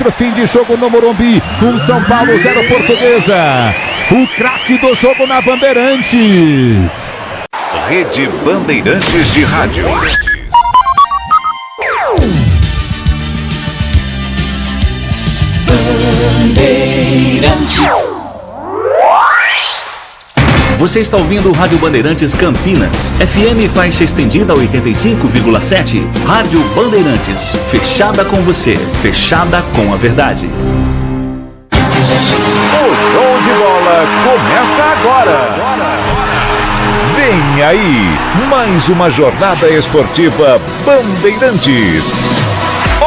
árbitro, fim de jogo no Morumbi, 1 São Paulo, 0 Portuguesa. O craque do jogo na Bandeirantes. Rede Bandeirantes de Rádio. Bandeirantes. Você está ouvindo o Rádio Bandeirantes Campinas, FM faixa estendida 85,7. Rádio Bandeirantes, fechada com você, fechada com a verdade. O show de bola começa agora. Vem aí, mais uma jornada esportiva Bandeirantes.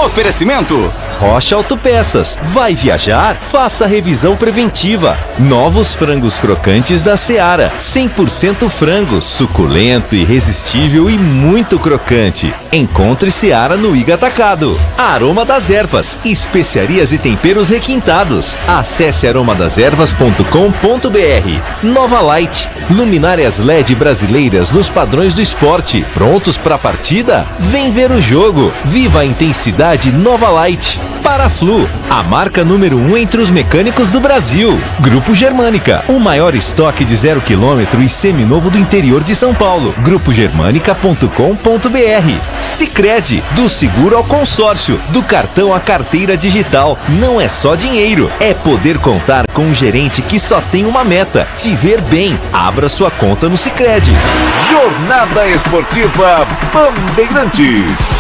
Oferecimento Rocha Autopeças. Vai viajar? Faça a revisão preventiva. Novos frangos crocantes da Seara. 100% frango, suculento, irresistível e muito crocante. Encontre Seara no Iga Atacado. Aroma das Ervas. Especiarias e temperos requintados. Acesse aromadeservas.com.br. Nova Light. Luminárias LED brasileiras nos padrões do esporte. Prontos para a partida? Vem ver o jogo. Viva a intensidade Nova Light. Paraflu, a marca número 1 entre os mecânicos do Brasil. Grupo Germânica, o maior estoque de 0 km e seminovo do interior de São Paulo. grupogermanica.com.br. Sicredi, do seguro ao consórcio, do cartão à carteira digital. Não é só dinheiro, é poder contar com um gerente que só tem uma meta: te ver bem. Abra sua conta no Sicredi. Jornada Esportiva Bandeirantes.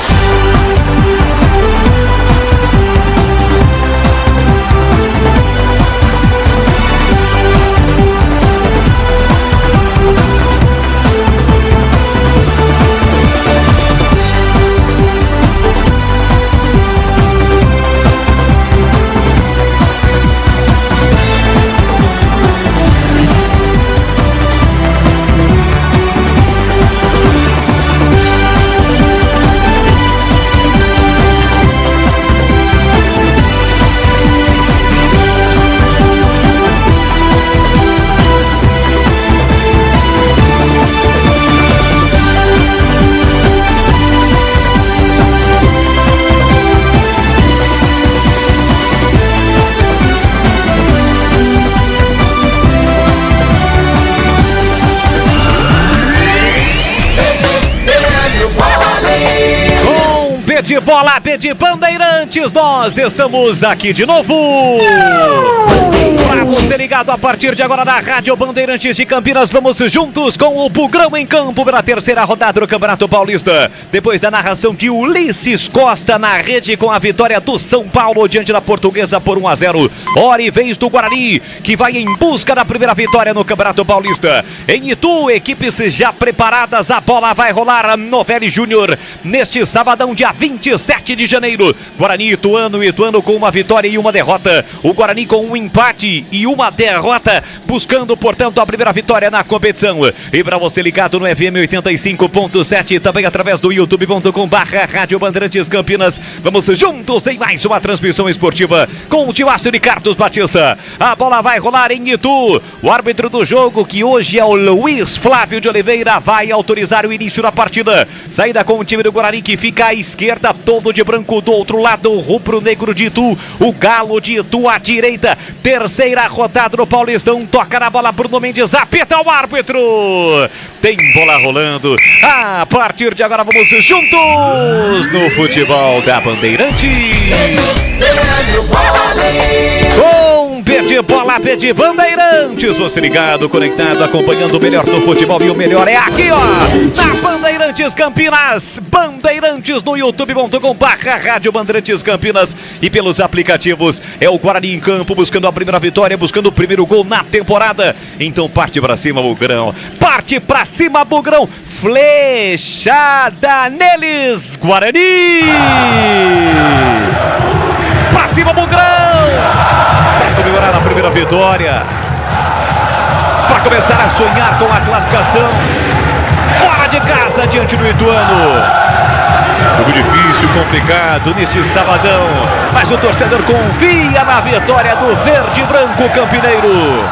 De bola, de Bandeirantes, nós estamos aqui de novo. Pra você ligado a partir de agora na Rádio Bandeirantes de Campinas, vamos juntos com o Bugrão em campo pela terceira rodada do Campeonato Paulista. Depois da narração de Ulisses Costa na rede com a vitória do São Paulo diante da Portuguesa por 1-0. Hora e vez do Guarani, que vai em busca da primeira vitória no Campeonato Paulista. Em Itu, equipes já preparadas, a bola vai rolar no Velho Júnior neste sabadão, dia 27 de janeiro. Guarani e Ituano com uma vitória e uma derrota. O Guarani com um empate e uma derrota, buscando, portanto, a primeira vitória na competição. E para você ligado no FM 85.7, também através do youtube.com/Rádio Bandeirantes Campinas, vamos juntos em mais uma transmissão esportiva com o Timácio de Carlos Batista. A bola vai rolar em Itu. O árbitro do jogo, que hoje é o Luiz Flávio de Oliveira, vai autorizar o início da partida. Saída com o time do Guarani, que fica à esquerda, todo de branco. Do outro lado, o rubro-negro de Itu, o Galo de Itu à direita. Terceira rodada do Paulistão, toca na bola Bruno Mendes, apita o árbitro. Tem bola rolando. A partir de agora vamos juntos no futebol da Bandeirantes. Com de bola, de Bandeirantes. Você ligado, conectado, acompanhando o melhor do futebol, e o melhor é aqui, ó, na Bandeirantes Campinas. Bandeirantes no youtube.com/Rádio Bandeirantes Campinas e pelos aplicativos. É o Guarani em campo, buscando a primeira vitória, buscando o primeiro gol na temporada. Então parte pra cima, Bugrão. Parte pra cima, Bugrão. Flechada neles, Guarani. Pra cima, Bugrão. Pra comemorar a primeira vitória. Pra começar a sonhar com a classificação. Fora de casa, diante do Ituano. Jogo difícil, complicado neste sabadão, mas o torcedor confia na vitória do verde e branco campineiro.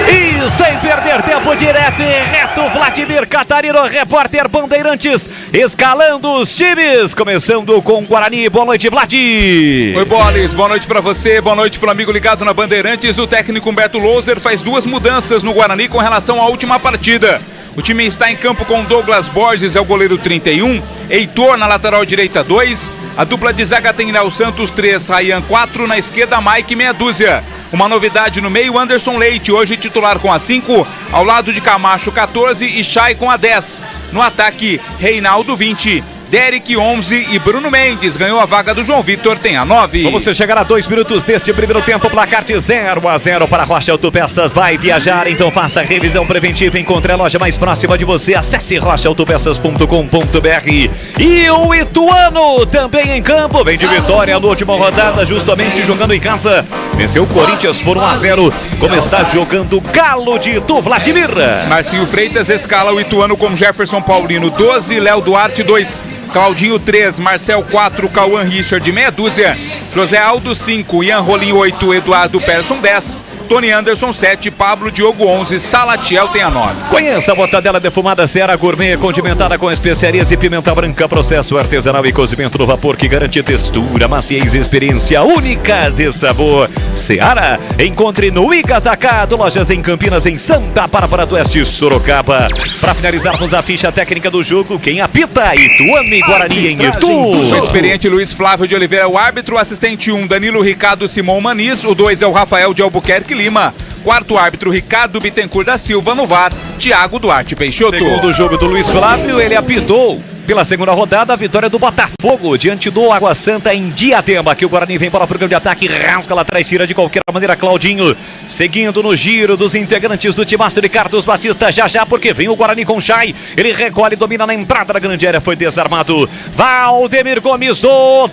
E sem perder tempo, direto e reto, Vladimir Catarino, repórter Bandeirantes, escalando os times, começando com o Guarani. Boa noite, Vlad. Oi, Bolis, boa noite pra você, boa noite pro amigo ligado na Bandeirantes. O técnico Humberto Louser faz 2 mudanças no Guarani com relação à última partida. O time está em campo com Douglas Borges, é o goleiro 31, Heitor na lateral direita 2, a dupla de zaga tem Léo Santos 3, Ryan 4, na esquerda Mike meia dúzia. Uma novidade no meio, Anderson Leite, hoje titular com a 5, ao lado de Camacho 14 e Chay com a 10. No ataque, Reinaldo 20, Derek 11 e Bruno Mendes ganhou a vaga do João Vitor, tem a 9. Vamos chegar a 2 minutos deste primeiro tempo, placar de 0-0 para Rocha Autopeças. Vai viajar, então faça a revisão preventiva, encontre a loja mais próxima de você, acesse rochaautopeças.com.br. E o Ituano também em campo, vem de vitória na última rodada, justamente jogando em casa, venceu o Corinthians por 1-0, como está jogando o Galo de Itu, Vladimir. Marcinho Freitas escala o Ituano com Jefferson Paulino 12, Léo Duarte 2, Claudinho 3, Marcel 4, Cauã Richard meia dúzia, José Aldo 5, Ian Rolim 8, Eduardo Persson 10, Tony Anderson 7, Pablo Diogo 11, Salatiel tem a 9. Conheça a mortadela defumada Seara Gourmet, condimentada com especiarias e pimenta branca, processo artesanal e cozimento no vapor que garante textura, maciez e experiência única de sabor. Seara, encontre no Iga Atacado, lojas em Campinas, em Santa Bárbara do Oeste, Sorocaba. Para finalizarmos a ficha técnica do jogo, quem apita? Ituano e Guarani em Itu. O experiente Luiz Flávio de Oliveira é o árbitro, assistente 1, Danilo Ricardo Simão Maniz, o 2 é o Rafael de Albuquerque Lima. Quarto árbitro, Ricardo Bittencourt da Silva. No VAR, Thiago Duarte Peixoto. Segundo jogo do Luiz Flávio, ele apitou pela segunda rodada a vitória do Botafogo diante do Água Santa em Diadema, que o Guarani vem para o programa de ataque, rasga lá atrás, tira de qualquer maneira. Claudinho seguindo no giro dos integrantes do timaço de Carlos Batista, já porque vem o Guarani com Chay, ele recolhe, domina na entrada da grande área, foi desarmado. Valdemir Gomes,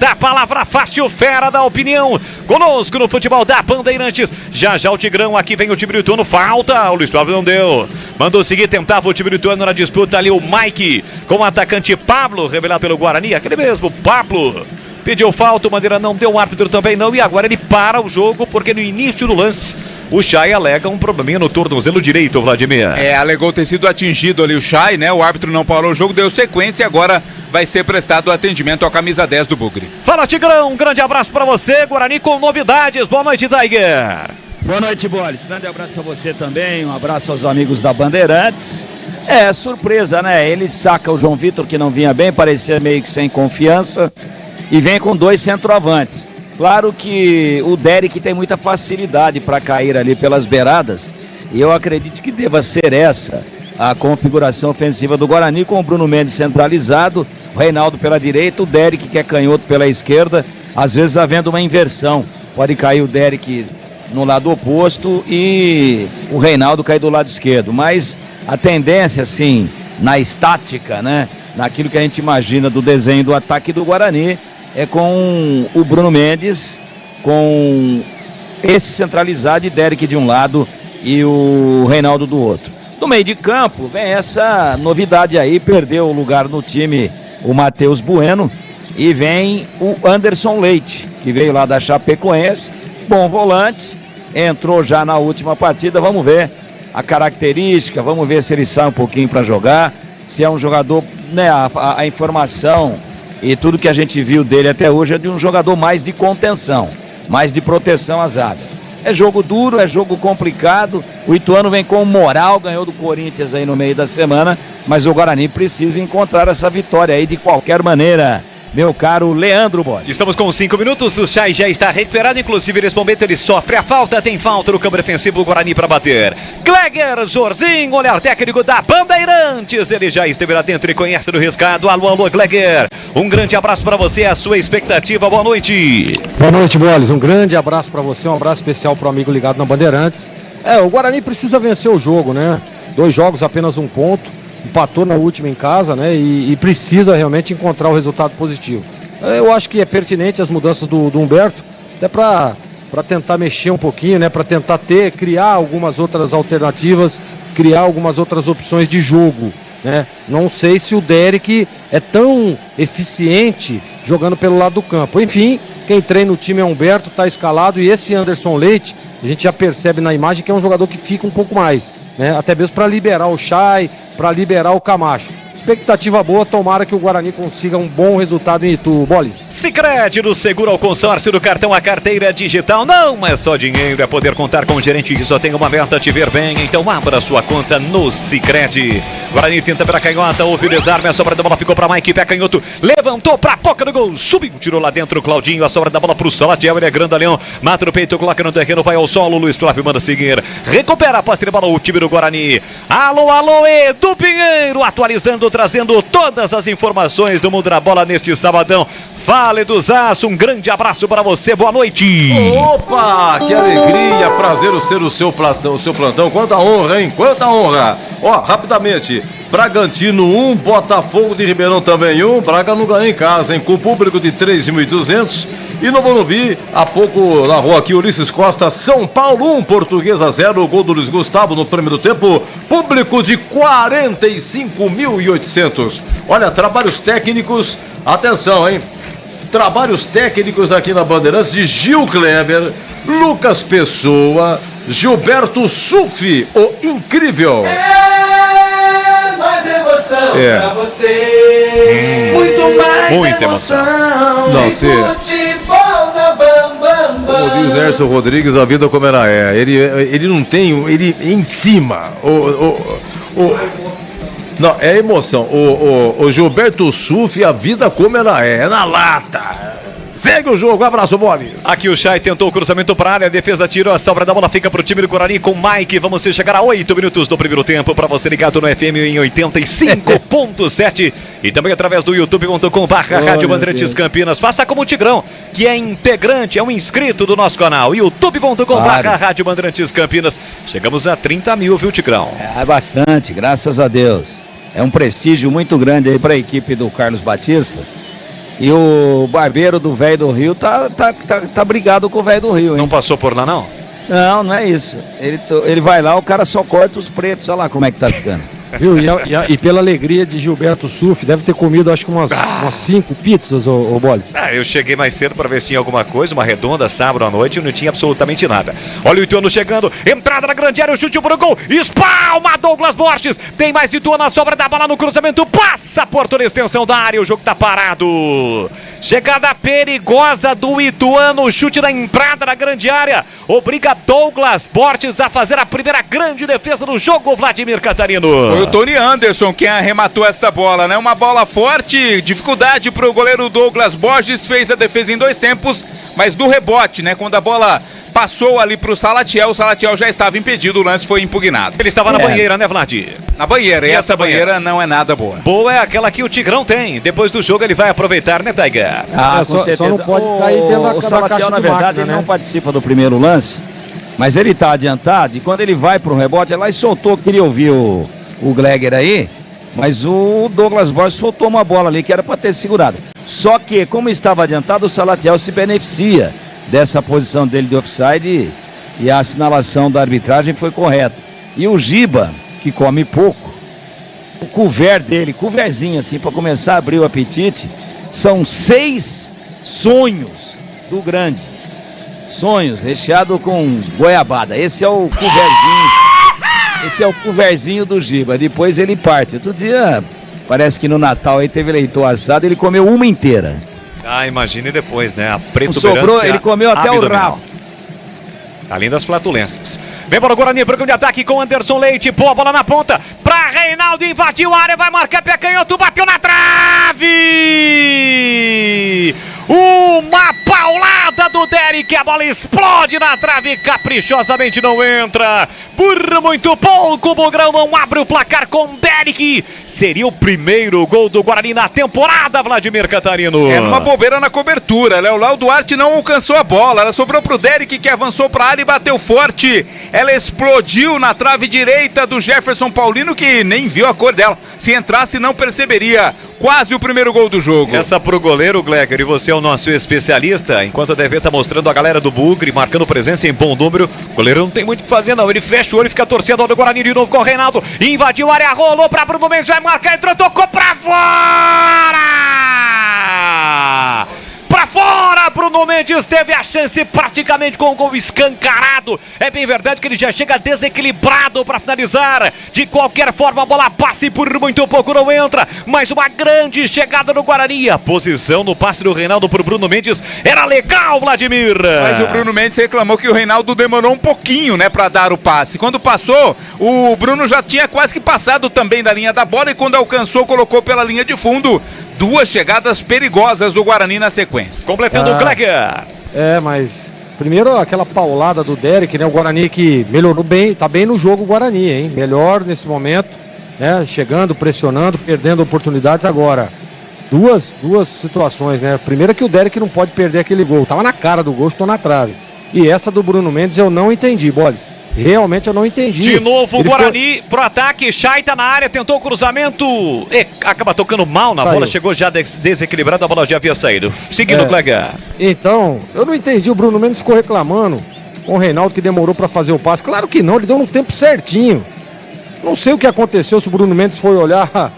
da palavra fácil, fera da opinião, conosco no futebol da Bandeirantes. Já o Tigrão, aqui vem o time do Ituano, falta, o Luiz Flávio não deu, mandou seguir, tentava o time do Ituano na disputa ali, o Mike com o atacante Pablo, revelado pelo Guarani, aquele mesmo Pablo, pediu falta, o Madeira não deu, o árbitro também não, e agora ele para o jogo, porque no início do lance, o Chay alega um probleminha no tornozelo direito, Vladimir. Alegou ter sido atingido ali o Chay, né? O árbitro não parou o jogo, deu sequência e agora vai ser prestado atendimento à camisa 10 do Bugre. Fala, Tigrão, um grande abraço pra você, Guarani com novidades, boa noite, Tiger. Boa noite, Bolis, grande abraço a você também, um abraço aos amigos da Bandeirantes. Surpresa, né? Ele saca o João Vitor, que não vinha bem, parecia meio que sem confiança, e vem com 2 centroavantes. Claro que o Derek tem muita facilidade para cair ali pelas beiradas, e eu acredito que deva ser essa a configuração ofensiva do Guarani, com o Bruno Mendes centralizado, o Reinaldo pela direita, o Derek que é canhoto pela esquerda, às vezes havendo uma inversão, pode cair o Derek no lado oposto e o Reinaldo cair do lado esquerdo, mas a tendência, assim, na estática, né, naquilo que a gente imagina do desenho do ataque do Guarani, é com o Bruno Mendes, com esse centralizado e Derek de um lado e o Reinaldo do outro. No meio de campo vem essa novidade aí, perdeu o lugar no time o Matheus Bueno e vem o Anderson Leite, que veio lá da Chapecoense, bom volante, entrou já na última partida, vamos ver a característica, vamos ver se ele sai um pouquinho para jogar, se é um jogador, né, a informação e tudo que a gente viu dele até hoje é de um jogador mais de contenção, mais de proteção à zaga. É jogo duro, é jogo complicado, o Ituano vem com moral, ganhou do Corinthians aí no meio da semana, mas o Guarani precisa encontrar essa vitória aí de qualquer maneira. Meu caro Leandro Borges. Estamos com 5 minutos, o Chay já está recuperado, inclusive nesse momento ele sofre a falta, tem falta no campo defensivo, o Guarani para bater. Gleger Zorzinho, olhar técnico da Bandeirantes, ele já esteve lá dentro e conhece do riscado. Alô, Gleger, um grande abraço para você, a sua expectativa, boa noite. Boa noite, Bolis, um grande abraço para você, um abraço especial para o amigo ligado na Bandeirantes. O Guarani precisa vencer o jogo, né? 2 jogos, apenas 1 ponto. Empatou na última em casa, né? E precisa realmente encontrar o resultado positivo. Eu acho que é pertinente as mudanças do Humberto, até para tentar mexer um pouquinho, né? Para tentar criar algumas outras alternativas, criar algumas outras opções de jogo, né? Não sei se o Derek é tão eficiente jogando pelo lado do campo. Enfim, quem treina o time é o Humberto, está escalado, e esse Anderson Leite, a gente já percebe na imagem que é um jogador que fica um pouco mais. né? Até mesmo para liberar o Chay, para liberar o Camacho. Expectativa boa, tomara que o Guarani consiga um bom resultado em Itu, Bolis. Sicredi, do seguro ao consórcio do cartão a carteira digital. Não é só dinheiro, é poder contar com um gerente que só tem uma meta, te ver bem. Então abra sua conta no Sicredi. Guarani tenta pela canhota, houve o desarme, a sobra da bola ficou para Mike, pé canhoto, levantou pra boca do gol, subiu, tirou lá dentro o Claudinho, a sobra da bola pro Salatiel, ele é grandalhão, mata no peito, coloca no terreno, vai ao solo, Luiz Flávio manda seguir, recupera a posse de bola o time do Guarani. Alô, alô, Edu Pinheiro, atualizando, trazendo todas as informações do mundo da bola neste sabadão. Fala, Eduzaço, um grande abraço para você, boa noite. Opa, que alegria, prazer ser o seu plantão, quanta honra, hein, quanta honra. Ó, rapidamente, Bragantino 1, Botafogo de Ribeirão também 1, Braga não ganha em casa, hein, com público de 3.200. E no Morumbi, há pouco na rua aqui, Ulisses Costa, São Paulo 1, Portuguesa 0, gol do Luiz Gustavo no primeiro tempo, público de 45.800. Olha, trabalhos técnicos, atenção, hein, trabalhos técnicos aqui na Bandeirantes de Gil Kleber, Lucas Pessoa, Gilberto Sufi, o incrível. Mais emoção pra você. Muita emoção. Não, se... Futebol na Como diz Nerson Rodrigues, a vida como ela é. Ele não tem, ele em cima. Não, é emoção. O Gilberto Sufi, a vida como ela é na lata. Segue o jogo, abraço, Bolis. Aqui o Chay tentou o cruzamento para a área, a defesa tirou, a sobra da bola fica para o time do Guarani com Mike. Vamos chegar a 8 minutos do primeiro tempo para você ligado no FM em 85.7 e também através do youtube.com/Rádio Bandeirantes Campinas. Faça como o Tigrão, que é integrante, é um inscrito do nosso canal, youtube.com/Rádio Bandeirantes Campinas. Chegamos a 30 mil, viu, Tigrão? É bastante, graças a Deus. É um prestígio muito grande aí para a equipe do Carlos Batista. E o barbeiro do Velho do Rio tá brigado com o Velho do Rio, hein? Não passou por lá, não? Não, não é isso. Ele vai lá, o cara só corta os pretos, olha lá como é que tá ficando. Viu? E pela alegria de Gilberto Sufi, deve ter comido acho que umas 5 pizzas, ô Bolis. Eu cheguei mais cedo para ver se tinha alguma coisa, uma redonda, sábado à noite, e não tinha absolutamente nada. Olha o Ituano chegando, entrada na grande área, o chute pro gol, espalma Douglas Borges, tem mais Ituano na sobra da bola no cruzamento, passa por toda a extensão da área, o jogo tá parado. Chegada perigosa do Ituano, chute na entrada na grande área, obriga Douglas Borges a fazer a primeira grande defesa do jogo, Vladimir Catarino. Foi o Tony Anderson quem arrematou esta bola, né? Uma bola forte, dificuldade para o goleiro Douglas Borges, fez a defesa em 2 tempos, mas do rebote, né? Quando a bola passou ali para o Salatiel já estava impedido, o lance foi impugnado. Ele estava na banheira, né, Vlad? Na banheira, e essa banheira não é nada boa. Boa é aquela que o Tigrão tem, depois do jogo ele vai aproveitar, né, Taiga? Com certeza. Só não pode cair dentro da Salatiel, caixa na verdade, máquina, ele não participa do primeiro lance, mas ele está adiantado, e quando ele vai para o rebote, ela soltou, queria ouvir o Gleger aí, mas o Douglas Borges soltou uma bola ali que era para ter segurado. Só que, como estava adiantado, o Salatiel se beneficia dessa posição dele de offside e a assinalação da arbitragem foi correta. E o Giba, que come pouco, o couverzinho assim, para começar a abrir o apetite, são 6 sonhos do grande. Sonhos, recheado com goiabada. Esse é o couverzinho. Esse é o couverzinho do Giba, depois ele parte. Outro dia, parece que no Natal aí teve leitão assado, ele comeu uma inteira. Imagine depois, né? A protuberância sobrou, ele comeu até abdominal. o rabo. Além das flatulências. Vem para o Guarani, programa de ataque com Anderson Leite. Pô, a bola na ponta. Para Reinaldo, invadiu a área, vai marcar pé canhoto, bateu na trave! Uma paulada do Derek, a bola explode na trave, caprichosamente não entra. Por muito pouco, o Bugrão não abre o placar com Derek. Seria o primeiro gol do Guarani na temporada, Vladimir Catarino. É uma bobeira na cobertura, né? O Léo Duarte não alcançou a bola, ela sobrou pro Derek, que avançou pra área e bateu forte. Ela explodiu na trave direita do Jefferson Paulino, que nem viu a cor dela. Se entrasse, não perceberia. Quase o primeiro gol do jogo. Essa pro goleiro, Gleger, e você é o nosso especialista. Enquanto a TV tá mostrando a galera do Bugre, marcando presença em bom número, o goleiro não tem muito o que fazer, não. Ele fecha o olho e fica torcendo do Guarani de novo com o Reinaldo. Invadiu a área, rolou pra Bruno Mendes, vai marcar, entrou, tocou pra fora! Pra fora! Bruno Mendes teve a chance praticamente com o gol escancarado. É bem verdade que ele já chega desequilibrado para finalizar. De qualquer forma, a bola passa e por muito pouco não entra. Mais uma grande chegada no Guarani. A posição no passe do Reinaldo pro Bruno Mendes era legal, Vladimir. Mas o Bruno Mendes reclamou que o Reinaldo demorou um pouquinho, né, para dar o passe. Quando passou, o Bruno já tinha quase que passado também da linha da bola e quando alcançou, colocou pela linha de fundo. Duas chegadas perigosas do Guarani na sequência. Completando o Kleger. Mas primeiro aquela paulada do Derek, né? O Guarani que melhorou bem, tá bem no jogo o Guarani, hein? Melhor nesse momento, né? Chegando, pressionando, perdendo oportunidades agora. Duas situações, né? Primeiro que o Derek não pode perder aquele gol. Tava na cara do gol, estou na trave. E essa do Bruno Mendes eu não entendi, Boles. Realmente eu não entendi. De novo o Guarani pro ataque, Chay tá na área, tentou o cruzamento e acaba tocando mal na bola, chegou já desequilibrado, a bola já havia saído. Seguindo o Kleger. Então, eu não entendi, o Bruno Mendes ficou reclamando com o Reinaldo que demorou pra fazer o passe. Claro que não, ele deu no tempo certinho. Não sei o que aconteceu, se o Bruno Mendes foi olhar,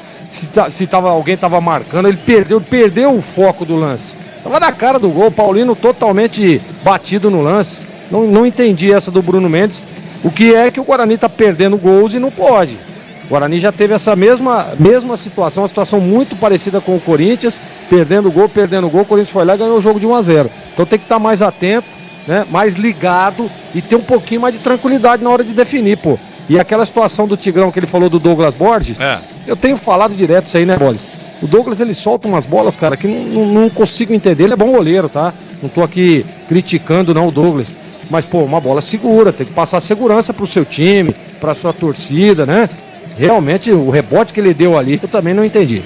alguém tava marcando, ele perdeu o foco do lance. Tava na cara do gol, o Paulino totalmente batido no lance. Não entendi essa do Bruno Mendes. O que é que o Guarani está perdendo gols e não pode. O Guarani já teve essa mesma situação, uma situação muito parecida com o Corinthians, perdendo gol, o Corinthians foi lá e ganhou o jogo de 1-0. Então tem que estar mais atento, né, mais ligado e ter um pouquinho mais de tranquilidade na hora de definir, pô. E aquela situação do Tigrão que ele falou do Douglas Borges, eu tenho falado direto isso aí, né, Boles? O Douglas, ele solta umas bolas, cara, que não consigo entender. Ele é bom goleiro, tá? Não tô aqui criticando, não, o Douglas. Mas, pô, uma bola segura, tem que passar segurança pro seu time, pra sua torcida, né? Realmente, o rebote que ele deu ali, eu também não entendi.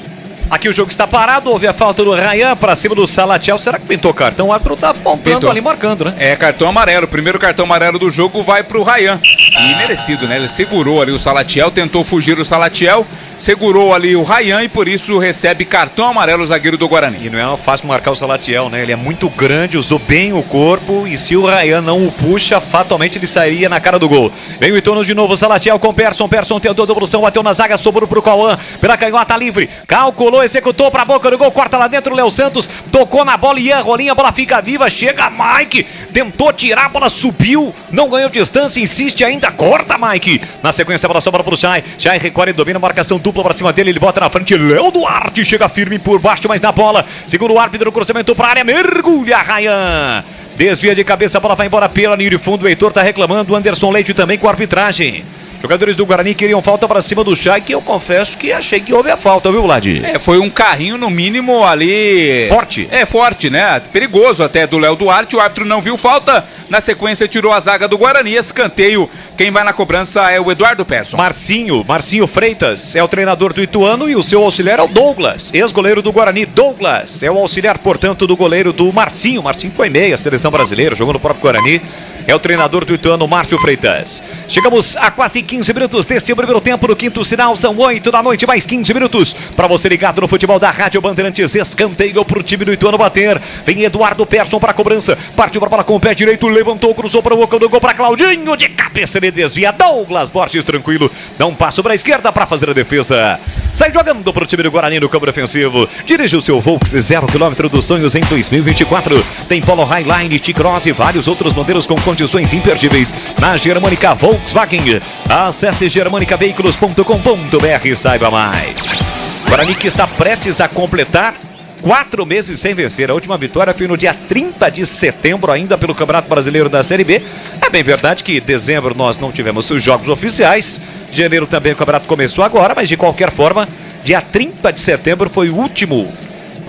Aqui o jogo está parado, houve a falta do Ryan para cima do Salatiel. Será que pintou cartão? O árbitro tá apontando ali, marcando, né? É, cartão amarelo. O primeiro cartão amarelo do jogo vai pro Ryan. E merecido, né? Ele segurou ali o Salatiel, tentou fugir o Salatiel, segurou ali o Ryan e por isso recebe cartão amarelo o zagueiro do Guarani. E não é fácil marcar o Salatiel, né? Ele é muito grande, usou bem o corpo e se o Ryan não o puxa, fatalmente ele sairia na cara do gol. Vem o Itono de novo, o Salatiel com o Persson tentou a devolução, bateu na zaga, sobrou pro Cauã, pela canhota livre, calculou, executou pra boca do gol, corta lá dentro o Léo Santos, tocou na bola, Ian Rolinha, a bola fica viva, chega Mike, tentou tirar, a bola subiu, não ganhou distância, insiste ainda, corta Mike, na sequência a bola sobra pro Chay recolhe, domina, marcação dupla pra cima dele, ele bota na frente, Léo Duarte chega firme por baixo, mas na bola, segura o árbitro no cruzamento pra área, mergulha Ryan, desvia de cabeça, a bola vai embora pela linha de fundo, o Heitor tá reclamando, o Anderson Leite também com a arbitragem. Jogadores do Guarani queriam falta para cima do Chay, que eu confesso que achei que houve a falta, viu, Vlad? Foi um carrinho no mínimo ali... Forte. Forte, né? Perigoso até do Léo Duarte, o árbitro não viu falta, na sequência tirou a zaga do Guarani, escanteio, quem vai na cobrança é o Eduardo Persson. Marcinho Freitas é o treinador do Ituano e o seu auxiliar é o Douglas, ex-goleiro do Guarani. Douglas é o auxiliar, portanto, do goleiro do Marcinho foi meia, seleção brasileira, jogou no próprio Guarani. É o treinador do Ituano, Márcio Freitas. Chegamos a quase 15 minutos deste primeiro tempo no quinto sinal. São 8 da noite, mais 15 minutos. Para você ligado no futebol da Rádio Bandeirantes. Escanteio para o time do Ituano bater. Vem Eduardo Persson para a cobrança. Partiu para a bola com o pé direito. Levantou, cruzou para o boca do gol para Claudinho. De cabeça ele desvia. Douglas Borges tranquilo. Dá um passo para a esquerda para fazer a defesa. Sai jogando para o time do Guarani no campo defensivo. Dirige o seu Volks 0 km dos sonhos em 2024. Tem Polo Highline, T-Cross e vários outros modelos com condições imperdíveis na Germânica Volkswagen. Acesse germanicaveículos.com.br e saiba mais. Guarani que está prestes a completar 4 meses sem vencer. A última vitória foi no dia 30 de setembro ainda pelo Campeonato Brasileiro da Série B. É bem verdade que em dezembro nós não tivemos os jogos oficiais. Janeiro também o campeonato começou agora, mas de qualquer forma, dia 30 de setembro foi o último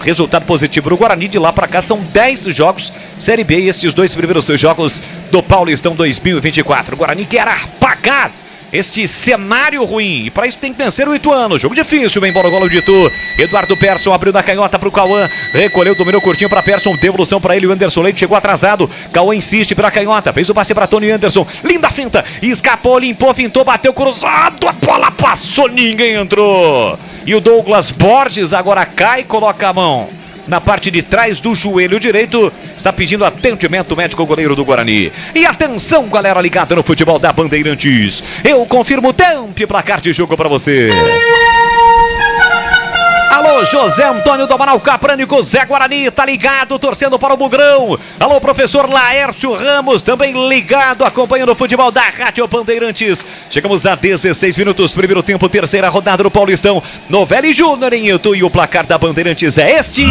resultado positivo do Guarani. De lá para cá são 10 jogos Série B e estes 2 primeiros jogos do Paulistão 2024. O Guarani quer apagar este cenário ruim. E para isso tem que vencer o Ituano. Jogo difícil, vem bola, gol de Itu. Eduardo Persson abriu na canhota para o Cauã. Recolheu, dominou curtinho para Persson. Devolução para ele. O Anderson Leite chegou atrasado. Cauã insiste para a canhota. Fez o passe para Tony Anderson. Linda finta. Escapou, limpou, fintou, bateu cruzado. A bola passou, ninguém entrou. E o Douglas Borges agora cai e coloca a mão na parte de trás do joelho direito. Está pedindo atendimento médico o goleiro do Guarani. E atenção, galera ligada no futebol da Bandeirantes. Eu confirmo o tempo e placar de jogo para você. Alô, Alô, José Antônio do Amaral Caprânico, Zé Guarani, tá ligado, torcendo para o Bugrão. Alô, professor Laércio Ramos, também ligado, acompanhando o futebol da Rádio Bandeirantes. Chegamos a 16 minutos, primeiro tempo, terceira rodada do Paulistão. Novelli Júnior em Itu, e o placar da Bandeirantes é este.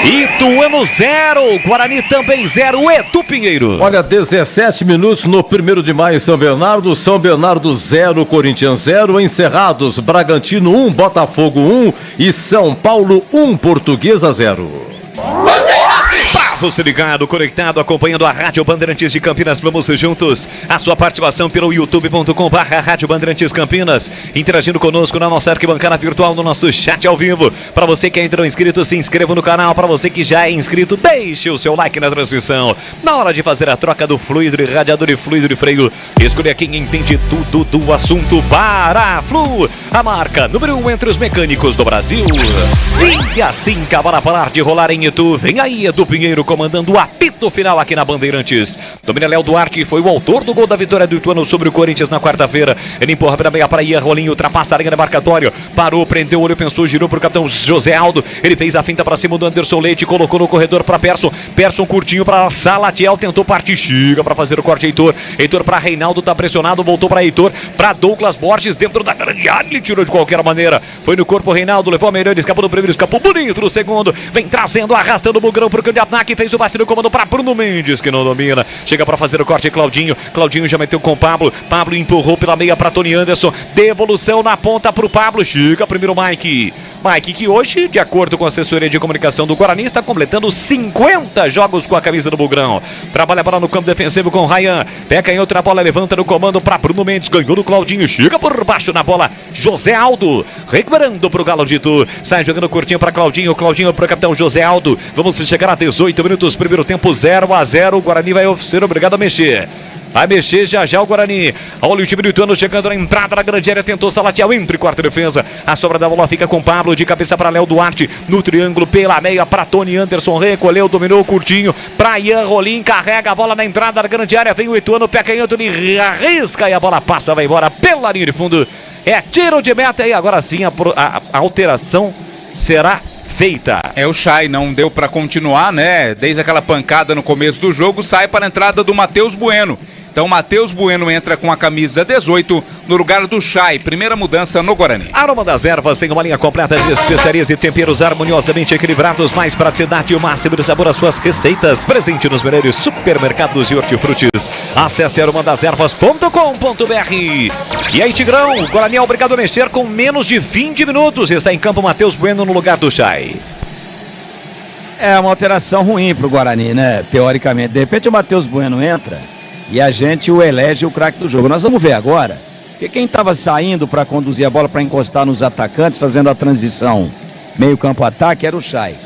Ituano 0, Guarani também 0, Edu Pinheiro. Olha, 17 minutos no 1º de maio em São Bernardo 0, Corinthians 0, encerrados, Bragantino 1, Botafogo 1 e São Paulo 1, Portuguesa 0. Você ligado, conectado, acompanhando a Rádio Bandeirantes de Campinas. Vamos juntos. A sua participação pelo youtube.com/Rádio Bandeirantes Campinas. Interagindo conosco na nossa arquibancada virtual, no nosso chat ao vivo. Para você que ainda não é inscrito, se inscreva no canal. Para você que já é inscrito, deixe o seu like na transmissão. Na hora de fazer a troca do fluido de radiador e fluido de freio, escolha quem entende tudo do assunto. Paraflu, a marca número 1 entre os mecânicos do Brasil. E assim acabar a parar de rolar em Itu. Vem aí, Edu Pinheiro, comandando o apito final aqui na Bandeirantes. Domina Léo Duarte, foi o autor do gol da vitória do Ituano sobre o Corinthians na quarta-feira. Ele empurra pela meia para Ian Rolim, ultrapassa a linha demarcatória, parou, prendeu o olho, pensou, girou para o capitão José Aldo. Ele fez a finta para cima do Anderson Leite, colocou no corredor para Persson. Persson curtinho para Salatiel, tentou partir, chega para fazer o corte Heitor. Heitor para Reinaldo, tá pressionado, voltou para Heitor, para Douglas Borges dentro da grande área, ele tirou de qualquer maneira. Foi no corpo Reinaldo, levou a melhor, escapou do primeiro, escapou bonito no segundo. Vem trazendo, arrastando o Bugrão pro campo de ataque, fez o passe no comando para Bruno Mendes, que não domina. Chega para fazer o corte Claudinho. Claudinho já meteu com o Pablo. Pablo empurrou pela meia para Tony Anderson. Devolução na ponta para o Pablo. Chega primeiro Mike. Mike, que hoje, de acordo com a assessoria de comunicação do Guarani, está completando 50 jogos com a camisa do Bugrão. Trabalha a bola no campo defensivo com Ryan. Pega em outra bola, levanta no comando para Bruno Mendes. Ganhou do Claudinho. Chega por baixo na bola. José Aldo. Recuperando para o Galo de Itu. Sai jogando curtinho para Claudinho. Claudinho para o capitão José Aldo. Vamos chegar a 18 minutos. Primeiro tempo 0-0. O Guarani vai ser obrigado a mexer. Vai mexer já o Guarani. Olha o time do Ituano chegando na entrada da grande área. Tentou Salatiel entre quarta defesa. A sobra da bola fica com Pablo. De cabeça para Léo Duarte. No triângulo pela meia para Tony Anderson. Recolheu, dominou curtinho. Para Ian Rolim. Carrega a bola na entrada da grande área. Vem o Ituano. Pé canhoto. Ele arrisca e a bola passa. Vai embora pela linha de fundo. É tiro de meta. E agora sim a alteração será feita. É o Chay, não deu pra continuar, né? Desde aquela pancada no começo do jogo, sai para a entrada do Matheus Bueno. Então, Matheus Bueno entra com a camisa 18 no lugar do Chay. Primeira mudança no Guarani. Aroma das Ervas tem uma linha completa de especiarias e temperos harmoniosamente equilibrados. Mais praticidade e o máximo de sabor às suas receitas. Presente nos melhores supermercados e hortifrutis. Acesse aromadeservas.com.br. E aí, Tigrão, o Guarani é obrigado a mexer com menos de 20 minutos. Está em campo Matheus Bueno no lugar do Chay. É uma alteração ruim pro Guarani, né? Teoricamente. De repente o Matheus Bueno entra e a gente o elege o craque do jogo. Nós vamos ver agora, porque quem estava saindo para conduzir a bola, para encostar nos atacantes, fazendo a transição meio campo-ataque, era o Chay.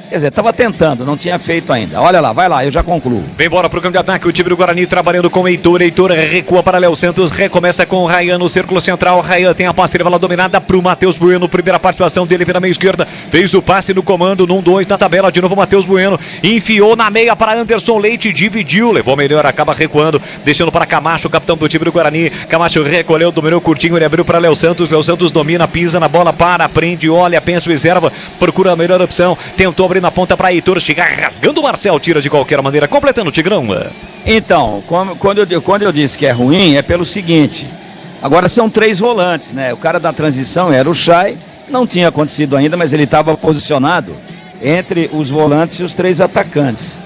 Quer dizer, estava tentando, não tinha feito ainda. Olha lá, vai lá, eu já concluo. Vem embora pro campo de ataque, o time do Guarani trabalhando com Heitor. Heitor recua para Léo Santos, recomeça com o Ryan no círculo central. Ryan tem a posse de bola dominada pro Matheus Bueno. Primeira participação dele pela meia esquerda. Fez o passe no comando, num 2 na tabela. De novo Matheus Bueno. Enfiou na meia para Anderson Leite, dividiu, levou melhor, acaba recuando, deixando para Camacho, o capitão do time do Guarani. Camacho recolheu, dominou curtinho, ele abriu para Léo Santos. Léo Santos domina, pisa na bola, para, prende, olha, pensa, observa, procura a melhor opção. Tentou abrir na ponta para Heitor, chega rasgando o Marcel, tira de qualquer maneira, completando o Tigrão. Então, quando eu disse que é ruim, é pelo seguinte: agora são 3 volantes, né? O cara da transição era o Chay, não tinha acontecido ainda, mas ele estava posicionado entre os volantes e os 3 atacantes.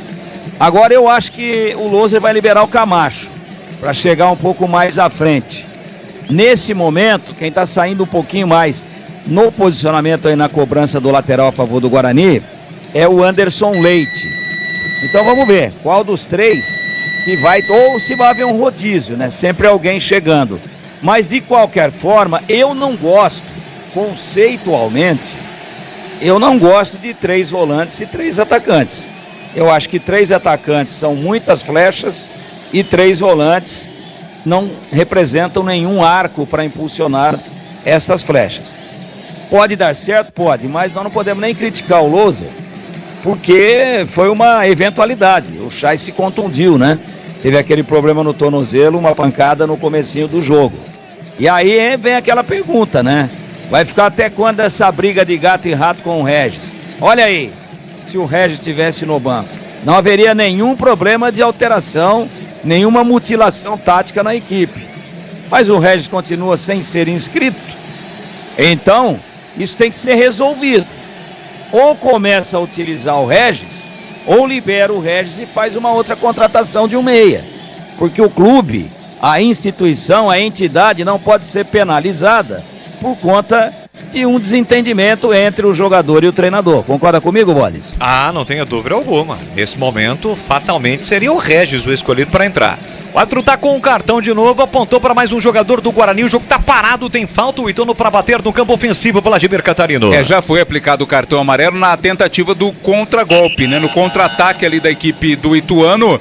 Agora eu acho que o Loser vai liberar o Camacho para chegar um pouco mais à frente. Nesse momento, quem está saindo um pouquinho mais no posicionamento aí na cobrança do lateral a favor do Guarani é o Anderson Leite. Então vamos ver qual dos 3 que vai, ou se vai haver um rodízio, né? Sempre alguém chegando. Mas de qualquer forma, eu não gosto, conceitualmente, eu não gosto de 3 volantes e 3 atacantes. Eu acho que 3 atacantes são muitas flechas e 3 volantes não representam nenhum arco para impulsionar estas flechas. Pode dar certo? Pode, mas nós não podemos nem criticar o Loser, porque foi uma eventualidade. O Chay se contundiu, né? Teve aquele problema no tornozelo, uma pancada no comecinho do jogo. E aí vem aquela pergunta, né? Vai ficar até quando essa briga de gato e rato com o Regis? Olha aí, se o Regis estivesse no banco, não haveria nenhum problema de alteração, nenhuma mutilação tática na equipe. Mas o Regis continua sem ser inscrito. Então, isso tem que ser resolvido. Ou começa a utilizar o Regis, ou libera o Regis e faz uma outra contratação de um meia. Porque o clube, a instituição, a entidade não pode ser penalizada por conta de um desentendimento entre o jogador e o treinador. Concorda comigo, Bolis? Ah, não tenha dúvida alguma. Nesse momento, fatalmente seria o Regis o escolhido para entrar. O árbitro tá com um cartão de novo, apontou para mais um jogador do Guarani. O jogo tá parado, tem falta, o Ituano para bater no campo ofensivo, Vladimir Catarino. Já foi aplicado o cartão amarelo na tentativa do contragolpe, né? No contra-ataque ali da equipe do Ituano.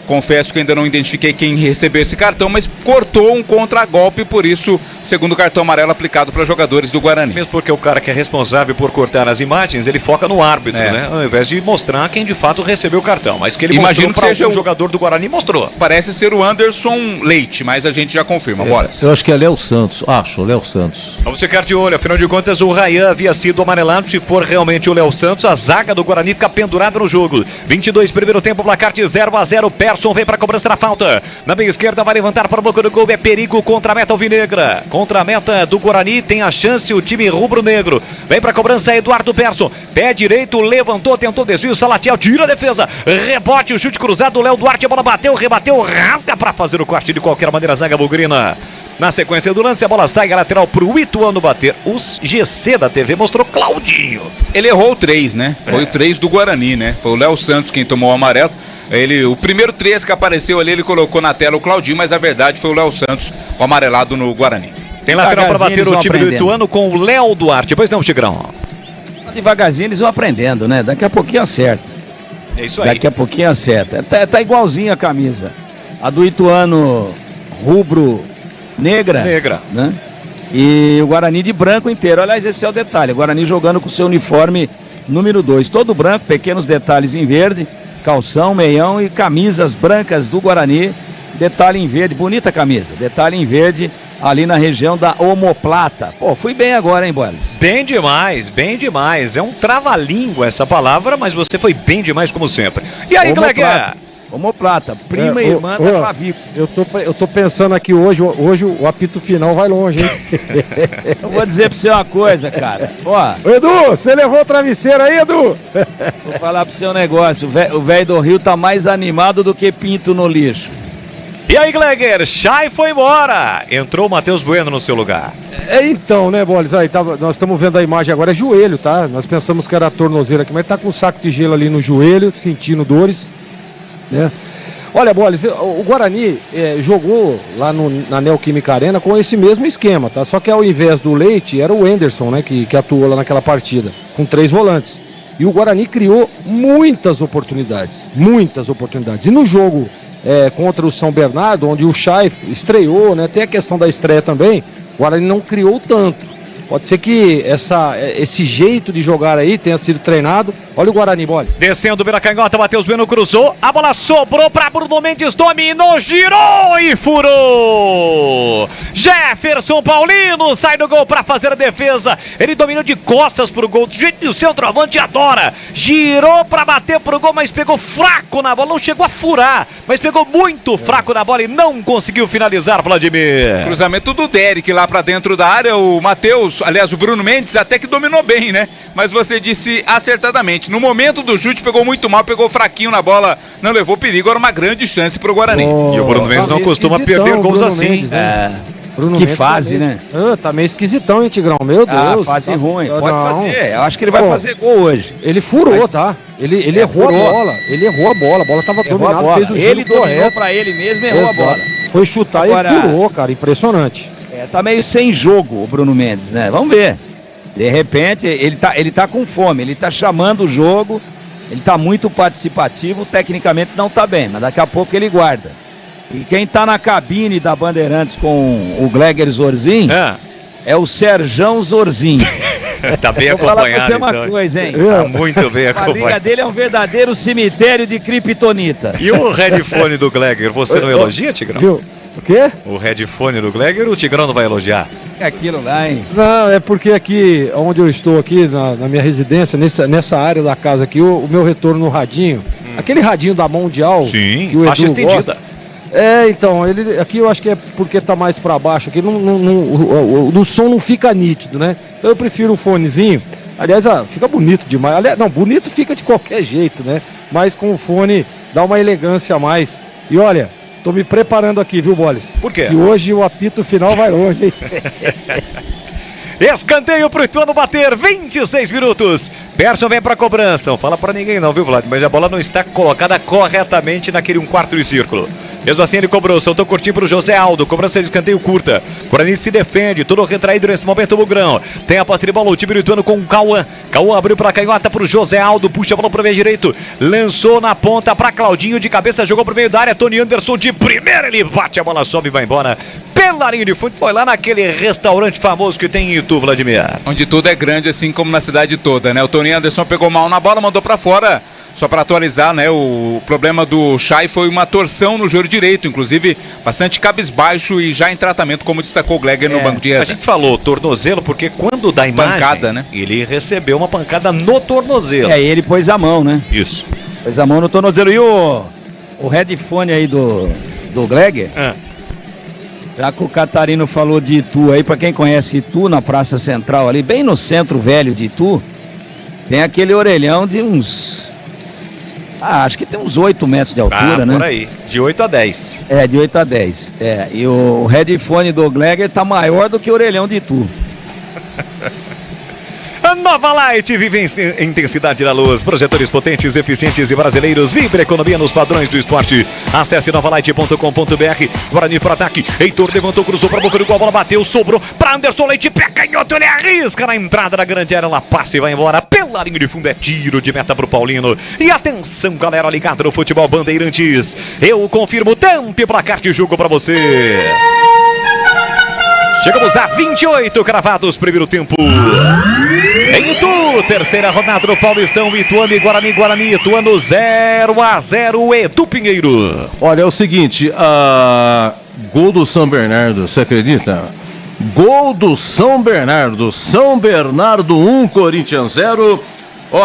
Confesso que ainda não identifiquei quem recebeu esse cartão, mas cortou um contragolpe, por isso, segundo cartão amarelo aplicado para jogadores do Guarani. Mesmo porque o cara que é responsável por cortar as imagens, ele foca no árbitro, né? Ao invés de mostrar quem de fato recebeu o cartão. Mas que ele imagino que seja o jogador do Guarani, mostrou. Parece ser o Anderson Leite, mas a gente já confirma. Eu acho que é Léo Santos. Léo Santos. Vamos ficar de olho, afinal de contas o Rayan havia sido amarelado. Se for realmente o Léo Santos, a zaga do Guarani fica pendurada no jogo. 22 primeiro tempo, placar de 0-0. Persson vem para a cobrança da falta. Na meia esquerda vai levantar para o bloco do gol. É perigo contra a meta alvinegra. Contra a meta do Guarani tem a chance o time rubro-negro. Vem para a cobrança Eduardo Persson. Pé direito, levantou, tentou desvio. Salatiel tira a defesa. Rebote, o chute cruzado. Léo Duarte, a bola bateu, rebateu, rasga para fazer o corte de qualquer maneira. Zaga bugrina. Na sequência do lance, a bola sai a lateral pro Ituano bater. Os GC da TV mostrou Claudinho. Ele errou o 3, né? Foi o 3 do Guarani, né? Foi o Léo Santos quem tomou o amarelo. O primeiro 3 que apareceu ali, ele colocou na tela o Claudinho, mas a verdade foi o Léo Santos, o amarelado no Guarani. Tem lateral para bater o time do Ituano com o Léo Duarte. Pois não, Tigrão? Devagarzinho eles vão aprendendo, né? Daqui a pouquinho acerta. É isso aí. Daqui a pouquinho acerta. Tá igualzinho a camisa. A do Ituano rubro-negra. Né? E o Guarani de branco inteiro. Aliás, esse é o detalhe. O Guarani jogando com seu uniforme número 2. Todo branco, pequenos detalhes em verde. Calção, meião e camisas brancas do Guarani. Detalhe em verde, bonita camisa. Detalhe em verde ali na região da omoplata. Pô, fui bem agora, hein, Boris? Bem demais, bem demais. É um trava-língua essa palavra, mas você foi bem demais como sempre. E aí, Gleguer? Omoplata, prima e irmã da clavícula. Eu tô pensando aqui hoje o apito final vai longe, hein? Eu vou dizer pra você uma coisa, cara. Ô, Edu, você levou o travesseiro aí, Edu? Vou falar pro seu negócio, o velho do Rio tá mais animado do que pinto no lixo. E aí, Gleguer, Chay foi embora. Entrou o Matheus Bueno no seu lugar. Então, né, Bolis? Aí, nós estamos vendo a imagem agora, é joelho, tá? Nós pensamos que era a tornozeira aqui, mas tá com um saco de gelo ali no joelho, sentindo dores. Né? Olha, Bolis, o Guarani jogou lá na Neoquímica Arena com esse mesmo esquema, tá? Só que ao invés do Leite, era o Anderson, né, que atuou lá naquela partida, com 3 volantes. E o Guarani criou muitas oportunidades. E no jogo contra o São Bernardo, onde o Chay estreou, né? Tem a questão da estreia também, o Guarani não criou tanto. Pode ser que esse jeito de jogar aí tenha sido treinado. Olha o Guarani, Bolis. Descendo pela canhota, Matheus Bueno cruzou. A bola sobrou para Bruno Mendes, dominou, girou e furou. Jefferson Paulino sai do gol para fazer a defesa. Ele dominou de costas pro gol, do jeito que o centroavante adora. Girou para bater pro gol, mas pegou fraco na bola. Não chegou a furar, mas pegou muito fraco na bola e não conseguiu finalizar, Vladimir. Cruzamento do Derek lá para dentro da área. O Matheus, aliás, o Bruno Mendes até que dominou bem, né? Mas você disse acertadamente. No momento do chute pegou muito mal, pegou fraquinho na bola, não levou perigo, era uma grande chance pro Guarani. E o Bruno Mendes não costuma perder gols assim. Mendes, Bruno Mendes fase, né? Tá meio esquisitão, hein, Tigrão? Meu Deus. Fase ruim. Pode fazer. Eu acho que ele vai fazer gol hoje. Ele furou, tá? Ele errou a bola. Ele errou a bola. A bola tava dominada, fez o ele dominou pra ele mesmo e errou a bola. Foi chutar e furou, cara. Impressionante. Tá meio sem jogo o Bruno Mendes, né? Vamos ver. De repente, ele tá com fome, ele tá chamando o jogo, ele tá muito participativo, tecnicamente não tá bem, mas daqui a pouco ele guarda. E quem tá na cabine da Bandeirantes com o Gleguer Zorzin é o Serjão Zorzin. Tá bem Vou falar pra acompanhado, você uma então. coisa, hein? Tá muito bem A liga acompanhado. dele é um verdadeiro cemitério de kryptonita. E o headphone do Gleger, você não elogia, Tigrão? Viu? O quê? O headphone do Gleger, o Tigrão não vai elogiar? É aquilo lá, hein? Não, é porque aqui, onde eu estou aqui, na minha residência, nessa área da casa aqui, o meu retorno no radinho, aquele radinho da Mundial. Sim, que o faixa Edu estendida. gosta. Então, ele aqui eu acho que é porque tá mais pra baixo, aqui o som não fica nítido, né? Então eu prefiro o fonezinho. Aliás, fica bonito demais. Aliás, não, bonito fica de qualquer jeito, né? Mas com o fone dá uma elegância a mais. E olha, tô me preparando aqui, viu, Boles? Por quê? E hoje o apito final vai longe, hein? Escanteio pro Ituano bater, 26 minutos. Persson vem pra cobrança. Não fala pra ninguém não, viu, Vlad? Mas a bola não está colocada corretamente naquele 1/4 de círculo. Mesmo assim ele cobrou, soltou curtinho pro José Aldo. Cobrança de escanteio curta. Guarani se defende, todo retraído nesse momento o Bugrão. Tem a posse de bola, o time do Ituano com o Cauã. Cauã abriu pra canhota pro José Aldo. Puxa a bola pro meio direito. Lançou na ponta pra Claudinho. De cabeça jogou pro meio da área. Tony Anderson de primeira. Ele bate a bola, sobe e vai embora. Pela linha de fundo. Foi lá naquele restaurante famoso que tem em Itu, Vladimir. Onde tudo é grande, assim como na cidade toda, né? O Tony Anderson pegou mal na bola, mandou pra fora. Só pra atualizar, né? O problema do Chay foi uma torção no joelho direito, inclusive bastante cabisbaixo e já em tratamento, como destacou o Gleger no banco de A gente falou tornozelo porque quando dá imagem, pancada, né? Ele recebeu uma pancada no tornozelo. Ele pôs a mão, né? Isso. Pôs a mão no tornozelo. E o headphone aí do Gleger? Já que o Catarino falou de Itu aí, pra quem conhece Itu, na Praça Central ali, bem no centro velho de Itu, tem aquele orelhão de uns... acho que tem uns 8 metros de altura, né? Por aí, de 8 a 10. De 8 a 10. E o headphone do Gleger tá maior do que o orelhão de Itu. A Nova Light vive em intensidade da luz. Projetores potentes, eficientes e brasileiros. Vibre a economia nos padrões do esporte. Acesse novalight.com.br. Guarani pro ataque. Heitor levantou, cruzou pra boca do gol. A bola bateu, sobrou pra Anderson Leite. Pé canhoto, ele arrisca na entrada da grande área. Ela passa e vai embora. Pela linha de fundo é tiro de meta pro Paulino. E atenção, galera ligada no futebol Bandeirantes. Eu confirmo tempo e placar de jogo pra você. Chegamos a 28 cravados, primeiro tempo. Em Itu, terceira rodada do Paulistão, Ituano e Guarani, Ituano 0-0, Edu Pinheiro. Olha, é o seguinte, gol do São Bernardo, você acredita? Gol do São Bernardo 1, Corinthians 0.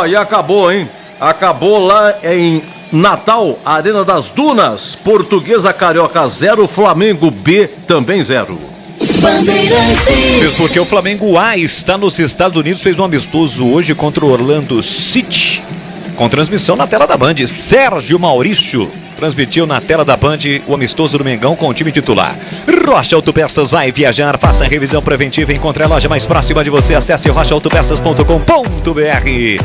E acabou, hein? Acabou lá em Natal, Arena das Dunas, Portuguesa Carioca 0, Flamengo B também 0. Isso porque o Flamengo A está nos Estados Unidos, fez um amistoso hoje contra o Orlando City, com transmissão na tela da Band. Sérgio Maurício transmitiu na tela da Band o amistoso do Mengão com o time titular. Rocha Autopeças vai viajar, faça a revisão preventiva, encontre a loja mais próxima de você, acesse rochaautopeças.com.br.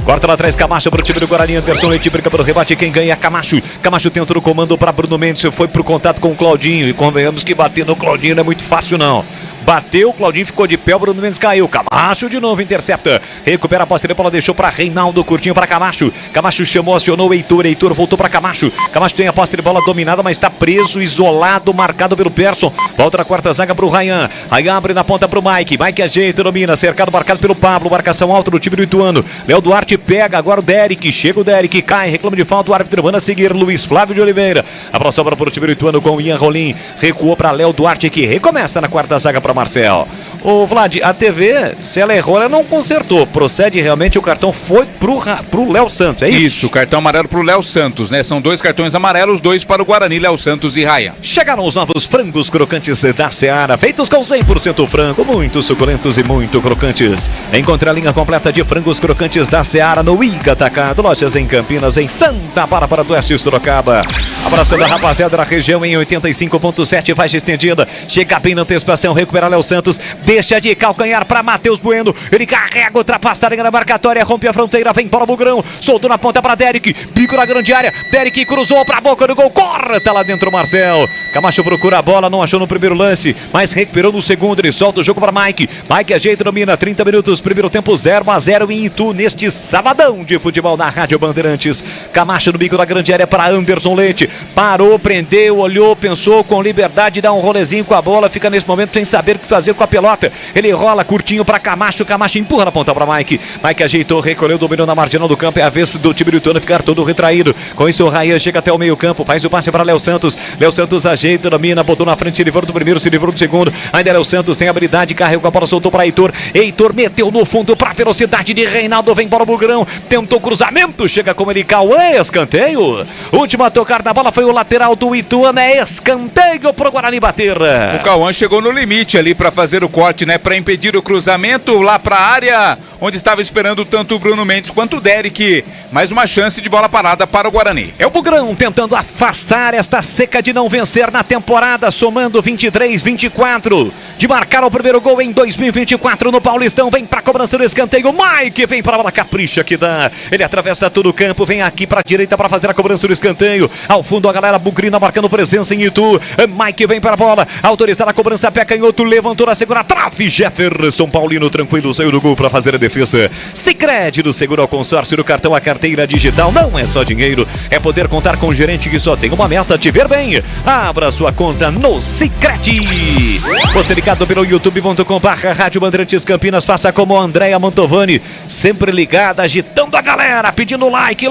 Corta lá atrás, Camacho pro time do Guarani, Anderson Leite briga pelo rebate, quem ganha é Camacho. Camacho tenta o comando para Bruno Mendes, foi pro contato com o Claudinho, e convenhamos que bater no Claudinho não é muito fácil não. Bateu, o Claudinho ficou de pé, o Bruno Mendes caiu. Camacho de novo intercepta. Recupera a posse de bola, deixou para Reinaldo, curtinho para Camacho. Camacho chamou, acionou o Heitor. Heitor voltou para Camacho. Camacho tem a posse de bola dominada, mas está preso, isolado, marcado pelo Persson. Volta na quarta zaga para o Ryan. Ryan abre na ponta para o Mike. Mike ajeita, domina, cercado, marcado pelo Pablo. Marcação alta do time do Ituano. Léo Duarte pega, agora o Derek. Chega o Derek, cai, reclama de falta. O árbitro manda seguir, Luiz Flávio de Oliveira. A bola sobra para o time do Ituano com o Ian Rolim. Recuou para Léo Duarte, que recomeça na quarta zaga para Marcel. Ô Vlad, a TV, se ela errou, ela não consertou. Procede realmente, o cartão foi pro Léo Santos, é isso? Isso, cartão amarelo pro Léo Santos, né? São 2 cartões amarelos, 2 para o Guarani, Léo Santos e Ryan. Chegaram os novos frangos crocantes da Seara, feitos com 100% frango, muito suculentos e muito crocantes. Encontre a linha completa de frangos crocantes da Seara no Iga Atacado, lojas em Campinas, em Santa Bárbara do Oeste, Sorocaba. Abraçando a rapaziada da região em 85.7, faixa estendida. Chega bem na antecipação, recupera Léo Santos, deixa de calcanhar para Matheus Bueno. Ele carrega, ultrapassa a linha da marcatória, rompe a fronteira, vem para o Bugrão, soltou na ponta para Derek, pico na grande área. Derek cruzou para a boca do gol, corta lá dentro o Marcel. Camacho procura a bola, não achou no primeiro lance, mas recuperou no segundo. Ele solta o jogo para Mike. Mike ajeita, domina, 30 minutos, primeiro tempo 0-0 em Itu, neste sabadão de futebol na Rádio Bandeirantes. Camacho no bico da grande área para Anderson Leite. Parou, prendeu, olhou, pensou com liberdade, dá um rolezinho com a bola, fica nesse momento sem saber o que fazer com a pelota. direita. Ele rola curtinho para Camacho. Camacho empurra na ponta para Mike. Mike ajeitou, recolheu, dominou na marginal do campo. É a vez do time do ficar todo retraído. Com isso o Ryan chega até o meio campo. Faz o passe para Léo Santos. Léo Santos ajeita, domina, botou na frente, se livrou do primeiro, se livrou do segundo. Ainda Léo Santos tem habilidade, carregou a bola, soltou para Heitor. Heitor meteu no fundo para a velocidade de Reinaldo. Vem para o Bugrão. Tentou cruzamento. Chega como ele, Cauã, escanteio. Último a tocar na bola foi o lateral do Ituano. É escanteio pro Guarani bater. O Cauã chegou no limite ali para fazer o corte, né? Para impedir o cruzamento lá para a área, onde estava esperando tanto o Bruno Mendes quanto o Derek. Mais uma chance de bola parada para o Guarani. É o Bugrão tentando afastar esta seca de não vencer na temporada, somando 23-24. De marcar o primeiro gol em 2024 no Paulistão. Vem para a cobrança do escanteio. Mike vem para a bola, capricha que dá. Ele atravessa todo o campo, vem aqui para a direita para fazer a cobrança do escanteio. Ao fundo a galera bugrina marcando presença em Itu. Mike vem para a bola, autorizada a cobrança, pé canhoto, levantou na segunda trave. Jefferson Paulino tranquilo, saiu do gol para fazer a defesa. Sicredi do seguro ao consórcio do cartão, a carteira digital não é só dinheiro, é poder contar com um gerente que só tem uma meta, te ver bem. Abra sua conta no Sicredi. Você ligado pelo youtube.com/Rádio Bandeirantes Campinas, faça como a Andréa Mantovani, sempre ligada, agitando a galera, pedindo like,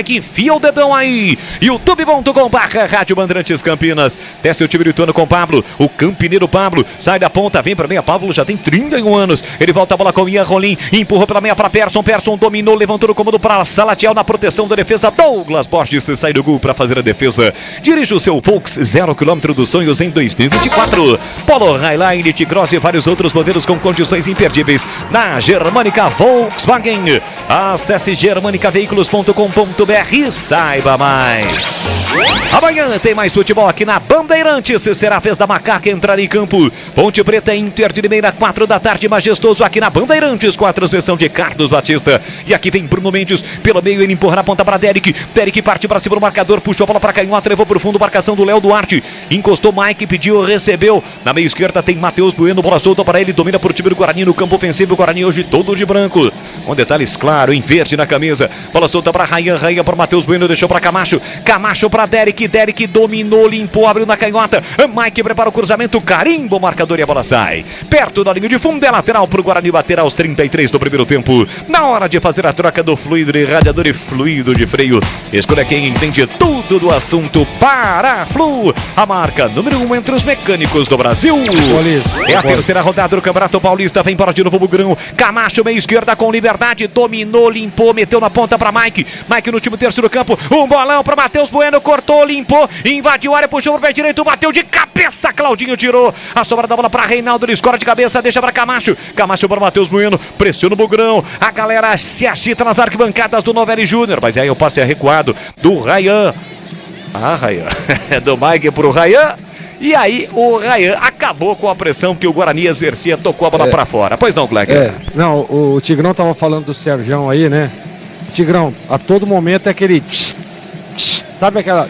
enfia o dedão aí. youtube.com/Rádio Bandeirantes Campinas. Desce o time do Ituano com Pablo, o campineiro Pablo, sai da ponta, vem pra meia, Pablo já tem 31 anos, ele volta a bola com Ian Rolim, empurrou pela meia para Persson, Persson dominou, levantou o comando para Salatiel na proteção da defesa, Douglas Borges sai do gol para fazer a defesa, dirige o seu Volks 0 km dos sonhos em 2024, Polo Highline, T-Cross e vários outros modelos com condições imperdíveis na Germânica Volkswagen. Acesse germanicaveículos.com.br e saiba mais. Amanhã tem mais futebol aqui na Bandeirantes. Será a vez da Macaca entrar em campo. Ponte Preta Inter de Limeira, 4 da tarde, majestoso aqui na Bandeirantes, com a transmissão de Carlos Batista. E aqui vem Bruno Mendes, pelo meio ele empurra na ponta para Derek. Derek parte para cima do marcador, puxou a bola para canhota, levou para o fundo, marcação do Léo Duarte. Encostou Mike, pediu, recebeu. Na meia esquerda tem Matheus Bueno, bola solta para ele, domina por time do Guarani no campo ofensivo. O Guarani hoje todo de branco, com detalhes claro, em verde na camisa. Bola solta para Ryan para Matheus Bueno, deixou para Camacho. Camacho para Derek, Derek dominou, limpou, abriu na canhota. Mike prepara o cruzamento, carimbo, marcador e a bola sai. Perto da linha de fundo, é lateral para o Guarani bater aos 33 do primeiro tempo. Na hora de fazer a troca do fluido de radiador e fluido de freio, escolha quem entende tudo do assunto. Paraflu, a marca número 1 entre os mecânicos do Brasil. É a terceira rodada do Campeonato Paulista. Vem para de novo o Bugrão. Camacho, meia esquerda com liberdade, dominou, limpou, meteu na ponta para Mike. Mike no último terço do campo. Um bolão para Matheus Bueno, cortou, limpou, invadiu a área, puxou pro pé direito, bateu de cabeça. Claudinho tirou a sobra da bola para Reinaldo. Ele escora de cabeça, deixa para Camacho. Camacho para Matheus Bueno, pressiona o Bugrão. A galera se agita nas arquibancadas do Novelli Júnior. Mas aí o passe é recuado do Ryan. Ryan. Do Mike pro Ryan. E aí o Ryan acabou com a pressão que o Guarani exercia, tocou a bola para fora. Pois não, Kleber? Não, o Tigrão tava falando do Sergião aí, né? Tigrão, a todo momento é aquele... Sabe aquela...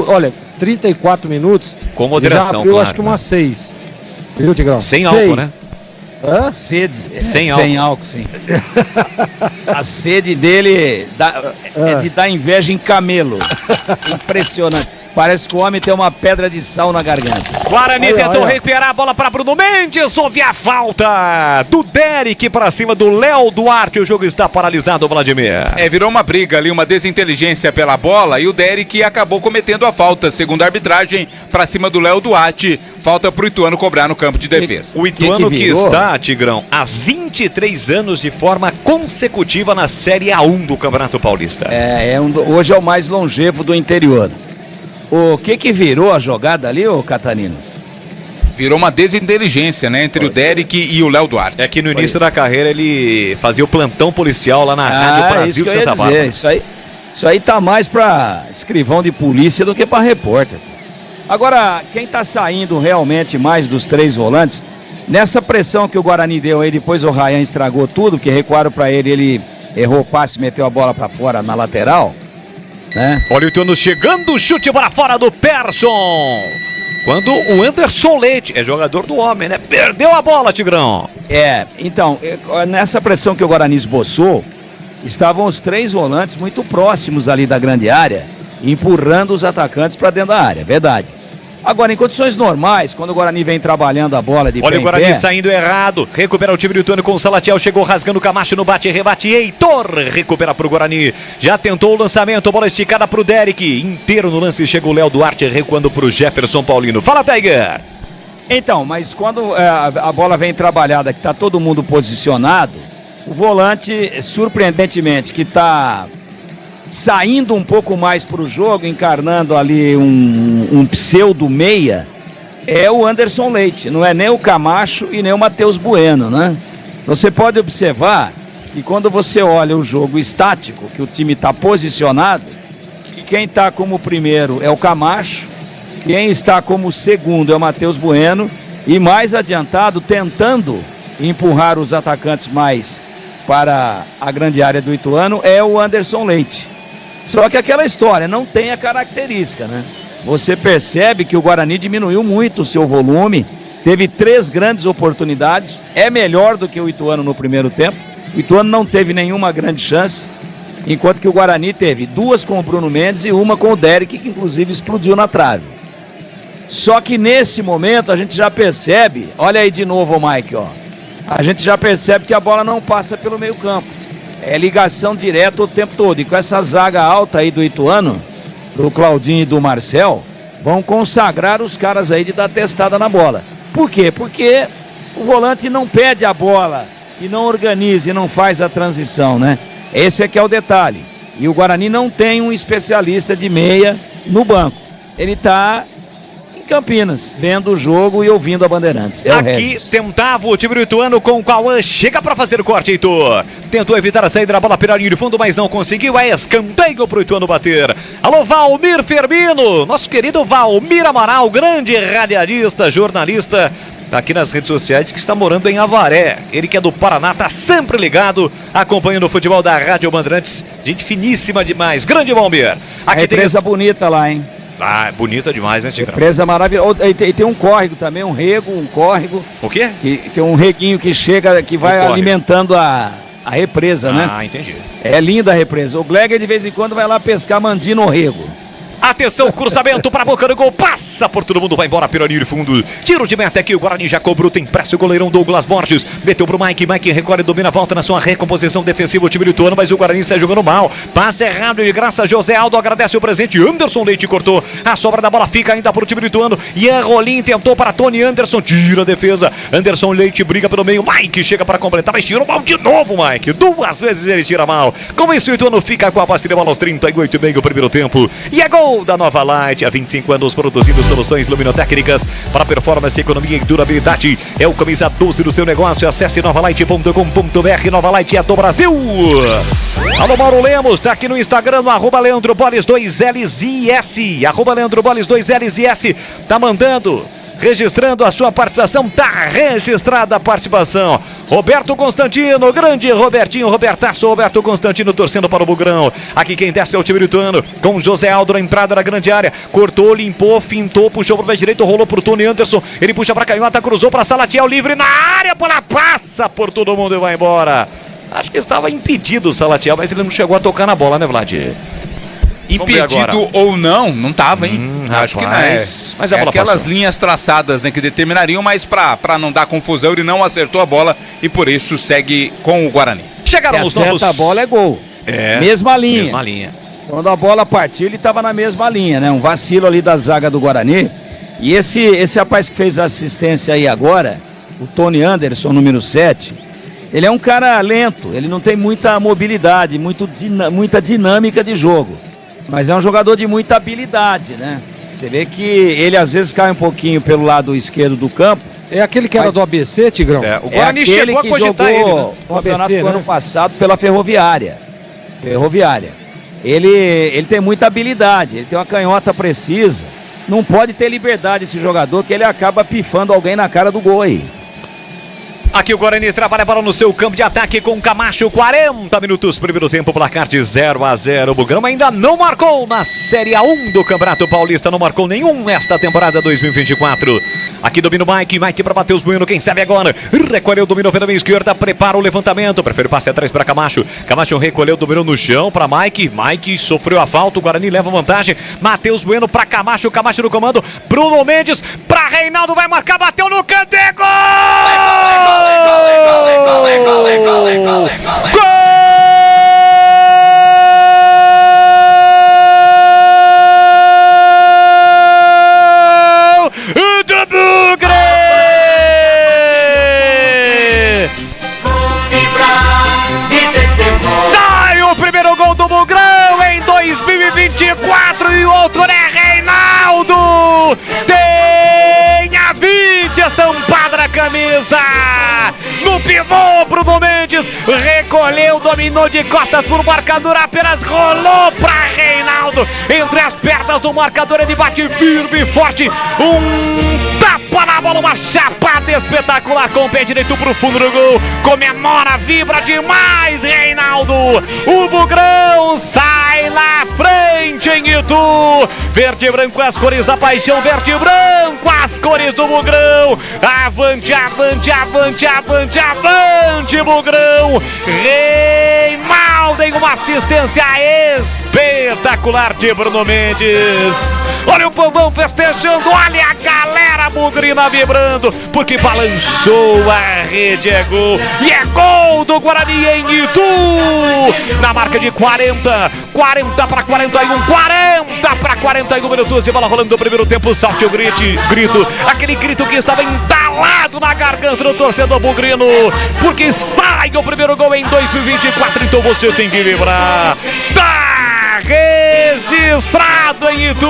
olha, 34 minutos... Com moderação, já abriu, claro. Acho que umas 6. Viu, Tigrão? Sem álcool, né? Hã? Sede. Sem álcool, sim. A sede dele é de dar inveja em camelo. Impressionante. Parece que o homem tem uma pedra de sal na garganta. Guarani tentou recuperar a bola para Bruno Mendes. Houve a falta do Derek para cima do Léo Duarte. O jogo está paralisado, Vladimir. Virou uma briga ali, uma desinteligência pela bola e o Derek acabou cometendo a falta. Segundo a arbitragem, para cima do Léo Duarte. Falta pro Ituano cobrar no campo de defesa. O Ituano que está, Tigrão, há 23 anos de forma consecutiva na Série A1 do Campeonato Paulista. Hoje é o mais longevo do interior. O que virou a jogada ali, ô Catarino? Virou uma desinteligência, né? Entre o Derek e o Léo Duarte. É que no início da carreira ele fazia o plantão policial lá na Rádio Brasil de Santa Bárbara. Isso aí tá mais pra escrivão de polícia do que pra repórter. Agora, quem tá saindo realmente mais dos três volantes, nessa pressão que o Guarani deu aí, depois o Ryan estragou tudo, que recuaram pra ele errou o passe, meteu a bola pra fora na lateral. Né? Olha o Ituano chegando, chute para fora do Persson. Quando o Anderson Leite, é jogador do homem, né? Perdeu a bola, Tigrão. Então, nessa pressão que o Guarani esboçou, estavam os três volantes muito próximos ali da grande área, empurrando os atacantes para dentro da área, verdade. Agora, em condições normais, quando o Guarani vem trabalhando a bola de pé Olha o Guarani em pé, saindo errado. Recupera o time do Ituano com o Salatiel. Chegou rasgando o Camacho no bate-rebate. Heitor recupera pro Guarani. Já tentou o lançamento. Bola esticada pro Derek. Inteiro no lance. Chega o Léo Duarte recuando pro Jefferson Paulino. Fala, Tiger. Então, mas quando a bola vem trabalhada, que tá todo mundo posicionado, o volante, surpreendentemente, que tá saindo um pouco mais para o jogo, encarnando ali um pseudo meia, é o Anderson Leite, não é nem o Camacho e nem o Matheus Bueno, né? Então você pode observar que quando você olha o jogo estático, que o time está posicionado, que quem está como primeiro é o Camacho, quem está como segundo é o Matheus Bueno, e mais adiantado, tentando empurrar os atacantes mais para a grande área do Ituano, é o Anderson Leite. Só que aquela história não tem a característica, né? Você percebe que o Guarani diminuiu muito o seu volume, teve 3 grandes oportunidades, é melhor do que o Ituano no primeiro tempo. O Ituano não teve nenhuma grande chance, enquanto que o Guarani teve 2 com o Bruno Mendes e 1 com o Derek, que inclusive explodiu na trave. Só que nesse momento a gente já percebe, olha aí de novo o Mike, ó. A gente já percebe que a bola não passa pelo meio campo. É ligação direta o tempo todo. E com essa zaga alta aí do Ituano, do Claudinho e do Marcel, vão consagrar os caras aí de dar testada na bola. Por quê? Porque o volante não pede a bola e não organiza e não faz a transição, né? Esse é que é o detalhe. E o Guarani não tem um especialista de meia no banco. Ele está Campinas, vendo o jogo e ouvindo a Bandeirantes. Aqui tentava o time do Ituano com o Cauã, chega para fazer o corte, Heitor. Tentou evitar a saída da bola pela linha de fundo, mas não conseguiu. É escanteio pro Ituano bater. Alô, Valmir Firmino, nosso querido Valmir Amaral, grande radialista, jornalista, tá aqui nas redes sociais, que está morando em Avaré. Ele que é do Paraná, tá sempre ligado, acompanhando o futebol da Rádio Bandeirantes. Gente finíssima demais, grande Valmir. Aqui tem essa bonita lá, hein? Ah, bonita demais, né, Tigrão? Empresa maravilhosa. E tem um córrego também, um rego, um córrego. O quê? Tem um reguinho que chega, que vai alimentando a represa, né? Ah, entendi. É linda a represa. O Gleger de vez em quando vai lá pescar mandi no rego. Atenção, cruzamento para a boca do gol, passa por todo mundo, vai embora pela linha de fundo. Tiro de meta aqui, o Guarani já cobrou, tem pressa o goleirão Douglas Borges. Meteu pro Mike recolhe, domina, volta na sua recomposição defensiva, o time do Ituano, mas o Guarani está jogando mal. Passe errado de graça, José Aldo agradece o presente, Anderson Leite cortou. A sobra da bola fica ainda para o time do Ituano. Ian Rolim tentou para Tony Anderson, tira a defesa. Anderson Leite briga pelo meio, Mike chega para completar, mas tirou mal de novo, Mike. 2 vezes ele tira mal. Com isso, o Ituano fica com a pastilha bola aos 38,5 o primeiro tempo. E é gol da Nova Light, há 25 anos produzindo soluções luminotécnicas para performance, economia e durabilidade. É o camisa 12 do seu negócio. Acesse novalight.com.br. Nova Light é do Brasil. Alô, Mauro Lemos, tá aqui no Instagram, no @Leandro Boles 2Ls e S. @Leandro Boles 2Ls e S. Tá mandando, registrando a sua participação, tá registrada a participação. Roberto Constantino, grande Robertinho, Robertaço, Roberto Constantino torcendo para o Bugrão. Aqui quem desce é o time do Ituano, com José Aldo na entrada da grande área. Cortou, limpou, fintou, puxou para o pé direito, rolou pro Tony Anderson. Ele puxa para canhota, cruzou para Salatiel, livre na área, bola passa por todo mundo e vai embora. Acho que estava impedido o Salatiel, mas ele não chegou a tocar na bola, né, Vlad? Impedido ou não tava, hein? Acho que não é. Mas a bola aquelas linhas traçadas, né, que determinariam, mas pra não dar confusão, ele não acertou a bola e por isso segue com o Guarani. Chegaram os novos. A bola é gol. Mesma linha. Mesma linha. Quando a bola partiu, ele estava na mesma linha, né? Um vacilo ali da zaga do Guarani. E esse rapaz que fez a assistência aí agora, o Tony Anderson, número 7, ele é um cara lento, ele não tem muita mobilidade, muita dinâmica de jogo. Mas é um jogador de muita habilidade, né? Você vê que ele às vezes cai um pouquinho pelo lado esquerdo do campo. É aquele que era do ABC, Tigrão? O Guarani chegou a cogitar ele, né? O campeonato do ano passado pela Ferroviária. Ele tem muita habilidade, ele tem uma canhota precisa. Não pode ter liberdade esse jogador, que ele acaba pifando alguém na cara do gol aí. Aqui o Guarani trabalha a bola no seu campo de ataque com o Camacho. 40 minutos, primeiro tempo, placar de 0-0. O Bugrão ainda não marcou na Série A1 do Campeonato Paulista. Não marcou nenhum nesta temporada 2024. Aqui domina o Mike. Mike para Matheus Bueno. Quem sabe agora? Recolheu, dominou pela meia esquerda. Prepara o levantamento. Prefere passe atrás para Camacho. Camacho recolheu, dominou no chão para Mike. Mike sofreu a falta. O Guarani leva vantagem. Matheus Bueno para Camacho. Camacho no comando. Bruno Mendes para Reinaldo. Vai marcar. Bateu no canto. É gol! Gol! Do Bugre! Sai o primeiro gol do Bugrão em 2024 e o autor é Reinaldo! Tem a 20 estampada na camisa! No pivô, Bruno Mendes recolheu, dominou de costas pro marcador, apenas rolou pra Reinaldo. Entre as pernas do marcador, ele bate firme e forte. Tapa na bola, uma chapada espetacular com o pé direito pro fundo do gol. Comemora, vibra demais, Reinaldo. O Bugrão sai na frente em Itu. Verde e branco, as cores da paixão. Verde e branco, as cores do Bugrão. Avante, avante, avante, avante, avante, Bugrão. Reinaldo em uma assistência espetacular de Bruno Mendes. Olha o povão festejando, olha a galera bugrina vibrando, porque balançou a rede, é gol. E é gol do Guarani em Itu. Na marca de 40 para 41, 40 para 41 minutos de bola rolando no primeiro tempo. Salte o grito, aquele grito que estava entalado na garganta do torcedor bugrino, porque sai o primeiro gol em 2024, então você tem que vibrar. Tá registrado em Itu.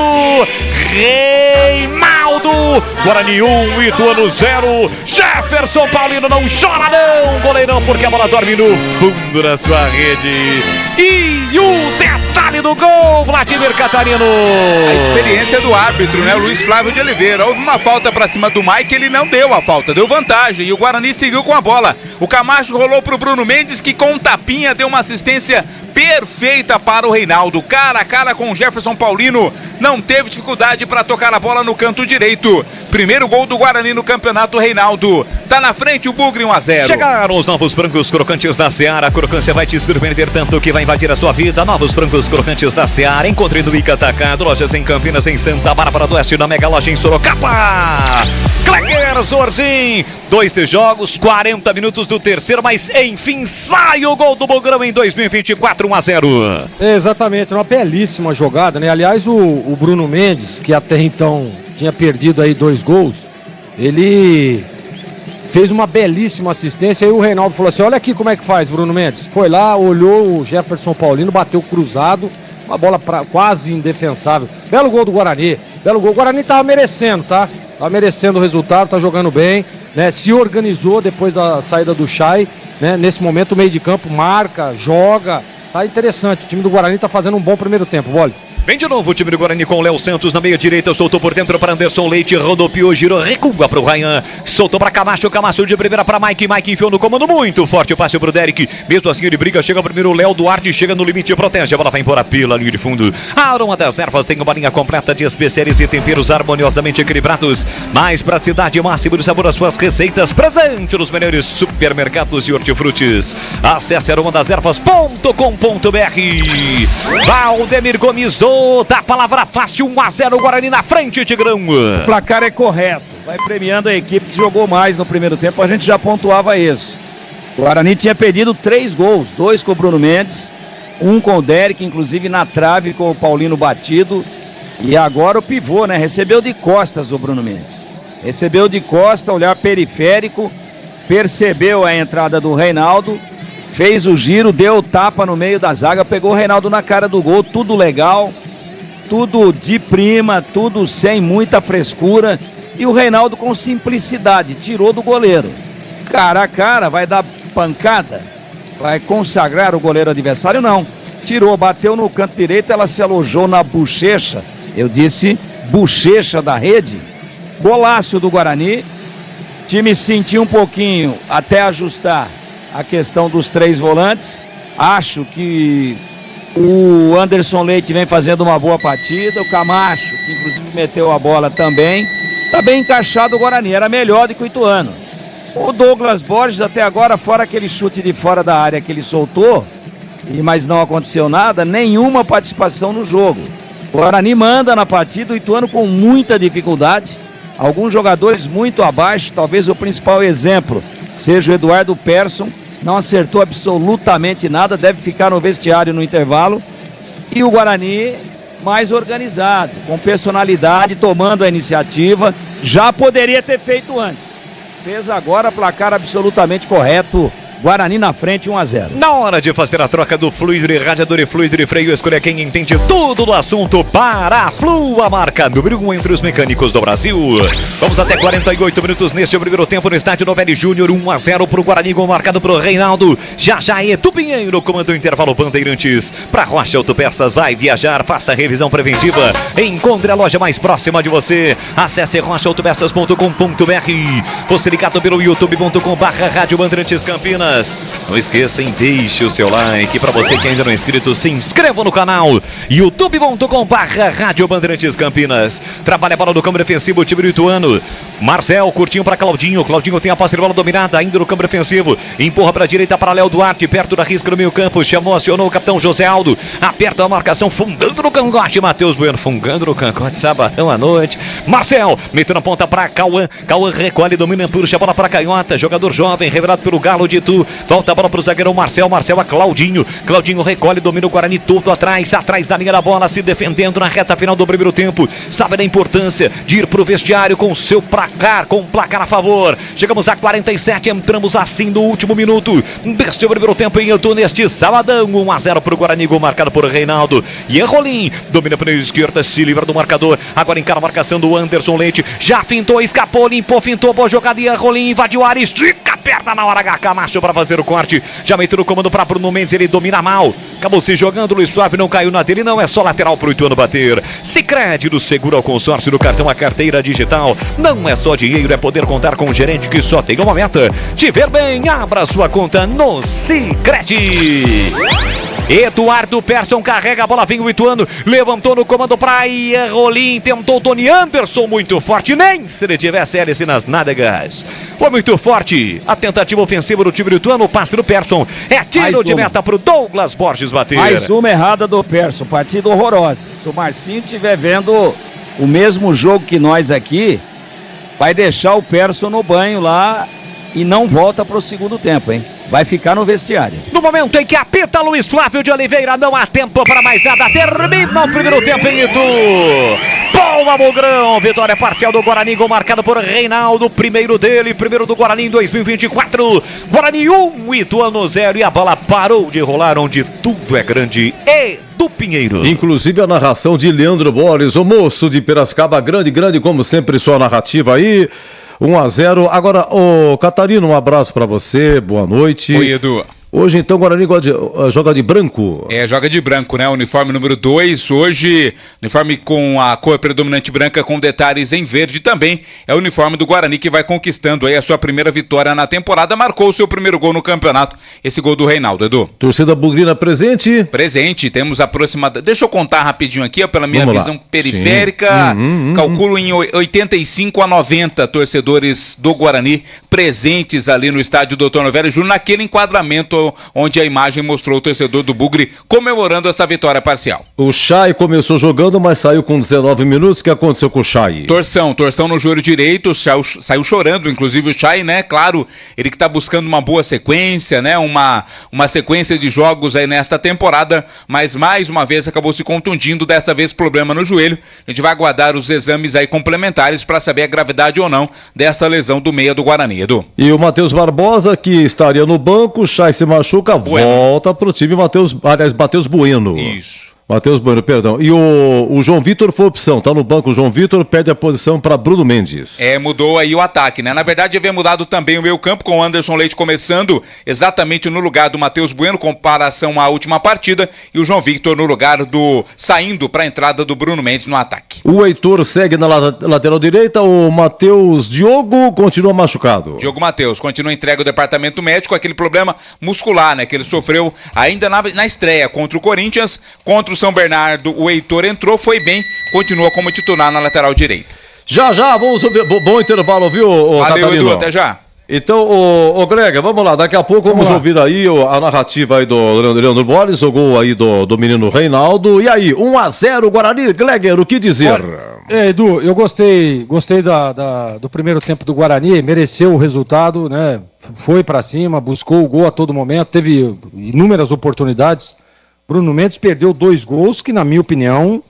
Reinaldo, Guarani 1, Ituano 0. Jefferson Paulino não chora não, goleirão, porque a bola dorme no fundo da sua rede. E o detalhe do gol, Vladimir Catarino. A experiência do árbitro, né? O Luiz Flávio de Oliveira. Houve uma falta pra cima do Mike, ele não deu a falta, deu vantagem. E o Guarani seguiu com a bola. O Camacho rolou pro Bruno Mendes, que com um tapinha deu uma assistência perfeita para o Reinaldo. Cara a cara com o Jefferson Paulino, não teve dificuldade para tocar a bola no canto direito. Primeiro gol do Guarani no campeonato, Reinaldo. Tá na frente o Bugre, 1-0. Chegaram os novos frangos crocantes da Seara. A crocância vai te surpreender tanto que vai invadir a sua vida. Novos frangos crocantes da Seara. Encontre no Ica Atacado, lojas em Campinas, em Santa Bárbara do Oeste, na Mega Loja em Sorocaba. Kleber Zorzin. 2 jogos, 40 minutos do terceiro, mas enfim sai o gol do Bugrão em 2024, 1-0. Exatamente, uma belíssima jogada, né? Aliás, o Bruno Mendes, que até então tinha perdido aí 2 gols, ele fez uma belíssima assistência. Aí o Reinaldo falou assim: olha aqui como é que faz, Bruno Mendes. Foi lá, olhou o Jefferson Paulino, bateu cruzado, uma bola quase indefensável. Belo gol do Guarani, belo gol. O Guarani tava merecendo, tá? Tava merecendo o resultado, tá jogando bem, né? Se organizou depois da saída do Chay, né? Nesse momento o meio de campo marca, joga. Tá interessante, o time do Guarani tá fazendo um bom primeiro tempo, Boles. Vem de novo o time do Guarani com o Léo Santos na meia direita, soltou por dentro para Anderson Leite, rodopiou, girou, recua pro Ryan, soltou para Camacho, Camacho de primeira para Mike, Mike enfiou no comando muito forte, o passe pro Derek, mesmo assim ele briga, chega primeiro o Léo Duarte, chega no limite, protege, a bola vai embora pela linha de fundo. Aroma das Ervas tem uma linha completa de especiarias e temperos harmoniosamente equilibrados, mais praticidade, máximo de sabor às suas receitas, presente nos melhores supermercados de hortifrutis. Acesse aromadeservas.com.br. Valdemir Gomes da palavra fácil, 1-0 Guarani na frente, Tigrão. O placar é correto, vai premiando a equipe que jogou mais no primeiro tempo, a gente já pontuava isso. O Guarani tinha perdido 3 gols, 2 com o Bruno Mendes, 1 com o Derek, inclusive na trave com o Paulino batido, e agora o pivô, né? Recebeu de costas o Bruno Mendes, recebeu de costa, olhar periférico, percebeu a entrada do Reinaldo, fez o giro, deu o tapa no meio da zaga, pegou o Reinaldo na cara do gol, tudo legal, tudo de prima, tudo sem muita frescura, e o Reinaldo com simplicidade, tirou do goleiro. Cara a cara, vai dar pancada? Vai consagrar o goleiro adversário? Não. Tirou, bateu no canto direito, ela se alojou na bochecha, eu disse bochecha da rede, golaço do Guarani, time sentiu um pouquinho até ajustar a questão dos 3 volantes. Acho que o Anderson Leite vem fazendo uma boa partida. O Camacho, que inclusive meteu a bola também. Está bem encaixado o Guarani, era melhor do que o Ituano. O Douglas Borges até agora, fora aquele chute de fora da área que ele soltou, mas não aconteceu nada, nenhuma participação no jogo. O Guarani manda na partida, o Ituano com muita dificuldade. Alguns jogadores muito abaixo, talvez o principal exemplo seja o Eduardo Persson, não acertou absolutamente nada, deve ficar no vestiário no intervalo. E o Guarani mais organizado, com personalidade, tomando a iniciativa, já poderia ter feito antes. Fez agora, placar absolutamente correto. Guarani na frente, 1-0. Na hora de fazer a troca do fluido e radiador e fluido e freio, escolha quem entende tudo do assunto. Para a Flu, a marca número 1 entre os mecânicos do Brasil. Vamos até 48 minutos neste primeiro tempo no estádio Novelli Júnior. 1-0 para o Guarani, gol marcado para o Reinaldo. Já Edu Pinheiro comanda o intervalo Bandeirantes. Para Rocha Autopeças, vai viajar, faça a revisão preventiva. Encontre a loja mais próxima de você. Acesse rochaautopeças.com.br. Você ligado pelo youtube.com/Rádio Bandeirantes Campinas. Não esqueçam, deixe o seu like. Para você que ainda não é inscrito, se inscreva no canal youtube.com/Rádio Bandeirantes Campinas. Trabalha a bola do campo defensivo, o time do Ituano. Marcel, curtinho para Claudinho. Claudinho tem a posse de bola dominada, ainda no campo defensivo. Empurra para a direita para Léo Duarte, perto da risca no meio campo. Chamou, acionou o capitão José Aldo. Aperta a marcação, fungando no cangote. Matheus Bueno, fungando no cangote, sabadão à noite. Marcel, metendo a ponta para Cauã. Cauã recolhe, domina, puxa a bola para Canhota. Jogador jovem, revelado pelo Galo de Itu. Volta a bola para o zagueirão Marcel. Marcel a Claudinho. Claudinho recolhe, domina o Guarani todo atrás da linha da bola, se defendendo na reta final do primeiro tempo. Sabe da importância de ir para o vestiário com o seu placar, com o placar a favor. Chegamos a 47, entramos assim no último minuto deste primeiro tempo em Itu, neste sabadão. 1-0 para o Guarani, gol marcado por Reinaldo. E Errolim domina pela esquerda, se livra do marcador. Agora encara a marcação do Anderson Leite. Já fintou, escapou, limpou, fintou, boa jogada. E Errolim invadiu a área, estica a perna na hora H. Camacho para fazer o corte. Já meteu no comando para Bruno Mendes, ele domina mal. Acabou se jogando, Luiz Flávio não caiu na dele, não é só lateral pro Ituano bater. Sicredi do seguro ao consórcio do cartão, a carteira digital. Não é só dinheiro, é poder contar com um gerente que só tem uma meta: te ver bem. Abra sua conta no Sicredi. Eduardo Persson carrega a bola, vem o Ituano, levantou no comando para Rolim, tentou o Tony Anderson, muito forte, nem se ele tivesse hélice nas nádegas. Foi muito forte a tentativa ofensiva do time do Ituano, o passe do Persson, é tiro de meta para o Douglas Borges bater. Mais uma errada do Persson, partida horrorosa. Se o Marcinho estiver vendo o mesmo jogo que nós aqui, vai deixar o Persson no banho lá e não volta para o segundo tempo, hein? Vai ficar no vestiário. No momento em que apita Luiz Flávio de Oliveira, não há tempo para mais nada. Termina o primeiro tempo em Itu. Palma Bugrão, vitória parcial do Guarani, gol marcado por Reinaldo, primeiro dele, primeiro do Guarani em 2024. Guarani 1, Ituano 0, e a bola parou de rolar onde tudo é grande. Edu Pinheiro. Inclusive a narração de Leandro Borges, o moço de Piracicaba, grande como sempre sua narrativa aí. 1-0. Agora, ô Catarino, um abraço pra você, boa noite. Oi, Edu. Hoje, então, o Guarani joga de branco. Joga de branco, né? Uniforme número 2. Hoje, uniforme com a cor predominante branca com detalhes em verde também. É o uniforme do Guarani que vai conquistando aí a sua primeira vitória na temporada. Marcou o seu primeiro gol no campeonato. Esse gol do Reinaldo, Edu. Torcida bugrina presente? Presente. Temos aproximadamente... Deixa eu contar rapidinho aqui, ó, pela minha visão periférica. Calculo em 85 a 90 torcedores do Guarani presentes ali no estádio Dr. Novelli Júnior, naquele enquadramento onde a imagem mostrou o torcedor do Bugre comemorando essa vitória parcial. O Chay começou jogando, mas saiu com 19 minutos. O que aconteceu com o Chay? Torção no joelho direito, saiu chorando, inclusive o Chay, né? Claro, ele que tá buscando uma boa sequência, né? Uma sequência de jogos aí nesta temporada, mas mais uma vez acabou se contundindo, dessa vez problema no joelho. A gente vai aguardar os exames aí complementares para saber a gravidade ou não desta lesão do meia do Guarani, Edu. E o Matheus Barbosa, que estaria no banco, o Chay se machuca, volta pro time Matheus Bueno. Isso. Matheus Bueno, perdão. E o João Vitor foi opção, tá no banco. O João Vitor perde a posição para Bruno Mendes. Mudou aí o ataque, né? Na verdade, havia mudado também o meio campo, com o Anderson Leite começando exatamente no lugar do Matheus Bueno, comparação à última partida, e o João Victor no lugar saindo para a entrada do Bruno Mendes no ataque. O Heitor segue na lateral direita, o Matheus Diogo continua machucado. Diogo Matheus continua entregue ao departamento médico, aquele problema muscular, né? Que ele sofreu ainda na estreia contra o Corinthians, contra o São Bernardo. O Heitor entrou, foi bem, continua como titular na lateral direita. Já, vamos ouvir, bom intervalo, viu, Valeu, Catarino? Edu, até já. Então, ô Greg, vamos lá, daqui a pouco vamos ouvir aí a narrativa aí do Leandro Borges, o gol aí do menino Reinaldo. E aí, 1-0 Guarani, Gleger, o que dizer? Edu, eu gostei do primeiro tempo do Guarani, mereceu o resultado, né? Foi pra cima, buscou o gol a todo momento, teve inúmeras oportunidades. Bruno Mendes perdeu 2 gols que, na minha opinião,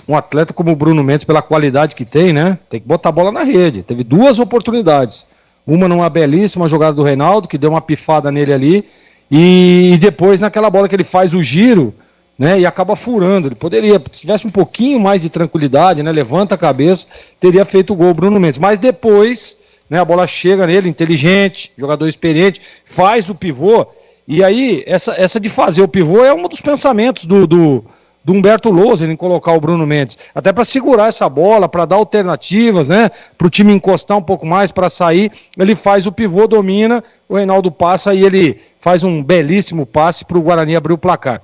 um atleta como o Bruno Mendes, pela qualidade que tem, né? Tem que botar a bola na rede. Teve 2 oportunidades. Uma numa belíssima jogada do Reinaldo, que deu uma pifada nele ali. E depois naquela bola que ele faz o giro, né? E acaba furando. Ele poderia, se tivesse um pouquinho mais de tranquilidade, né? Levanta a cabeça, teria feito o gol o Bruno Mendes. Mas depois, né? A bola chega nele, inteligente, jogador experiente, faz o pivô. E aí, essa de fazer o pivô é um dos pensamentos do Humberto Louser em colocar o Bruno Mendes. Até para segurar essa bola, para dar alternativas, né? Para o time encostar um pouco mais, para sair. Ele faz o pivô, domina, o Reinaldo passa e ele faz um belíssimo passe para o Guarani abrir o placar.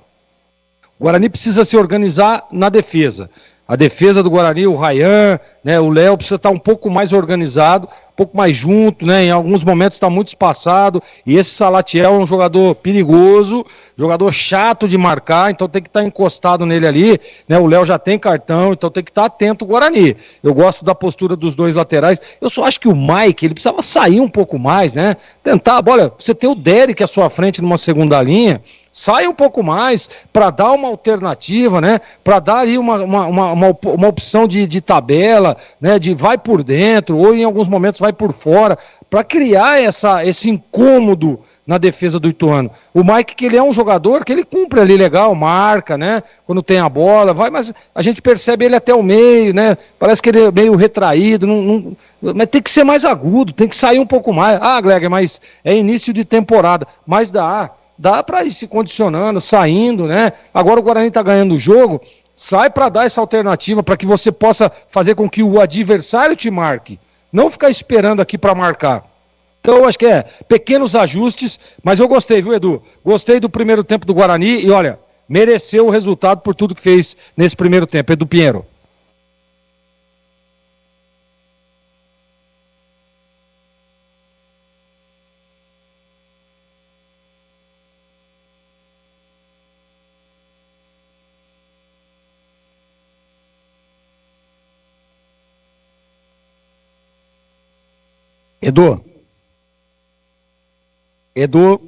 O Guarani precisa se organizar na defesa. A defesa do Guarani, o Ryan, né, o Léo precisa estar um pouco mais organizado, um pouco mais junto, né, em alguns momentos está muito espaçado, e esse Salatiel é um jogador perigoso, jogador chato de marcar, então tem que estar encostado nele ali, né, o Léo já tem cartão, então tem que estar atento ao Guarani. Eu gosto da postura dos 2 laterais, eu só acho que o Mike, ele precisava sair um pouco mais, né, tentar, olha, você tem o Derek à sua frente numa segunda linha, sai um pouco mais para dar uma alternativa, né? Para dar aí uma opção de tabela, né? De vai por dentro ou em alguns momentos vai por fora, para criar esse incômodo na defesa do Ituano. O Mike, que ele é um jogador que ele cumpre ali legal, marca, né? Quando tem a bola, vai, mas a gente percebe ele até o meio, né? Parece que ele é meio retraído, mas tem que ser mais agudo, tem que sair um pouco mais. Ah, Gleger, mas é início de temporada, mas dá para ir se condicionando, saindo, né? Agora o Guarani tá ganhando o jogo, sai para dar essa alternativa, para que você possa fazer com que o adversário te marque, não ficar esperando aqui para marcar. Então eu acho que pequenos ajustes, mas eu gostei, viu, Edu? Gostei do primeiro tempo do Guarani e olha, mereceu o resultado por tudo que fez nesse primeiro tempo. Edu Pinheiro. Edu.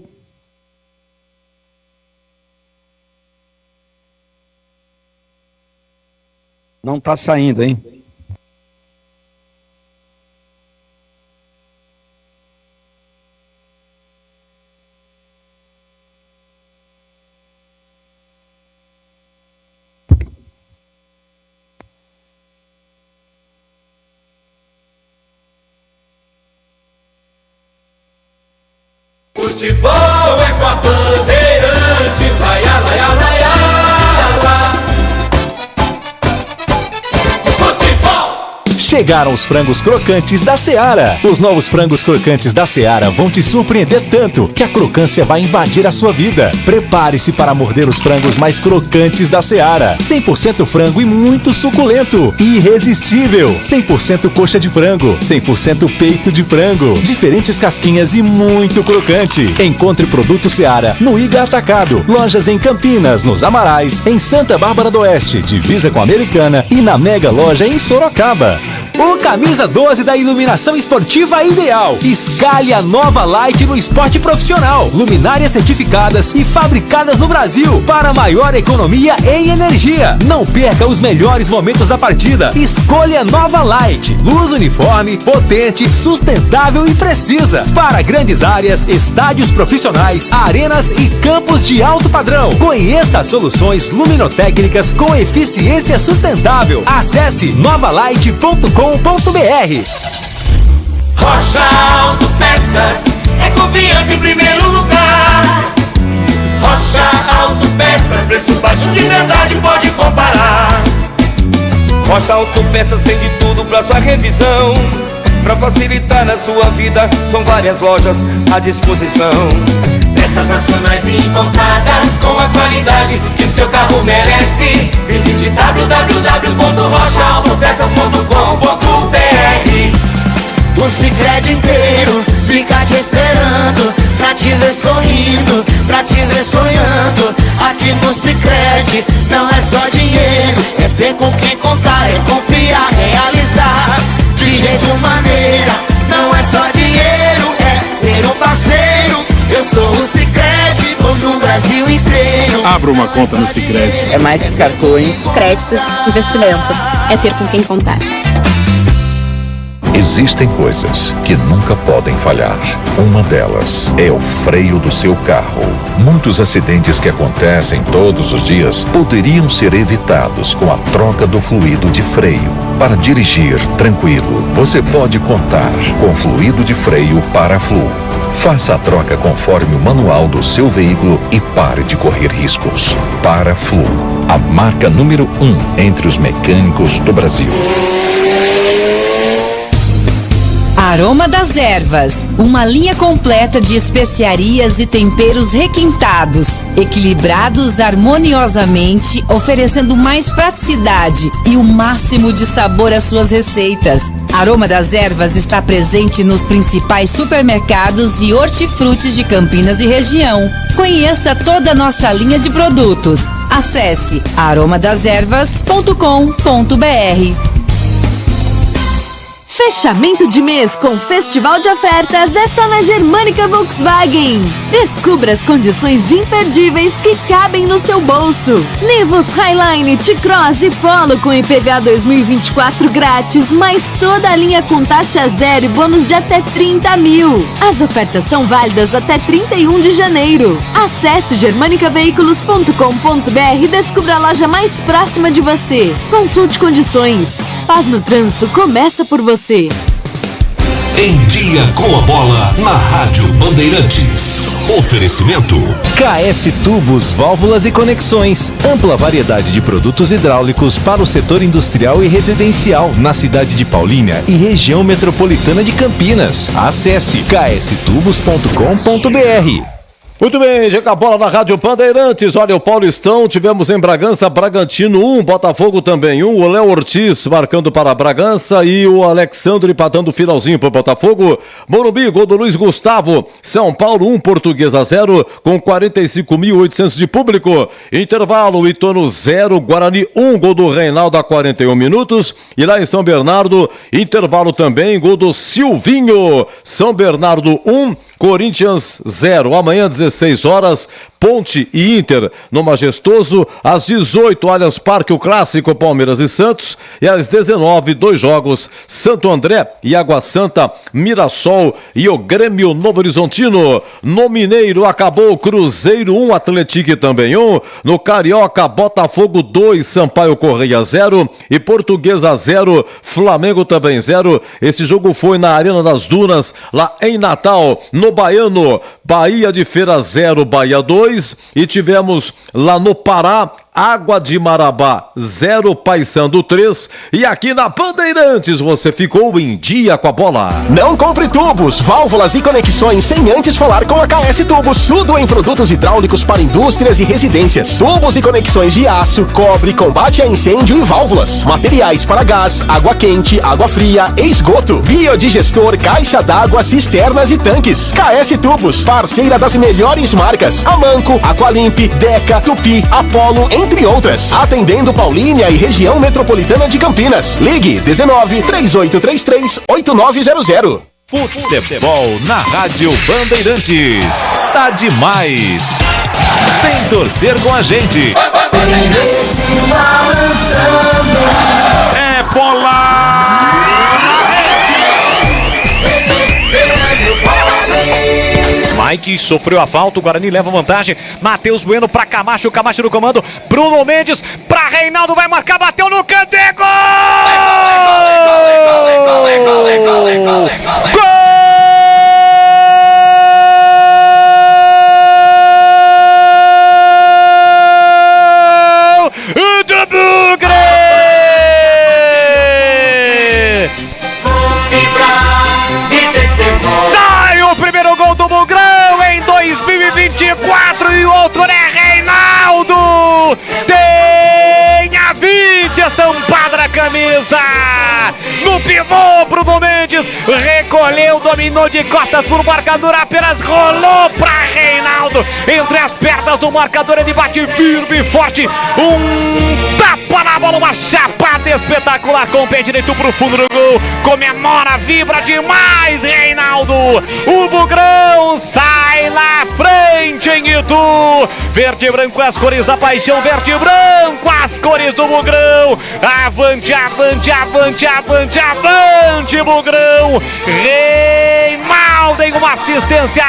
Não tá saindo, hein? Futebol é com a Bandeirantes, vai lá, lá, lá, lá. Futebol! Chegaram os frangos crocantes da Seara. Os novos frangos crocantes da Seara vão te surpreender tanto que a crocância vai invadir a sua vida. Prepare-se para morder os frangos mais crocantes da Seara. 100% frango e muito suculento. Irresistível. 100% coxa de frango. 100% peito de frango. Diferentes casquinhas e muito crocante. Encontre produto Seara no Iga Atacado. Lojas em Campinas, nos Amarais, em Santa Bárbara do Oeste, divisa com a Americana e na Mega Loja em Sorocaba. O camisa 12 da iluminação esportiva ideal. Escalhe a nova Light no esporte profissional. Luminárias certificadas e fabricadas no Brasil para maior economia em energia. Não perca os melhores momentos da partida. Escolha a nova Light. Luz uniforme, potente, sustentável e precisa. Para grandes áreas, estádios profissionais, arenas e campos de alto padrão. Conheça soluções luminotécnicas com eficiência sustentável. Acesse novalight.com.br. Rocha Autopeças é confiança em primeiro lugar. Rocha Autopeças, preço baixo de verdade, pode comparar. Rocha Autopeças tem de tudo pra sua revisão. Pra facilitar na sua vida, são várias lojas à disposição. Peças nacionais e importadas com a qualidade que o seu carro merece. Visite www.rochaautopeças.com.br. O Sicredi inteiro fica te esperando, pra te ver sorrindo, pra te ver sonhando. Aqui no Sicredi não é só dinheiro, é ter com quem contar, é confiar, realizar. De jeito maneira, não é só dinheiro, é ter um parceiro. Eu sou o Sicredi, no Brasil inteiro. Abra uma conta no Sicredi. É mais que cartões, créditos, investimentos. É ter com quem contar. Existem coisas que nunca podem falhar. Uma delas é o freio do seu carro. Muitos acidentes que acontecem todos os dias poderiam ser evitados com a troca do fluido de freio. Para dirigir tranquilo, você pode contar com fluido de freio Paraflu. Faça a troca conforme o manual do seu veículo e pare de correr riscos. Paraflu, a marca número 1 entre os mecânicos do Brasil. Aroma das Ervas, uma linha completa de especiarias e temperos requintados, equilibrados harmoniosamente, oferecendo mais praticidade e o máximo de sabor às suas receitas. Aroma das Ervas está presente nos principais supermercados e hortifrutis de Campinas e região. Conheça toda a nossa linha de produtos. Acesse aromadeservas.com.br. Fechamento de mês com Festival de Ofertas é só na Germânica Volkswagen. Descubra as condições imperdíveis que cabem no seu bolso. Nivus, Highline, T-Cross e Polo com IPVA 2024 grátis, mais toda a linha com taxa zero e bônus de até 30 mil. As ofertas são válidas até 31 de janeiro. Acesse germanicaveículos.com.br e descubra a loja mais próxima de você. Consulte condições. Paz no trânsito começa por você. Em dia com a bola na Rádio Bandeirantes. Oferecimento KS Tubos, Válvulas e Conexões. Ampla variedade de produtos hidráulicos para o setor industrial e residencial na cidade de Paulínia e região metropolitana de Campinas. Acesse kstubos.com.br. Muito bem, chega a bola na Rádio Bandeirantes. Olha, o Paulistão, tivemos em Bragança, Bragantino 1, Botafogo também 1, o Léo Ortiz marcando para Bragança e o Alexandre empatando o finalzinho para o Botafogo. Morumbi, gol do Luiz Gustavo. São Paulo 1, Portuguesa 0, com 45.800 de público. Intervalo, Itono 0, Guarani 1, gol do Reinaldo a 41 minutos. E lá em São Bernardo, intervalo também, gol do Silvinho. São Bernardo 1, Corinthians 0. Amanhã, 16 horas, Ponte e Inter no Majestoso. Às 18, Allianz Parque, o clássico Palmeiras e Santos. E às 19, 2 jogos, Santo André e Água Santa, Mirassol e o Grêmio Novo Horizontino. No Mineiro, acabou Cruzeiro 1, Atlético também 1. No Carioca, Botafogo 2, Sampaio Correia 0 e Portuguesa 0, Flamengo também 0. Esse jogo foi na Arena das Dunas, lá em Natal. No Baiano, Bahia de Feira 0, Bahia 2. E tivemos lá no Pará, Água de Marabá 0, Paysandu 3. E aqui na Bandeirantes você ficou em dia com a bola. Não compre tubos, válvulas e conexões sem antes falar com a KS Tubos. Tudo em produtos hidráulicos para indústrias e residências. Tubos e conexões de aço, cobre, combate a incêndio e válvulas. Materiais para gás, água quente, água fria e esgoto. Biodigestor, caixa d'água, cisternas e tanques. KS Tubos, parceira das melhores marcas. Amanco, Aqualimp, Deca, Tupi, Apollo, entre outras. Atendendo Paulínia e região metropolitana de Campinas. Ligue 19-3833-8900. Futebol na Rádio Bandeirantes. Tá demais. Vem torcer com a gente. É bola! Mike sofreu a falta, o Guarani leva vantagem. Matheus Bueno pra Camacho, Camacho no comando. Bruno Mendes pra Reinaldo, vai marcar, bateu no canto, é gol! Gol! Do Bugre! Sai o primeiro gol do Bugrão em 2024 e o outro é Reinaldo. Tem a 20 estampada na camisa. No pivô, Bruno Mendes recolheu, dominou de costas por marcador, apenas rolou pra Reinaldo. Entre as pernas do marcador, ele bate firme e forte. Um tapa na bola, uma chapada espetacular com o pé direito pro fundo do gol. Comemora, vibra demais, Reinaldo. O Bugrão sai na frente em Itu. Verde e branco, as cores da paixão. Verde e branco, as cores do Bugrão. Avante, avante, avante, avante, avante, Bugrão. Reinaldo em uma assistência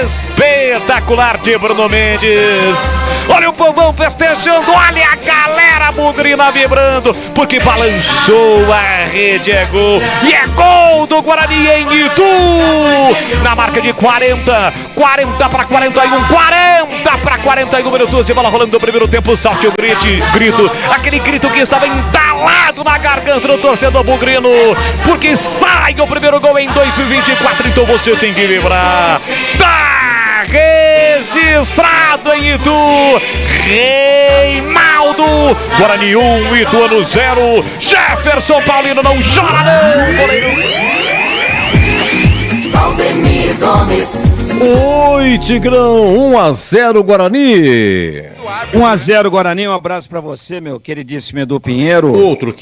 espetacular de Bruno Mendes. Olha o povão festejando, olha a galera bugrina vibrando, porque balançou a rede, é gol. E é gol do Guarani em Itu. Na marca de 40 para 41, 40 para 41 minutos de bola rolando no primeiro tempo. Salte o grito, aquele grito que estava entalado na garganta do torcedor bugrino, porque sai o primeiro gol em 2024, então você tem que vibrar. Tá registrado em Itu. Reinaldo, Guarani 1, Ituano 0. Jefferson Paulino não chora não, goleiro. Oi, Tigrão, 1-0 Guarani. 1-0 Guarani, um abraço pra você, meu queridíssimo Edu Pinheiro. Outro.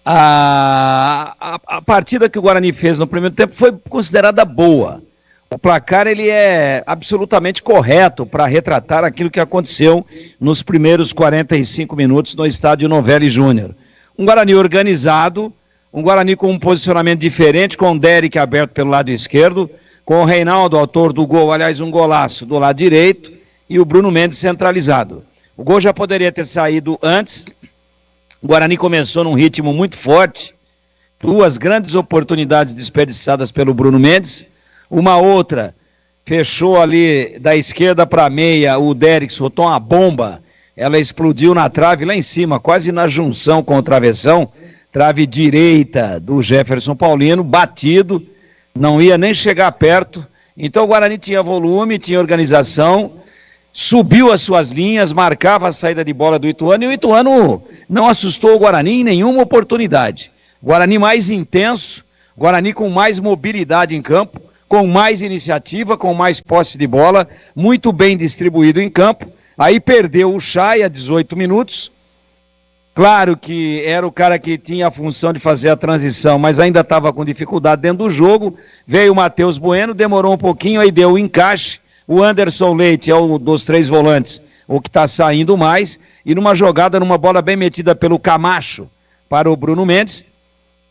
A partida que o Guarani fez no primeiro tempo foi considerada boa. O placar ele é absolutamente correto para retratar aquilo que aconteceu nos primeiros 45 minutos no estádio Novelli Júnior. Um Guarani organizado, um Guarani com um posicionamento diferente, com o Derek aberto pelo lado esquerdo, com o Reinaldo, autor do gol, aliás, um golaço do lado direito, e o Bruno Mendes centralizado. O gol já poderia ter saído antes. O Guarani começou num ritmo muito forte, 2 grandes oportunidades desperdiçadas pelo Bruno Mendes, uma outra fechou ali da esquerda para a meia, o Derek soltou uma bomba, ela explodiu na trave lá em cima, quase na junção com o travessão, trave direita do Jefferson Paulino, batido, não ia nem chegar perto. Então o Guarani tinha volume, tinha organização, subiu as suas linhas, marcava a saída de bola do Ituano, e o Ituano não assustou o Guarani em nenhuma oportunidade. Guarani mais intenso, Guarani com mais mobilidade em campo, com mais iniciativa, com mais posse de bola, muito bem distribuído em campo. Aí perdeu o Chay a 18 minutos. Claro que era o cara que tinha a função de fazer a transição, mas ainda estava com dificuldade dentro do jogo. Veio o Matheus Bueno, demorou um pouquinho, aí deu o encaixe. O Anderson Leite é o dos 3 volantes, o que está saindo mais. E numa jogada, numa bola bem metida pelo Camacho para o Bruno Mendes.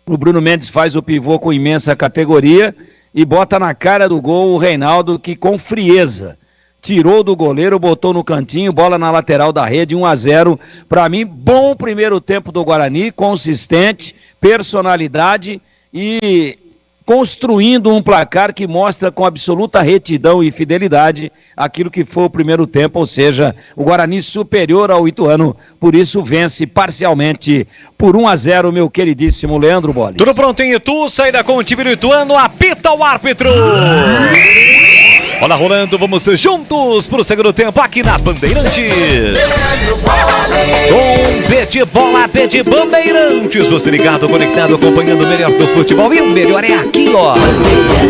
O Bruno Mendes faz o pivô com imensa categoria e bota na cara do gol o Reinaldo, que com frieza tirou do goleiro, botou no cantinho, bola na lateral da rede, 1-0. Para mim, bom primeiro tempo do Guarani, consistente, personalidade e construindo um placar que mostra com absoluta retidão e fidelidade aquilo que foi o primeiro tempo, ou seja, o Guarani superior ao Ituano, por isso vence parcialmente por 1-0, meu queridíssimo Leandro Bolis. Tudo pronto em Itu, saída com o time do Ituano, apita o árbitro. Bola rolando, vamos juntos pro segundo tempo aqui na Bandeirantes. Com P de bola, P de Bandeirantes. Você ligado, conectado, acompanhando o melhor do futebol. E o melhor é aqui, ó.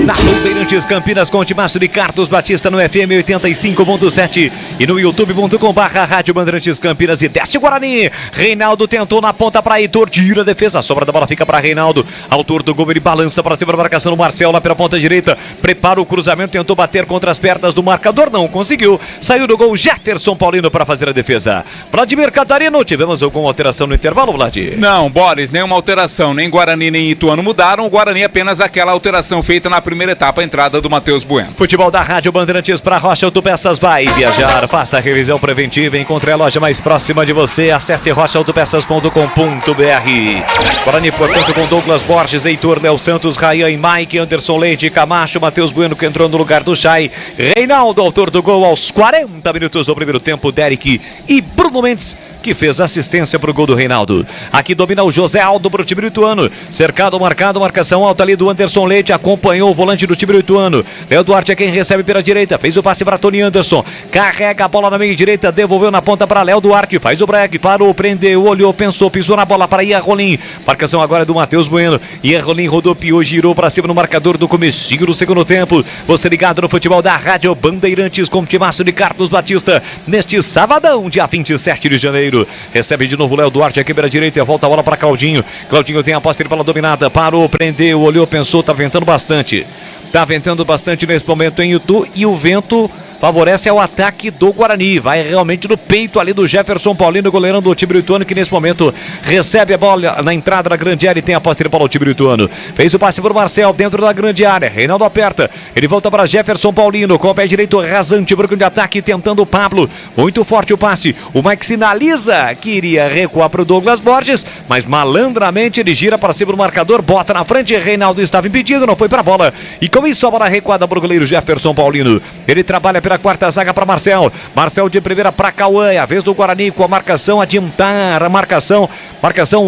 Na Bandeirantes Campinas, com o Timaço de Carlos Batista no FM 85.7 e no youtube.com/Rádio Bandeirantes Campinas. E desce o Guarani. Reinaldo tentou na ponta para Heitor, tira a defesa. A sobra da bola fica para Reinaldo. Autor do gol, ele balança para cima da marcação do Marcel lá pela ponta direita. Prepara o cruzamento, tentou bater contra as pernas do marcador, não conseguiu. Saiu do gol Jefferson Paulino para fazer a defesa. Vladimir Catarino, tivemos alguma alteração no intervalo, Vlad? Não, Boris, nenhuma alteração. Nem Guarani nem Ituano mudaram. O Guarani apenas aquela alteração feita na primeira etapa, a entrada do Matheus Bueno. Futebol da Rádio Bandeirantes para Rocha Autopeças. Vai viajar, faça a revisão preventiva, encontre a loja mais próxima de você. Acesse rochaautopeças.com.br. Guarani, portanto, com Douglas Borges, Heitor, Léo Santos, Rayan e Mike, Anderson Leite, Camacho, Matheus Bueno, que entrou no lugar do Chay, Reinaldo, autor do gol aos 40 minutos do primeiro tempo, Derek e Bruno Mendes, que fez assistência para o gol do Reinaldo. Aqui domina o José Aldo para o time ituano. Cercado, marcado, marcação alta ali do Anderson Leite, acompanhou o volante do time ituano. Léo Duarte é quem recebe pela direita, fez o passe para Tony Anderson, carrega a bola na meia direita, devolveu na ponta para Léo Duarte, faz o break, parou, prendeu, olhou, pensou, pisou na bola para Ian Rolim. Marcação agora do Matheus Bueno. Ian Rolim rodopiou, girou para cima no marcador do comecinho do segundo tempo. Você ligado no futebol da Rádio Bandeirantes com o Timaço de Carlos Batista neste sabadão, dia 27 de janeiro. Recebe de novo o Léo Duarte aqui pela direita e volta a bola para Claudinho. Claudinho tem a posse dele pela dominada, parou, prendeu, olhou, pensou, tá ventando bastante. Tá ventando bastante nesse momento em Itu e o vento favorece ao ataque do Guarani. Vai realmente no peito ali do Jefferson Paulino, goleirão do time ituano, que nesse momento recebe a bola na entrada da grande área e tem a posse dele para o time ituano. Fez o passe para o Marcel dentro da grande área. Reinaldo aperta. Ele volta para Jefferson Paulino com o pé direito rasante, bloco de ataque, tentando o Pablo. Muito forte o passe. O Mike sinaliza que iria recuar para o Douglas Borges, mas malandramente ele gira para cima do marcador, bota na frente. Reinaldo estava impedido, não foi para a bola. E com isso a bola recuada para o goleiro Jefferson Paulino. Ele trabalha pela quarta zaga para Marcel. Marcel de primeira para Cauã. A vez do Guarani com a marcação, adiantar a marcação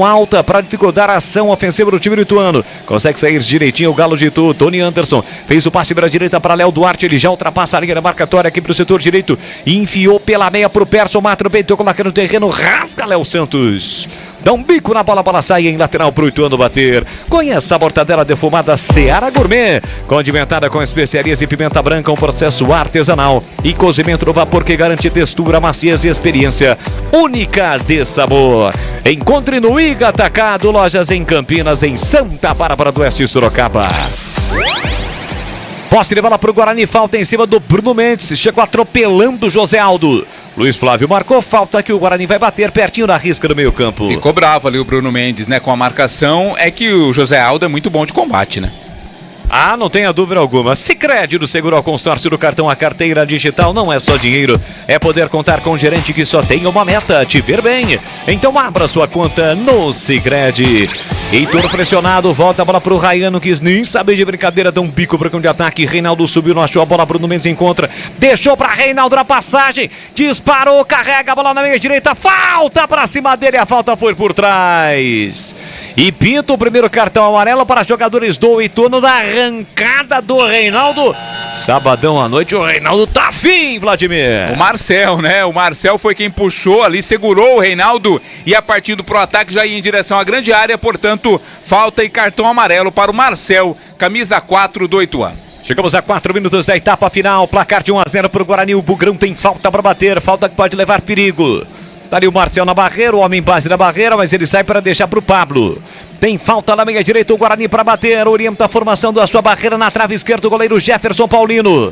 alta para dificultar a ação ofensiva do time ituano. Consegue sair direitinho o Galo de Itu. Tony Anderson fez o passe pela direita para Léo Duarte. Ele já ultrapassa a linha marcatória aqui para o setor direito e enfiou pela meia para o Persson. Mata no peito, colocando no terreno, rasga Léo Santos. Dá um bico na bola, a bola sai em lateral pro Ituano bater. Conheça a mortadela defumada Seara Gourmet, condimentada com especiarias e pimenta branca, um processo artesanal e cozimento no vapor que garante textura, maciez e experiência única de sabor. Encontre no Iga Atacado, lojas em Campinas, em Santa Bárbara do Oeste, Sorocaba. Posse de bola para o Guarani, falta em cima do Bruno Mendes, chegou atropelando o José Aldo. Luiz Flávio marcou falta que o Guarani vai bater pertinho da risca do meio campo. Ficou bravo ali o Bruno Mendes, né, com a marcação. É que o José Aldo é muito bom de combate, né? Ah, não tenha dúvida alguma. Sicredi do Seguro ao Consórcio do Cartão, a carteira digital não é só dinheiro, é poder contar com um gerente que só tem uma meta, te ver bem. Então abra sua conta no Sicredi. Heitor pressionado, volta a bola pro Rayan, não quis nem saber de brincadeira, dá um bico pro campo de ataque. Reinaldo subiu, não achou a bola, Bruno Mendes encontra, deixou pra Reinaldo na passagem, disparou, carrega a bola na meia direita, falta pra cima dele, a falta foi por trás. E pinta o primeiro cartão amarelo para jogadores do Ituano da arrancada do Reinaldo. Sabadão à noite, o Reinaldo tá afim, Vladimir. O Marcel, né? O Marcel foi quem puxou ali, segurou o Reinaldo e a partindo pro ataque já ia em direção à grande área, portanto, falta e cartão amarelo para o Marcel, camisa 4 do Ituano. Chegamos a 4 minutos da etapa final, placar de 1-0 para o Guarani, o Bugrão tem falta para bater, falta que pode levar perigo. Tá ali o Marcel na barreira, o homem base na barreira, mas ele sai para deixar para o Pablo. Tem falta na meia direita, o Guarani para bater, orienta a formação da sua barreira na trave esquerda, o goleiro Jefferson Paulino.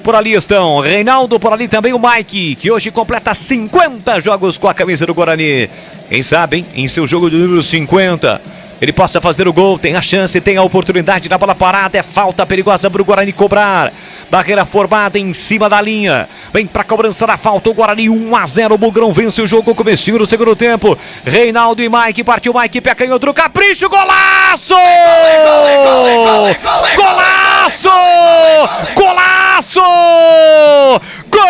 Por ali estão Reinaldo, por ali também o Mike, que hoje completa 50 jogos com a camisa do Guarani. Quem sabe, hein? Em seu jogo de número 50, ele possa fazer o gol, tem a chance, tem a oportunidade na bola parada, é falta perigosa para o Guarani cobrar. Barreira formada em cima da linha, vem para a cobrança da falta, o Guarani 1-0, o Bugrão vence o jogo, comecinho no segundo tempo. Reinaldo e Mike, partiu Mike, pé canhoto, capricho, golaço! Golaço! Golaço! Gol!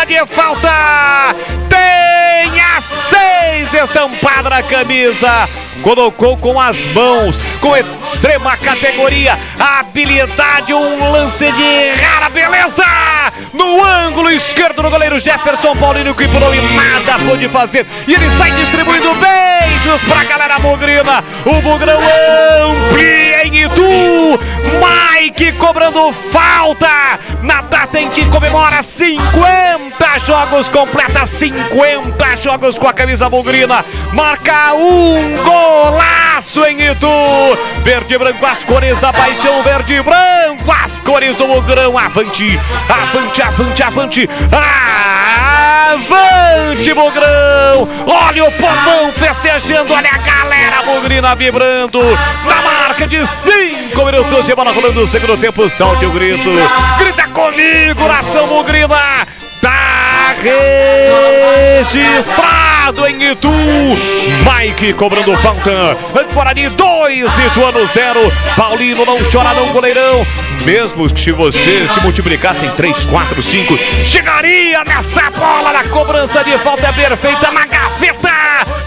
cobrança de falta. Tem a 6 estampada na camisa. Colocou com as mãos, com extrema categoria, habilidade, um lance de rara beleza. No ângulo esquerdo do goleiro Jefferson Paulino, que pulou e nada pôde fazer. E ele sai distribuindo beijos pra galera bugrina. O Bugrão amplia em Itu. Mike cobrando falta na data em que comemora 50 jogos, completa 50 jogos com a camisa bugrina. Marca um golaço em Itu. Verde e branco, as cores da paixão. Verde e branco, as cores do Bugrão. Avante, avante, avante, avante. Avante, Bugrão. Olha o povão festejando. Olha a galera bugrina vibrando. Na marca de 5 minutos de bola rolando o segundo tempo. Solte o grito. Grita comigo, nação bugrina. Tá registrado em Itu. Mike cobrando falta. Guarani 2, Ituano 0. Paulino não chora não, goleirão. Mesmo se você se multiplicasse em 3, 4, 5, chegaria nessa bola na cobrança de falta perfeita na gaveta.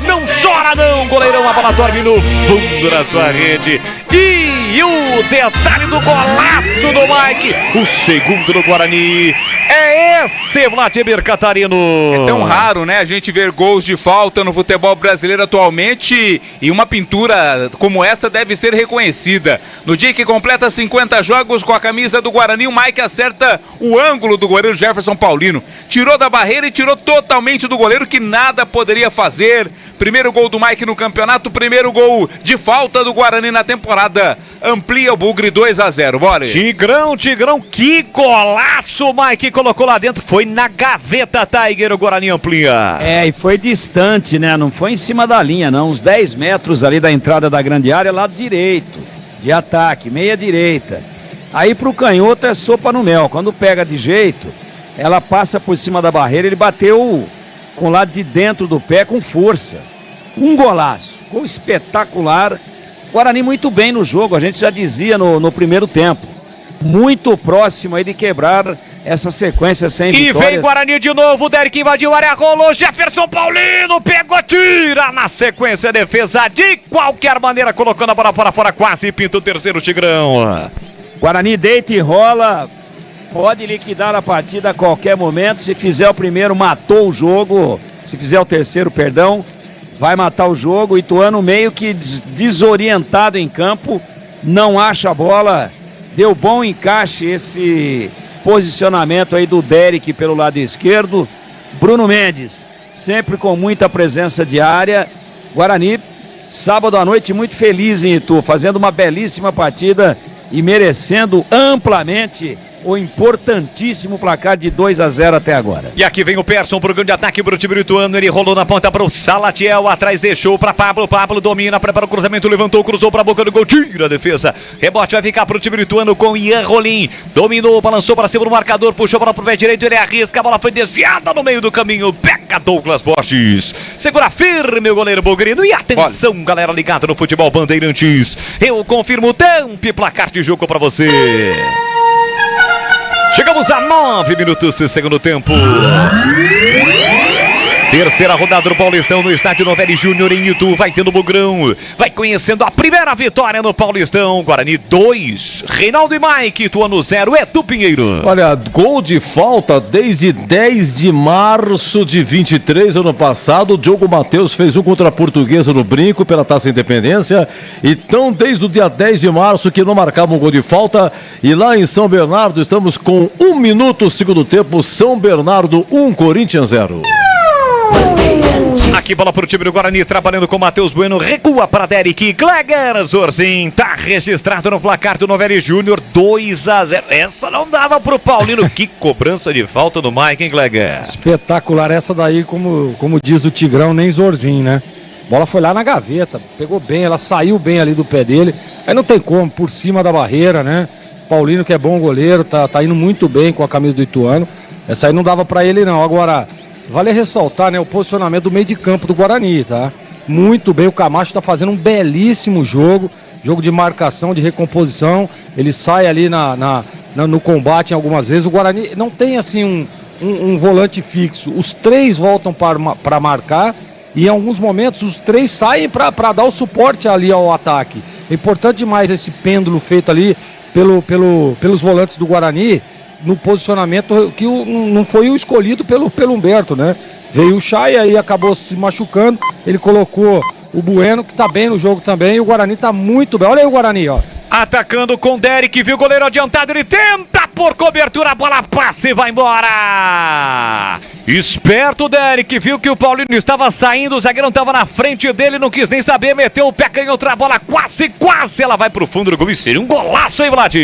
Não chora não, goleirão. A bola dorme no fundo da sua rede. E o detalhe do golaço do Mike, o segundo do Guarani, é esse, Vladimir Catarino. É tão raro, né, a gente ver gols de falta no futebol brasileiro atualmente, e uma pintura como essa deve ser reconhecida. No dia que completa 50 jogos com a camisa do Guarani, o Mike acerta o ângulo do goleiro Jefferson Paulino. Tirou da barreira e tirou totalmente do goleiro, que nada poderia fazer. Primeiro gol do Mike no campeonato, primeiro gol de falta do Guarani na temporada. Amplia o Bugre 2-0, Boris. Tigrão, que golaço o Mike colocou lá dentro. Foi na gaveta, Tiger, o Guarani amplia. E foi distante, né? Não foi em cima da linha, não. Uns 10 metros ali da entrada da grande área, lado direito de ataque, meia direita. Aí pro canhoto é sopa no mel. Quando pega de jeito, ela passa por cima da barreira. Ele bateu com o lado de dentro do pé com força. Um golaço, gol espetacular. Guarani muito bem no jogo, a gente já dizia no primeiro tempo. Muito próximo aí de quebrar essa sequência sem vitórias. E vem Guarani de novo, Derek invadiu a área, rolou, Jefferson Paulino pegou, tira na sequência, defesa de qualquer maneira, colocando a bola para fora, quase pinta o terceiro, Tigrão. Guarani deita e rola, pode liquidar a partida a qualquer momento. Se fizer o primeiro, matou o jogo. Se fizer o terceiro, perdão, vai matar o jogo. Ituano meio que desorientado em campo, não acha a bola. Deu bom encaixe esse posicionamento aí do Derek pelo lado esquerdo. Bruno Mendes, sempre com muita presença de área. Guarani, sábado à noite, muito feliz em Itu, fazendo uma belíssima partida e merecendo amplamente o importantíssimo placar de 2-0 até agora. E aqui vem o Persson pro grande ataque pro time ituano. Ele rolou na ponta pro Salatiel, atrás deixou pra Pablo. Pablo domina, prepara o cruzamento, levantou, cruzou pra boca do gol, tira a defesa. Rebote vai ficar pro time ituano com Ian Rolim. Dominou, balançou pra cima do marcador, puxou para pro pé direito, ele arrisca, a bola foi desviada no meio do caminho. Pega Douglas Borges. Segura firme o goleiro bugrino. E atenção, galera ligada no futebol Bandeirantes. Eu confirmo o tempo e placar de jogo pra você. Chegamos a 9 minutos do segundo tempo. Terceira rodada do Paulistão no estádio Novelli Júnior em Itu. Vai tendo Bugrão. Vai conhecendo a primeira vitória no Paulistão. Guarani 2, Reinaldo e Mike. Ituano 0, Edu Pinheiro. Olha, gol de falta desde 10 de março de 23, ano passado. O Diogo Matheus fez um contra a Portuguesa no Brinco pela Taça Independência. Então, desde o dia 10 de março que não marcava um gol de falta. E lá em São Bernardo estamos com 1 minuto, segundo tempo. São Bernardo 1, Corinthians 0. Aqui bola pro time do Guarani, trabalhando com Matheus Bueno, recua para Derek, Gleger Zorzin, tá registrado no placar do Novelli Júnior, 2-0. Essa não dava pro Paulino. Que cobrança de falta do Mike, hein, Gleger? Espetacular essa daí, como diz o Tigrão, nem Zorzin, né? A bola foi lá na gaveta, pegou bem, ela saiu bem ali do pé dele. Aí não tem como, por cima da barreira, né? Paulino, que é bom goleiro, tá indo muito bem com a camisa do Ituano. Essa aí não dava pra ele não. Agora, vale ressaltar, né, o posicionamento do meio de campo do Guarani, tá? Muito bem, o Camacho tá fazendo um belíssimo jogo de marcação, de recomposição. Ele sai ali no combate algumas vezes. O Guarani não tem assim um volante fixo, os 3 voltam para marcar e em alguns momentos os 3 saem para dar o suporte ali ao ataque. É importante demais esse pêndulo feito ali pelos volantes do Guarani, no posicionamento que não foi o escolhido pelo Humberto, né? Veio o Chay, aí acabou se machucando, ele colocou o Bueno, que tá bem no jogo também, e o Guarani tá muito bem. Olha aí o Guarani, ó. Atacando com Derek, viu o goleiro adiantado, ele tenta por cobertura, a bola passa e vai embora. Esperto Derek, viu que o Paulino estava saindo, o zagueiro estava na frente dele, não quis nem saber, meteu o pé, canhoto, a bola quase, ela vai pro fundo do gol e seria um golaço, hein, Vlad?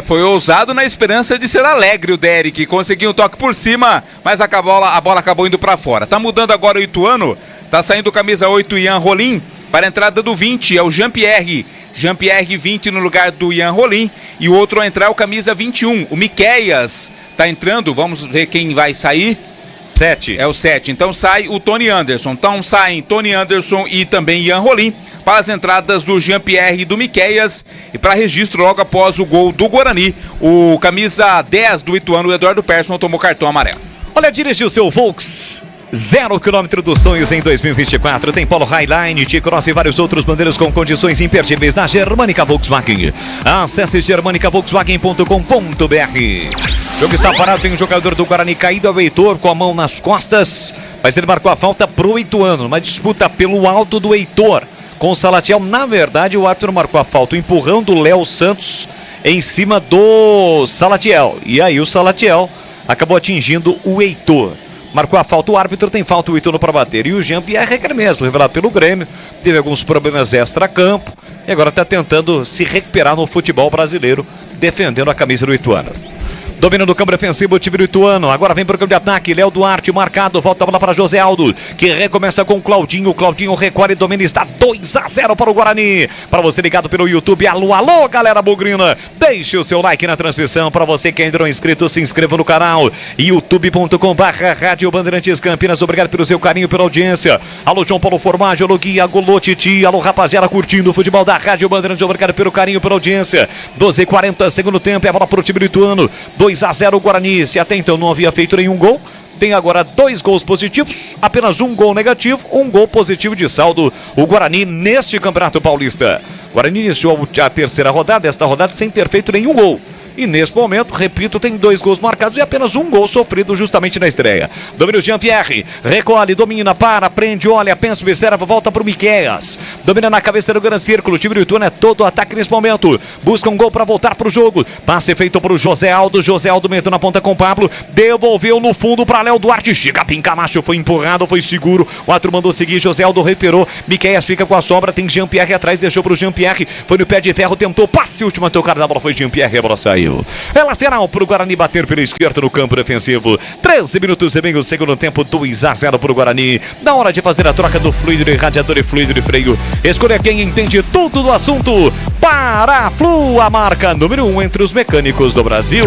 Foi ousado na esperança de ser alegre o Derek, conseguiu um toque por cima, mas a bola acabou indo pra fora. Tá mudando agora o Ituano, tá saindo o camisa 8, Ian Rolim, para a entrada do 20, é o Jean-Pierre 20 no lugar do Ian Rolim, e o outro a entrar é o camisa 21, o Miqueias tá entrando, vamos ver quem vai sair. 7. É o 7, então sai o Tony Anderson, então saem Tony Anderson e também Ian Rolim para as entradas do Jean-Pierre e do Miqueias, e para registro logo após o gol do Guarani, o camisa 10 do Ituano, o Eduardo Persson, tomou cartão amarelo. Olha, dirigiu seu Volks 0 km dos sonhos em 2024. Tem Polo Highline, T-Cross e vários outros bandeiros com condições imperdíveis na Germânica Volkswagen. Acesse germanicavolkswagen.com.br. O jogo está parado, tem um jogador do Guarani caído, é o Heitor, com a mão nas costas, mas ele marcou a falta pro Ituano, uma disputa pelo alto do Heitor com o Salatiel. Na verdade, o árbitro marcou a falta, o empurrão do Léo Santos em cima do Salatiel, e aí o Salatiel acabou atingindo o Heitor. Marcou a falta, o árbitro tem falta, o Ituano para bater. E o Jean-Pierre é mesmo, revelado pelo Grêmio, teve alguns problemas extra-campo e agora está tentando se recuperar no futebol brasileiro, defendendo a camisa do Ituano. Domina do campo defensivo o time do Ituano. Agora vem para o campo de ataque. Léo Duarte marcado. Volta a bola para José Aldo, que recomeça com o Claudinho. Claudinho recolhe e domina. Está 2-0 para o Guarani. Para você ligado pelo YouTube. Alô, alô, galera bugrina. Deixe o seu like na transmissão. Para você que ainda não é inscrito, se inscreva no canal. youtube.com/Rádio Bandeirantes Campinas. Obrigado pelo seu carinho, pela audiência. Alô, João Paulo Formaggio. Alô, Gui. Alô, Titi. Alô, rapaziada, curtindo o futebol da Rádio Bandeirantes. Obrigado pelo carinho, pela audiência. 12:40, segundo tempo. É a bola para o time do Ituano. 2-0 o Guarani, se até então não havia feito nenhum gol, tem agora 2 gols positivos, apenas 1 gol negativo, 1 gol positivo de saldo o Guarani neste Campeonato Paulista. O Guarani iniciou a terceira rodada, esta rodada sem ter feito nenhum gol. E nesse momento, repito, tem 2 gols marcados e apenas 1 gol sofrido justamente na estreia. Domina o Jean-Pierre, recolhe, domina, prende, olha, pensa, observa, volta para o Miqueias. Domina na cabeça do grande círculo, o time do Ituano é todo ataque nesse momento. Busca um gol para voltar para o jogo. Passe feito para o José Aldo meteu na ponta com o Pablo, devolveu no fundo para Léo Duarte. Chega, Pincamacho, foi empurrado, foi seguro. O outro mandou seguir, José Aldo recuperou. Miqueias fica com a sobra, tem Jean-Pierre atrás, deixou para o Jean-Pierre. Foi no pé de ferro, tentou passe, última tocada da bola foi Jean-Pierre, a bola saiu. É lateral para o Guarani bater pela esquerda no campo defensivo. 13 minutos e meio, o segundo tempo, 2-0 para o Guarani. Na hora de fazer a troca do fluido de radiador e fluido de freio, escolha quem entende tudo do assunto. Paraflu, a marca número 1 entre os mecânicos do Brasil.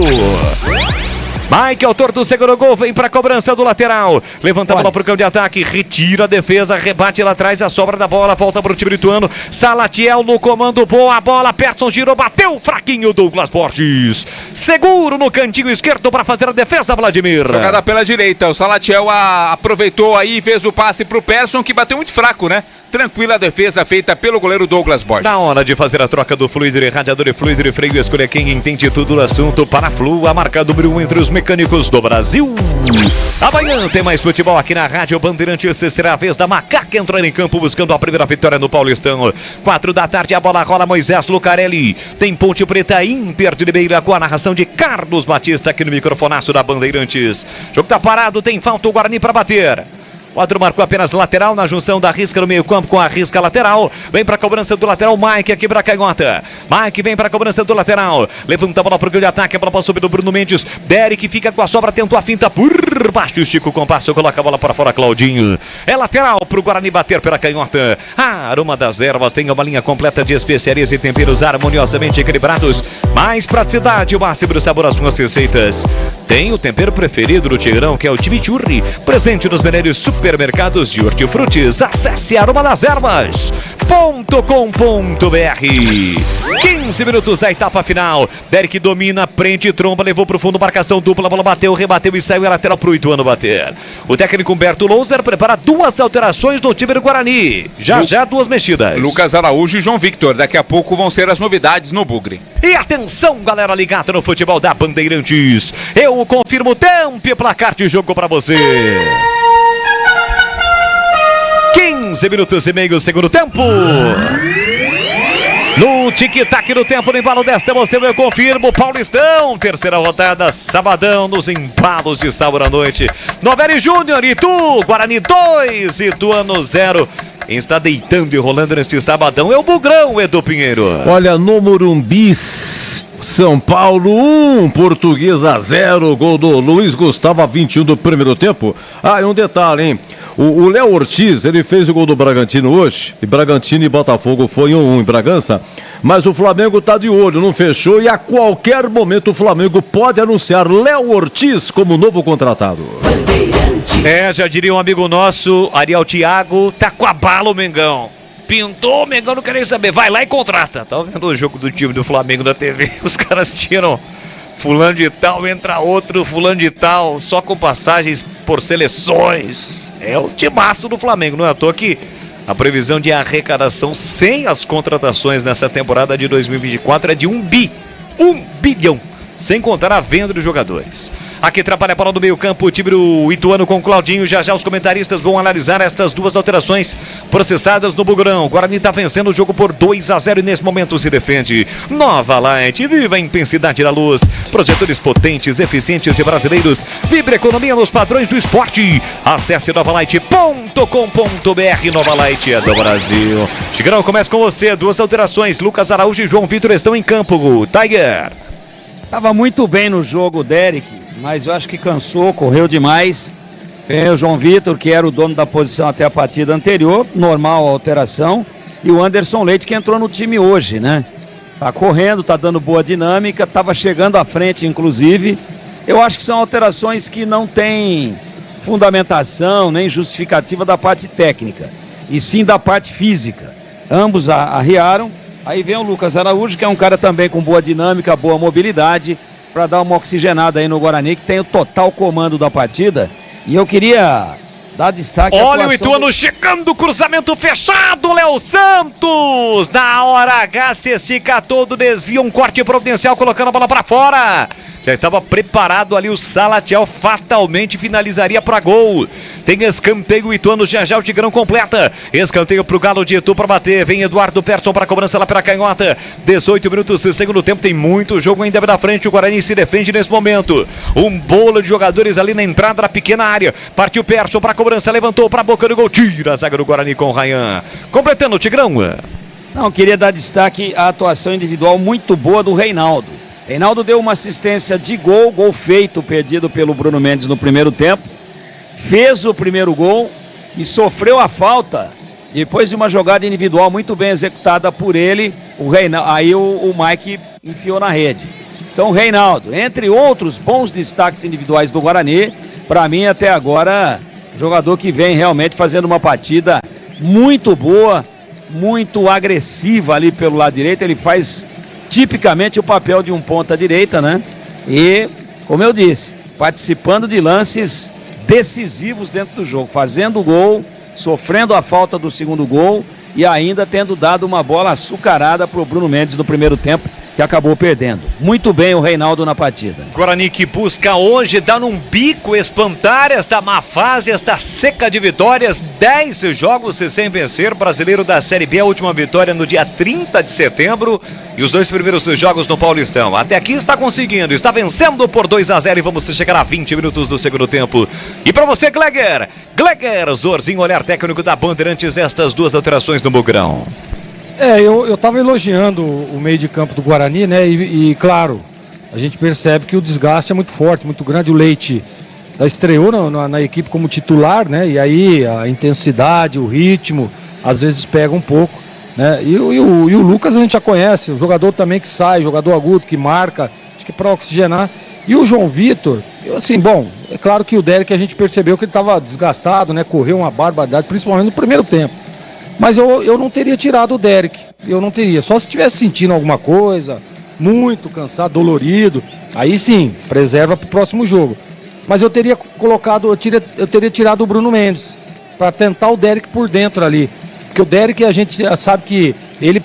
Mike, autor do segundo gol, vem para a cobrança do lateral. Levanta a bola para o campo de ataque, retira a defesa, rebate lá atrás, a sobra da bola, volta para o time do Ituano. Salatiel no comando, boa bola, Persson girou, bateu fraquinho, Douglas Borges. Seguro no cantinho esquerdo para fazer a defesa, Vladimir. Jogada pela direita, o Salatiel aproveitou aí e fez o passe para o Persson, que bateu muito fraco, né? Tranquila a defesa feita pelo goleiro Douglas Borges. Na hora de fazer a troca do fluido de radiador e fluido de freio, escolha quem entende tudo do assunto. Paraflu, a marca número 1 entre os mecânicos do Brasil. Amanhã tem mais futebol aqui na Rádio Bandeirantes. Será a vez da Macaca entrar em campo buscando a primeira vitória no Paulistão. 4 da tarde, a bola rola, Moisés Lucarelli. Tem Ponte Preta, Inter de Limeira, com a narração de Carlos Batista aqui no microfonaço da Bandeirantes. O jogo tá parado, tem falta o Guarani para bater. O outro marcou apenas lateral na junção da risca no meio campo com a risca lateral. Vem para a cobrança do lateral, Mike aqui para a canhota. Mike vem para a cobrança do lateral. Levanta a bola para o de ataque, a bola para subir do Bruno Mendes. Derek fica com a sobra, tentou a finta por baixo. Estica o compasso, coloca a bola para fora, Claudinho. É lateral para o Guarani bater pela canhota. A Aroma das Ervas tem uma linha completa de especiarias e temperos harmoniosamente equilibrados. Mais praticidade, o máximo do sabor às suas receitas. Tem o tempero preferido do Tigrão, que é o chimichurri, presente nos menus super supermercados de hortifrutis. Acesse aromadas.ervas.com.br. 15 minutos da etapa final. Derek domina, prende, tromba, levou pro fundo, marcação dupla, a bola bateu, rebateu e saiu a lateral pro Ituano bater. O técnico Humberto Louser prepara 2 alterações no time do Guarani. Já 2 mexidas. Lucas Araújo e João Victor. Daqui a pouco vão ser as novidades no Bugre. E atenção, galera ligada no futebol da Bandeirantes. Eu confirmo tempo e placar de jogo pra você. 15 minutos e meio, segundo tempo. No tic-tac do tempo, no embalo desta emoção, eu confirmo, Paulistão, terceira rodada, sabadão, nos embalos de sábado à noite. Novelli Júnior, Itu, Guarani 2, Ituano 0. Quem está deitando e rolando neste sabadão é o Bugrão, Edu Pinheiro. Olha, no Morumbi, São Paulo 1, Portuguesa 0, gol do Luiz Gustavo a 21 do primeiro tempo. Ah, e um detalhe, hein? O Léo Ortiz, ele fez o gol do Bragantino hoje, e Bragantino e Botafogo foi 1-1 em Bragança, mas o Flamengo tá de olho, não fechou, e a qualquer momento o Flamengo pode anunciar Léo Ortiz como novo contratado. Já diria um amigo nosso, Ariel Thiago, tá com a bala o Mengão. Pintou, o Mengão não quer nem saber, vai lá e contrata. Tá vendo o jogo do time do Flamengo na TV? Os caras tiram fulano de tal, entra outro fulano de tal, só com passagens por seleções. É o timaço do Flamengo, não é à toa que a previsão de arrecadação sem as contratações nessa temporada de 2024 é de 1 bilhão, sem contar a venda dos jogadores. Aqui trabalha a bola do meio campo, o time do Ituano com o Claudinho. Já os comentaristas vão analisar estas 2 alterações processadas no Bugrão. O Guarani está vencendo o jogo por 2-0 e nesse momento se defende. Nova Light, viva a intensidade da luz. Projetores potentes, eficientes e brasileiros. Vibra economia nos padrões do esporte. Acesse novalight.com.br. Nova Light é do Brasil. Tigrão, começa com você. 2 alterações. Lucas Araújo e João Vitor estão em campo. Tiger. Tava muito bem no jogo, Derek, mas eu acho que cansou, correu demais. Vem o João Vitor, que era o dono da posição até a partida anterior, normal a alteração. E o Anderson Leite, que entrou no time hoje, né? Tá correndo, tá dando boa dinâmica, tava chegando à frente, inclusive. Eu acho que são alterações que não tem fundamentação, nem justificativa da parte técnica, e sim da parte física. Ambos arriaram. Aí vem o Lucas Araújo, que é um cara também com boa dinâmica, boa mobilidade, para dar uma oxigenada aí no Guarani, que tem o total comando da partida. E eu queria dar destaque... Olha o Ituano chegando, cruzamento fechado, Léo Santos! Na hora H se estica todo, desvia um corte providencial, colocando a bola para fora. Já estava preparado ali o Salatiel, fatalmente finalizaria para gol. Tem escanteio, o Ituano já o Tigrão completa. Escanteio pro Galo de Itu para bater. Vem Eduardo Persson para cobrança lá pela canhota. 18 minutos de segundo tempo, tem muito jogo ainda na frente. O Guarani se defende nesse momento. Um bolo de jogadores ali na entrada da pequena área. Partiu Persson para cobrança, levantou para a boca do gol. Tira a zaga do Guarani com o Ryan. Completando o Tigrão. Não, queria dar destaque à atuação individual muito boa do Reinaldo. Reinaldo deu uma assistência de gol feito, perdido pelo Bruno Mendes no primeiro tempo. Fez o primeiro gol e sofreu a falta depois de uma jogada individual muito bem executada por ele. Aí o Mike enfiou na rede. Então, Reinaldo, entre outros bons destaques individuais do Guarani, para mim até agora, jogador que vem realmente fazendo uma partida muito boa, muito agressiva ali pelo lado direito. Ele faz tipicamente o papel de um ponta-direita, né? E, como eu disse, participando de lances decisivos dentro do jogo, fazendo gol, sofrendo a falta do segundo gol e ainda tendo dado uma bola açucarada para o Bruno Mendes no primeiro tempo, que acabou perdendo. Muito bem o Reinaldo na partida. Guarani que busca hoje dar num bico, espantar esta má fase, esta seca de vitórias. 10 jogos sem vencer, brasileiro da Série B, a última vitória no dia 30 de setembro e os 2 primeiros jogos no Paulistão. Até aqui está conseguindo, está vencendo por 2-0 e vamos chegar a 20 minutos do segundo tempo. E para você, Gleger, Zorzinho, olhar técnico da Bandeirantes, estas 2 alterações no Bugrão. Eu tava elogiando o meio de campo do Guarani, né? E claro, a gente percebe que o desgaste é muito forte, muito grande. O Leite estreou na equipe como titular, né? E aí a intensidade, o ritmo, às vezes pega um pouco, né? E o Lucas a gente já conhece, um jogador também que sai, jogador agudo, que marca, acho que para oxigenar. E o João Vitor, assim, bom, é claro que o Derek a gente percebeu que ele estava desgastado, né? Correu uma barbaridade, principalmente no primeiro tempo. Mas eu não teria tirado o Derek, eu não teria. Só se estivesse sentindo alguma coisa, muito cansado, dolorido, aí sim, preserva para o próximo jogo. Mas eu teria colocado, eu teria tirado o Bruno Mendes, para tentar o Derek por dentro ali. Porque o Derek a gente sabe que ele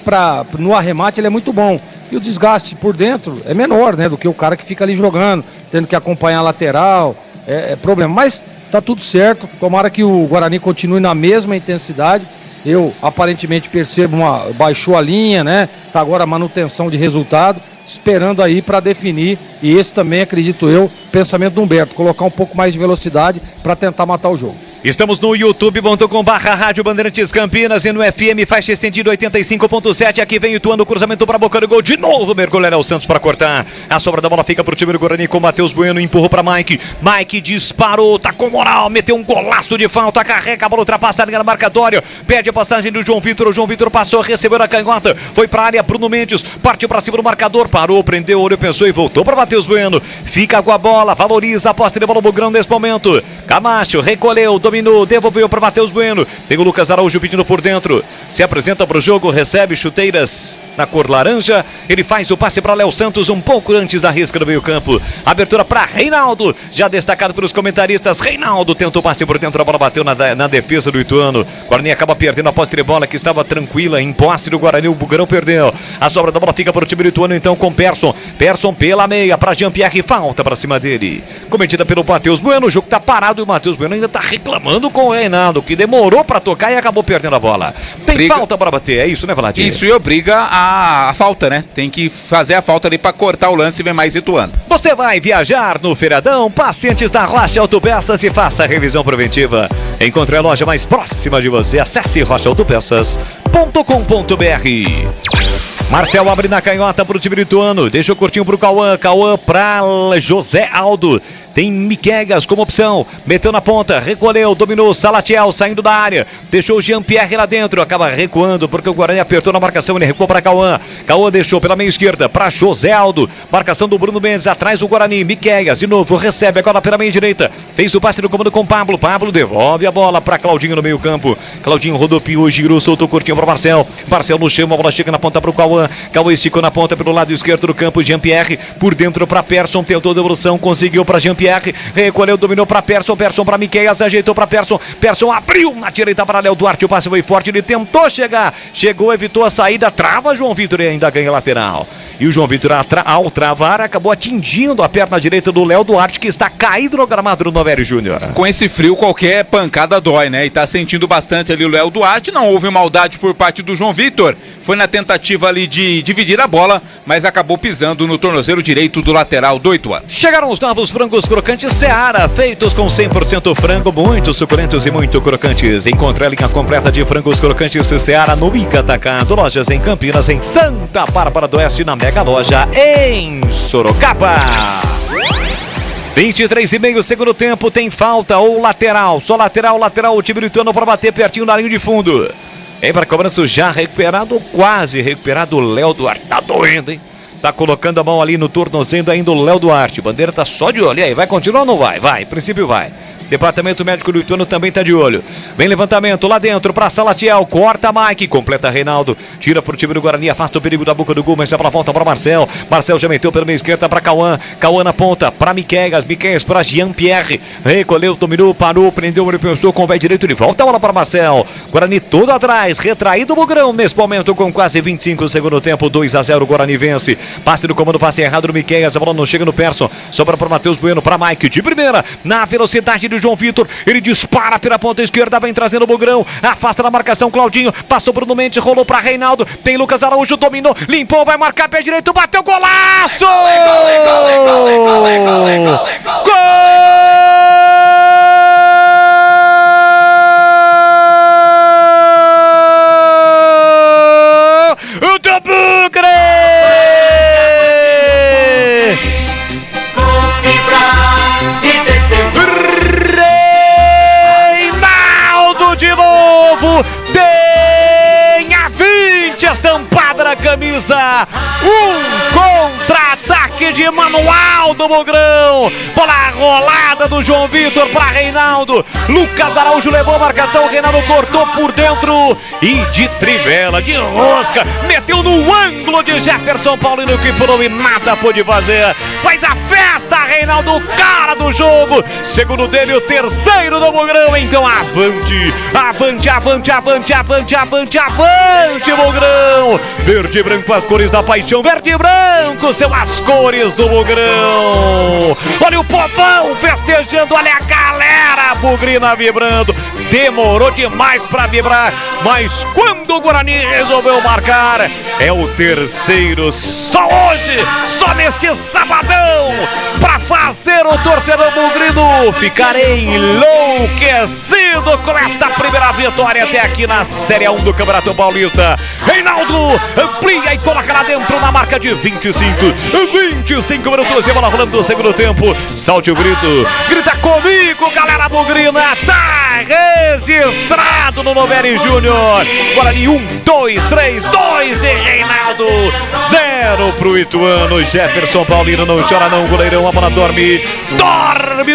no arremate ele é muito bom. E o desgaste por dentro é menor, né? Do que o cara que fica ali jogando, tendo que acompanhar a lateral, é problema. Mas tá tudo certo, tomara que o Guarani continue na mesma intensidade. Eu aparentemente percebo baixou a linha, né? Tá agora a manutenção de resultado, esperando aí para definir. E esse também, acredito eu, pensamento do Humberto, colocar um pouco mais de velocidade para tentar matar o jogo. Estamos no youtube.com/Rádio Bandeirantes Campinas e no FM faixa estendida 85.7. Aqui vem Ituano, cruzamento para a boca do gol. De novo, mergulha Léo Santos para cortar. A sobra da bola fica para o time do Guarani com Matheus Bueno. Empurrou para Mike. Mike disparou, tá com moral. Meteu um golaço de falta. Carrega a bola, ultrapassa a linha marcatória. Perde a passagem do João Vitor. O João Vitor passou, recebeu na canhota. Foi para a área. Bruno Mendes partiu para cima do marcador. Parou, prendeu o olho, pensou e voltou para Matheus Bueno. Fica com a bola, valoriza a posse de bola do Bugrão nesse momento. Camacho recolheu, dominou, devolveu para Matheus Bueno. Tem o Lucas Araújo pedindo por dentro. Se apresenta para o jogo, recebe chuteiras na cor laranja. Ele faz o passe para Léo Santos um pouco antes da risca do meio-campo. Abertura para Reinaldo, já destacado pelos comentaristas. Reinaldo tentou o passe por dentro, a bola bateu na defesa do Ituano. Guarani acaba perdendo a posse de bola que estava tranquila em posse do Guarani. O Bugrão perdeu. A sobra da bola fica para o time do Ituano então com Persson. Persson pela meia para Jean-Pierre, falta para cima dele. Cometida pelo Matheus Bueno. O jogo está parado e o Matheus Bueno ainda está reclamando com o Reinaldo, que demorou para tocar e acabou perdendo a bola. Tem falta para bater, é isso, né, Vladir? Isso, e obriga a falta, né? Tem que fazer a falta ali para cortar o lance e ver mais Ituano. Você vai viajar no feriadão? Passe antes da Rocha Autopeças e faça a revisão preventiva. Encontre a loja mais próxima de você. Acesse rochaautopeças.com.br. Marcel abre na canhota para o time do Ituano. Deixou curtinho para o Cauã. Cauã para José Aldo. Tem Miquegas como opção. Meteu na ponta, recolheu, dominou. Salatiel saindo da área. Deixou o Jean-Pierre lá dentro. Acaba recuando porque o Guarani apertou na marcação. Ele recuou para Cauã. Cauã deixou pela meia esquerda para José Aldo. Marcação do Bruno Mendes atrás do Guarani. Miquegas de novo recebe agora pela meia direita. Fez o passe no comando com Pablo. Pablo devolve a bola para Claudinho no meio campo. Claudinho rodopiou, girou, soltou curtinho para Marcel. Marcel no chão, a bola chega na ponta para o Cauã. Cauã esticou na ponta pelo lado esquerdo do campo. Jean-Pierre por dentro para Persson. Tentou a devolução, conseguiu para Jean-Pierre. Recolheu, dominou para Persson. Persson para Miqueias, ajeitou para Persson. Persson abriu na direita para Léo Duarte. O passe foi forte, ele tentou chegar. Chegou, evitou a saída. Trava João Vitor e ainda ganha lateral. E o João Vitor, ao travar, acabou atingindo a perna direita do Léo Duarte, que está caído no gramado do Novelli Júnior. Com esse frio, qualquer pancada dói, né? E tá sentindo bastante ali o Léo Duarte. Não houve maldade por parte do João Vitor. Foi na tentativa ali de dividir a bola, mas acabou pisando no tornozelo direito do lateral do Ituano. Chegaram os novos frangos crocantes Seara, feitos com 100% frango, muito suculentos e muito crocantes. Encontre a linha completa de frangos crocantes Seara no Ica Atacado. Lojas em Campinas, em Santa Bárbara do Oeste, na Mega Loja em Sorocaba. 23,5 segundo tempo, tem falta ou lateral, só lateral, o time do Ituano para bater pertinho na linha de fundo. Vem para cobrança já recuperado, ou quase recuperado, o Léo Duarte. Tá doendo, hein? Tá colocando a mão ali no tornozelo ainda o Léo Duarte. Bandeira tá só de olho. E aí, vai continuar ou não vai? Vai, em princípio vai. Departamento médico do Ituano também tá de olho. Vem levantamento lá dentro para Salatiel. Corta Mike, completa Reinaldo. Tira pro time do Guarani, afasta o perigo da boca do gol, mas é pra volta para Marcel. Marcel já meteu pela meia esquerda para Cauã. Cauã na ponta para Miqueias. Miqueias para Jean-Pierre. Recolheu, dominou, parou, prendeu, ele pensou com o pé direito. Ele volta a bola para Marcel. Guarani todo atrás, retraído o Bugrão nesse momento com quase 25 segundo tempo. 2-0, Guarani vence. Passe do comando, passe errado do Miqueias. A bola não chega no Persson. Sobra para Matheus Bueno, para Mike de primeira. Na velocidade do João Vitor, ele dispara pela ponta esquerda, vem trazendo o Bugrão, afasta na marcação Claudinho, passou Bruno Mendes, rolou para Reinaldo, tem Lucas Araújo, dominou, limpou, vai marcar pé direito, bateu, golaço! Gol! Do Bugrão! De novo, tem a 20 estampada na camisa. Contra-ataque de manual do Bugrão. Bola rolada do João Vitor para Reinaldo. Lucas Araújo levou a marcação. O Reinaldo cortou por dentro. E de trivela, de rosca, meteu no ângulo de Jefferson Paulino, que pulou e nada pôde fazer. Faz a festa, Reinaldo, o cara do jogo. Segundo dele, o terceiro do Bugrão. Então avante, avante, avante, avante, avante, avante, avante, Bugrão. Verde e branco, as cores da paixão. Verde e branco são as cores do Bugrão. Olha o povão festejando, olha a galera bugrina vibrando. Demorou demais pra vibrar, mas quando o Guarani resolveu marcar, é o terceiro só hoje, só neste sabadão, pra fazer o torcedor bugrino ficar enlouquecido com esta primeira vitória até aqui na Série 1 do Campeonato Paulista. Reinaldo amplia e coloca lá dentro na marca de 25 minutos e a bola rolando no segundo tempo. Salte o grito, grita comigo, galera bugrina, tá registrado no Novelli Júnior. Guarani 1, 2, 3, 2 e Reinaldo 0 pro Ituano. Jefferson Paulino não chora não, goleirão, a bola dorme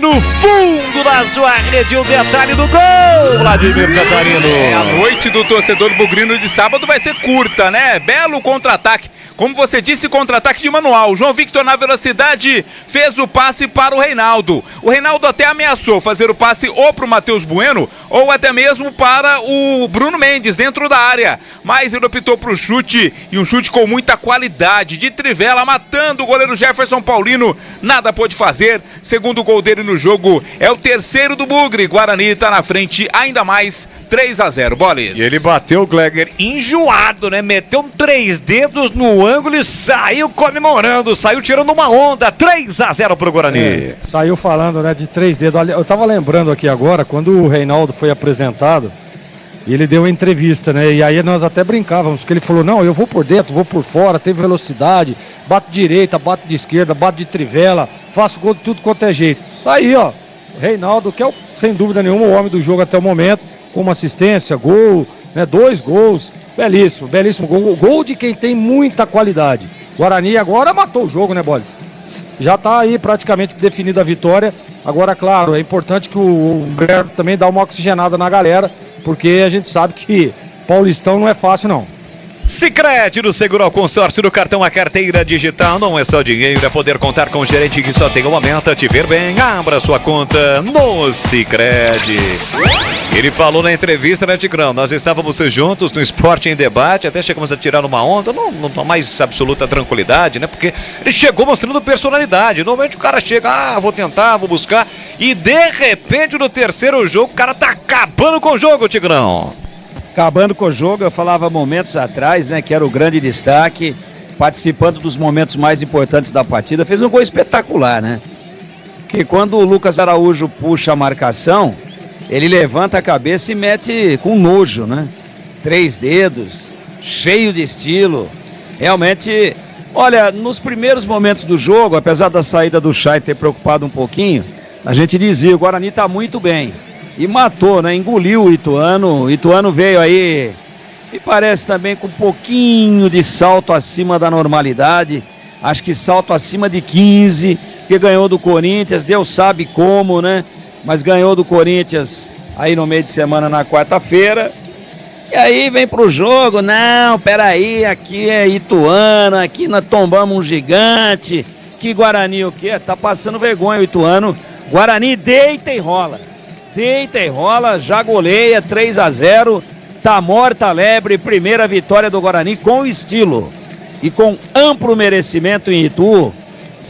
no fundo da sua rede. O detalhe do gol, Vladimir Catarino. A noite do torcedor bugrino de sábado vai ser curta, né? Belo contra-ataque, como você disse, contra-ataque de manual. João Victor na velocidade fez o passe para o Reinaldo. O Reinaldo até ameaçou fazer o passe ou para o Matheus Bueno ou até mesmo para o Bruno Mendes dentro da área, mas ele optou para o chute, e um chute com muita qualidade, de trivela, matando o goleiro Jefferson Paulino. Nada pôde fazer. Segundo gol dele no jogo, é o terceiro do Bugre. Guarani está na frente ainda mais, 3-0, Bolis. E ele bateu o Gleger enjoado, né? Meteu 3 dedos no ângulo e saiu comemorando, saiu tirando uma onda. 3-0 pro Guarani. Saiu falando, né, de 3 dedos. Eu tava lembrando aqui agora, quando o Reinaldo foi apresentado, ele deu uma entrevista, né? E aí nós até brincávamos, porque ele falou: não, eu vou por dentro, vou por fora, tem velocidade, bato de direita, bato de esquerda, bato de trivela, faço gol de tudo quanto é jeito. Tá aí, ó, Reinaldo, que é, sem dúvida nenhuma, o homem do jogo até o momento, com uma assistência, gol, né? 2 gols, belíssimo, belíssimo gol, gol de quem tem muita qualidade. Guarani agora matou o jogo, né, Bolis? Já tá aí praticamente definida a vitória. Agora, claro, é importante que o Humberto também dá uma oxigenada na galera, porque a gente sabe que Paulistão não é fácil, não. Sicredi, do seguro ao consórcio do cartão, a carteira digital não é só dinheiro, é poder contar com o gerente que só tem uma meta: te ver bem. Abra sua conta no Sicredi. Ele falou na entrevista, né, Tigrão? Nós estávamos juntos no Esporte em Debate, até chegamos a tirar uma onda, não mais absoluta tranquilidade, né? Porque ele chegou mostrando personalidade. Normalmente o cara chega, vou tentar, vou buscar, e de repente no terceiro jogo o cara tá acabando com o jogo, Tigrão. Acabando com o jogo, eu falava momentos atrás, né, que era o grande destaque, participando dos momentos mais importantes da partida. Fez um gol espetacular, né? Porque quando o Lucas Araújo puxa a marcação, ele levanta a cabeça e mete com nojo, né? 3 dedos, cheio de estilo. Realmente, olha, nos primeiros momentos do jogo, apesar da saída do Chay ter preocupado um pouquinho, a gente dizia: o Guarani tá muito bem. E matou, né? Engoliu o Ituano. O Ituano veio aí, me parece também com um pouquinho de salto acima da normalidade. Acho que salto acima de 15, que ganhou do Corinthians, Deus sabe como, né? Mas ganhou do Corinthians aí no meio de semana, na quarta-feira. E aí vem pro jogo: não, peraí, aqui é Ituano, aqui nós tombamos um gigante. Que Guarani o quê? Tá passando vergonha o Ituano. Guarani deita e rola. Deita e rola, já goleia, 3-0, tá morta a lebre. Primeira vitória do Guarani com estilo e com amplo merecimento em Itu.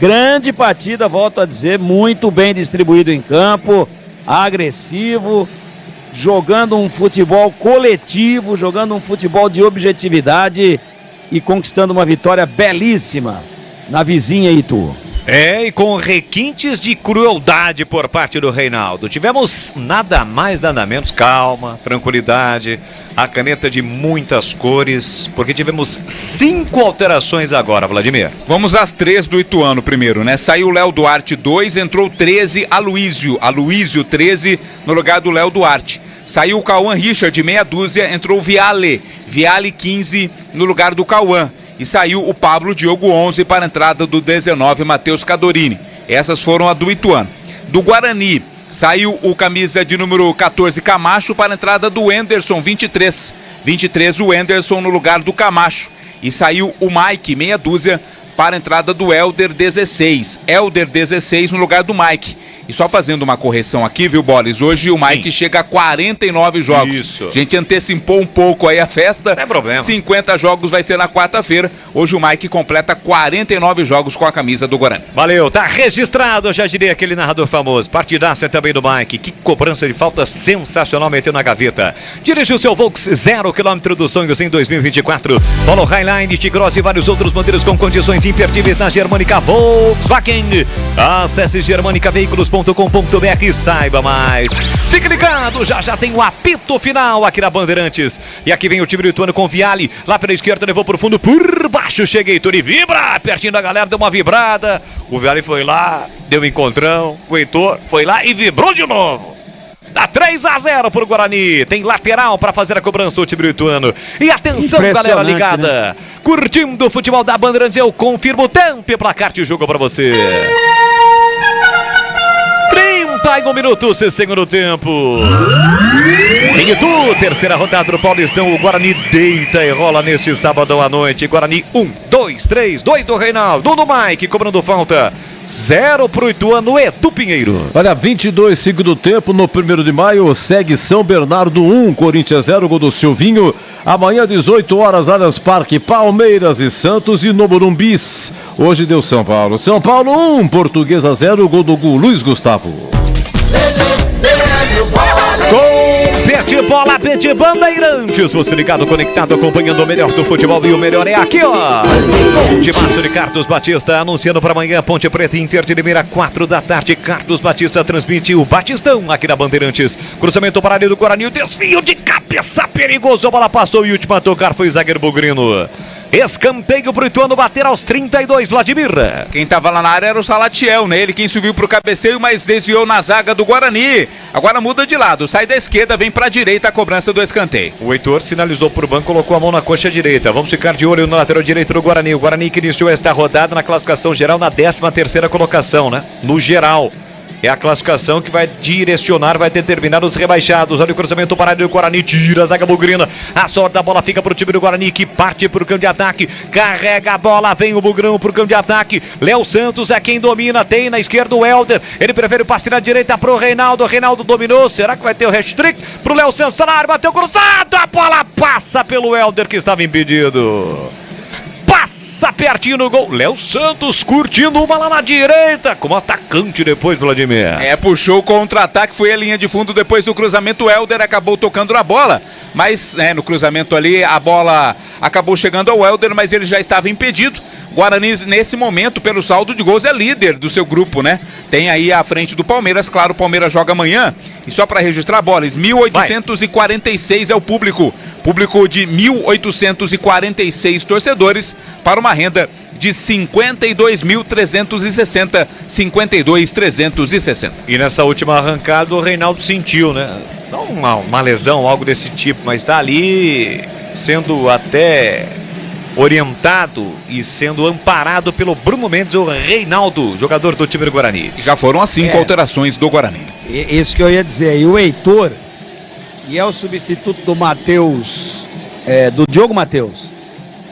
Grande partida, volto a dizer, muito bem distribuído em campo, agressivo, jogando um futebol coletivo, jogando um futebol de objetividade e conquistando uma vitória belíssima na vizinha Itu. E com requintes de crueldade por parte do Reinaldo. Tivemos nada mais, nada menos, calma, tranquilidade, a caneta de muitas cores, porque tivemos 5 alterações agora, Vladimir. Vamos às 3 do Ituano primeiro, né? Saiu o Léo Duarte 2, entrou 13, Aloísio 13 no lugar do Léo Duarte. Saiu o Cauã Richard, meia dúzia, entrou o Viale 15 no lugar do Cauã. e saiu o Pablo Diogo 11 para a entrada do 19 Matheus Cadorini. Essas foram a do Ituano. Do Guarani, saiu o camisa de número 14 Camacho para a entrada do Enderson 23. 23 o Enderson no lugar do Camacho. E saiu o Mike, meia dúzia, para a entrada do Helder 16. Helder 16 no lugar do Mike. E só fazendo uma correção aqui, viu, Bolis? Hoje o Mike chega a 49 jogos. Isso. A gente antecipou um pouco aí a festa. Não é problema. 50 jogos vai ser na quarta-feira. Hoje o Mike completa 49 jogos com a camisa do Guarani. Valeu, tá registrado, eu já diria aquele narrador famoso. Partidaça também do Mike. Que cobrança de falta sensacional, meteu na gaveta. Dirige o seu Volks 0 km dos sonhos em 2024. Polo Highline, T-Cross e vários outros modelos com condições imperdíveis na Germânica Volkswagen. Acesse germanicaveículos.com.br e saiba mais. Fique ligado, já tem o apito final aqui na Bandeirantes. E aqui vem o time do Ituano com Viale. Lá pela esquerda, levou pro fundo, por baixo chega Heitor e vibra. Pertinho da galera, deu uma vibrada. O Viale foi lá, deu um encontrão. O Heitor foi lá e vibrou de novo. Dá 3-0 pro Guarani. Tem lateral para fazer a cobrança do time do Ituano. E atenção, galera ligada. Né? Curtindo o futebol da Bandeirantes, eu confirmo o tempo e placar de jogo para você. 31 minutos, segundo tempo. Em Itu, terceira rodada do Paulistão. O Guarani deita e rola neste sábado à noite. Guarani 1, 2, 3, 2 do Reinaldo, 1 do Mike, cobrando falta. 0 pro Ituano, Edu Pinheiro. Olha, 22 segundo tempo, no 1º de maio, segue São Bernardo 1, Corinthians 0, gol do Silvinho. Amanhã, 18 horas, Allianz Parque, Palmeiras e Santos e no Morumbis. Hoje deu São Paulo. São Paulo 1, Portuguesa 0, gol do Luiz Gustavo. Com Pet Bola, Pet Bandeirantes. Você ligado, conectado, acompanhando o melhor do futebol. E o melhor é aqui, ó. Timaço de Carlos Batista anunciando para amanhã. Ponte Preta, Inter de Limeira, 4 da tarde. Carlos Batista transmite o Batistão aqui na Bandeirantes. Cruzamento para ali do Guarani. O desvio de cabeça perigoso. A bola passou e o último a tocar foi o zagueiro Bugrino. Escanteio pro Ituano bater aos 32, Vladimir. Quem tava lá na área era o Salatiel, né? Ele quem subiu pro cabeceio, mas desviou na zaga do Guarani. Agora muda de lado, sai da esquerda, vem pra direita a cobrança do escanteio. O Heitor sinalizou pro banco, colocou a mão na coxa direita. Vamos ficar de olho no lateral direito do Guarani. O Guarani que iniciou esta rodada na classificação geral na 13ª colocação, né? No geral. É a classificação que vai direcionar, vai determinar os rebaixados. Olha o cruzamento parado do Guarani, tira a zaga Bugrina. A sorte da bola fica para o time do Guarani, que parte para o campo de ataque. Carrega a bola, vem o Bugrão para o campo de ataque. Léo Santos é quem domina, tem na esquerda o Helder. Ele prefere o passe na direita para o Reinaldo. Reinaldo dominou, será que vai ter o hat-trick? Para o Léo Santos, tá na área, bateu cruzado. A bola passa pelo Helder, que estava impedido. Passa pertinho no gol. Léo Santos curtindo uma lá na direita. Como atacante depois, Vladimir. Puxou o contra-ataque. Foi a linha de fundo depois do cruzamento. O Helder acabou tocando na bola. Mas no cruzamento ali, a bola acabou chegando ao Helder, mas ele já estava impedido. Guarani, nesse momento, pelo saldo de gols, é líder do seu grupo, né? Tem aí à frente do Palmeiras. Claro, o Palmeiras joga amanhã. E só para registrar, Bolas, 1.846 é o público. Público de 1.846 torcedores para uma renda de 52.360, 52.360. E nessa última arrancada o Reinaldo sentiu, né? Não uma lesão, algo desse tipo, mas está ali sendo até orientado e sendo amparado pelo Bruno Mendes, o Reinaldo, jogador do time do Guarani. Já foram as 5 alterações do Guarani. Isso que eu ia dizer. E o Heitor, que é o substituto do Matheus, do Diogo Matheus,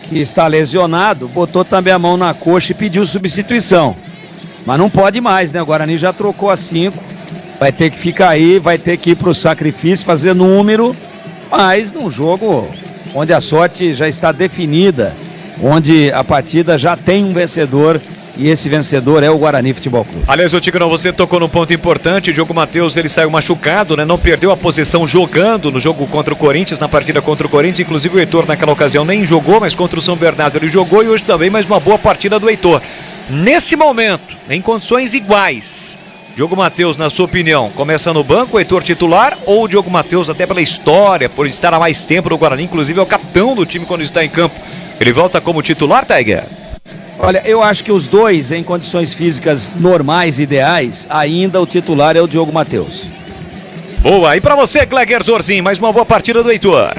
que está lesionado, botou também a mão na coxa e pediu substituição. Mas não pode mais, né? O Guarani já trocou a 5. Vai ter que ficar aí, vai ter que ir para o sacrifício, fazer número, mas num jogo onde a sorte já está definida, onde a partida já tem um vencedor, e esse vencedor é o Guarani Futebol Clube. Aliás, o Tigrão, você tocou num ponto importante. O Diogo Matheus, ele saiu machucado, né? Não perdeu a posição jogando no jogo contra o Corinthians, na partida contra o Corinthians. Inclusive o Heitor naquela ocasião nem jogou, mas contra o São Bernardo ele jogou, e hoje também mais uma boa partida do Heitor. Nesse momento, em condições iguais, Diogo Matheus, na sua opinião, começa no banco, o Heitor titular, ou o Diogo Matheus, até pela história, por estar há mais tempo no Guarani, inclusive é o capitão do time quando está em campo, ele volta como titular, Tiger? Olha, eu acho que os dois, em condições físicas normais, ideais, ainda o titular é o Diogo Matheus. Boa, e pra você, Gleger Zorzin, mais uma boa partida do Heitor.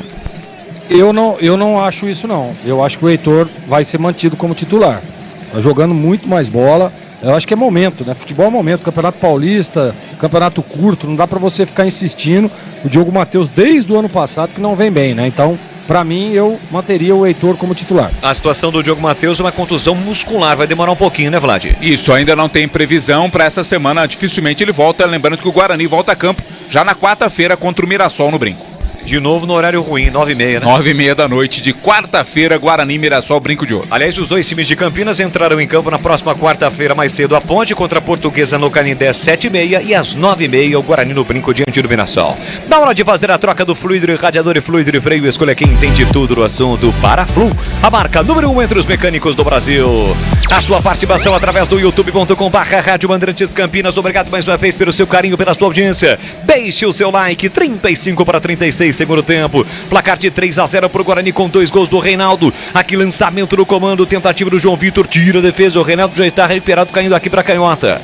Eu não acho isso, não. Eu acho que o Heitor vai ser mantido como titular. Tá jogando muito mais bola. Eu acho que é momento, né? Futebol é momento. Campeonato Paulista, campeonato curto, não dá pra você ficar insistindo. O Diogo Matheus, desde o ano passado, que não vem bem, né? Então, pra mim, eu manteria o Heitor como titular. A situação do Diogo Matheus é uma contusão muscular. Vai demorar um pouquinho, né, Vlad? Isso, ainda não tem previsão pra essa semana. Dificilmente ele volta. Lembrando que o Guarani volta a campo já na quarta-feira contra o Mirassol no Brinco. De novo no horário ruim, 9h30, né? 9h30 da noite de quarta-feira, Guarani, Mirassol, Brinco de Ouro. Aliás, os dois times de Campinas entrarão em campo na próxima quarta-feira mais cedo. A Ponte contra a Portuguesa no Canindé, 7h30 e às 9h30 o Guarani no Brinco diante do Mirassol. Na hora de fazer a troca do fluido, radiador e fluido de freio, escolha quem entende tudo do assunto. Paraflu, a marca número 1 entre os mecânicos do Brasil. A sua participação através do youtube.com/Rádio Bandeirantes Campinas. Obrigado mais uma vez pelo seu carinho, pela sua audiência. Deixe o seu like, 35-36 segundo tempo, placar de 3-0 para o Guarani com 2 gols do Reinaldo. Aqui lançamento no comando, tentativa do João Vitor, tira a defesa, o Reinaldo já está recuperado, caindo aqui para a canhota.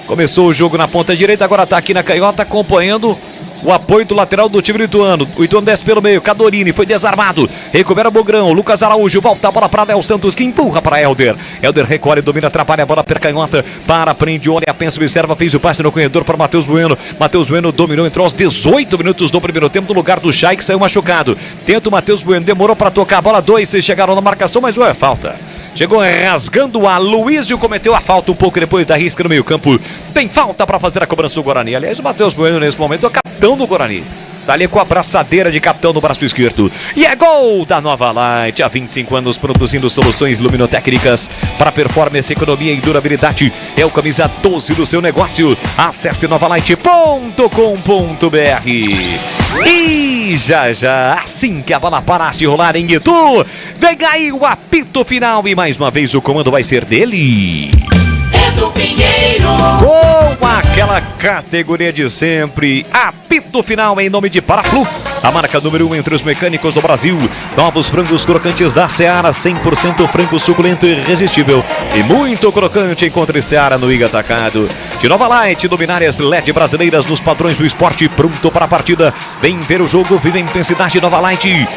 Começou o jogo na ponta direita, agora está aqui na canhota acompanhando o apoio do lateral do time do Ituano. O Ituano desce pelo meio, Cadorini foi desarmado, recupera o Bugrão, Lucas Araújo, volta a bola para Léo Santos, que empurra para Helder. Helder recolhe, domina, atrapalha a bola per canhota, prende, olha, pensa, observa, fez o passe no corredor para Matheus Bueno. Matheus Bueno dominou, entrou aos 18 minutos do primeiro tempo no lugar do Chay, que saiu machucado. Tenta o Matheus Bueno, demorou para tocar a bola, 2 chegaram na marcação, mas não é falta. Chegou rasgando a Luísio, cometeu a falta um pouco depois da risca no meio campo. Tem falta para fazer a cobrança do Guarani. Aliás, o Matheus Bueno nesse momento é o capitão do Guarani. Tá ali com a braçadeira de capitão no braço esquerdo. E é gol da Nova Light. Há 25 anos produzindo soluções luminotécnicas para performance, economia e durabilidade. É o camisa 12 do seu negócio. Acesse novalight.com.br. E já, assim que a bola parar de rolar em Itu, vem aí o apito final e mais uma vez o comando vai ser dele. Edu Pinheiro. Com aquela categoria de sempre, apito final em nome de Paraflu, a marca número 1 entre os mecânicos do Brasil. Novos frangos crocantes da Seara, 100% frango suculento e irresistível e muito crocante. Encontre Seara no Iga Atacado. De Nova Light, luminárias LED brasileiras nos padrões do esporte, pronto para a partida. Vem ver o jogo, vive a intensidade. Nova Light.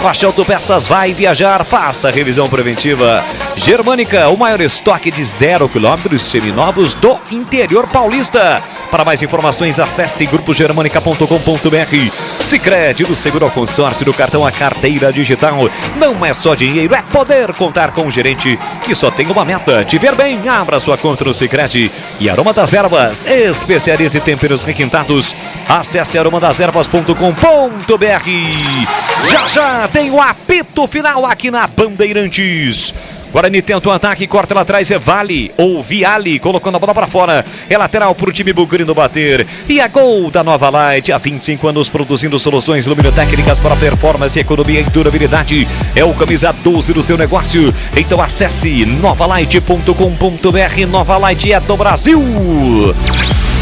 Rocha Autopeças vai viajar, faça a revisão preventiva. Germânica, o maior estoque de 0 km seminovos do interior paulista. Para mais informações, acesse grupogermanica.com.br. Sicredi, do seguro ao consórcio, do cartão à carteira digital. Não é só dinheiro, é poder contar com um gerente que só tem uma meta: te ver bem. Abra sua conta no Sicredi. E Aroma das Ervas, especialize em temperos requintados. Acesse aromadeservas.com.br. Já tem o apito final aqui na Bandeirantes. Guarani tenta o ataque, corta lá atrás, é Vale ou Viale, colocando a bola para fora. É lateral para o time bugrino bater. E a gol da Nova Light, há 25 anos produzindo soluções luminotécnicas para performance, economia e durabilidade. É o camisa 12 do seu negócio. Então acesse novalight.com.br. Nova Light é do Brasil. O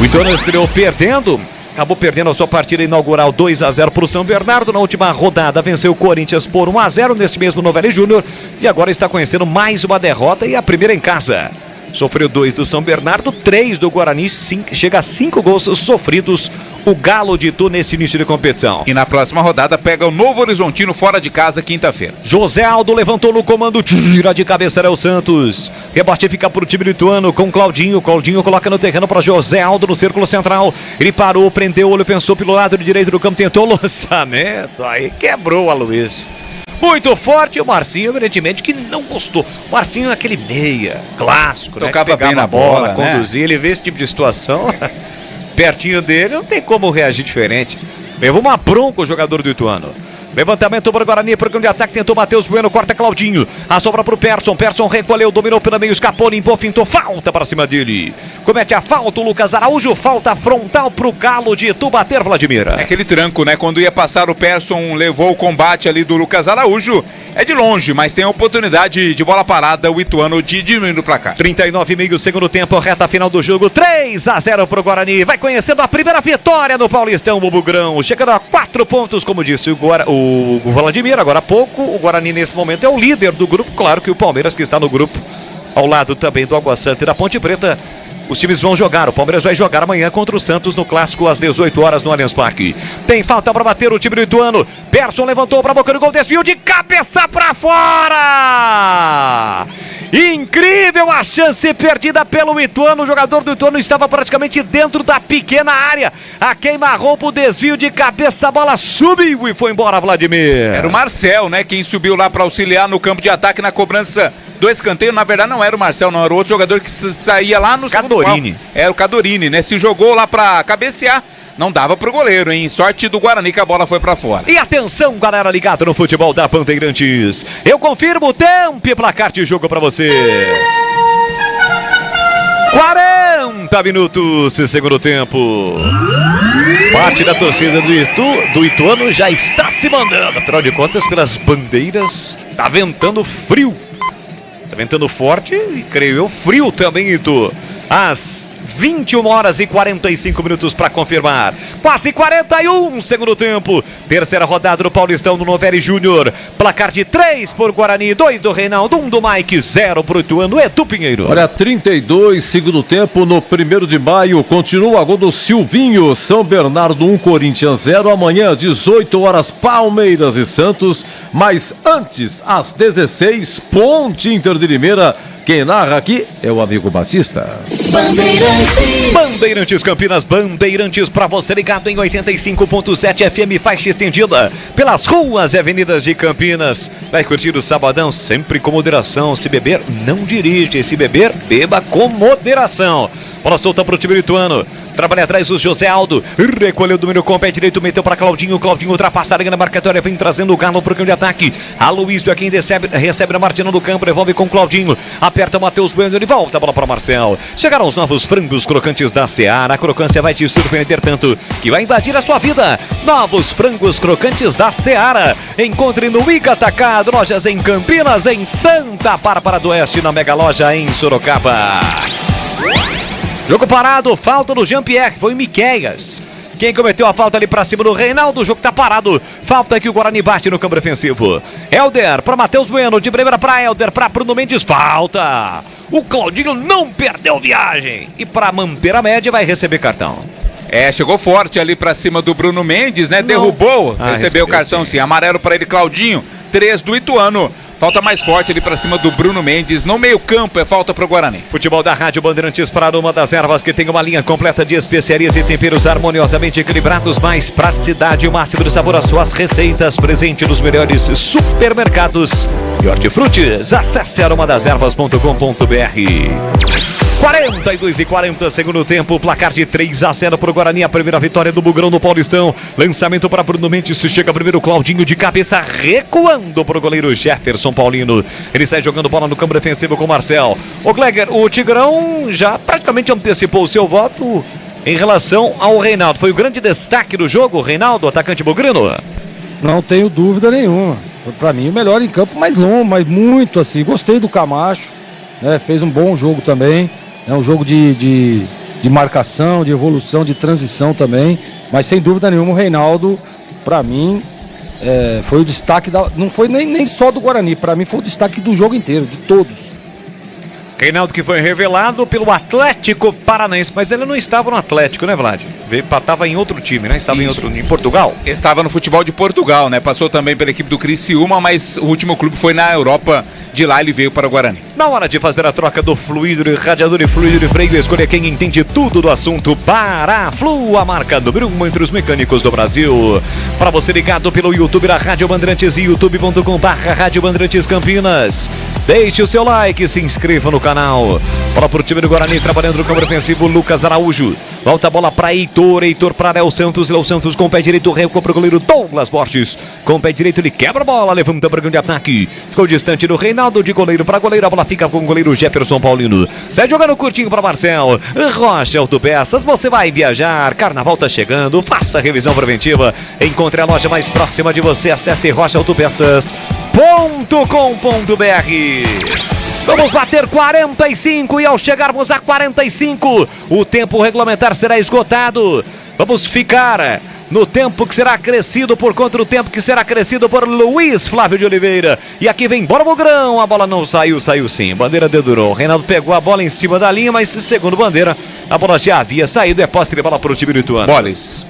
Ituano estreou perdendo. Acabou perdendo a sua partida inaugural 2-0 para o São Bernardo. Na última rodada venceu o Corinthians por 1-0 neste mesmo Novelli Júnior. E agora está conhecendo mais uma derrota e a primeira em casa. Sofreu 2 do São Bernardo, 3 do Guarani, chega a 5 gols sofridos o Galo de Itu nesse início de competição. E na próxima rodada pega o Novo Horizontino fora de casa, quinta-feira. José Aldo levantou no comando, tira de cabeça Léo Santos. Rebote fica para o time do Ituano com Claudinho. Claudinho coloca no terreno para José Aldo no círculo central. Ele parou, prendeu o olho, pensou pelo lado direito do campo, tentou o lançamento. Aí quebrou a Luiz. Muito forte, o Marcinho, evidentemente, que não gostou. O Marcinho é aquele meia clássico, tocava né? Que bem na bola, né? Conduzia, ele vê esse tipo de situação pertinho dele, não tem como reagir diferente. Levou uma bronca o jogador do Ituano. Levantamento para o Guarani, programa de ataque, tentou Matheus Bueno, corta Claudinho, a sobra para o Persson recolheu, dominou pelo meio, escapou, limpou, fintou, falta para cima dele. Comete a falta o Lucas Araújo, falta frontal para o Galo de Itu bater, Vladimir. É aquele tranco, né? Quando ia passar o Persson, levou o combate ali do Lucas Araújo, é de longe, mas tem a oportunidade de bola parada, o Ituano de diminuir o placar. 39,5 segundo tempo, reta final do jogo, 3-0 para o Guarani, vai conhecendo a primeira vitória no Paulistão, o Bugrão, chegando a 4 pontos, como disse o Vladimir, agora há pouco. O Guarani nesse momento é o líder do grupo. Claro que o Palmeiras, que está no grupo ao lado também do Água Santa e da Ponte Preta, os times vão jogar. O Palmeiras vai jogar amanhã contra o Santos no Clássico às 18 horas no Allianz Parque. Tem falta para bater o time do Ituano. Persson levantou para a boca do gol, desvio de cabeça para fora! Incrível a chance perdida pelo Ituano. O jogador do Ituano estava praticamente dentro da pequena área. A queima-roupa, o desvio de cabeça, a bola subiu e foi embora, Vladimir. Era o Marcel, né? Quem subiu lá para auxiliar no campo de ataque na cobrança do escanteio. Na verdade, não era o Marcel, não. Era outro jogador que saía lá no segundo pau. Era o Cadorini, né? Se jogou lá para cabecear. Não dava pro goleiro, hein? Sorte do Guarani que a bola foi pra fora. E atenção, galera ligada no futebol da Bandeirantes. Eu confirmo o tempo e placar de jogo pra você. 40 minutos, segundo tempo. Parte da torcida do Ituano já está se mandando. Afinal de contas, pelas bandeiras, tá ventando frio. Tá ventando forte e, creio eu, frio também, Itu. Às 21 horas e 45 minutos para confirmar. Quase 41 segundo tempo. Terceira rodada do Paulistão no Novelli Júnior. Placar de 3 por Guarani, 2 do Reinaldo, 1 do Mike, 0 pro Ituano. Edu Pinheiro. Olha, 32 segundo tempo no 1º de maio. Continua a gol do Silvinho. São Bernardo 1, Corinthians 0. Amanhã, 18 horas, Palmeiras e Santos. Mas antes, às 16, Ponte Inter de Limeira. Quem narra aqui é o amigo Batista. Bandeirantes Campinas, Bandeirantes pra você ligado em 85.7 FM, faixa estendida pelas ruas e avenidas de Campinas. Vai curtir o sabadão sempre com moderação. Se beber, não dirige. Se beber, beba com moderação. Bola solta pro time lituano. Trabalha atrás o José Aldo. Recolheu o domínio com o pé direito, meteu para Claudinho. Claudinho ultrapassa a linha da marcatória, vem trazendo o Galo pro campo de ataque. Aloysio é quem recebe a Martina do campo, devolve com o Claudinho. Aperta o Matheus Bueno e volta a bola para o Marcel. Chegaram os novos frangos crocantes da Seara. A crocância vai te surpreender tanto que vai invadir a sua vida. Novos frangos crocantes da Seara. Encontre no Ica Atacado, lojas em Campinas, em Santa Bárbara do Oeste, na Mega Loja em Sorocaba. Jogo parado, falta do Jean-Pierre, foi o Miqueias. Quem cometeu a falta ali pra cima do Reinaldo, o jogo tá parado. Falta que o Guarani bate no campo defensivo. Helder pra Matheus Bueno, de primeira pra Helder, pra Bruno Mendes, falta. O Claudinho não perdeu viagem. E pra manter a média vai receber cartão. Chegou forte ali pra cima do Bruno Mendes, né? Não. Derrubou, recebeu o cartão sim. Amarelo pra ele, Claudinho, 3 do Ituano. Falta mais forte ali pra cima do Bruno Mendes. No meio campo é falta pro Guarani. Futebol da Rádio Bandeirantes para uma das ervas que tem uma linha completa de especiarias e temperos harmoniosamente equilibrados. Mais praticidade e o máximo de sabor às suas receitas. Presente nos melhores supermercados e hortifrutis. Acesse aromadeservas.com.br. 42 e 40 segundo tempo, placar de 3-0 para o Guarani, a primeira vitória do Bugrão no Paulistão. Lançamento para Bruno Mendes, chega primeiro Claudinho de cabeça, recuando para o goleiro Jefferson Paulino. Ele sai jogando bola no campo defensivo com o Marcel. O Gleger, o Tigrão já praticamente antecipou o seu voto em relação ao Reinaldo. Foi o grande destaque do jogo, Reinaldo, atacante bugrino? Não tenho dúvida nenhuma. Foi para mim o melhor em campo, mais longo, mas muito assim. Gostei do Camacho, né? Fez um bom jogo também. É um jogo de marcação, de evolução, de transição também. Mas sem dúvida nenhuma o Reinaldo, para mim, foi o destaque não foi nem só do Guarani, para mim foi o destaque do jogo inteiro, de todos. Reinaldo que foi revelado pelo Atlético Paranaense, mas ele não estava no Atlético, né, Vlad? Estava em outro time, né? Estava em Portugal. Estava no futebol de Portugal, né? Passou também pela equipe do Criciúma, mas o último clube foi na Europa. De lá ele veio para o Guarani. Na hora de fazer a troca do fluido de radiador e fluido de freio, escolha quem entende tudo do assunto. Paraflu, a marca número 1 entre os mecânicos do Brasil. Para você ligado pelo YouTube da Rádio Bandeirantes e youtube.com/Rádio Bandeirantes Campinas. Deixe o seu like, se inscreva no canal. Bola pro time do Guarani, trabalhando no campo defensivo, Lucas Araújo. Volta a bola para Heitor para Léo Santos com o pé direito, recua pro goleiro Douglas Borges. Com o pé direito ele quebra a bola, levanta para o grande ataque. Ficou distante do Reinaldo, de goleiro para goleiro, a bola fica com o goleiro Jefferson Paulino. Sai jogando curtinho para Marcel. Rocha Autopeças, você vai viajar, carnaval tá chegando, faça a revisão preventiva. Encontre a loja mais próxima de você, acesse rochaautopeças.com.br. Vamos bater 45 e ao chegarmos a 45, o tempo regulamentar será esgotado. Vamos ficar no tempo que será acrescido por contra o tempo que será acrescido por Luiz Flávio de Oliveira. E aqui vem bola Bugrão, a bola não saiu sim. Bandeira dedurou. Reinaldo pegou a bola em cima da linha, mas segundo Bandeira, a bola já havia saído. É posse de bola para o time lituano. Boles.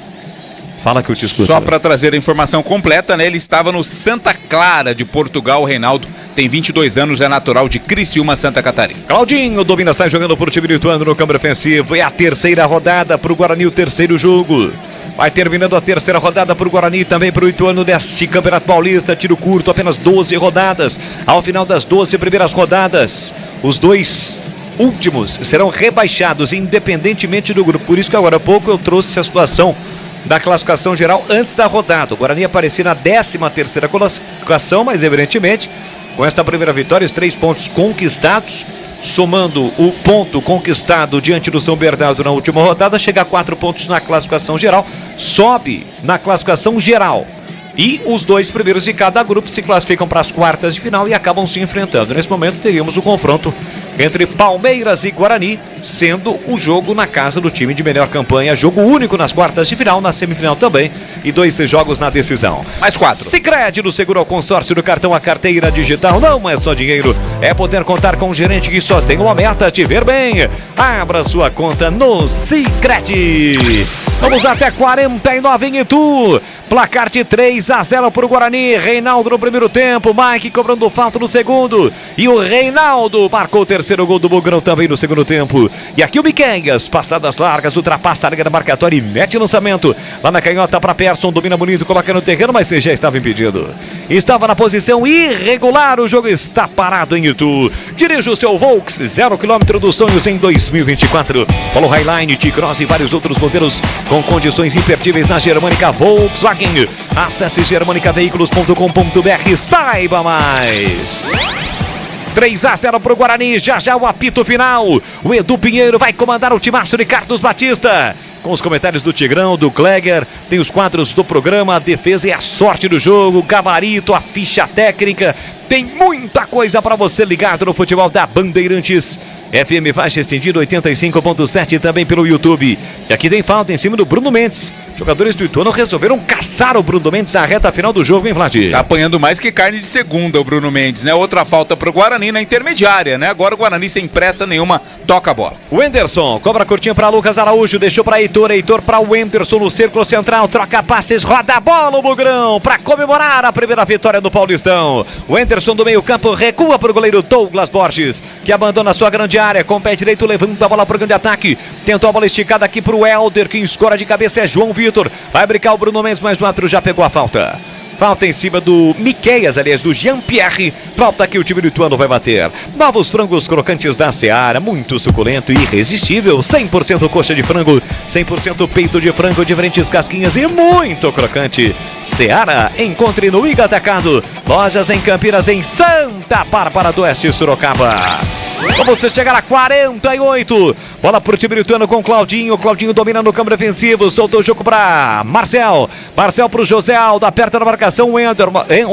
Fala que eu te escuto. Só para trazer a informação completa, né? Ele estava no Santa Clara de Portugal. O Reinaldo tem 22 anos, é natural de Criciúma, Santa Catarina. Claudinho domina, sai jogando por time lituano no campo ofensivo. É a terceira rodada para o Guarani, o terceiro jogo. Vai terminando a terceira rodada para o Guarani e também para o Ituano deste Campeonato Paulista. Tiro curto, apenas 12 rodadas. Ao final das 12 primeiras rodadas, os dois últimos serão rebaixados, independentemente do grupo. Por isso que agora há pouco eu trouxe a situação da classificação geral antes da rodada. O Guarani aparecia na 13ª colocação, mas evidentemente, com esta primeira vitória, os 3 pontos conquistados, somando o ponto conquistado diante do São Bernardo na última rodada, chega a 4 pontos na classificação geral, sobe na classificação geral. E os 2 primeiros de cada grupo se classificam para as quartas de final e acabam se enfrentando. Nesse momento teríamos o confronto entre Palmeiras e Guarani, sendo o jogo na casa do time de melhor campanha. Jogo único nas quartas de final, na semifinal também, e 2 jogos na decisão. Mais 4. Sicredi do seguro ao consórcio do cartão, a carteira digital não é só dinheiro, é poder contar com um gerente que só tem uma meta, te ver bem. Abra sua conta no Sicredi. Vamos até 49 em Itu. Placar de 3-0 para o Guarani. Reinaldo no primeiro tempo, Mike cobrando falta no segundo. E o Reinaldo marcou o terceiro gol do Bugrão também no segundo tempo. E aqui o Miquengas, passadas largas, ultrapassa a linha da marcatória e mete lançamento. Lá na canhota para Persson, domina bonito, coloca no terreno, mas já estava impedido. Estava na posição irregular, o jogo está parado em Itu. Dirige o seu Volks, 0 km dos sonhos em 2024. Polo Highline, T-Cross e vários outros modelos com condições imperdíveis na Germânica Volkswagen. Acesse germanicaveículos.com.br, saiba mais. 3-0 para o Guarani, já o apito final. O Edu Pinheiro vai comandar o timaço de Carlos Batista. Com os comentários do Tigrão, do Kleger, tem os quadros do programa, a defesa e a sorte do jogo, o gabarito, a ficha técnica. Tem muita coisa para você ligado no futebol da Bandeirantes. FM faixa estendida 85.7 também pelo YouTube. E aqui tem falta em cima do Bruno Mendes. Jogadores do Ituano resolveram caçar o Bruno Mendes na reta final do jogo, hein, Vladir? Tá apanhando mais que carne de segunda o Bruno Mendes, né? Outra falta pro Guarani na intermediária, né? Agora o Guarani sem pressa nenhuma, toca a bola. O Wenderson cobra curtinho para Lucas Araújo, deixou para Heitor para o Wenderson no círculo central, troca passes, roda a bola o Bugrão para comemorar a primeira vitória do Paulistão. O Wenderson do meio campo recua para o goleiro Douglas Borges, que abandona sua grande área, com o pé direito levanta a bola para o grande ataque, tentou a bola esticada aqui para o Helder, quem escora de cabeça é João Vitor, vai brincar o Bruno Mendes, mas o árbitro já pegou a falta. Falta em cima do Miqueias, aliás, do Jean-Pierre. Falta que o time do Ituano vai bater. Novos frangos crocantes da Seara, muito suculento e irresistível. 100% coxa de frango, 100% peito de frango, diferentes casquinhas e muito crocante. Seara, encontre no Iga Atacado. Lojas em Campinas, em Santa Bárbara do Oeste, Sorocaba. Vamos chegar a 48. Bola pro time lituano com Claudinho. Claudinho domina no campo defensivo. Soltou o jogo para Marcel. Marcel pro José Aldo. Aperta na marcação o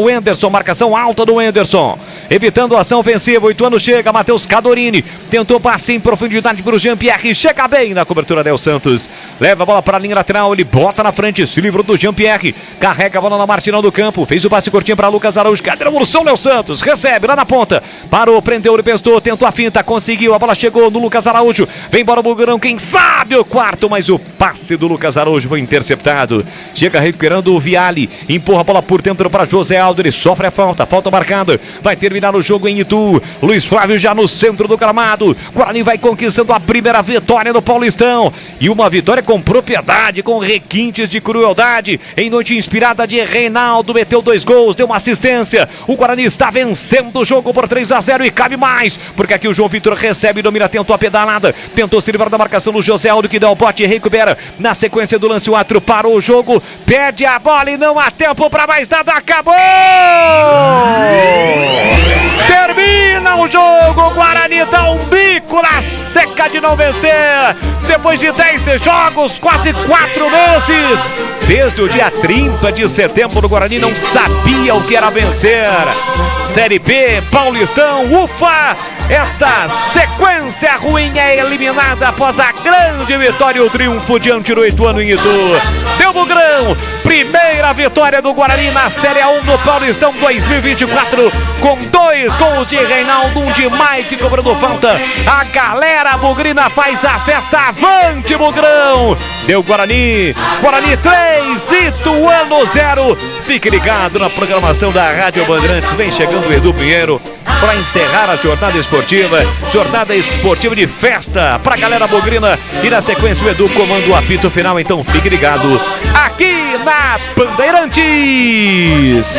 Enderson. Marcação alta do Enderson. Evitando a ação ofensiva. O Ituano chega. Matheus Cadorini. Tentou passe em profundidade pro Jean-Pierre. Chega bem na cobertura Del Santos. Leva a bola para a linha lateral. Ele bota na frente. Se livrou do Jean-Pierre. Carrega a bola na marginal do campo. Fez o passe curtinho para Lucas Araújo. Cadê a devolução, Del Santos? Recebe lá na ponta. Parou, prendeu, ele pestou. Tentou a finta, conseguiu, a bola chegou no Lucas Araújo, vem embora o Bugrão, quem sabe o quarto, mas o passe do Lucas Araújo foi interceptado. Chega recuperando o Viali, empurra a bola por dentro para José Aldo, ele sofre a falta marcada, vai terminar o jogo em Itu. Luiz Flávio já no centro do gramado, Guarani vai conquistando a primeira vitória no Paulistão, e uma vitória com propriedade, com requintes de crueldade, em noite inspirada de Reinaldo, meteu 2 gols, deu uma assistência, o Guarani está vencendo o jogo por 3-0 e cabe mais, porque aqui o João Vitor recebe, domina, tentou a pedalada, tentou se livrar da marcação do José Aldo, que dá o bote e recupera. Na sequência do lance, o árbitro parou o jogo, perde a bola e não há tempo para mais nada, acabou! Termina o jogo, o Guarani dá um bico na seca de não vencer, depois de 10 jogos, quase 4 meses. Desde o dia 30 de setembro, o Guarani não sabia o que era vencer. Série B, Paulistão, ufa! Esta sequência ruim é eliminada após a grande vitória e o triunfo diante do Ituano em Itu. Deu Bugrão, primeira vitória do Guarani na Série A1 do Paulistão 2024, com 2 gols de Reinaldo, um de Mike cobrando falta. A galera bugrina faz a festa, avante Bugrão! Deu Guarani, Guarani 3, Ituano 0. Fique ligado na programação da Rádio Bandeirantes, vem chegando o Edu Pinheiro para encerrar a jornada esportiva de festa para a galera bugrina, e na sequência o Edu comanda o apito final, então fique ligado aqui na Bandeirantes.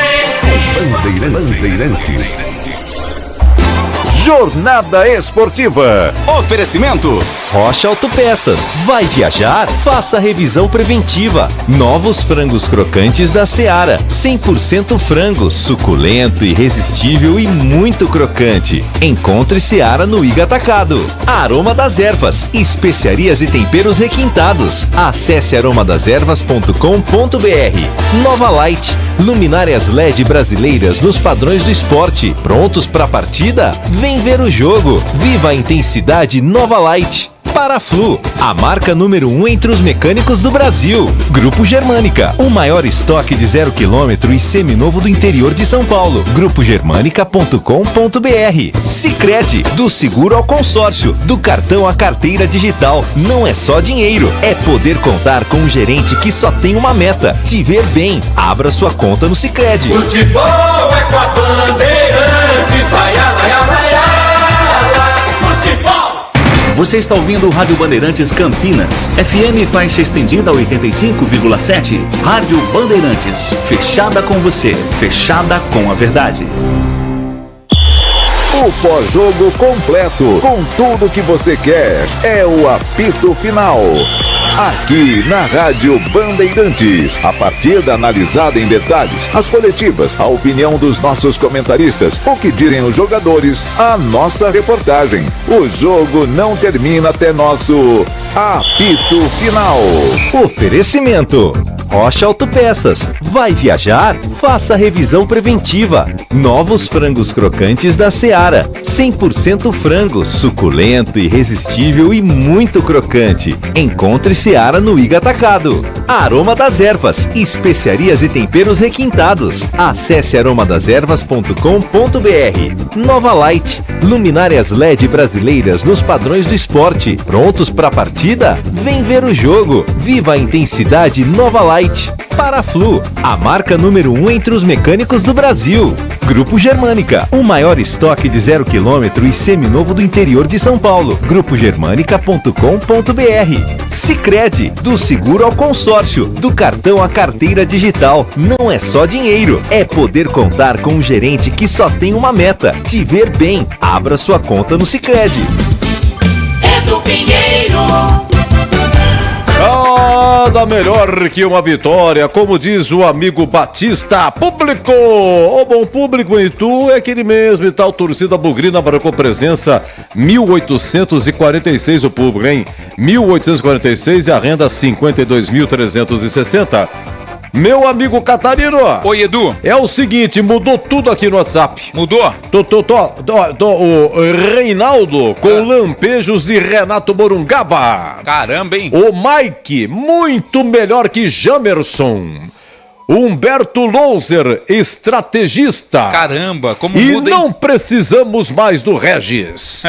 Jornada Esportiva. Oferecimento Rocha Autopeças. Vai viajar? Faça a revisão preventiva. Novos frangos crocantes da Seara. 100% frango, suculento, irresistível e muito crocante. Encontre Seara no Iga Atacado. Aroma das Ervas. Especiarias e temperos requintados. Acesse aromadeservas.com.br. Nova Light. Luminárias LED brasileiras nos padrões do esporte. Prontos para a partida? Vem ver o jogo. Viva a intensidade Nova Light. Paraflu, a marca número 1 entre os mecânicos do Brasil. Grupo Germânica, o maior estoque de 0 km e seminovo do interior de São Paulo. grupogermanica.com.br. Sicredi, do seguro ao consórcio, do cartão à carteira digital. Não é só dinheiro, é poder contar com um gerente que só tem uma meta: te ver bem. Abra sua conta no Sicredi. Futebol é com a Bandeirantes, vai, vai, vai. Você está ouvindo o Rádio Bandeirantes Campinas, FM faixa estendida 85,7. Rádio Bandeirantes, fechada com você, fechada com a verdade. O pós-jogo completo, com tudo que você quer, é o apito final. Aqui na Rádio Bandeirantes, a partida analisada em detalhes, as coletivas, a opinião dos nossos comentaristas, o que dizem os jogadores, a nossa reportagem. O jogo não termina até nosso apito final. Oferecimento Rocha Autopeças. Vai viajar? Faça a revisão preventiva. Novos frangos crocantes da Seara. 100% frango, suculento, irresistível e muito crocante. Encontre Seara no Iga Atacado. Aroma das Ervas. Especiarias e temperos requintados. Acesse aromadeservas.com.br. Nova Light. Luminárias LED brasileiras nos padrões do esporte. Prontos para a partida? Vem ver o jogo. Viva a intensidade Nova Light. Paraflu, a marca número 1 entre os mecânicos do Brasil. Grupo Germânica, o maior estoque de 0 km e seminovo do interior de São Paulo. grupogermanica.com.br. Sicredi, do seguro ao consórcio, do cartão à carteira digital. Não é só dinheiro, é poder contar com um gerente que só tem uma meta: te ver bem. Abra sua conta no Sicredi. Edu Pinheiro. Nada melhor que uma vitória, como diz o amigo Batista. Público! O bom público em Itu é aquele mesmo e tal. Torcida bugrina marcou presença 1.846 o público, hein? 1.846 e a renda 52.360. Meu amigo Catarino. Oi, Edu. É o seguinte, mudou tudo aqui no WhatsApp. Mudou? O Reinaldo com lampejos e Renato Morungaba. Caramba, hein? O Mike, muito melhor que Jamerson. Humberto Louser, estrategista. Caramba, como e muda, hein? Não precisamos mais do Regis.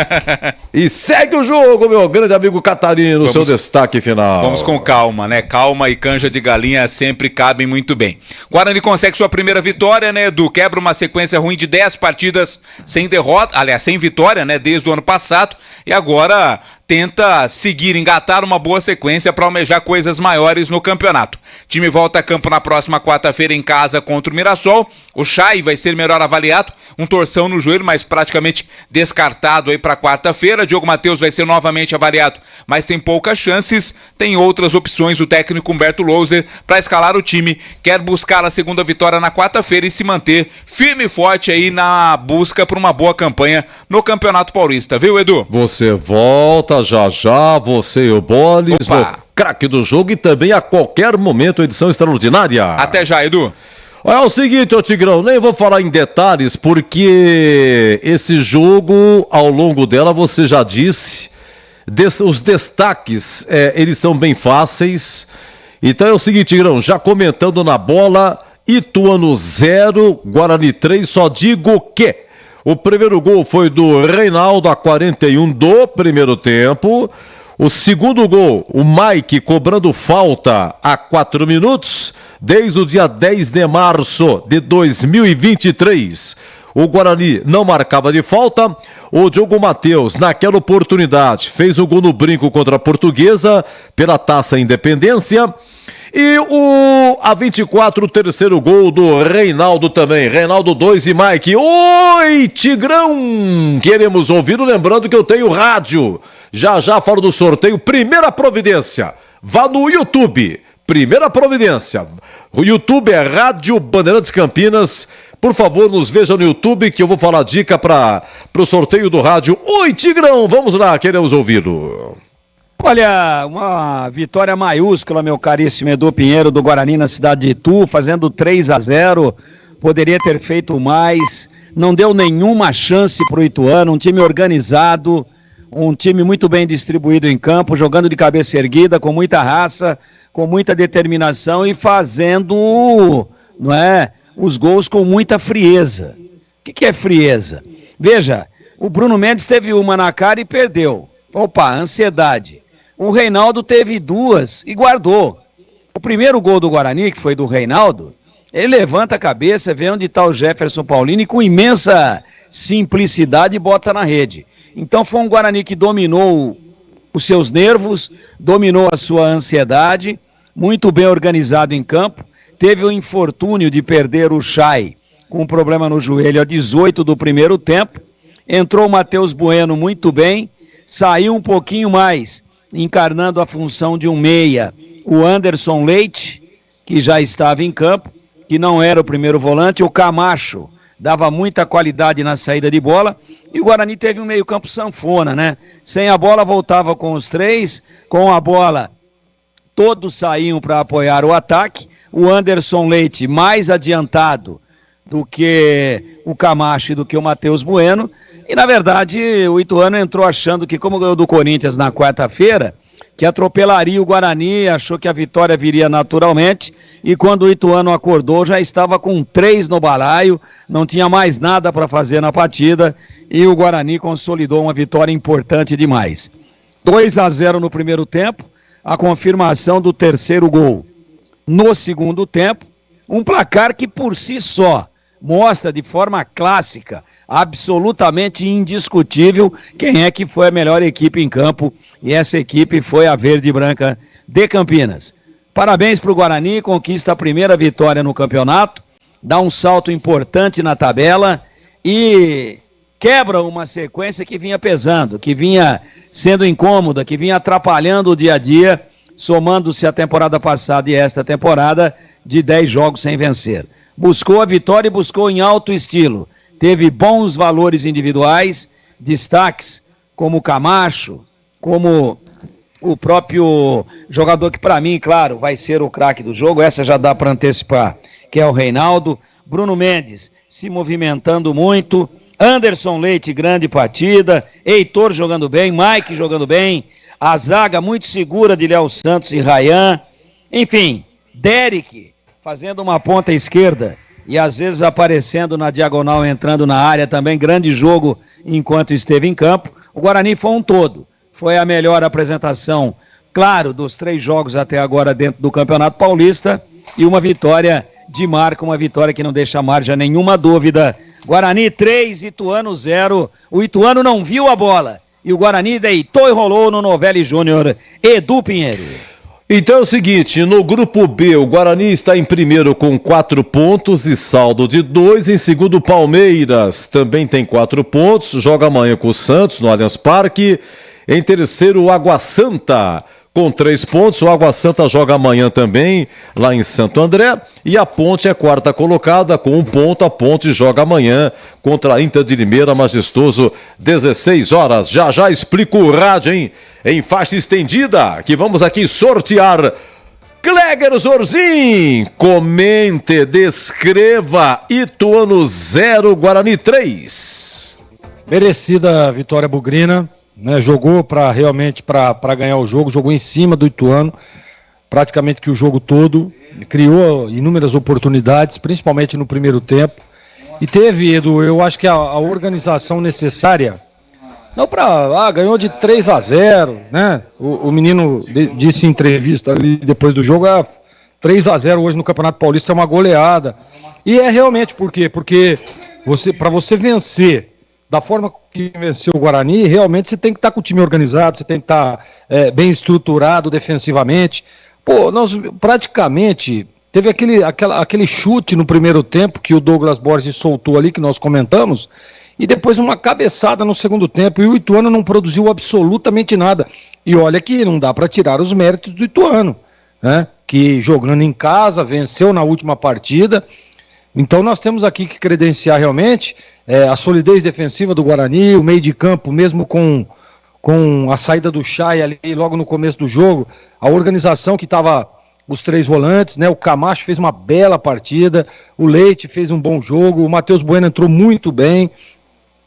E segue o jogo, meu grande amigo Catarino, seu destaque final. Vamos com calma, né? Calma e canja de galinha sempre cabem muito bem. Guarani consegue sua primeira vitória, né, Edu? Quebra uma sequência ruim de 10 partidas sem derrota, aliás, sem vitória, né, desde o ano passado. E agora tenta seguir, engatar uma boa sequência para almejar coisas maiores no campeonato. Time volta a campo na próxima quarta-feira em casa contra o Mirassol. O Chay vai ser melhor avaliado, um torção no joelho, mas praticamente descartado aí para quarta-feira. Diogo Matheus vai ser novamente avaliado, mas tem poucas chances. Tem outras opções, o técnico Humberto Louser para escalar o time. Quer buscar a segunda vitória na quarta-feira e se manter firme e forte aí na busca por uma boa campanha no Campeonato Paulista, viu, Edu? Você volta volta já já, você e o Bolis, o craque do jogo e também a qualquer momento edição extraordinária. Até já, Edu. É o seguinte, ô Tigrão, nem vou falar em detalhes, porque esse jogo, ao longo dela, você já disse, os destaques, eles são bem fáceis. Então é o seguinte, Tigrão, já comentando na bola, Ituano 0, Guarani 3, só digo que o primeiro gol foi do Reinaldo a 41 do primeiro tempo. O segundo gol, o Mike cobrando falta a 4 minutos, desde o dia 10 de março de 2023. O Guarani não marcava de falta. O Diogo Matheus, naquela oportunidade, fez o gol no brinco contra a Portuguesa pela Taça Independência. E a 24, o terceiro gol do Reinaldo também. Reinaldo 2 e Mike. Oi, Tigrão! Queremos ouvir, lembrando que eu tenho rádio. Já já falo do sorteio. Primeira providência. Vá no YouTube. Primeira providência. O YouTube é Rádio Bandeirantes Campinas. Por favor, nos veja no YouTube que eu vou falar a dica para o sorteio do rádio. Oi, Tigrão! Vamos lá, queremos ouvi-lo. Olha, uma vitória maiúscula, meu caríssimo Edu Pinheiro, do Guarani na cidade de Itu, fazendo 3-0, poderia ter feito mais, não deu nenhuma chance para o Ituano, um time organizado, um time muito bem distribuído em campo, jogando de cabeça erguida, com muita raça, com muita determinação e fazendo, não é, os gols com muita frieza. O que é frieza? Veja, o Bruno Mendes teve uma na cara e perdeu. Opa, ansiedade. O Reinaldo teve duas e guardou. O primeiro gol do Guarani, que foi do Reinaldo, ele levanta a cabeça, vê onde está o Jefferson Paulino e com imensa simplicidade bota na rede. Então foi um Guarani que dominou os seus nervos, dominou a sua ansiedade, muito bem organizado em campo, teve o infortúnio de perder o Chay com um problema no joelho a 18 do primeiro tempo, entrou o Matheus Bueno muito bem, saiu um pouquinho mais, encarnando a função de um meia, o Anderson Leite, que já estava em campo, que não era o primeiro volante, o Camacho dava muita qualidade na saída de bola, e o Guarani teve um meio campo sanfona, né? Sem a bola voltava com os três, com a bola todos saíam para apoiar o ataque, o Anderson Leite mais adiantado do que o Camacho e do que o Matheus Bueno. E, na verdade, o Ituano entrou achando que, como ganhou do Corinthians na quarta-feira, que atropelaria o Guarani, achou que a vitória viria naturalmente, e quando o Ituano acordou, já estava com 3 no balaio, não tinha mais nada para fazer na partida, e o Guarani consolidou uma vitória importante demais. 2-0 no primeiro tempo, a confirmação do terceiro gol no segundo tempo, um placar que por si só mostra de forma clássica, absolutamente indiscutível, quem é que foi a melhor equipe em campo, e essa equipe foi a Verde e Branca de Campinas. Parabéns para o Guarani, conquista a primeira vitória no campeonato, dá um salto importante na tabela e quebra uma sequência que vinha pesando, que vinha sendo incômoda, que vinha atrapalhando o dia a dia, somando-se a temporada passada e esta temporada de 10 jogos sem vencer. Buscou a vitória e buscou em alto estilo. Teve bons valores individuais, destaques como o Camacho, como o próprio jogador que para mim, claro, vai ser o craque do jogo, essa já dá para antecipar, que é o Reinaldo. Bruno Mendes se movimentando muito, Anderson Leite, grande partida, Heitor jogando bem, Mike jogando bem, a zaga muito segura de Léo Santos e Ryan, enfim, Derek fazendo uma ponta esquerda e às vezes aparecendo na diagonal, entrando na área também, grande jogo enquanto esteve em campo. O Guarani foi um todo, foi a melhor apresentação, claro, dos 3 jogos até agora dentro do Campeonato Paulista, e uma vitória de marca, uma vitória que não deixa margem a nenhuma dúvida. Guarani 3, Ituano 0, o Ituano não viu a bola, e o Guarani deitou e rolou no Novelli Júnior. Edu Pinheiro. Então é o seguinte, no grupo B, o Guarani está em primeiro com 4 pontos e saldo de 2. Em segundo, o Palmeiras também tem 4 pontos, joga amanhã com o Santos no Allianz Parque. Em terceiro, o Água Santa com 3 pontos. O Água Santa joga amanhã também, lá em Santo André. E a Ponte é quarta colocada com 1 ponto. A Ponte joga amanhã contra a Inter de Limeira, majestoso, 16 horas. Já explico o rádio, hein? Em faixa estendida, que vamos aqui sortear. Cléger Zorzin, comente, descreva. Ituano 0, Guarani 3. Merecida a vitória bugrina, né? Jogou realmente para ganhar o jogo, jogou em cima do Ituano, praticamente que o jogo todo, criou inúmeras oportunidades, principalmente no primeiro tempo. E teve, Edu, eu acho que a organização necessária, não ganhou de 3-0, né? O menino disse em entrevista ali depois do jogo, 3-0 hoje no Campeonato Paulista é uma goleada. E é realmente por quê? Porque para você vencer da forma que venceu o Guarani, realmente você tem que estar com o time organizado, você tem que estar bem estruturado defensivamente. Pô, nós praticamente teve aquele chute no primeiro tempo que o Douglas Borges soltou ali, que nós comentamos, e depois uma cabeçada no segundo tempo, e o Ituano não produziu absolutamente nada. E olha que não dá para tirar os méritos do Ituano, né? Que jogando em casa, venceu na última partida. Então nós temos aqui que credenciar realmente a solidez defensiva do Guarani, o meio de campo, mesmo com a saída do Chay ali logo no começo do jogo, a organização que estava os 3 volantes, né? O Camacho fez uma bela partida, o Leite fez um bom jogo, o Matheus Bueno entrou muito bem.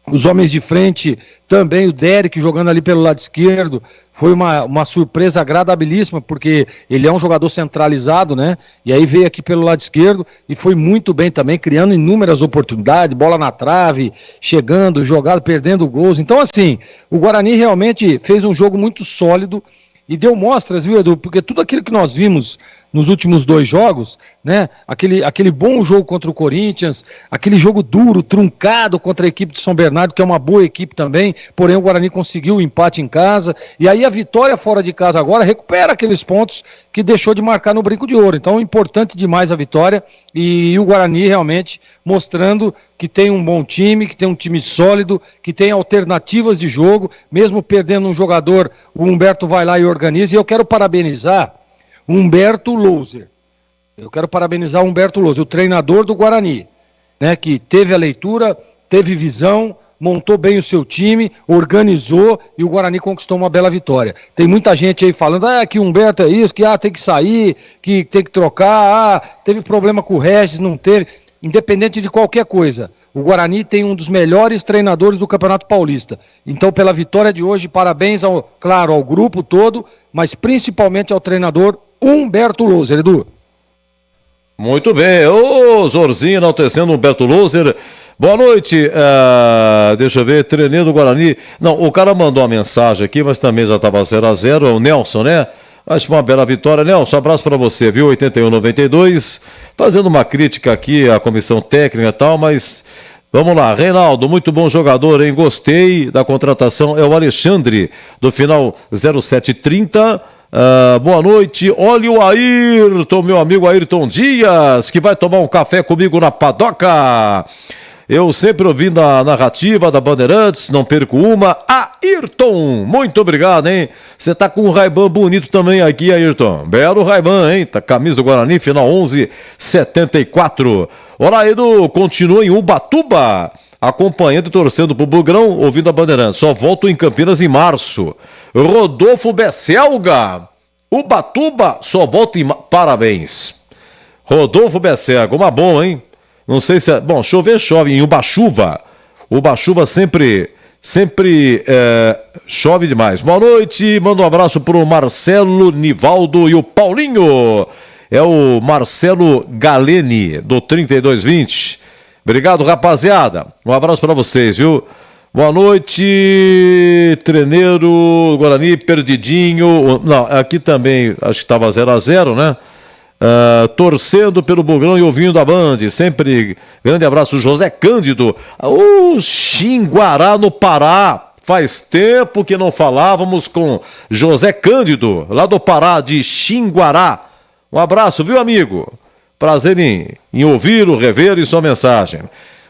Os homens de frente também, o Derek jogando ali pelo lado esquerdo, foi uma surpresa agradabilíssima, porque ele é um jogador centralizado, né? E aí veio aqui pelo lado esquerdo e foi muito bem também, criando inúmeras oportunidades, bola na trave, chegando, jogado, perdendo gols. Então, assim, o Guarani realmente fez um jogo muito sólido e deu mostras, viu, Edu? Porque tudo aquilo que nós vimos nos últimos 2 jogos, né? Aquele bom jogo contra o Corinthians, aquele jogo duro, truncado contra a equipe de São Bernardo, que é uma boa equipe também, porém o Guarani conseguiu o empate em casa, e aí a vitória fora de casa agora recupera aqueles pontos que deixou de marcar no Brinco de Ouro. Então, importante demais a vitória, e o Guarani realmente mostrando que tem um bom time, que tem um time sólido, que tem alternativas de jogo, mesmo perdendo um jogador, o Humberto vai lá e organiza, e eu quero parabenizar Humberto Louser. Eu quero parabenizar o Humberto Louser, o treinador do Guarani, né, que teve a leitura, teve visão, montou bem o seu time, organizou e o Guarani conquistou uma bela vitória. Tem muita gente aí falando que o Humberto é isso, que tem que sair, que tem que trocar, teve problema com o Regis, não teve. Independente de qualquer coisa, o Guarani tem um dos melhores treinadores do Campeonato Paulista. Então, pela vitória de hoje, parabéns, claro, ao grupo todo, mas principalmente ao treinador Humberto Louser, Edu. Muito bem, o Zorzinho enaltecendo o Humberto Louser. Boa noite, deixa eu ver, treinador do Guarani. Não, o cara mandou uma mensagem aqui, mas também já estava 0-0, é o Nelson, né? Acho uma bela vitória. Nelson, abraço para você, viu? 81-92, fazendo uma crítica aqui à comissão técnica e tal, mas vamos lá. Reinaldo, muito bom jogador, hein? Gostei da contratação. É o Alexandre, do final 0730. Boa noite, olha o Ayrton, meu amigo Ayrton Dias, que vai tomar um café comigo na Padoca. Eu sempre ouvindo a narrativa da Bandeirantes, não perco uma. Ayrton, muito obrigado, hein? Você tá com um Ray-Ban bonito também aqui, Ayrton. Belo Ray-Ban, hein? Tá camisa do Guarani, final 11-74. Olá, Edu, continua em Ubatuba, acompanhando e torcendo pro Bugrão, ouvindo a Bandeirantes. Só volto em Campinas em março. Rodolfo Besselga, Ubatuba, só volta em parabéns. Rodolfo Besselga, uma boa, hein? Não sei se bom, chover chove em Ubatuba. Ubatuba sempre chove demais. Boa noite, manda um abraço pro Marcelo, Nivaldo e o Paulinho. É o Marcelo Galeni, do 3220. Obrigado, rapaziada. Um abraço para vocês, viu? Boa noite, treineiro, Guarani, perdidinho. Não, aqui também, acho que estava 0-0, né? Torcendo pelo Bugrão e ouvindo a Band. Sempre grande abraço, José Cândido. O Xinguará, no Pará. Faz tempo que não falávamos com José Cândido, lá do Pará, de Xinguará. Um abraço, viu, amigo? Prazer em ouvi-lo, rever e sua mensagem.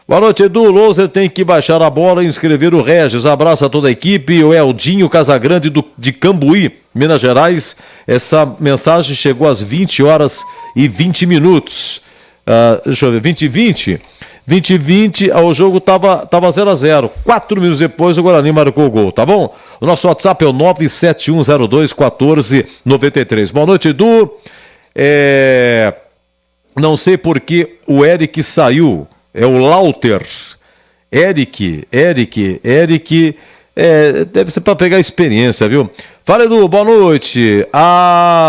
Boa noite, Edu. Loser tem que baixar a bola e inscrever o Regis. Abraço a toda a equipe. O Eldinho Casagrande de Cambuí, Minas Gerais. Essa mensagem chegou às 20 horas e 20 minutos. Deixa eu ver, 20 e 20, o jogo tava 0-0. 4 minutos depois o Guarani marcou o gol, tá bom? O nosso WhatsApp é o 971021493. Boa noite, Edu. Não sei por que o Eric saiu. É o Lauter. Eric. Deve ser para pegar experiência, viu? Fala, Edu, boa noite.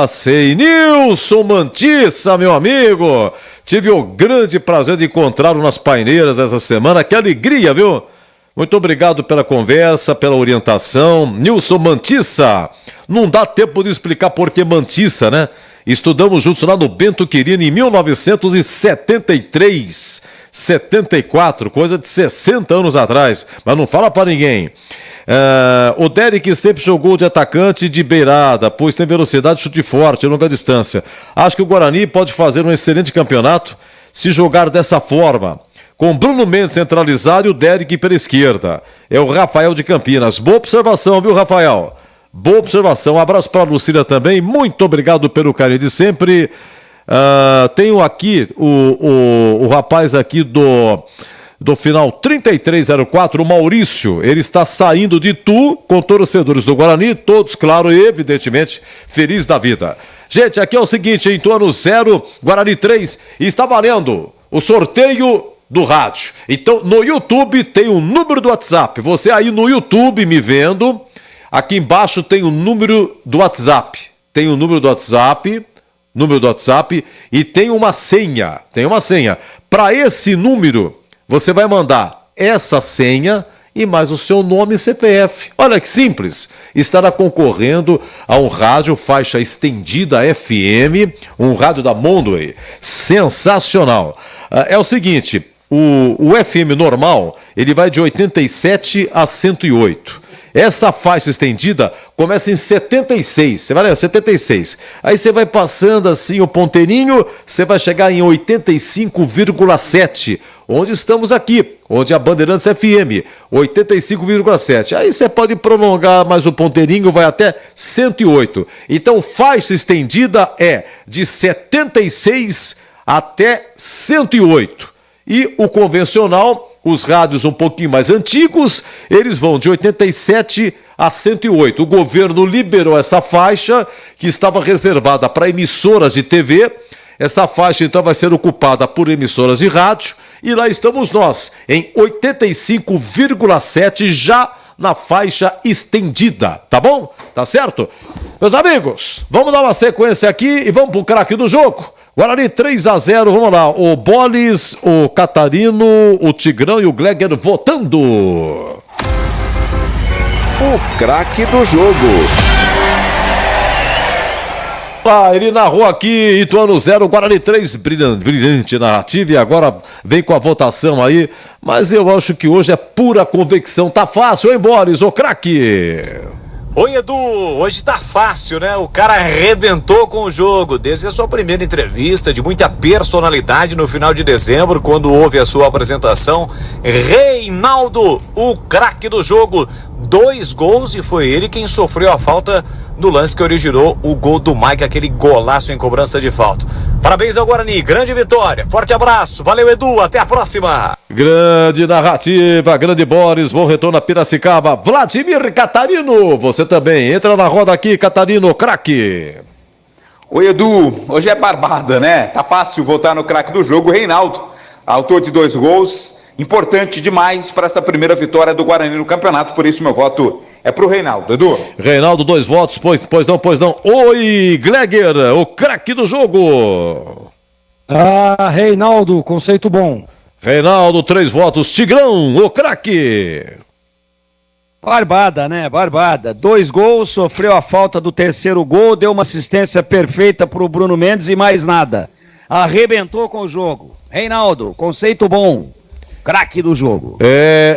Sei, Nilson Mantissa, meu amigo. Tive o grande prazer de encontrá-lo nas paineiras essa semana. Que alegria, viu? Muito obrigado pela conversa, pela orientação. Nilson Mantissa. Não dá tempo de explicar por que Mantissa, né? Estudamos juntos lá no Bento Quirino em 1973, 74, coisa de 60 anos atrás. Mas não fala pra ninguém. O Derek sempre jogou de atacante de beirada, pois tem velocidade, chute forte, longa distância. Acho que o Guarani pode fazer um excelente campeonato se jogar dessa forma, com Bruno Mendes centralizado e o Derek pela esquerda. É o Rafael de Campinas. Boa observação, viu, Rafael? Boa observação. Um abraço para a Lucília também. Muito obrigado pelo carinho de sempre. Tenho aqui o rapaz aqui do final 3304, o Maurício. Ele está saindo de Itu com torcedores do Guarani, todos, claro, e evidentemente, feliz da vida. Gente, aqui é o seguinte, em torno 0, Guarani 3, e está valendo o sorteio do rádio. Então, no YouTube tem o número do WhatsApp. Você aí no YouTube me vendo, aqui embaixo tem o número do WhatsApp. Tem o número do WhatsApp e tem uma senha. Para esse número, você vai mandar essa senha e mais o seu nome e CPF. Olha que simples. Estará concorrendo a um rádio faixa estendida FM, um rádio da Mondway. Sensacional. É o seguinte, o FM normal, ele vai de 87 a 108. Essa faixa estendida começa em 76, você vai ler, 76. Aí você vai passando assim o ponteirinho, você vai chegar em 85,7, onde estamos aqui, onde a Bandeirantes FM, 85,7. Aí você pode prolongar mais o ponteirinho, vai até 108. Então, faixa estendida é de 76 até 108. E o convencional, os rádios um pouquinho mais antigos, eles vão de 87 a 108. O governo liberou essa faixa, que estava reservada para emissoras de TV. Essa faixa, então, vai ser ocupada por emissoras de rádio. E lá estamos nós, em 85,7, já na faixa estendida. Tá bom? Tá certo? Meus amigos, vamos dar uma sequência aqui e vamos pro craque do jogo. Guarani 3-0, vamos lá, o Bolis, o Catarino, o Tigrão e o Gleger votando. O craque do jogo. Ele narrou aqui, Ituano 0, Guarani 3, brilhante narrativa, e agora vem com a votação aí, mas eu acho que hoje é pura convicção, tá fácil, hein, Bolis, o craque? Oi, Edu, hoje tá fácil, né? O cara arrebentou com o jogo, desde a sua primeira entrevista, de muita personalidade no final de dezembro, quando houve a sua apresentação. Reinaldo, o craque do jogo, 2 gols, e foi ele quem sofreu a falta no lance que originou o gol do Mike, aquele golaço em cobrança de falta. Parabéns ao Guarani, grande vitória, forte abraço, valeu, Edu, até a próxima. Grande narrativa, grande Boris, bom retorno a Piracicaba. Vladimir Catarino, você também, entra na roda aqui, Catarino, craque. Oi, Edu, hoje é barbada, né? Tá fácil votar no craque do jogo, Reinaldo, autor de 2 gols, importante demais para essa primeira vitória do Guarani no campeonato, por isso meu voto é pro Reinaldo, Edu. Reinaldo, 2 votos, pois não. Oi, Gleger, o craque do jogo. Reinaldo, conceito bom. Reinaldo, 3 votos. Tigrão, o craque. Barbada, né? Barbada. 2 gols, sofreu a falta do terceiro gol, deu uma assistência perfeita pro Bruno Mendes e mais nada. Arrebentou com o jogo. Reinaldo, conceito bom. Craque do jogo.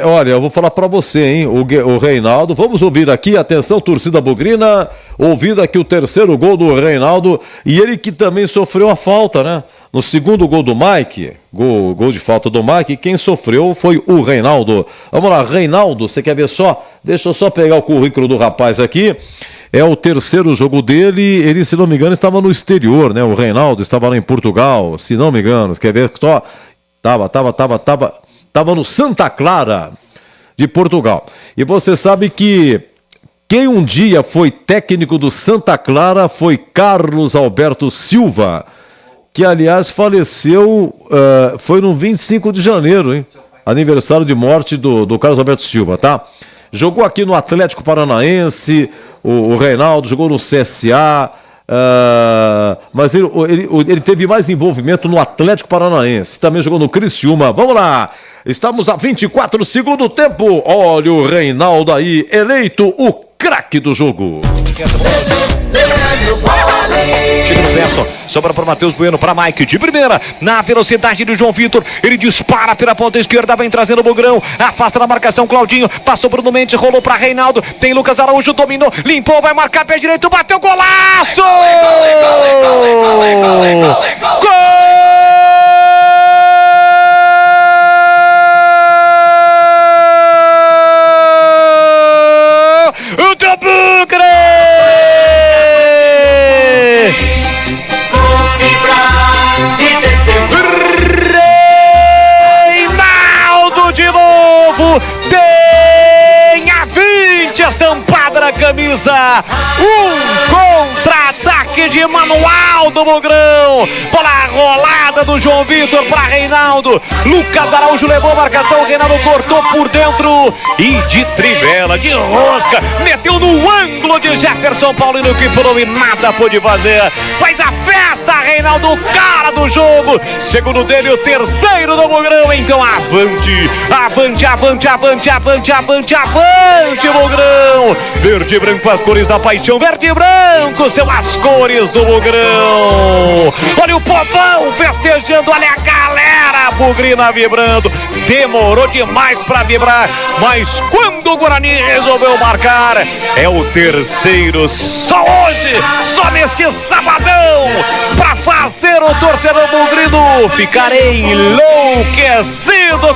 Olha, eu vou falar pra você, hein, o Reinaldo, vamos ouvir aqui, atenção, torcida bugrina, ouvindo aqui o terceiro gol do Reinaldo, e ele que também sofreu a falta, né? No segundo gol do Mike, gol de falta do Mike, quem sofreu foi o Reinaldo. Vamos lá, Reinaldo, você quer ver só? Deixa eu só pegar o currículo do rapaz aqui. É o terceiro jogo dele, ele, se não me engano, estava no exterior, né? O Reinaldo estava lá em Portugal, se não me engano. Quer ver só? Tava no Santa Clara de Portugal. E você sabe que quem um dia foi técnico do Santa Clara foi Carlos Alberto Silva, que aliás faleceu, foi no 25 de janeiro, hein? Aniversário de morte do Carlos Alberto Silva, tá? Jogou aqui no Atlético Paranaense, o Reinaldo jogou no CSA, mas ele teve mais envolvimento no Atlético Paranaense, também jogou no Criciúma. Vamos lá, estamos a 24 segundo tempo, olha o Reinaldo aí, eleito o craque do jogo. Tira no verso, sobra para Matheus Bueno, para Mike, de primeira, na velocidade de João Vitor, ele dispara pela ponta esquerda, vem trazendo o Bugrão, afasta na marcação Claudinho, passou Bruno Mendes, rolou para Reinaldo, tem Lucas Araújo, dominou, limpou, vai marcar pé direito, bateu, golaço! Gol! Do Bugrão! Reinaldo de novo, tem a 20 estampada na camisa, contra-ataque de manual do Bugrão, bola rolada do João Vitor para Reinaldo, Lucas Araújo levou a marcação, Reinaldo cortou por dentro e de trivela, de rosca, meteu no ângulo de Jefferson Paulino, que pulou e nada pôde fazer, faz a festa Reinaldo, cara do jogo, segundo dele o terceiro do Bugrão, então avante, avante, avante, avante, avante, avante, avante Bugrão, verde e branco as cores da paixão, verde e branco são as cores do Bugrão, olha o povão festejando, olha a galera bugrina vibrando, demorou demais pra vibrar, mas quando o Guarani resolveu marcar, é o terceiro, só hoje, só neste sabadão, pra fazer o torcedor bugrino ficar enlouquecido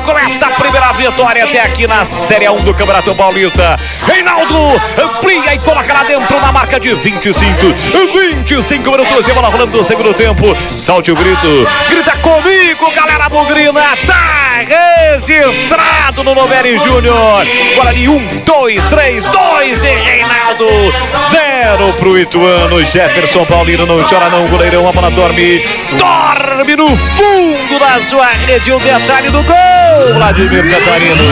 com esta primeira vitória até aqui na Série 1 do Campeonato Paulista. Reinaldo amplia e coloca lá dentro na marca de 25 minutos, e a bola rolando no segundo tempo, salte o grito, grita comigo galera bugrina, tá registrado no Novelli Júnior, Guarani 1, 2, 3, 2 e Reinaldo 0 pro Ituano, Jefferson Paulino não chora não, goleirão, a bola dorme no fundo da sua rede, o detalhe do gol, Vladimir Catarino.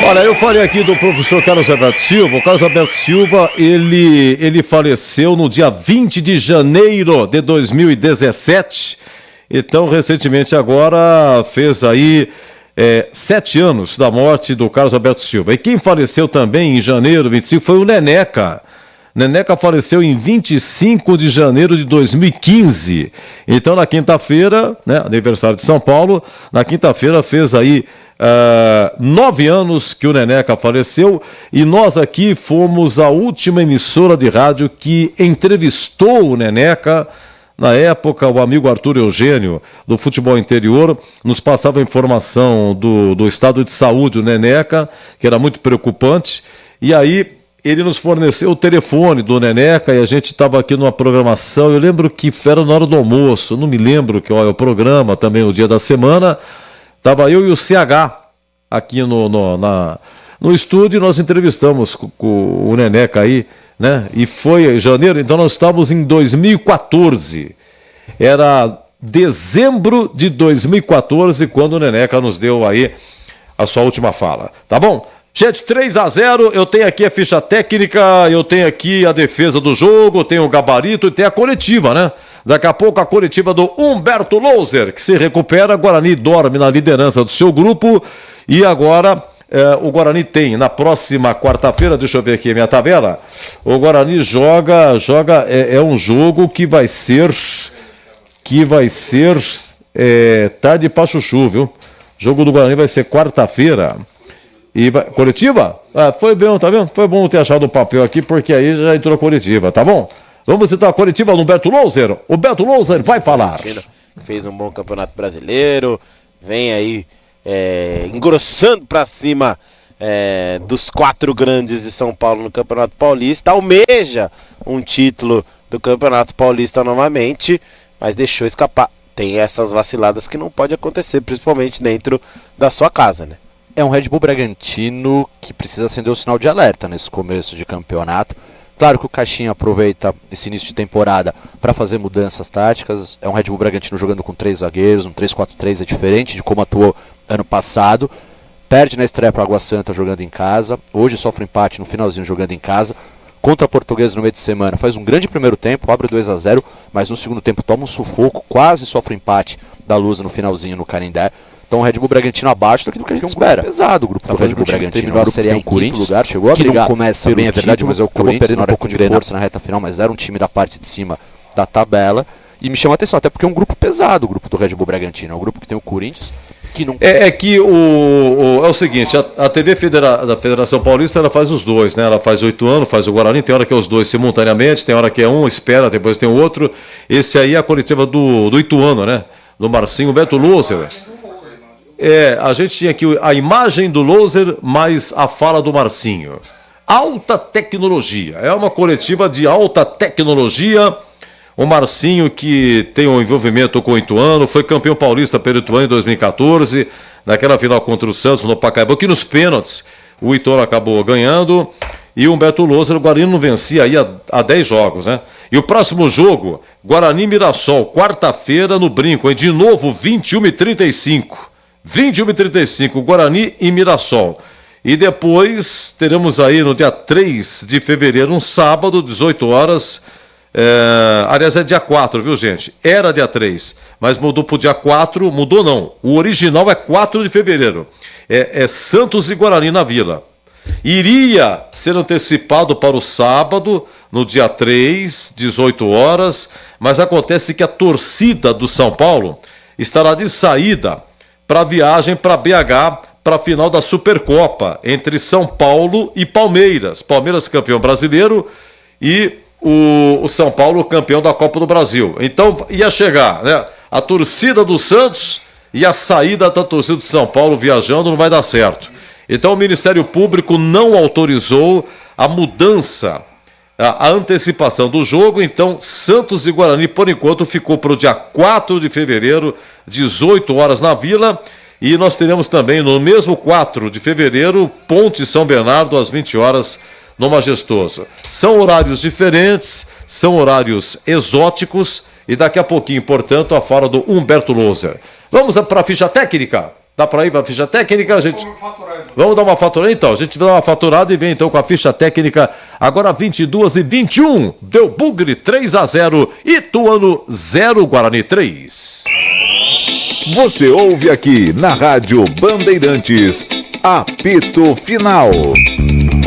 Olha, eu falei aqui do professor Carlos Alberto Silva. O Carlos Alberto Silva, ele faleceu no dia 20 de janeiro de 2017. Então, recentemente agora, fez aí 7 anos da morte do Carlos Alberto Silva. E quem faleceu também em janeiro 25 foi o Neneca. Neneca faleceu em 25 de janeiro de 2015. Então, na quinta-feira, né, aniversário de São Paulo, na quinta-feira fez aí 9 anos que o Neneca faleceu, e nós aqui fomos a última emissora de rádio que entrevistou o Neneca. Na época, o amigo Arthur Eugênio, do Futebol Interior, nos passava informação do estado de saúde do Neneca, que era muito preocupante, e aí ele nos forneceu o telefone do Neneca e a gente estava aqui numa programação, eu lembro que era na hora do almoço, não me lembro que é o programa, também o dia da semana, estava eu e o CH aqui no estúdio, e nós entrevistamos com o Neneca aí, né? E foi em janeiro, então nós estávamos em 2014, era dezembro de 2014, quando o Neneca nos deu aí a sua última fala, tá bom? Gente, 3-0, eu tenho aqui a ficha técnica, eu tenho aqui a defesa do jogo, tenho o gabarito e tem a coletiva, né? Daqui a pouco a coletiva do Humberto Louser, que se recupera, Guarani dorme na liderança do seu grupo, e agora o Guarani tem, na próxima quarta-feira, deixa eu ver aqui a minha tabela, o Guarani joga é um jogo que vai ser tarde pra chuchu, viu? O jogo do Guarani vai ser quarta-feira. E coletiva? Foi bom, tá vendo? Foi bom ter achado o papel aqui, porque aí já entrou coletiva, tá bom? Vamos então a coletiva do Humberto Louser. O Humberto Louser vai falar. Fez um bom campeonato brasileiro, vem aí engrossando para cima dos 4 grandes de São Paulo no Campeonato Paulista, almeja um título do Campeonato Paulista novamente, mas deixou escapar. Tem essas vaciladas que não pode acontecer, principalmente dentro da sua casa, né? É um Red Bull Bragantino que precisa acender o sinal de alerta nesse começo de campeonato. Claro que o Caixinha aproveita esse início de temporada para fazer mudanças táticas. É um Red Bull Bragantino jogando com 3 zagueiros, um 3-4-3 é diferente de como atuou ano passado. Perde na estreia para Água Santa jogando em casa. Hoje sofre empate no finalzinho jogando em casa. Contra a Portuguesa no meio de semana faz um grande primeiro tempo, abre 2-0, mas no segundo tempo toma um sufoco, quase sofre empate da Lusa no finalzinho no Canindé. Então o Red Bull Bragantino abaixo daquilo que a gente espera. Pesado o grupo do Red Bull Bragantino. Terminou a Série A em quinto lugar, chegou a brigar. Não começa bem, é verdade, mas é o Corinthians perdendo um pouco de força na reta final, mas era um time da parte de cima da tabela. E me chama a atenção, até porque é um grupo pesado o grupo do Red Bull Bragantino. É um grupo que tem o Corinthians, que não... É que é o seguinte, a TV da Federação Paulista, ela faz os dois, né? Ela faz 8 anos, faz o Guarani, tem hora que é os dois simultaneamente, tem hora que é um, espera, depois tem o outro. Esse aí é a coletiva do Ituano, né? Do Marcinho, Beto Louser. A gente tinha aqui a imagem do Louser, mais a fala do Marcinho. Alta tecnologia, é uma coletiva de alta tecnologia. O Marcinho, que tem um envolvimento com o Ituano, foi campeão paulista pelo Ituano em 2014, naquela final contra o Santos no Pacaembu, que nos pênaltis o Ituano acabou ganhando, e o Humberto Louser, o Guarani não vencia aí há 10 jogos, né? E o próximo jogo, Guarani e Mirassol, quarta-feira no Brinco, de novo 21h35. 21h35, Guarani e Mirassol. E depois teremos aí no dia 3 de fevereiro, um sábado, 18 horas... aliás, é dia 4, viu, gente? Era dia 3, mas mudou pro dia 4, mudou não. O original é 4 de fevereiro. É Santos e Guarani na Vila. Iria ser antecipado para o sábado, no dia 3, 18 horas, mas acontece que a torcida do São Paulo estará de saída para a viagem para BH, para a final da Supercopa, entre São Paulo e Palmeiras. Palmeiras campeão brasileiro e o São Paulo campeão da Copa do Brasil. Então ia chegar, né, a torcida do Santos e a saída da torcida do São Paulo viajando, não vai dar certo. Então o Ministério Público não autorizou a mudança, a antecipação do jogo. Então Santos e Guarani, por enquanto, ficou para o dia 4 de fevereiro, 18 horas na Vila. E nós teremos também no mesmo 4 de fevereiro, Ponte São Bernardo, às 20 horas, no Majestoso. São horários diferentes, são horários exóticos, e daqui a pouquinho, portanto, a fala do Humberto Louser. Vamos para a ficha técnica? Dá para ir para a ficha técnica, gente? Vamos dar uma faturada então. A gente dá uma faturada e vem então com a ficha técnica. Agora 22h21. Deu Bugre 3-0. Ituano 0, Guarani 3. Você ouve aqui na Rádio Bandeirantes. Apito Final.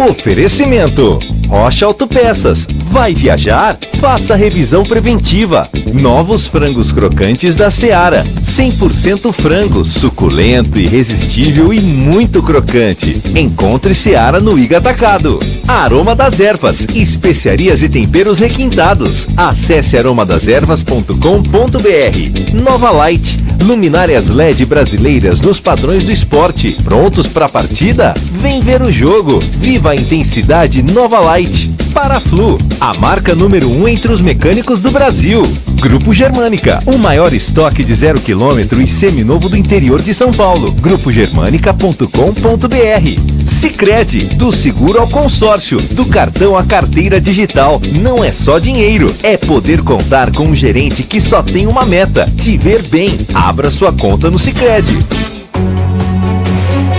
Oferecimento: Rocha Autopeças. Vai viajar? Faça revisão preventiva. Novos frangos crocantes da Seara. 100% frango, suculento, irresistível e muito crocante. Encontre Seara no Iga Atacado. Aroma das Ervas. Especiarias e temperos requintados. Acesse aromadeservas.com.br. Nova Light. Luminárias LED brasileiras nos padrões do esporte. Prontos para a partida? Vem ver o jogo. Viva a intensidade Nova Light. Paraflu, a marca número 1 entre os mecânicos do Brasil. Grupo Germânica, o maior estoque de 0 km e seminovo do interior de São Paulo. Grupogermanica.com.br. Sicredi, do seguro ao consórcio, do cartão à carteira digital. Não é só dinheiro, é poder contar com um gerente que só tem uma meta: te ver bem. Abra sua conta no Sicredi.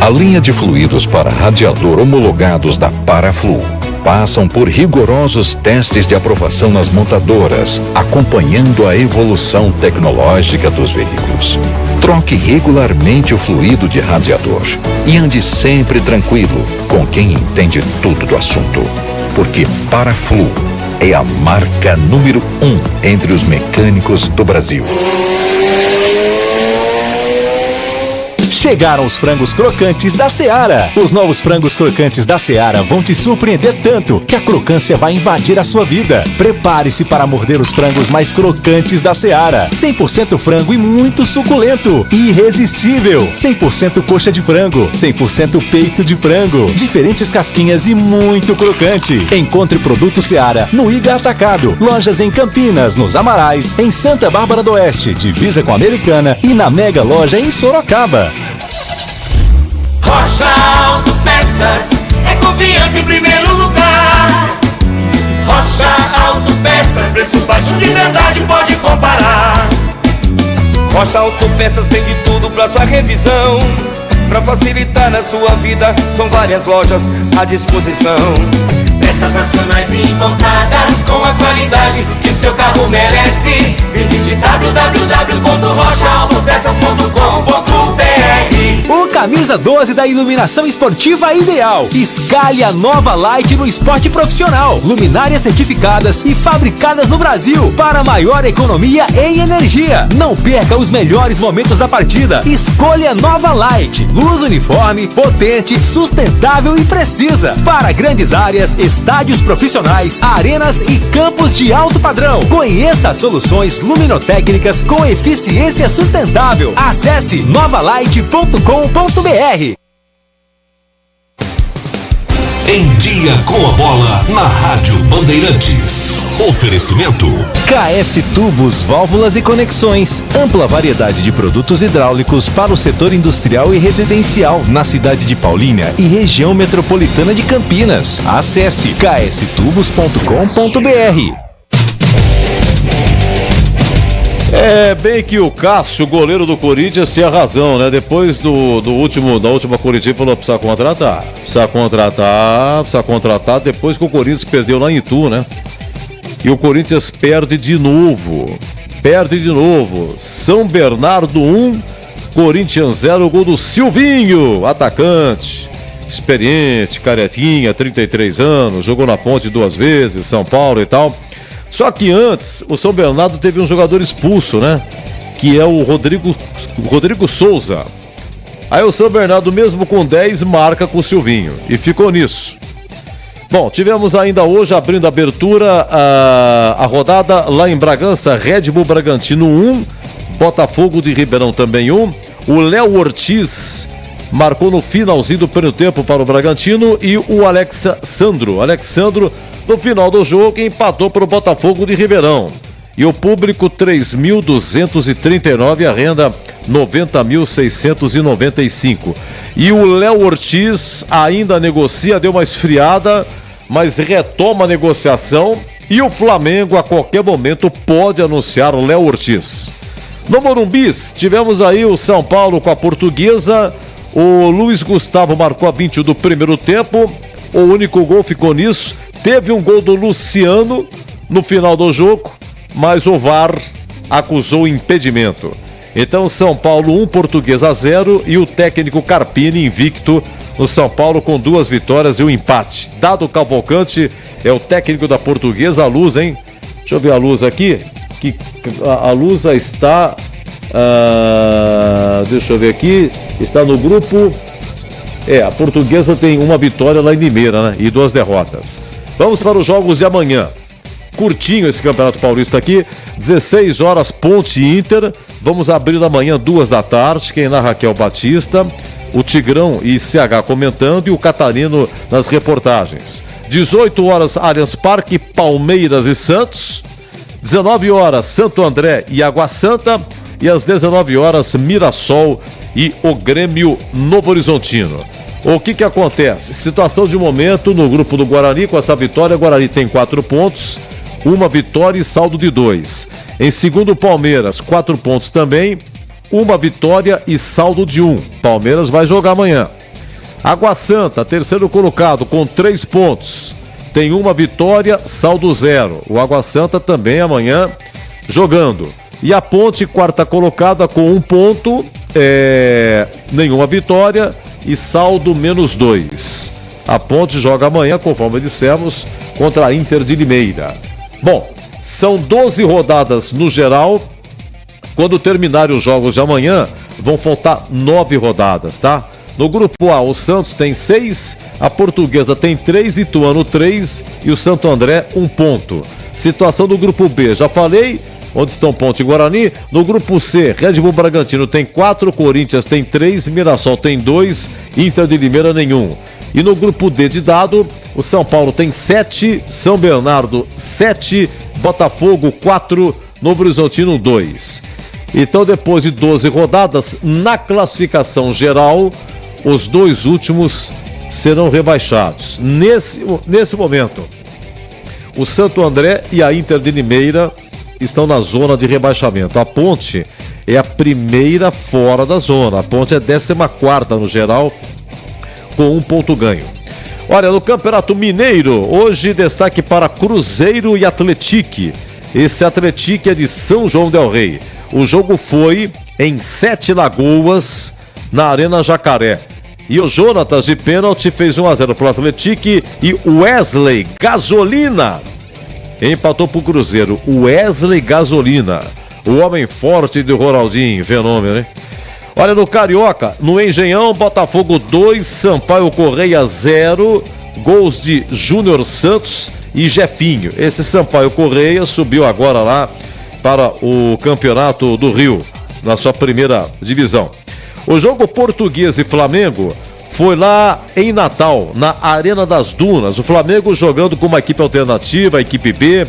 A linha de fluidos para radiador homologados da Paraflu passam por rigorosos testes de aprovação nas montadoras, acompanhando a evolução tecnológica dos veículos. Troque regularmente o fluido de radiador e ande sempre tranquilo com quem entende tudo do assunto, porque Paraflu é a marca número 1 entre os mecânicos do Brasil. Chegaram os frangos crocantes da Seara. Os novos frangos crocantes da Seara vão te surpreender tanto que a crocância vai invadir a sua vida. Prepare-se para morder os frangos mais crocantes da Seara. 100% frango e muito suculento. Irresistível. 100% coxa de frango. 100% peito de frango. Diferentes casquinhas e muito crocante. Encontre produto Seara no Iga Atacado. Lojas em Campinas, nos Amarais, em Santa Bárbara do Oeste, divisa com a Americana e na Mega Loja em Sorocaba. Rocha Autopeças é confiança em primeiro lugar. Rocha Autopeças, preço baixo de verdade, pode comparar. Rocha Autopeças tem de tudo pra sua revisão. Pra facilitar na sua vida, são várias lojas à disposição. Peças nacionais e importadas com a qualidade que o seu carro merece. Visite www.rochaautopeças.com.br. O camisa 12 da iluminação esportiva ideal. Escalhe a nova Light no esporte profissional. Luminárias certificadas e fabricadas no Brasil para maior economia em energia. Não perca os melhores momentos da partida. Escolha nova Light. Luz uniforme, potente, sustentável e precisa. Para grandes áreas, estádios profissionais, arenas e campos de alto padrão. Conheça soluções luminotécnicas com eficiência sustentável. Acesse novalight.com.br. Em Dia com a Bola na Rádio Bandeirantes. Oferecimento KS Tubos, Válvulas e Conexões. Ampla variedade de produtos hidráulicos para o setor industrial e residencial na cidade de Paulínia e região metropolitana de Campinas. Acesse kstubos.com.br. É bem que o Cássio, goleiro do Corinthians, tinha razão, né? Depois da última Corinthians, falou: precisa contratar, depois que o Corinthians perdeu lá em Itu, né? E o Corinthians perde de novo. São Bernardo 1, Corinthians 0, gol do Silvinho, atacante, experiente, caretinha, 33 anos, jogou na Ponte 2 vezes, São Paulo e tal. Só que antes, o São Bernardo teve um jogador expulso, né? Que é o Rodrigo Souza. Aí o São Bernardo, mesmo com 10, marca com o Silvinho. E ficou nisso. Bom, tivemos ainda hoje, abrindo a abertura, a rodada lá em Bragança. Red Bull Bragantino 1, Botafogo de Ribeirão também 1. O Léo Ortiz marcou no finalzinho do primeiro tempo para o Bragantino. E o Alexandro, no final do jogo, empatou para o Botafogo de Ribeirão. E o público 3.239, a renda 90.695. E o Léo Ortiz ainda negocia, deu uma esfriada, mas retoma a negociação. E o Flamengo a qualquer momento pode anunciar o Léo Ortiz. No Morumbi, tivemos aí o São Paulo com a Portuguesa. O Luiz Gustavo marcou a 20 do primeiro tempo. O único gol ficou nisso. Teve um gol do Luciano no final do jogo, mas o VAR acusou impedimento. Então São Paulo 1, Portuguesa 0 e o técnico Carpini invicto no São Paulo com 2 vitórias e um empate. Dado Cavalcante é o técnico da Portuguesa. A luz, hein? Deixa eu ver a luz aqui. Que a luz está... deixa eu ver aqui. Está no grupo... a Portuguesa tem uma vitória lá em Limeira, né? E 2 derrotas. Vamos para os jogos de amanhã. Curtinho esse Campeonato Paulista aqui. 16 horas, Ponte Inter. Vamos abrir amanhã 2 da tarde. Quem narra aqui é o Batista. O Tigrão e CH comentando e o Catarino nas reportagens. 18 horas, Allianz Parque, Palmeiras e Santos. 19 horas, Santo André e Água Santa. E às 19 horas, Mirassol e o Grêmio Novo Horizontino. O que acontece? Situação de momento no grupo do Guarani, com essa vitória, o Guarani tem 4 pontos, 1 vitória e saldo de 2. Em segundo, Palmeiras, 4 pontos também, 1 vitória e saldo de 1. Palmeiras vai jogar amanhã. Água Santa, terceiro colocado, com 3 pontos, tem 1 vitória, saldo 0. O Água Santa também amanhã jogando. E a Ponte, quarta colocada, com 1 ponto, nenhuma vitória e saldo -2. A Ponte joga amanhã, conforme dissemos, contra a Inter de Limeira. Bom, são 12 rodadas no geral. Quando terminarem os jogos de amanhã, vão faltar 9 rodadas, tá? No grupo A, o Santos tem 6, a Portuguesa tem 3, Ituano 3 e o Santo André 1 ponto. Situação do grupo B, já falei, onde estão Ponte e Guarani. No grupo C, Red Bull Bragantino tem 4, Corinthians tem 3, Mirassol tem 2, Inter de Limeira nenhum. E no grupo D de dado, o São Paulo tem 7, São Bernardo 7, Botafogo 4, Novo Horizontino 2. Então, depois de 12 rodadas, na classificação geral, os 2 últimos serão rebaixados. Nesse momento, o Santo André e a Inter de Limeira estão na zona de rebaixamento. A Ponte é a primeira fora da zona. A Ponte é 14ª no geral, com 1 ponto ganho. Olha, no Campeonato Mineiro, hoje destaque para Cruzeiro e Atlético. Esse Atlético é de São João del Rei. O jogo foi em 7 Lagoas, na Arena Jacaré. E o Jonatas de pênalti fez 1-0 para o Atlético e Wesley Gasolina empatou para o Cruzeiro. Wesley Gasolina, o homem forte do Ronaldinho, fenômeno, hein? Olha, no Carioca, no Engenhão, Botafogo 2, Sampaio Correia 0, gols de Júnior Santos e Jefinho. Esse Sampaio Correia subiu agora lá para o Campeonato do Rio, na sua primeira divisão. O jogo Português e Flamengo foi lá em Natal, na Arena das Dunas. O Flamengo jogando com uma equipe alternativa, a equipe B,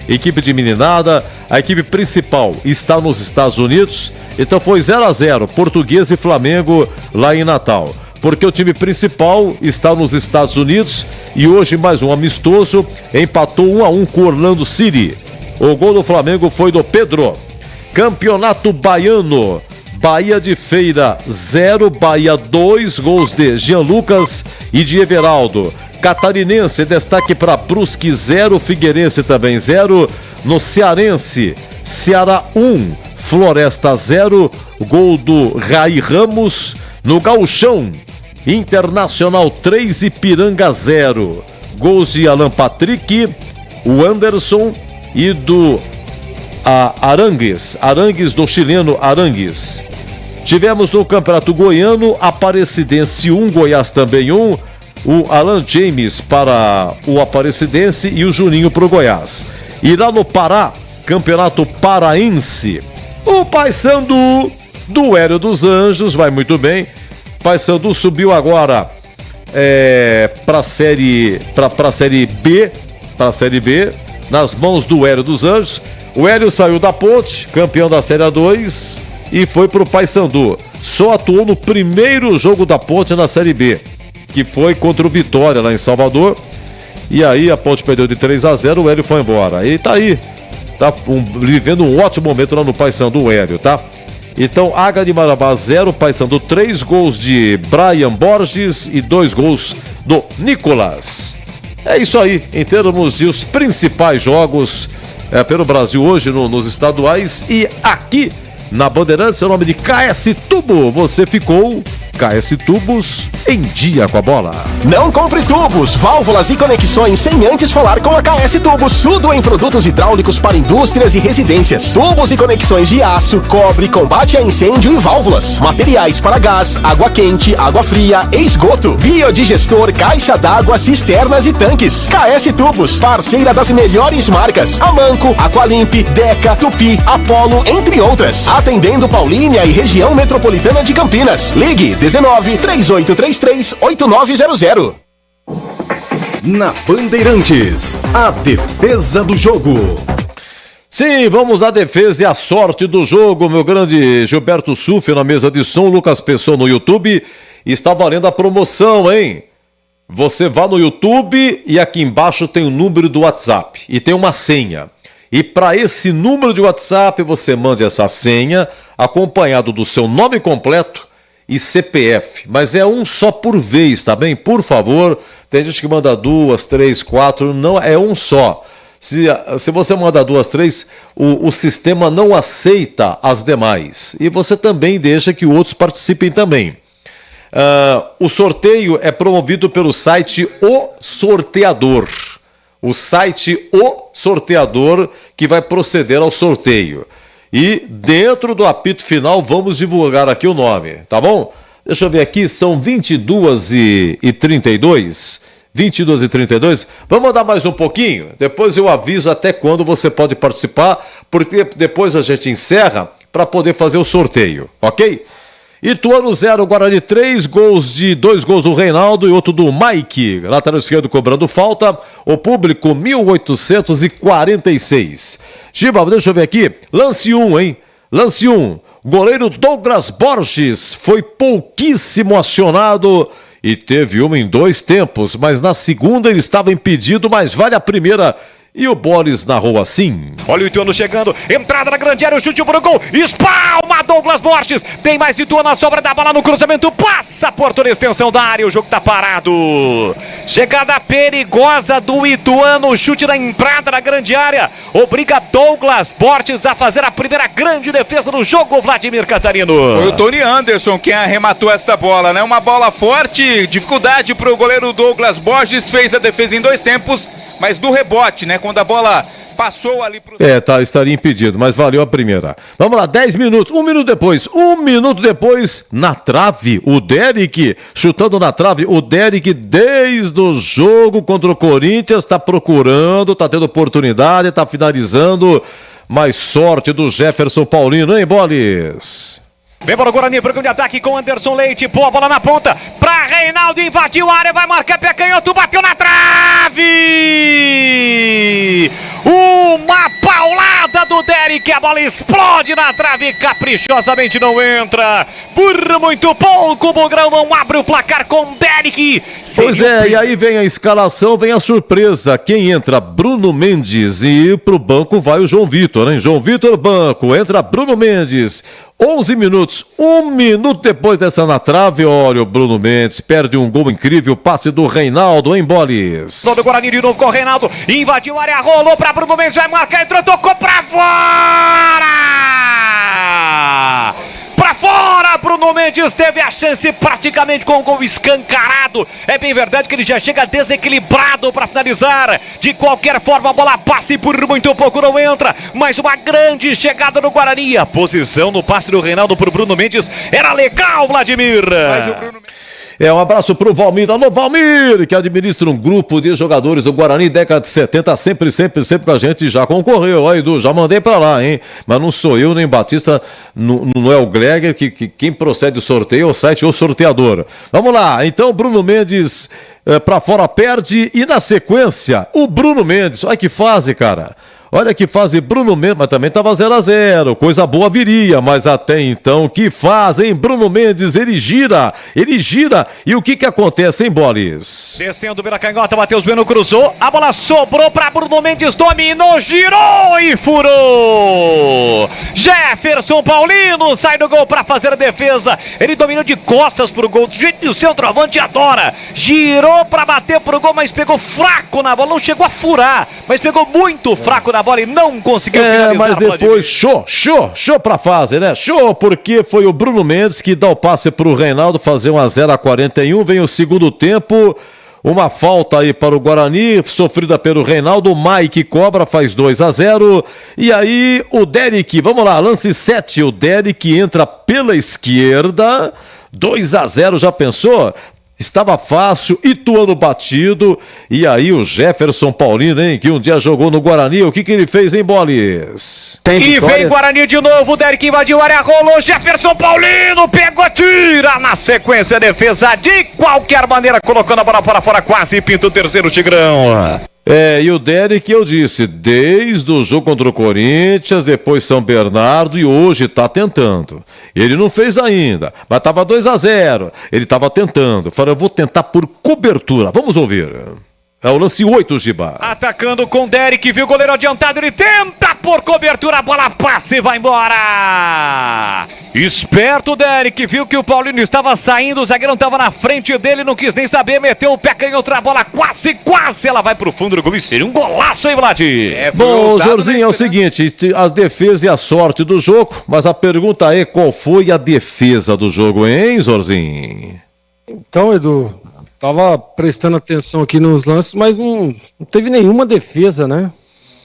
equipe de meninada. A equipe principal está nos Estados Unidos, então foi 0-0, Português e Flamengo lá em Natal. Porque o time principal está nos Estados Unidos e hoje mais um amistoso, empatou 1-1 com o Orlando City. O gol do Flamengo foi do Pedro. Campeonato Baiano, Bahia de Feira 0, Bahia 2, gols de Jean Lucas e de Everaldo. Catarinense, destaque para Brusque 0, Figueirense também 0. No Cearense, Ceará 1, Floresta 0, gol do Rai Ramos. No Gauchão, Internacional 3, Ipiranga 0, gols de Alan Patrick, o Anderson e do Arangues do chileno Arangues. Tivemos no Campeonato Goiano, Aparecidense 1, Goiás também 1, o Alan James para o Aparecidense e o Juninho para o Goiás. E lá no Pará, Campeonato Paraense, o Paysandu do Hélio dos Anjos vai muito bem. Paysandu subiu agora para a série B, nas mãos do Hélio dos Anjos. O Hélio saiu da Ponte, campeão da Série A2, e foi para o Paysandu. Só atuou no primeiro jogo da Ponte na Série B, que foi contra o Vitória lá em Salvador. E aí a Ponte perdeu de 3-0, o Hélio foi embora. E tá aí, tá vivendo um ótimo momento lá no Paysandu, o Hélio, tá? Então, Águia de Marabá 0, Paysandu 3, gols de Brian Borges e 2 gols do Nicolas. É isso aí, em termos de os principais jogos pelo Brasil hoje nos estaduais e aqui na Bandeirantes, é o nome de KS Tubo. Você ficou KS Tubos em dia com a bola. Não compre tubos, válvulas e conexões sem antes falar com a KS Tubos. Tudo em produtos hidráulicos para indústrias e residências. Tubos e conexões de aço, cobre, combate a incêndio e válvulas. Materiais para gás, água quente, água fria e esgoto. Biodigestor, caixa d'água, cisternas e tanques. KS Tubos, parceira das melhores marcas. Amanco, Aqualimp, Deca, Tupi, Apollo, entre outras. Atendendo Paulínia e região metropolitana de Campinas. Ligue 19 3833 8900. Na Bandeirantes, a defesa do jogo. Sim, vamos à defesa e à sorte do jogo. Meu grande Gilberto Suf na mesa de som, Lucas Pessoa no YouTube. Está valendo a promoção, hein? Você vá no YouTube e aqui embaixo tem o número do WhatsApp e tem uma senha. E para esse número de WhatsApp você mande essa senha acompanhado do seu nome completo e CPF, mas é um só por vez, tá bem? Por favor, tem gente que manda 2, 3, 4, não, é um só. Se você manda 2, 3, o sistema não aceita as demais. E você também deixa que outros participem também. O sorteio é promovido pelo site O Sorteador. O site O Sorteador que vai proceder ao sorteio. E dentro do apito final vamos divulgar aqui o nome, tá bom? Deixa eu ver aqui, são 22h32. 22h32. Vamos andar mais um pouquinho? Depois eu aviso até quando você pode participar, porque depois a gente encerra para poder fazer o sorteio, ok? Ituano 0, Guarani 3, 2 gols do Reinaldo e outro do Mike, lateral esquerdo cobrando falta, o público 1846. Giba, deixa eu ver aqui, lance 1, hein? Lance 1, goleiro Douglas Borges foi pouquíssimo acionado e teve uma em 2 tempos, mas na segunda ele estava impedido, mas vale a primeira. E o Boris narrou assim. Olha o Ituano chegando, entrada na grande área, o chute para o gol, espalma Douglas Borges, tem mais Ituano na sobra da bola no cruzamento, passa por toda a extensão da área, o jogo tá parado. Chegada perigosa do Ituano, chute na entrada da grande área, obriga Douglas Borges a fazer a primeira grande defesa do jogo, Vladimir Catarino. Foi o Tony Anderson quem arrematou esta bola, né? Uma bola forte, dificuldade para o goleiro Douglas Borges, fez a defesa em 2 tempos, mas do rebote, né? Quando a bola passou ali pro... estaria impedido, mas valeu a primeira. Vamos lá, 10 minutos, 1 minuto depois, na trave, o Derek, chutando na trave, o Derek desde o jogo contra o Corinthians, tá procurando, tá tendo oportunidade, tá finalizando, mais sorte do Jefferson Paulino, hein, Bolis? Vem para o Guarani, programa de ataque com Anderson Leite, boa bola na ponta, para Reinaldo, invadiu a área, vai marcar pé canhoto, bateu na trave! Uma paulada do Derek, a bola explode na trave, caprichosamente não entra, por muito pouco o Bugrão não abre o placar com Derek. Pois é, e aí vem a escalação, vem a surpresa, quem entra? Bruno Mendes, e pro banco vai o João Vitor, hein? João Vitor, banco, entra Bruno Mendes. 11 minutos, 1 minuto depois dessa na trave, olha o Bruno Mendes, perde um gol incrível, passe do Reinaldo, em Bolis. Todo Guarani de novo com o Reinaldo, invadiu a área, rolou para Bruno Mendes, vai marcar, entrou, tocou para fora! Para fora, Bruno Mendes teve a chance praticamente com o gol escancarado. É bem verdade que ele já chega desequilibrado para finalizar. De qualquer forma, a bola passa e por muito pouco não entra. Mais uma grande chegada no Guarani. A posição no passe do Reinaldo para o Bruno Mendes era legal, Vladimir. Mas o Bruno... Um abraço pro Valmir. Alô, Valmir, que administra um grupo de jogadores do Guarani, década de 70, sempre com a gente, já concorreu. Aí, Edu, já mandei pra lá, hein? Mas não sou eu, nem Batista, não é o Gregor, que quem procede o sorteio é o site ou sorteador. Vamos lá, então, Bruno Mendes pra fora perde e na sequência, o Bruno Mendes, olha que fase, cara. Olha que fase, Bruno Mendes, mas também estava 0-0, coisa boa viria, mas até então, que fase, hein? Bruno Mendes, ele gira, e o que acontece, hein, Bolis? Descendo pela canhota, Matheus Bueno cruzou, a bola sobrou para Bruno Mendes, dominou, girou e furou! Jefferson Paulino sai do gol para fazer a defesa, ele dominou de costas pro gol, do jeito que o centroavante adora, girou para bater pro gol, mas pegou fraco na bola, não chegou a furar, mas pegou muito fraco na bola e não conseguiu finalizar. Mas depois, show pra fase, né? Show, porque foi o Bruno Mendes que dá o passe pro Reinaldo fazer 1-0 a 41, vem o segundo tempo, uma falta aí para o Guarani, sofrida pelo Reinaldo, o Mike cobra, faz 2-0, e aí o Derek, vamos lá, lance 7, o Derek entra pela esquerda, 2-0, já pensou? Estava fácil, Ituano batido, e aí o Jefferson Paulino, hein, que um dia jogou no Guarani, o que ele fez, hein, Bolis? E vem Guarani de novo, o Derek invadiu a área, rolou, Jefferson Paulino, pegou, tira na sequência, defesa de qualquer maneira, colocando a bola para fora, quase pinta o terceiro Tigrão. E o Derek, eu disse, desde o jogo contra o Corinthians, depois São Bernardo e hoje tá tentando. Ele não fez ainda, mas tava 2-0, ele tava tentando. Falei, eu vou tentar por cobertura, vamos ouvir. É o lance 8, Giba. Atacando com Derek, viu o goleiro adiantado, ele tenta por cobertura, a bola passa e vai embora. Esperto o Derek, viu que o Paulino estava saindo, o zagueiro não estava na frente dele, não quis nem saber, meteu o pé, canhou outra bola, quase, ela vai pro fundo do gol, seria um golaço, hein, Vlad? Bom, Jorginho, é o seguinte, as defesas e a sorte do jogo, mas a pergunta é, qual foi a defesa do jogo, hein, Zorzinho? Então, Edu, tava prestando atenção aqui nos lances, mas não teve nenhuma defesa, né? Não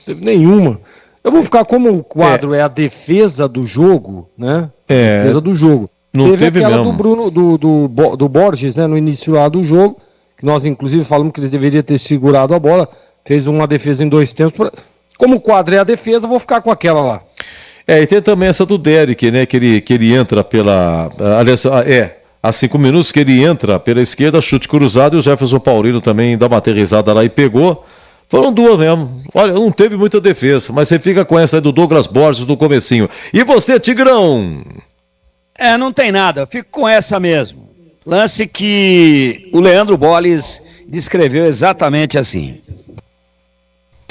teve nenhuma. Eu vou ficar como o quadro é a defesa do jogo, né? É. Defesa do jogo. Não teve aquela mesmo. do Bruno, do Borges, né? No início lá do jogo, que nós inclusive falamos que ele deveria ter segurado a bola, fez uma defesa em 2 tempos. Como o quadro é a defesa, eu vou ficar com aquela lá. E tem também essa do Derek, né? Que ele entra pela. Aliás, há 5 minutos que ele entra pela esquerda, chute cruzado, e o Jefferson Paulino também dá uma aterrissada lá e pegou. Foram 2 mesmo. Olha, não teve muita defesa, mas você fica com essa aí do Douglas Borges do comecinho. E você, Tigrão? Não tem nada, eu fico com essa mesmo. Lance que o Leandro Bolles descreveu exatamente assim.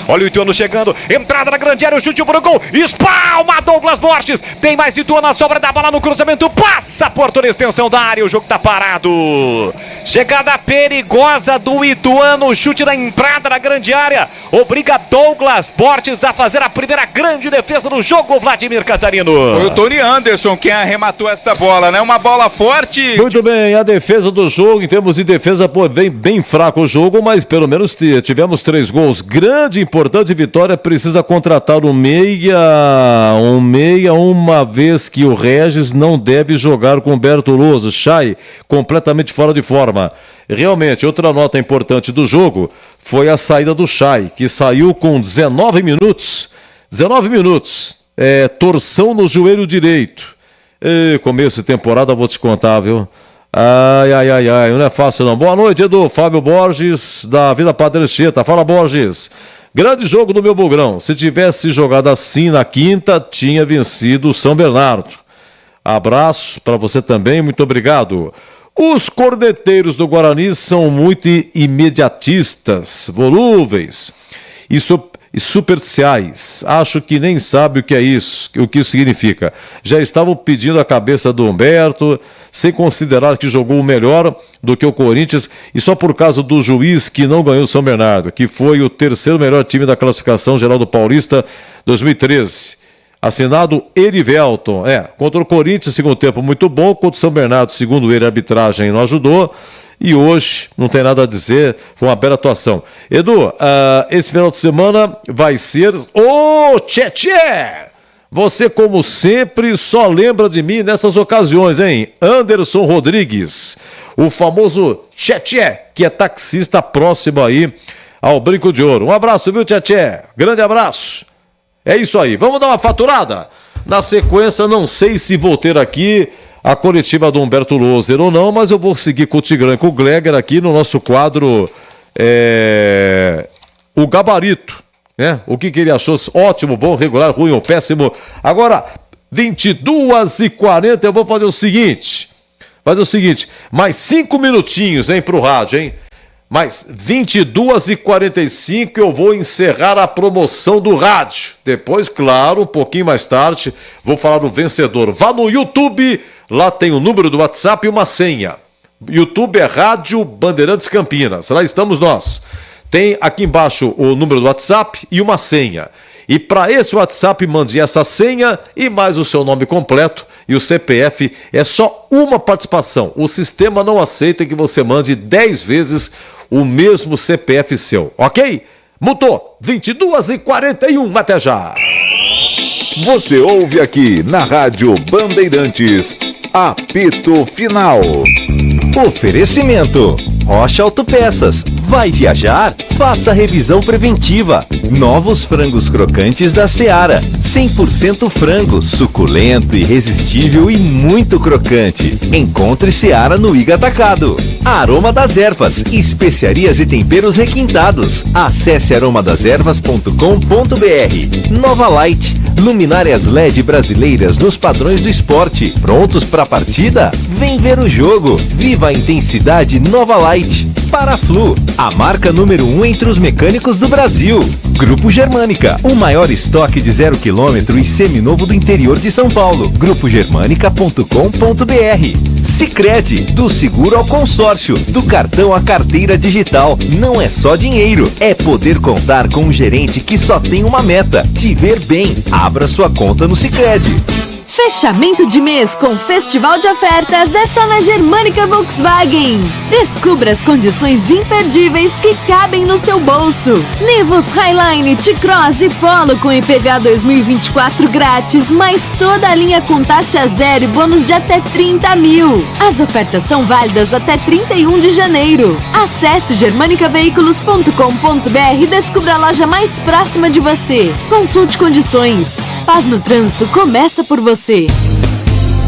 Olha o Ituano chegando, entrada na grande área, o chute pro gol, espalma Douglas Borges, tem mais Ituano na sobra da bola no cruzamento, passa por toda a extensão da área, o jogo tá parado. Chegada perigosa do Ituano, chute na entrada na grande área, obriga Douglas Borges a fazer a primeira grande defesa do jogo, Vladimir Catarino. Foi o Tony Anderson quem arrematou esta bola, né? Uma bola forte. Muito bem, a defesa do jogo, em termos de defesa, vem bem fraco o jogo, mas pelo menos tivemos 3 gols. Grande importante vitória, precisa contratar um meia, uma vez que o Regis não deve jogar com o Bertoloso. Chay, completamente fora de forma. Realmente, outra nota importante do jogo foi a saída do Chay, que saiu com 19 minutos. 19 minutos. Torção no joelho direito. Começo de temporada, vou te contar, viu? Ai, não é fácil não. Boa noite, Edu. Fábio Borges, da Vila Padre Anchieta. Fala, Borges. Grande jogo do meu Bugrão. Se tivesse jogado assim na quinta, tinha vencido o São Bernardo. Abraço para você também, muito obrigado. Os corneteiros do Guarani são muito imediatistas, volúveis e superficiais. Acho que nem sabe o que é isso, o que isso significa. Já estavam pedindo a cabeça do Humberto, sem considerar que jogou melhor do que o Corinthians, e só por causa do juiz que não ganhou o São Bernardo, que foi o 3º melhor time da classificação geral do Paulista 2013. Assinado Erivelton. Contra o Corinthians, segundo tempo muito bom, contra o São Bernardo, segundo ele, a arbitragem não ajudou. E hoje, não tem nada a dizer, foi uma bela atuação. Edu, esse final de semana vai ser o Tchê! Você, como sempre, só lembra de mim nessas ocasiões, hein? Anderson Rodrigues, o famoso Tchê, que é taxista próximo aí ao Brinco de Ouro. Um abraço, viu, Tchê? Grande abraço. É isso aí, vamos dar uma faturada? Na sequência, não sei se vou ter aqui a coletiva do Humberto Loser ou não, mas eu vou seguir com o Tigrão e com o Gleger aqui no nosso quadro o Gabarito, né? O que ele achou? Ótimo, bom, regular, ruim ou péssimo. Agora, 22h40, eu vou fazer o seguinte, mais 5 minutinhos, hein, pro rádio, hein? Mais 22h45 eu vou encerrar a promoção do rádio. Depois, claro, um pouquinho mais tarde, vou falar do vencedor. Vá no YouTube, lá tem o número do WhatsApp e uma senha. YouTube é Rádio Bandeirantes Campinas, lá estamos nós. Tem aqui embaixo o número do WhatsApp e uma senha. E para esse WhatsApp, mande essa senha e mais o seu nome completo e o CPF. É só uma participação. O sistema não aceita que você mande 10 vezes o mesmo CPF seu, ok? Mutou, 22h41, até já. Você ouve aqui na Rádio Bandeirantes, apito final. Oferecimento: Rocha Autopeças. Vai viajar? Faça revisão preventiva. Novos frangos crocantes da Seara. 100% frango, suculento, irresistível e muito crocante. Encontre Seara no Iga Atacado. Aroma das Ervas, especiarias e temperos requintados. Acesse aromadeservas.com.br. Nova Light, luminárias LED brasileiras nos padrões do esporte. Prontos para a partida? Vem ver o jogo. Viva a intensidade Nova Light. Paraflu, a marca número 1 entre os mecânicos do Brasil. Grupo Germânica, o maior estoque de 0 km e seminovo do interior de São Paulo. grupogermanica.com.br. Sicredi, do seguro ao consórcio, do cartão à carteira digital. Não é só dinheiro, é poder contar com um gerente que só tem uma meta: te ver bem. Abra sua conta no Sicredi. Fechamento de mês com festival de ofertas é só na Germânica Volkswagen. Descubra as condições imperdíveis que cabem no seu bolso. Nivus Highline, T-Cross e Polo com IPVA 2024 grátis, mais toda a linha com taxa zero e bônus de até 30 mil. As ofertas são válidas até 31 de janeiro. Acesse germanicaveículos.com.br e descubra a loja mais próxima de você. Consulte condições. Paz no trânsito começa por você.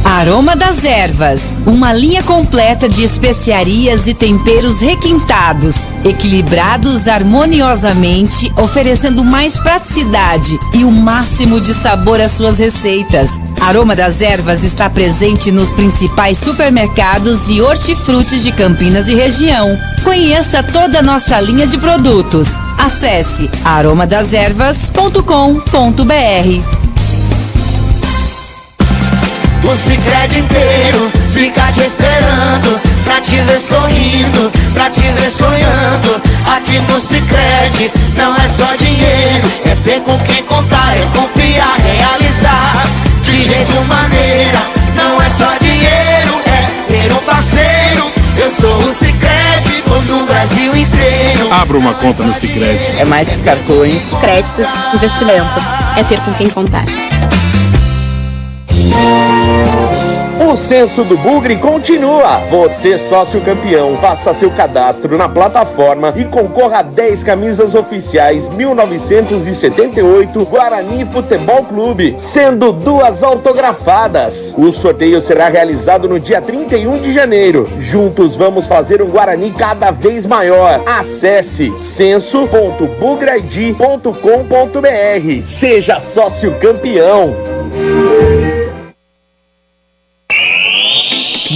Aroma das Ervas, uma linha completa de especiarias e temperos requintados, equilibrados harmoniosamente, oferecendo mais praticidade e o máximo de sabor às suas receitas. Aroma das Ervas está presente nos principais supermercados e hortifrutis de Campinas e região. Conheça toda a nossa linha de produtos. Acesse aromadeservas.com.br. O Sicredi inteiro fica te esperando, pra te ver sorrindo, pra te ver sonhando. Aqui no Sicredi não é só dinheiro, é ter com quem contar, é confiar, realizar. De jeito maneira, não é só dinheiro, é ter um parceiro. Eu sou o Sicredi, no Brasil inteiro. Abra uma conta no Sicredi. É mais que cartões, créditos, investimentos. É ter com quem contar. O Censo do Bugre continua. Você, sócio campeão, faça seu cadastro na plataforma e concorra a 10 camisas oficiais 1978 Guarani Futebol Clube, sendo 2 autografadas. O sorteio será realizado no dia 31 de janeiro. Juntos vamos fazer um Guarani cada vez maior. Acesse censo.bugreid.com.br. Seja sócio campeão.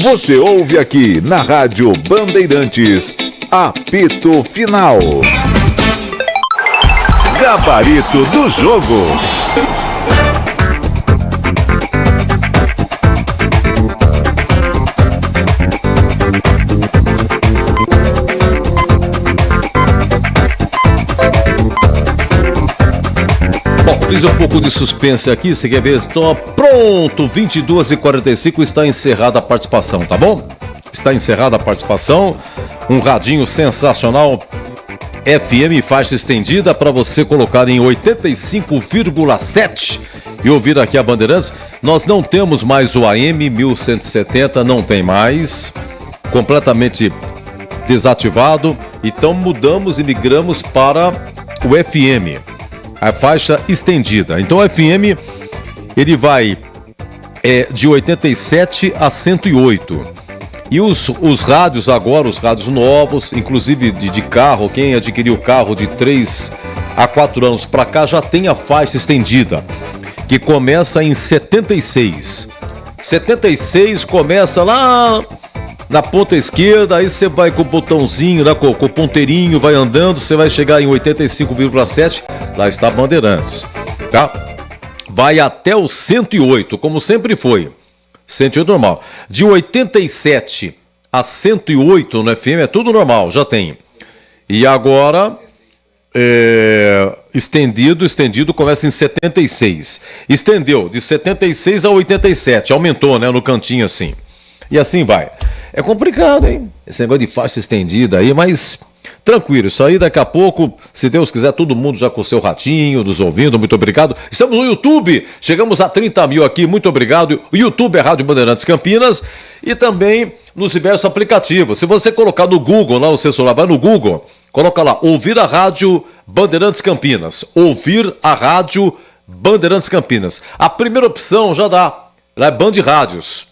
Você ouve aqui na Rádio Bandeirantes, apito final. Gabarito do jogo. Bom, fiz um pouco de suspense aqui, você quer ver? Estou pronto, 22h45, está encerrada a participação, tá bom? Está encerrada a participação, um radinho sensacional, FM faixa estendida para você colocar em 85,7 e ouvir aqui a Bandeirantes. Nós não temos mais o AM 1170, não tem mais, completamente desativado, então mudamos e migramos para o FM. A faixa estendida. Então o FM, ele vai de 87 a 108. E os rádios agora, os rádios novos, inclusive de carro, quem adquiriu carro de 3 a 4 anos para cá já tem a faixa estendida, que começa em 76. 76 começa lá na ponta esquerda, aí você vai com o botãozinho, né, com o ponteirinho, vai andando, você vai chegar em 85,7, lá está Bandeirantes, tá? Vai até o 108, como sempre foi, 108 normal. De 87 a 108 no FM é tudo normal, já tem. E agora, estendido começa em 76. Estendeu de 76 a 87, aumentou, né, no cantinho assim. E assim vai. É complicado, hein? Esse negócio de faixa estendida aí, mas tranquilo, isso aí daqui a pouco, se Deus quiser, todo mundo já com o seu ratinho, nos ouvindo, muito obrigado. Estamos no YouTube, chegamos a 30 mil aqui, muito obrigado. O YouTube é Rádio Bandeirantes Campinas e também nos diversos aplicativos. Se você colocar no Google, lá no seu celular, vai no Google, coloca lá, ouvir a Rádio Bandeirantes Campinas. Ouvir a Rádio Bandeirantes Campinas. A primeira opção já dá, lá é Band Rádios.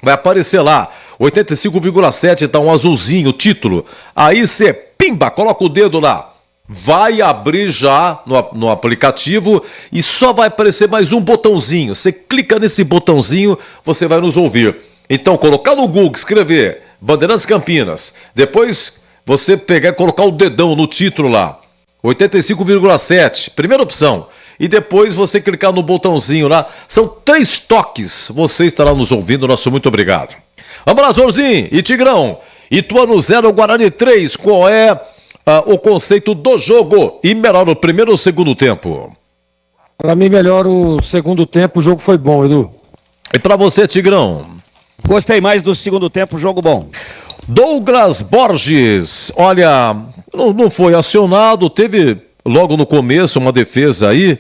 Vai aparecer lá, 85,7, tá um azulzinho, o título. Aí você, pimba, coloca o dedo lá. Vai abrir já no aplicativo e só vai aparecer mais um botãozinho. Você clica nesse botãozinho, você vai nos ouvir. Então, colocar no Google, escrever Bandeirantes Campinas. Depois, você pegar e colocar o dedão no título lá. 85,7, primeira opção. E depois você clicar no botãozinho lá. São 3 toques. Você estará nos ouvindo. Nosso muito obrigado. Vamos lá, Zorzinho e Tigrão. Ituano 0, Guarani 3. Qual é o conceito do jogo? E melhor o primeiro ou o segundo tempo? Para mim, melhor o segundo tempo. O jogo foi bom, Edu. E pra você, Tigrão? Gostei mais do segundo tempo, jogo bom. Douglas Borges, olha, não foi acionado, teve logo no começo uma defesa aí,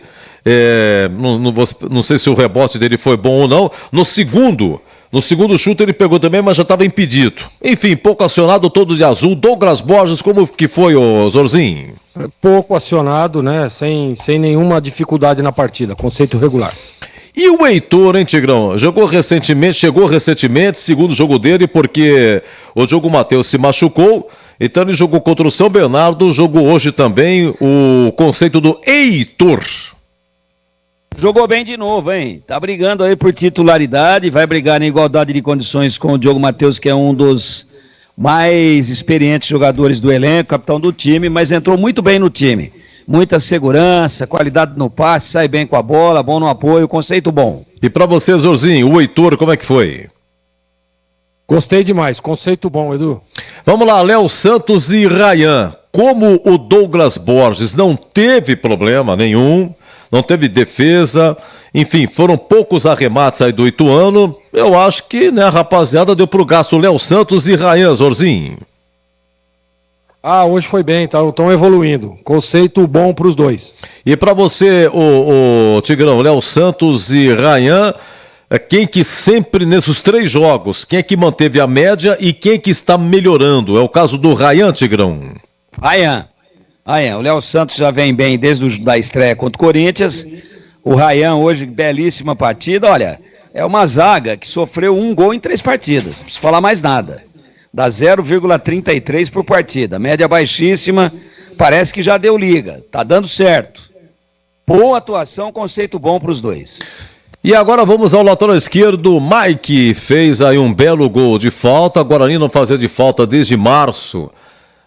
não sei se o rebote dele foi bom ou não. No segundo chute ele pegou também, mas já estava impedido. Enfim, pouco acionado, todo de azul. Douglas Borges, como que foi, ô Zorzinho? Pouco acionado, né? Sem nenhuma dificuldade na partida, conceito regular. E o Heitor, hein, Tigrão? Chegou recentemente, segundo jogo dele, porque o Diogo Matheus se machucou, então ele jogou contra o São Bernardo, jogou hoje também o conceito do Heitor. Jogou bem de novo, hein? Tá brigando aí por titularidade, vai brigar na igualdade de condições com o Diogo Matheus, que é um dos mais experientes jogadores do elenco, capitão do time, mas entrou muito bem no time. Muita segurança, qualidade no passe, sai bem com a bola, bom no apoio, conceito bom. E pra você, Zorzinho, o Heitor, como é que foi? Gostei demais, conceito bom, Edu. Vamos lá, Léo Santos e Rayan. Como o Douglas Borges não teve problema nenhum, não teve defesa, enfim, foram poucos arremates aí do Ituano, eu acho que, né, a rapaziada deu pro gasto. Léo Santos e Rayan, Zorzinho. Hoje foi bem, estão evoluindo. Conceito bom para os dois. E para você, o Tigrão, Léo Santos e Rayan, quem que sempre nesses 3 jogos, quem é que manteve a média e quem que está melhorando? É o caso do Rayan, Tigrão? Rayan. O Léo Santos já vem bem desde a estreia contra o Corinthians. O Rayan hoje, belíssima partida. Olha, é uma zaga que sofreu 1 gol em 3 partidas. Não preciso falar mais nada. Dá 0,33 por partida, média baixíssima, parece que já deu liga, tá dando certo. Boa atuação, conceito bom para os dois. E agora vamos ao lateral esquerdo. Mike fez aí um belo gol de falta. Guarani não fazia de falta desde março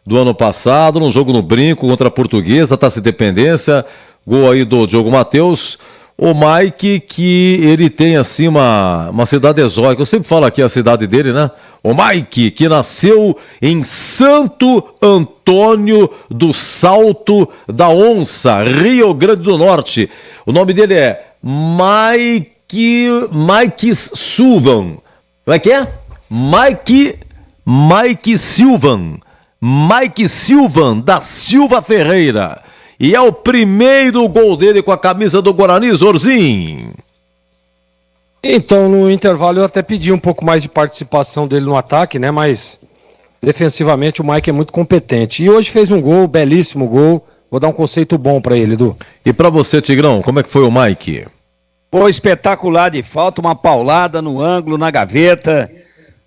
do ano passado, num jogo no Brinco contra a Portuguesa, Taça Independência, gol aí do Diogo Matheus. O Mike, que ele tem assim uma cidade exótica, eu sempre falo aqui a cidade dele, né? O Mike, que nasceu em Santo Antônio do Salto da Onça, Rio Grande do Norte. O nome dele é Mike Silvan. Como é que é? Mike Silvan. Mike Silvan da Silva Ferreira. E é o primeiro gol dele com a camisa do Guarani, Zorzinho. Então, no intervalo eu até pedi um pouco mais de participação dele no ataque, né? Mas defensivamente o Mike é muito competente. E hoje fez um gol, belíssimo gol. Vou dar um conceito bom pra ele, Edu. E pra você, Tigrão, como é que foi o Mike? Pô, espetacular de falta, uma paulada no ângulo, na gaveta.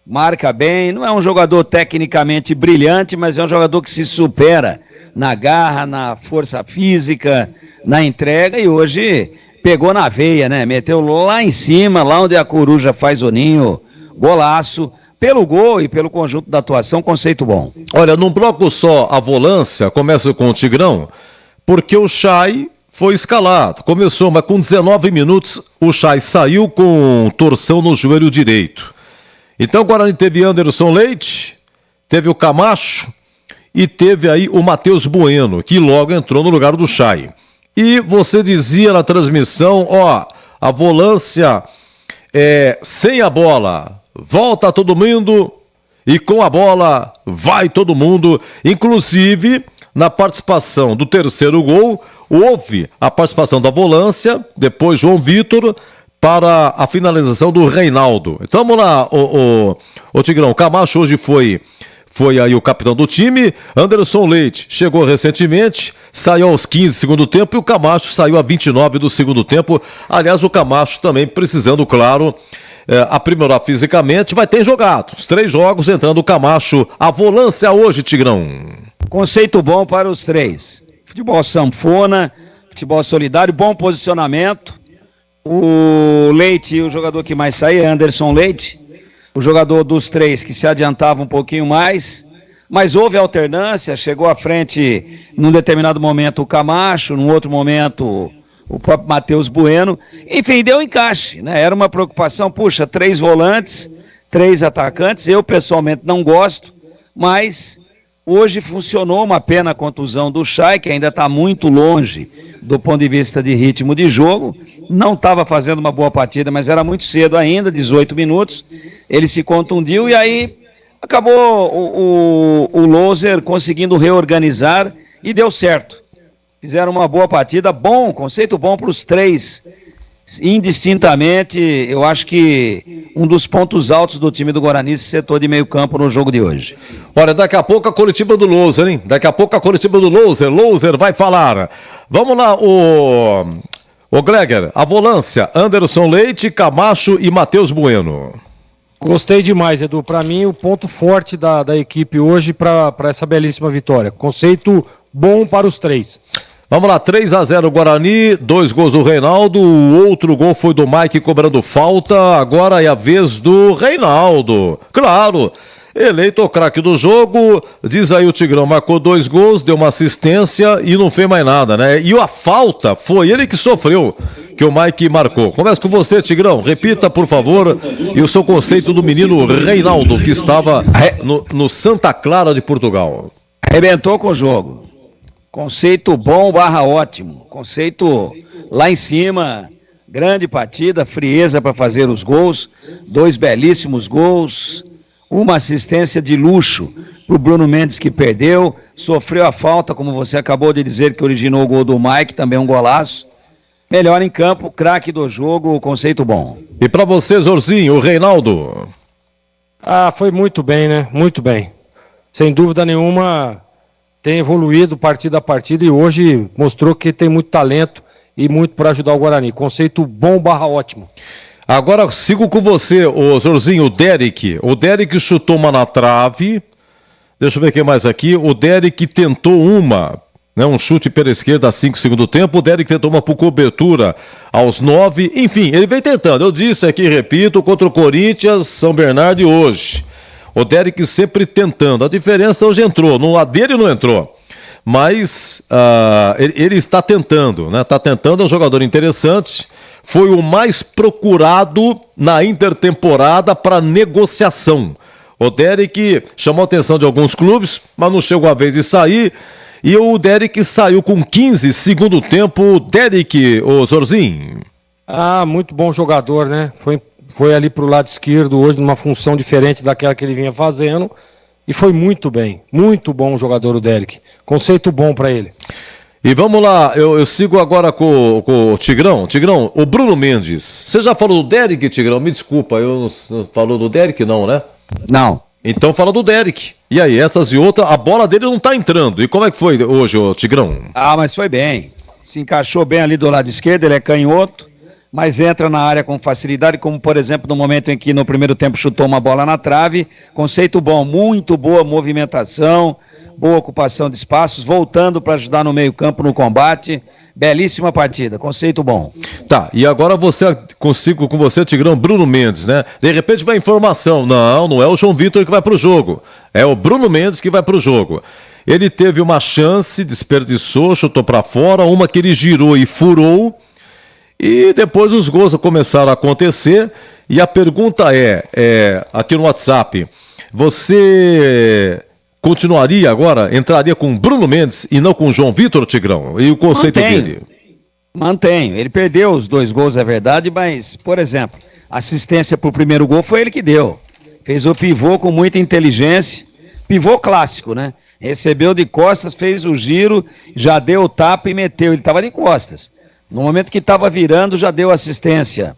Marca bem, não é um jogador tecnicamente brilhante, mas é um jogador que se supera na garra, na força física, na entrega, e hoje pegou na veia, né? Meteu lá em cima, lá onde a coruja faz o ninho, golaço, pelo gol e pelo conjunto da atuação, conceito bom. Olha, num bloco só, a volância, começa com o Tigrão, porque o Chay foi escalado, começou, mas com 19 minutos o Chay saiu com torção no joelho direito. Então o Guarani teve Anderson Leite, teve o Camacho e teve aí o Matheus Bueno, que logo entrou no lugar do Chay. E você dizia na transmissão, a volância sem a bola, volta todo mundo e com a bola vai todo mundo. Inclusive, na participação do terceiro gol, houve a participação da volância, depois João Vitor, para a finalização do Reinaldo. Então vamos lá, o Tigrão, o Camacho hoje foi aí o capitão do time. Anderson Leite chegou recentemente, saiu aos 15 do segundo tempo e o Camacho saiu a 29 do segundo tempo. Aliás, o Camacho também precisando, claro, aprimorar fisicamente, mas tem jogado. Os 3 jogos entrando o Camacho. A volância hoje, Tigrão. Conceito bom para os 3. Futebol sanfona, futebol solidário, bom posicionamento. O Leite, o jogador que mais sai é Anderson Leite, o jogador dos 3 que se adiantava um pouquinho mais, mas houve alternância, chegou à frente num determinado momento o Camacho, num outro momento o próprio Matheus Bueno, enfim, deu encaixe, né? Era uma preocupação, 3 volantes, 3 atacantes, eu pessoalmente não gosto, mas Hoje funcionou, uma pena a contusão do Chay, que ainda está muito longe do ponto de vista de ritmo de jogo. Não estava fazendo uma boa partida, mas era muito cedo ainda, 18 minutos. Ele se contundiu e aí acabou o Loser conseguindo reorganizar e deu certo. Fizeram uma boa partida, bom, conceito bom para os três. Indistintamente, eu acho que um dos pontos altos do time do Guarani, esse setor de meio campo no jogo de hoje. Olha, daqui a pouco a coletiva do Loser, hein? Daqui a pouco a coletiva do Loser. Loser vai falar. Vamos lá, o Greger, a volância, Anderson Leite, Camacho e Matheus Bueno. Gostei demais, Edu. Para mim, o ponto forte da equipe hoje para essa belíssima vitória. Conceito bom para os três. Vamos lá, 3-0 Guarani, 2 gols do Reinaldo, o outro gol foi do Mike cobrando falta, agora é a vez do Reinaldo. Claro, eleito o craque do jogo, diz aí o Tigrão, marcou 2 gols, deu uma assistência e não fez mais nada, né? E a falta foi ele que sofreu, que o Mike marcou. Começa com você, Tigrão, repita, por favor, e o seu conceito do menino Reinaldo, que estava no Santa Clara de Portugal. Arrebentou com o jogo. Conceito bom / ótimo. Conceito lá em cima. Grande partida, frieza para fazer os gols. 2 belíssimos gols. Uma assistência de luxo para o Bruno Mendes, que perdeu. Sofreu a falta, como você acabou de dizer, que originou o gol do Mike, também um golaço. Melhor em campo, craque do jogo, conceito bom. E para você, Zorzinho, o Reinaldo? Foi muito bem, né? Muito bem. Sem dúvida nenhuma, tem evoluído partida a partida e hoje mostrou que tem muito talento e muito para ajudar o Guarani. Conceito bom / ótimo. Agora sigo com você, o Zorzinho, o Derek. O Derek chutou uma na trave. Deixa eu ver quem mais aqui. O Derek tentou um chute pela esquerda a 5 segundo tempo. O Derek tentou uma por cobertura aos 9. Enfim, ele vem tentando. Eu disse aqui, repito, contra o Corinthians, São Bernardo e hoje. O Derek sempre tentando. A diferença hoje entrou. A dele não entrou. Mas ele está tentando, né? Está tentando, é um jogador interessante. Foi o mais procurado na intertemporada para negociação. O Derek chamou a atenção de alguns clubes, mas não chegou a vez de sair. E o Derek saiu com 15 segundo tempo. Derek, o Zorzinho. Muito bom jogador, né? Foi ali pro lado esquerdo hoje, numa função diferente daquela que ele vinha fazendo. E foi muito bem. Muito bom o jogador, o Derek. Conceito bom para ele. E vamos lá, eu sigo agora com o Tigrão. Tigrão, o Bruno Mendes. Você já falou do Derek, Tigrão? Me desculpa, eu não falou do Derek não, né? Não. Então fala do Derek. E aí, essas e outras, a bola dele não tá entrando. E como é que foi hoje, o Tigrão? Mas foi bem. Se encaixou bem ali do lado esquerdo, ele é canhoto, mas entra na área com facilidade, como por exemplo no momento em que no primeiro tempo chutou uma bola na trave. Conceito bom, muito boa movimentação, boa ocupação de espaços, voltando para ajudar no meio campo no combate. Belíssima partida, conceito bom. Tá, e agora consigo com você, Tigrão, Bruno Mendes, né? De repente vai informação, não é o João Vitor que vai pro jogo, é o Bruno Mendes que vai pro jogo. Ele teve uma chance, desperdiçou, chutou para fora, uma que ele girou e furou, e depois os gols começaram a acontecer, e a pergunta aqui no WhatsApp, você continuaria agora, entraria com Bruno Mendes e não com João Vitor, Tigrão? E o conceito dele? Mantenho. Ele perdeu os 2 gols, é verdade, mas, por exemplo, assistência pro primeiro gol foi ele que deu. Fez o pivô com muita inteligência. Pivô clássico, né? Recebeu de costas, fez o giro, já deu o tapa e meteu. Ele estava de costas. No momento que estava virando, já deu assistência.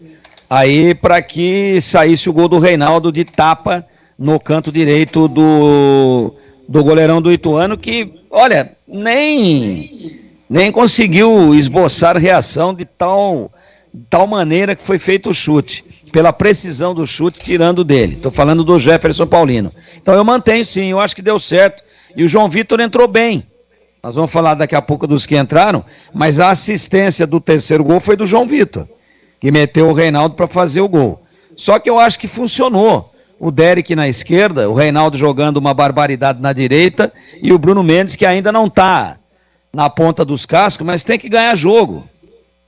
Aí, para que saísse o gol do Reinaldo de tapa no canto direito do goleirão do Ituano, que, olha, nem conseguiu esboçar reação de tal maneira que foi feito o chute, pela precisão do chute, tirando dele. Estou falando do Jefferson Paulino. Então eu mantenho sim, eu acho que deu certo. E o João Vitor entrou bem. Nós vamos falar daqui a pouco dos que entraram, mas a assistência do terceiro gol foi do João Vitor, que meteu o Reinaldo para fazer o gol. Só que eu acho que funcionou. O Derek na esquerda, o Reinaldo jogando uma barbaridade na direita e o Bruno Mendes, que ainda não está na ponta dos cascos, mas tem que ganhar jogo,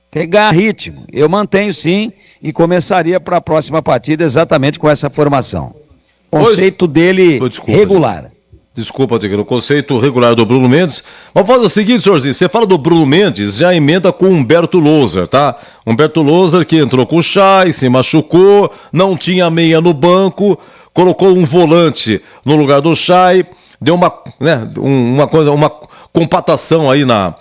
tem que ganhar ritmo. Eu mantenho sim e começaria para a próxima partida exatamente com essa formação. Conceito dele regular. Desculpa, Tigrão, o conceito regular do Bruno Mendes. Vamos fazer o seguinte, senhorzinho, você fala do Bruno Mendes, já emenda com o Humberto Loser, tá? Humberto Loser que entrou com o Chay, se machucou, não tinha meia no banco, colocou um volante no lugar do Chay, deu uma compactação aí na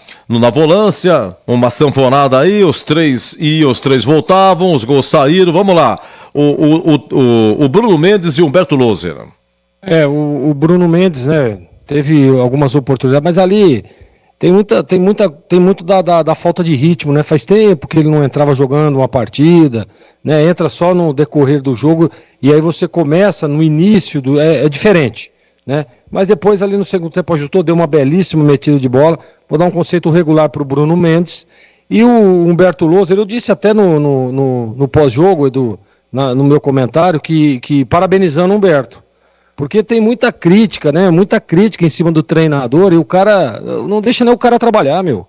volância, uma sanfonada aí, os três iam, os três voltavam, os gols saíram, vamos lá. O Bruno Mendes e o Humberto Loser. O Bruno Mendes, né, teve algumas oportunidades, mas ali tem muito da falta de ritmo, né? Faz tempo que ele não entrava jogando uma partida, né? Entra só no decorrer do jogo e aí você começa no início é diferente, né? Mas depois ali no segundo tempo ajustou, deu uma belíssima metida de bola. Vou dar um conceito regular para o Bruno Mendes. E o Humberto Loser, eu disse até no pós-jogo, Edu, no meu comentário, que parabenizando o Humberto. Porque tem muita crítica, né? Muita crítica em cima do treinador e o cara não deixa nem o cara trabalhar, meu.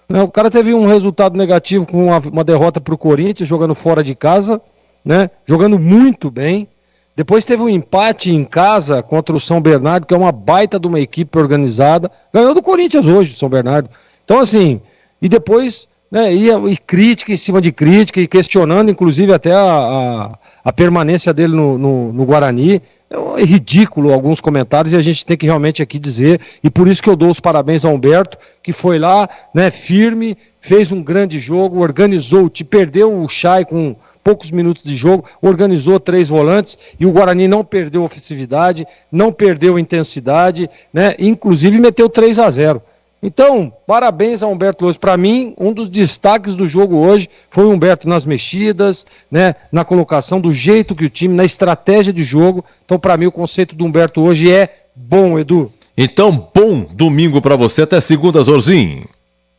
O cara teve um resultado negativo com uma derrota para o Corinthians, jogando fora de casa, né? Jogando muito bem. Depois teve um empate em casa contra o São Bernardo, que é uma baita de uma equipe organizada. Ganhou do Corinthians hoje, São Bernardo. Então, assim, e depois, né, e crítica em cima de crítica, e questionando, inclusive, até a permanência dele no Guarani. É ridículo alguns comentários e a gente tem que realmente aqui dizer, e por isso que eu dou os parabéns ao Humberto, que foi lá, né, firme, fez um grande jogo, organizou, perdeu o Chay com poucos minutos de jogo, organizou 3 volantes e o Guarani não perdeu ofensividade, não perdeu intensidade, né, inclusive meteu 3-0. Então, parabéns ao Humberto Loser. Para mim, um dos destaques do jogo hoje foi o Humberto nas mexidas, né, na colocação, do jeito que o time, na estratégia de jogo. Então, para mim, o conceito do Humberto hoje é bom, Edu. Então, bom domingo para você. Até segunda, Zorzinho.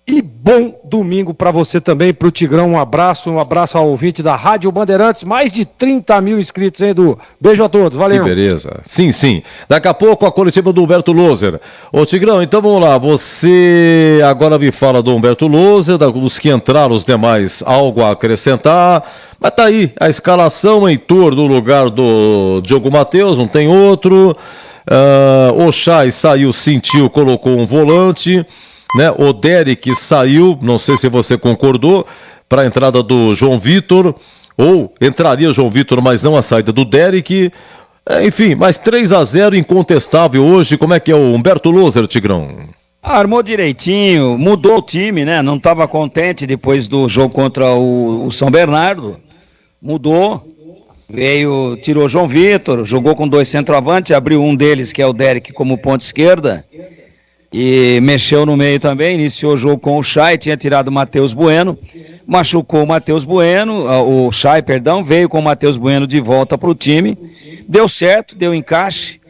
E bom domingo para você também, pro Tigrão. Um abraço ao ouvinte da Rádio Bandeirantes. Mais de 30 mil inscritos, hein, Edu? Beijo a todos, valeu. Que beleza. Sim. Daqui a pouco a coletiva do Humberto Loser. Ô, Tigrão, então vamos lá. Você agora me fala do Humberto Loser, dos que entraram, os demais, algo a acrescentar. Mas tá aí a escalação, Heitor no lugar do Diogo Matheus, não tem outro. O Chay saiu, sentiu, colocou um volante. Né? O Derek saiu, não sei se você concordou, para a entrada do João Vitor, ou entraria o João Vitor, mas não a saída do Derek. Enfim, mas 3-0 incontestável hoje. Como é que é o Humberto Loser, Tigrão? Armou direitinho, mudou o time, né? Não estava contente depois do jogo contra o São Bernardo. Mudou, tirou o João Vitor, jogou com 2 centroavantes, abriu um deles, que é o Derek, como ponta esquerda. E mexeu no meio também, iniciou o jogo com o Chay, tinha tirado o Matheus Bueno, machucou o Matheus Bueno, o Chay, perdão, veio com o Matheus Bueno de volta para o time, deu certo, deu encaixe,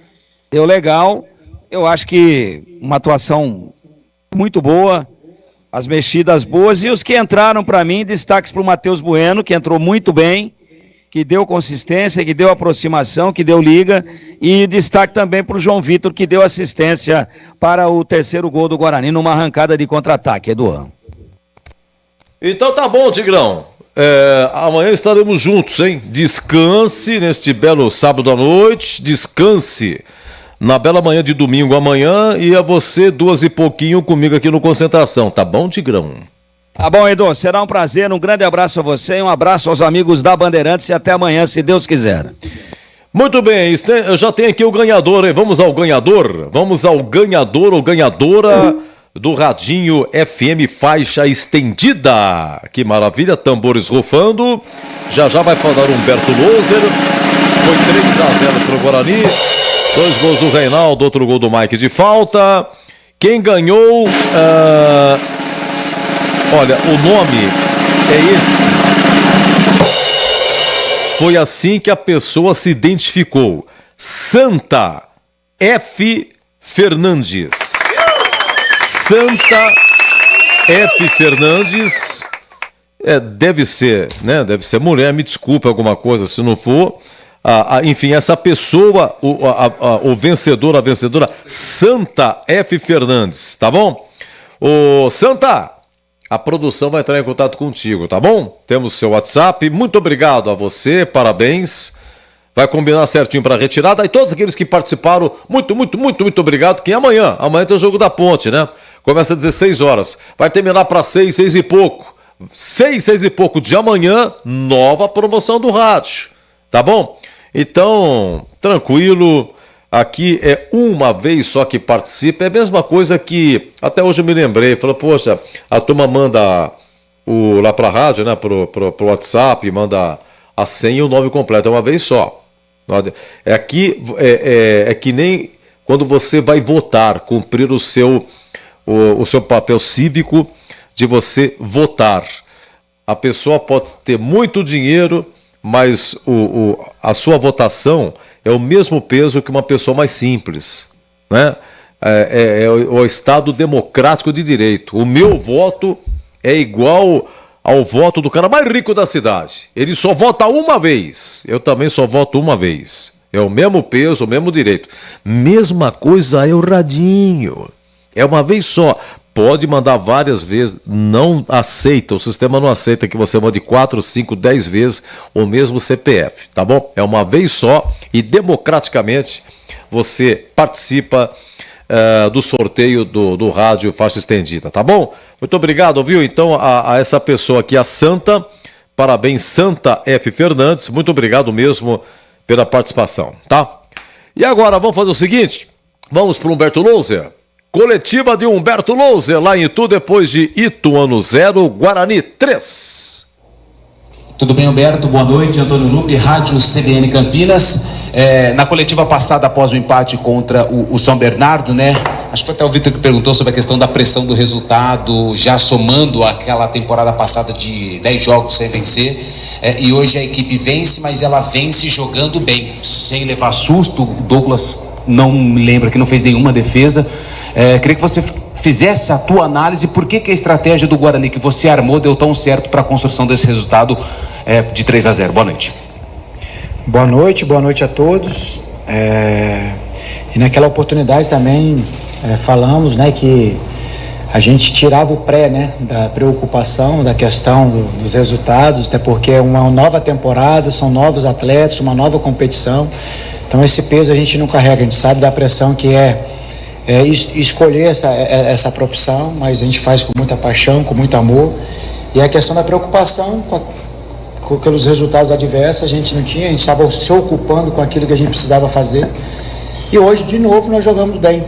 deu legal, eu acho que uma atuação muito boa, as mexidas boas, e os que entraram para mim, destaques para o Matheus Bueno, que entrou muito bem, que deu consistência, que deu aproximação, que deu liga, e destaque também para o João Vitor, que deu assistência para o 3º gol do Guarani, numa arrancada de contra-ataque, Edu. Então tá bom, Tigrão. Amanhã estaremos juntos, hein? Descanse neste belo sábado à noite, descanse na bela manhã de domingo amanhã, e a você 2 e pouquinho comigo aqui no Concentração, tá bom, Tigrão? Tá bom, Edu, será um prazer, um grande abraço a você, um abraço aos amigos da Bandeirantes e até amanhã, se Deus quiser. Muito bem, eu já tenho aqui o ganhador, hein? Vamos ao ganhador ou ganhadora do Radinho FM Faixa Estendida. Que maravilha, tambores rufando, já vai falar Humberto Loser, foi 3-0 pro Guarani, 2 gols do Reinaldo, outro gol do Mike de falta. Quem ganhou... Olha, o nome é esse. Foi assim que a pessoa se identificou. Santa F. Fernandes. Santa F. Fernandes. Deve ser, né? Deve ser mulher, me desculpe alguma coisa se não for. Enfim, essa pessoa, o vencedor, a vencedora, Santa F. Fernandes, tá bom? Ô, Santa, a produção vai entrar em contato contigo, tá bom? Temos seu WhatsApp. Muito obrigado a você, parabéns. vai combinar certinho para retirada. E todos aqueles que participaram, muito obrigado. Que amanhã tem o jogo da Ponte, né? Começa às 16 horas. Vai terminar para 6 e pouco. 6 e pouco de amanhã, nova promoção do rádio. Tá bom? Então, tranquilo. Aqui é uma vez só que participa. É a mesma coisa que até hoje eu me lembrei. Falei, poxa, a turma manda lá pra rádio, né? Pro WhatsApp, manda a senha e o nome completo. É uma vez só. É que nem quando você vai votar, cumprir o seu papel cívico de você votar. A pessoa pode ter muito dinheiro, mas a sua votação é o mesmo peso que uma pessoa mais simples, né? É o Estado democrático de direito. O meu voto é igual ao voto do cara mais rico da cidade. Ele só vota uma vez. Eu também só voto uma vez. É o mesmo peso, o mesmo direito. Mesma coisa é o radinho. É uma vez só. Pode mandar várias vezes, não aceita, o sistema não aceita que você mande 4, 5, 10 vezes o mesmo CPF, tá bom? É uma vez só e democraticamente você participa do sorteio do rádio faixa estendida, tá bom? Muito obrigado, viu? Então a essa pessoa aqui, a Santa, parabéns Santa F. Fernandes, muito obrigado mesmo pela participação, tá? E agora vamos fazer o seguinte, vamos para o Humberto Louser. Coletiva de Humberto Louser, lá em Itu, depois de Ituano 0, Guarani 3. Tudo bem, Humberto? Boa noite. Antônio Lupe, Rádio CBN Campinas. Na coletiva passada, após o empate contra o São Bernardo, né? Acho que até o Vitor que perguntou sobre a questão da pressão do resultado, já somando aquela temporada passada de 10 jogos sem vencer. E hoje a equipe vence, mas ela vence jogando bem, sem levar susto. O Douglas não me lembra que não fez nenhuma defesa. Queria que você fizesse a tua análise, por que a estratégia do Guarani que você armou deu tão certo para a construção desse resultado de 3-0. Boa noite. Boa noite a todos. E naquela oportunidade também falamos, né, que a gente tirava o pré, né, da preocupação, da questão dos resultados, até porque é uma nova temporada, são novos atletas, uma nova competição. Então esse peso a gente não carrega, a gente sabe da pressão que escolher essa profissão, mas a gente faz com muita paixão, com muito amor. E a questão da preocupação pelos resultados adversos a gente não tinha, a gente estava se ocupando com aquilo que a gente precisava fazer. E hoje, de novo, nós jogamos bem.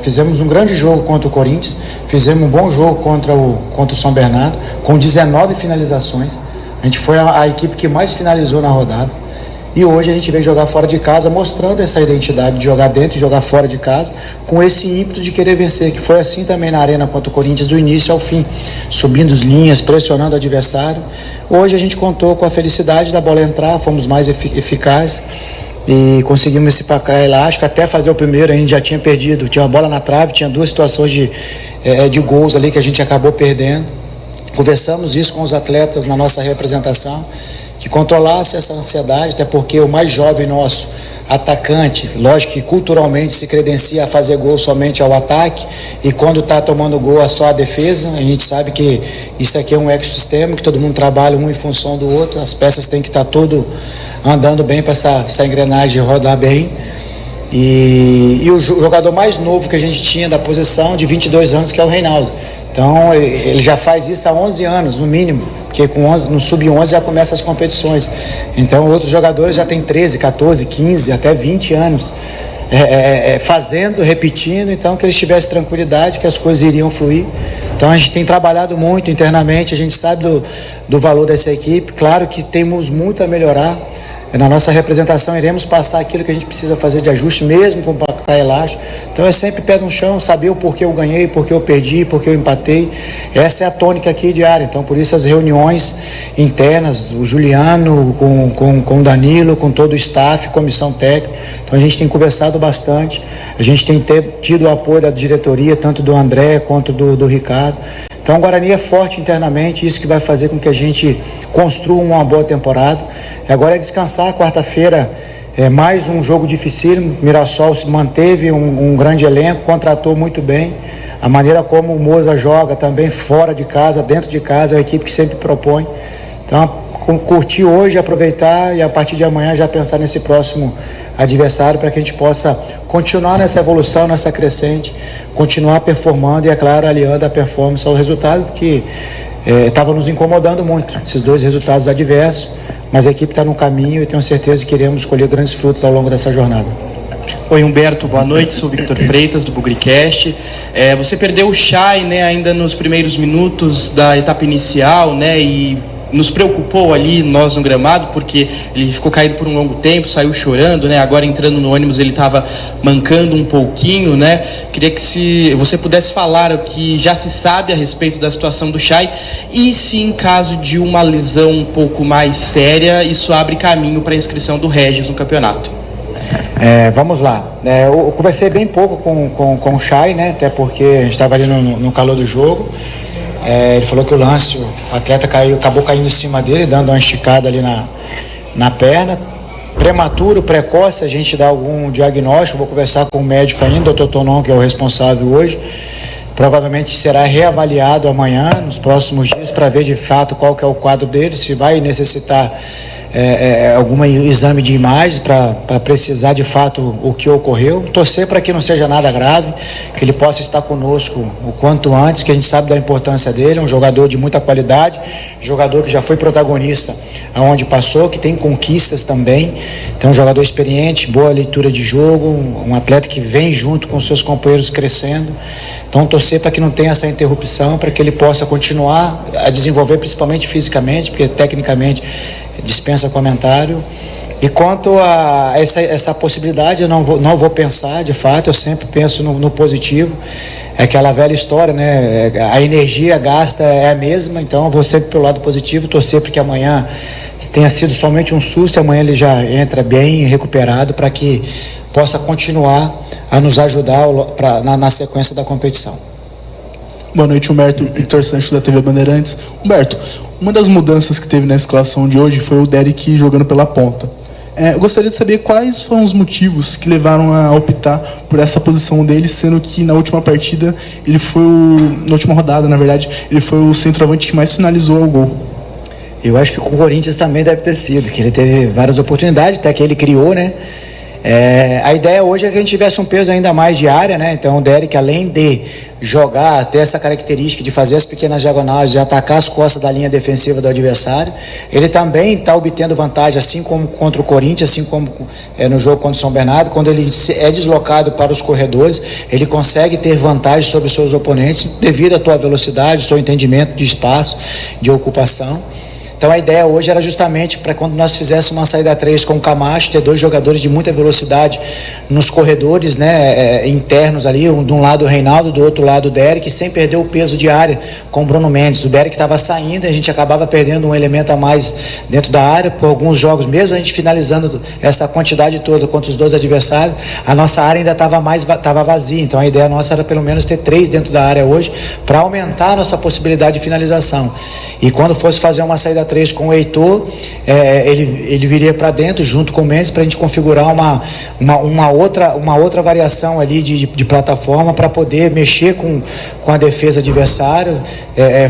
Fizemos um grande jogo contra o Corinthians, fizemos um bom jogo contra o São Bernardo, com 19 finalizações. A gente foi a equipe que mais finalizou na rodada. E hoje a gente veio jogar fora de casa, mostrando essa identidade de jogar dentro e jogar fora de casa, com esse ímpeto de querer vencer, que foi assim também na Arena contra o Corinthians, do início ao fim, subindo as linhas, pressionando o adversário. Hoje a gente contou com a felicidade da bola entrar, fomos mais eficazes e conseguimos esse placar elástico. Até fazer o primeiro a gente já tinha perdido, tinha uma bola na trave, tinha 2 situações de gols ali que a gente acabou perdendo. Conversamos isso com os atletas na nossa representação, que controlasse essa ansiedade, até porque o mais jovem nosso, atacante, lógico que culturalmente se credencia a fazer gol somente ao ataque, e quando está tomando gol é só a defesa. A gente sabe que isso aqui é um ecossistema, que todo mundo trabalha um em função do outro, as peças têm que estar tudo andando bem para essa engrenagem rodar bem. E o jogador mais novo que a gente tinha da posição, de 22 anos, que é o Reinaldo. Então ele já faz isso há 11 anos, no mínimo, porque no sub-11 já começa as competições. Então outros jogadores já têm 13, 14, 15, até 20 anos fazendo, repetindo. Então que eles tivessem tranquilidade, que as coisas iriam fluir. Então a gente tem trabalhado muito internamente, a gente sabe do valor dessa equipe. Claro que temos muito a melhorar. Na nossa representação iremos passar aquilo que a gente precisa fazer de ajuste, mesmo com o placar elástico. Então é sempre pé no chão, saber o porquê eu ganhei, porquê eu perdi, porquê eu empatei. Essa é a tônica aqui diária. Então por isso as reuniões internas, o Juliano com o Danilo, com todo o staff, comissão técnica. Então a gente tem conversado bastante, a gente tem tido o apoio da diretoria, tanto do André quanto do Ricardo. Então o Guarani é forte internamente, isso que vai fazer com que a gente construa uma boa temporada. Agora é descansar. Quarta-feira mais um jogo difícil. Mirassol se manteve um grande elenco, contratou muito bem. A maneira como o Moza joga também fora de casa, dentro de casa, é uma equipe que sempre propõe. Então curtir hoje, aproveitar e a partir de amanhã já pensar nesse próximo adversário para que a gente possa continuar nessa evolução, nessa crescente, continuar performando e, é claro, aliando a performance ao resultado, porque estava nos incomodando muito, esses dois resultados adversos, mas a equipe está no caminho e tenho certeza que iremos colher grandes frutos ao longo dessa jornada. Oi, Humberto, boa noite, sou o Victor Freitas do Bugricast. Você perdeu o Chay, né, ainda nos primeiros minutos da etapa inicial, né, e nos preocupou ali, nós no gramado, porque ele ficou caído por um longo tempo, saiu chorando, né, agora entrando no ônibus ele estava mancando um pouquinho, né. Queria que se você pudesse falar o que já se sabe a respeito da situação do Chay e se em caso de uma lesão um pouco mais séria, isso abre caminho para a inscrição do Regis no campeonato. Vamos lá. Eu conversei bem pouco com o Chay, né? Até porque a gente estava ali no calor do jogo. Ele falou que o atleta acabou caindo em cima dele, dando uma esticada ali na perna. Prematuro, precoce, a gente dá algum diagnóstico. Vou conversar com o médico ainda, o Dr. Tonon, que é o responsável hoje. Provavelmente será reavaliado amanhã, nos próximos dias, para ver de fato qual que é o quadro dele, se vai necessitar algum exame de imagem para precisar de fato o que ocorreu. Torcer para que não seja nada grave, que ele possa estar conosco o quanto antes, que a gente sabe da importância dele, é um jogador de muita qualidade, jogador que já foi protagonista aonde passou, que tem conquistas também, então um jogador experiente, boa leitura de jogo, um atleta que vem junto com seus companheiros crescendo. Então torcer para que não tenha essa interrupção, para que ele possa continuar a desenvolver, principalmente fisicamente, porque tecnicamente dispensa comentário. E quanto a essa possibilidade, eu não vou pensar, de fato, eu sempre penso no positivo. É aquela velha história, né? A energia gasta é a mesma, então eu vou sempre pelo lado positivo, torcer para que amanhã tenha sido somente um susto, amanhã ele já entra bem recuperado para que possa continuar a nos ajudar na sequência da competição. Boa noite, Humberto. Victor Santos da TV Bandeirantes. Humberto, uma das mudanças que teve na escalação de hoje foi o Derek jogando pela ponta. Eu gostaria de saber quais foram os motivos que levaram a optar por essa posição dele, sendo que na última partida, na última rodada, na verdade, ele foi o centroavante que mais finalizou o gol. Eu acho que com o Corinthians também deve ter sido, que ele teve várias oportunidades, até que ele criou, né? A ideia hoje é que a gente tivesse um peso ainda mais de área, né? Então o Derek, além de jogar, ter essa característica de fazer as pequenas diagonais, de atacar as costas da linha defensiva do adversário, ele também está obtendo vantagem, assim como contra o Corinthians, assim como no jogo contra o São Bernardo, quando ele é deslocado para os corredores, ele consegue ter vantagem sobre os seus oponentes devido à tua velocidade, ao seu entendimento de espaço, de ocupação. Então a ideia hoje era justamente para quando nós fizéssemos uma saída 3 com o Camacho, ter dois jogadores de muita velocidade nos corredores, né, internos ali, de um lado o Reinaldo, do outro lado o Derek, sem perder o peso de área com o Bruno Mendes. O Derek estava saindo e a gente acabava perdendo um elemento a mais dentro da área, por alguns jogos mesmo, a gente finalizando essa quantidade toda contra os dois adversários, a nossa área ainda estava vazia, então a ideia nossa era pelo menos ter 3 dentro da área hoje, para aumentar a nossa possibilidade de finalização. E quando fosse fazer uma saída 3 com o Heitor, ele viria para dentro junto com o Mendes para a gente configurar uma outra variação ali de plataforma para poder mexer com a defesa adversária,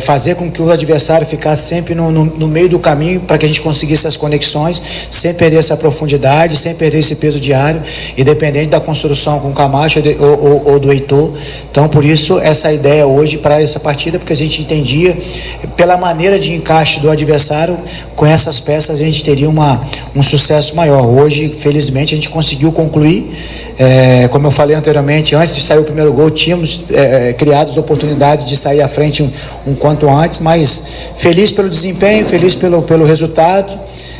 fazer com que o adversário ficasse sempre no meio do caminho para que a gente conseguisse as conexões sem perder essa profundidade, sem perder esse peso diário, independente da construção com o Camacho ou do Heitor. Então por isso essa ideia hoje para essa partida, porque a gente entendia pela maneira de encaixe do adversário, com essas peças a gente teria um sucesso maior. Hoje, felizmente, a gente conseguiu concluir. Como eu falei anteriormente, antes de sair o primeiro gol, tínhamos criado as oportunidades de sair à frente um quanto antes, mas feliz pelo desempenho, feliz pelo resultado.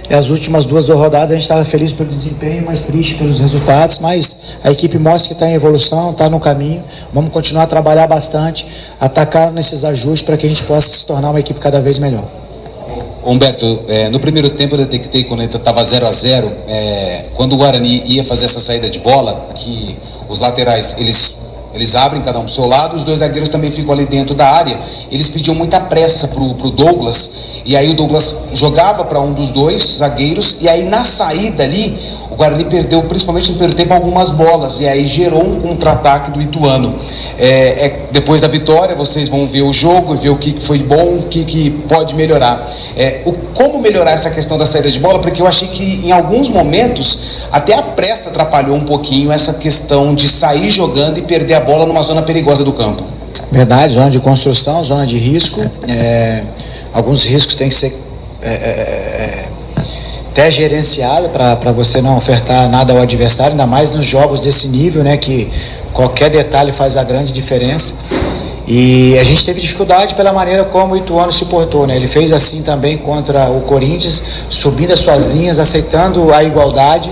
As últimas 2 rodadas a gente estava feliz pelo desempenho, mas triste pelos resultados, mas a equipe mostra que está em evolução, está no caminho. Vamos continuar a trabalhar bastante, atacar nesses ajustes para que a gente possa se tornar uma equipe cada vez melhor. Humberto, no primeiro tempo eu detectei quando estava 0-0, quando o Guarani ia fazer essa saída de bola, que os laterais eles Eles abrem cada um pro seu lado, os dois zagueiros também ficam ali dentro da área. Eles pediam muita pressa pro Douglas, e aí o Douglas jogava para um dos dois zagueiros, e aí na saída ali, o Guarani perdeu, principalmente no primeiro tempo, algumas bolas, e aí gerou um contra-ataque do Ituano. Depois da vitória, vocês vão ver o jogo e ver o que foi bom, o que pode melhorar. Como melhorar essa questão da saída de bola, porque eu achei que em alguns momentos até a pressa atrapalhou um pouquinho essa questão de sair jogando e perder a bola numa zona perigosa do campo. Verdade, zona de construção, zona de risco. Alguns riscos têm que ser até gerenciados para você não ofertar nada ao adversário, ainda mais nos jogos desse nível, né, que qualquer detalhe faz a grande diferença. E a gente teve dificuldade pela maneira como o Ituano se portou, né? Ele fez assim também contra o Corinthians, subindo as suas linhas, aceitando a igualdade,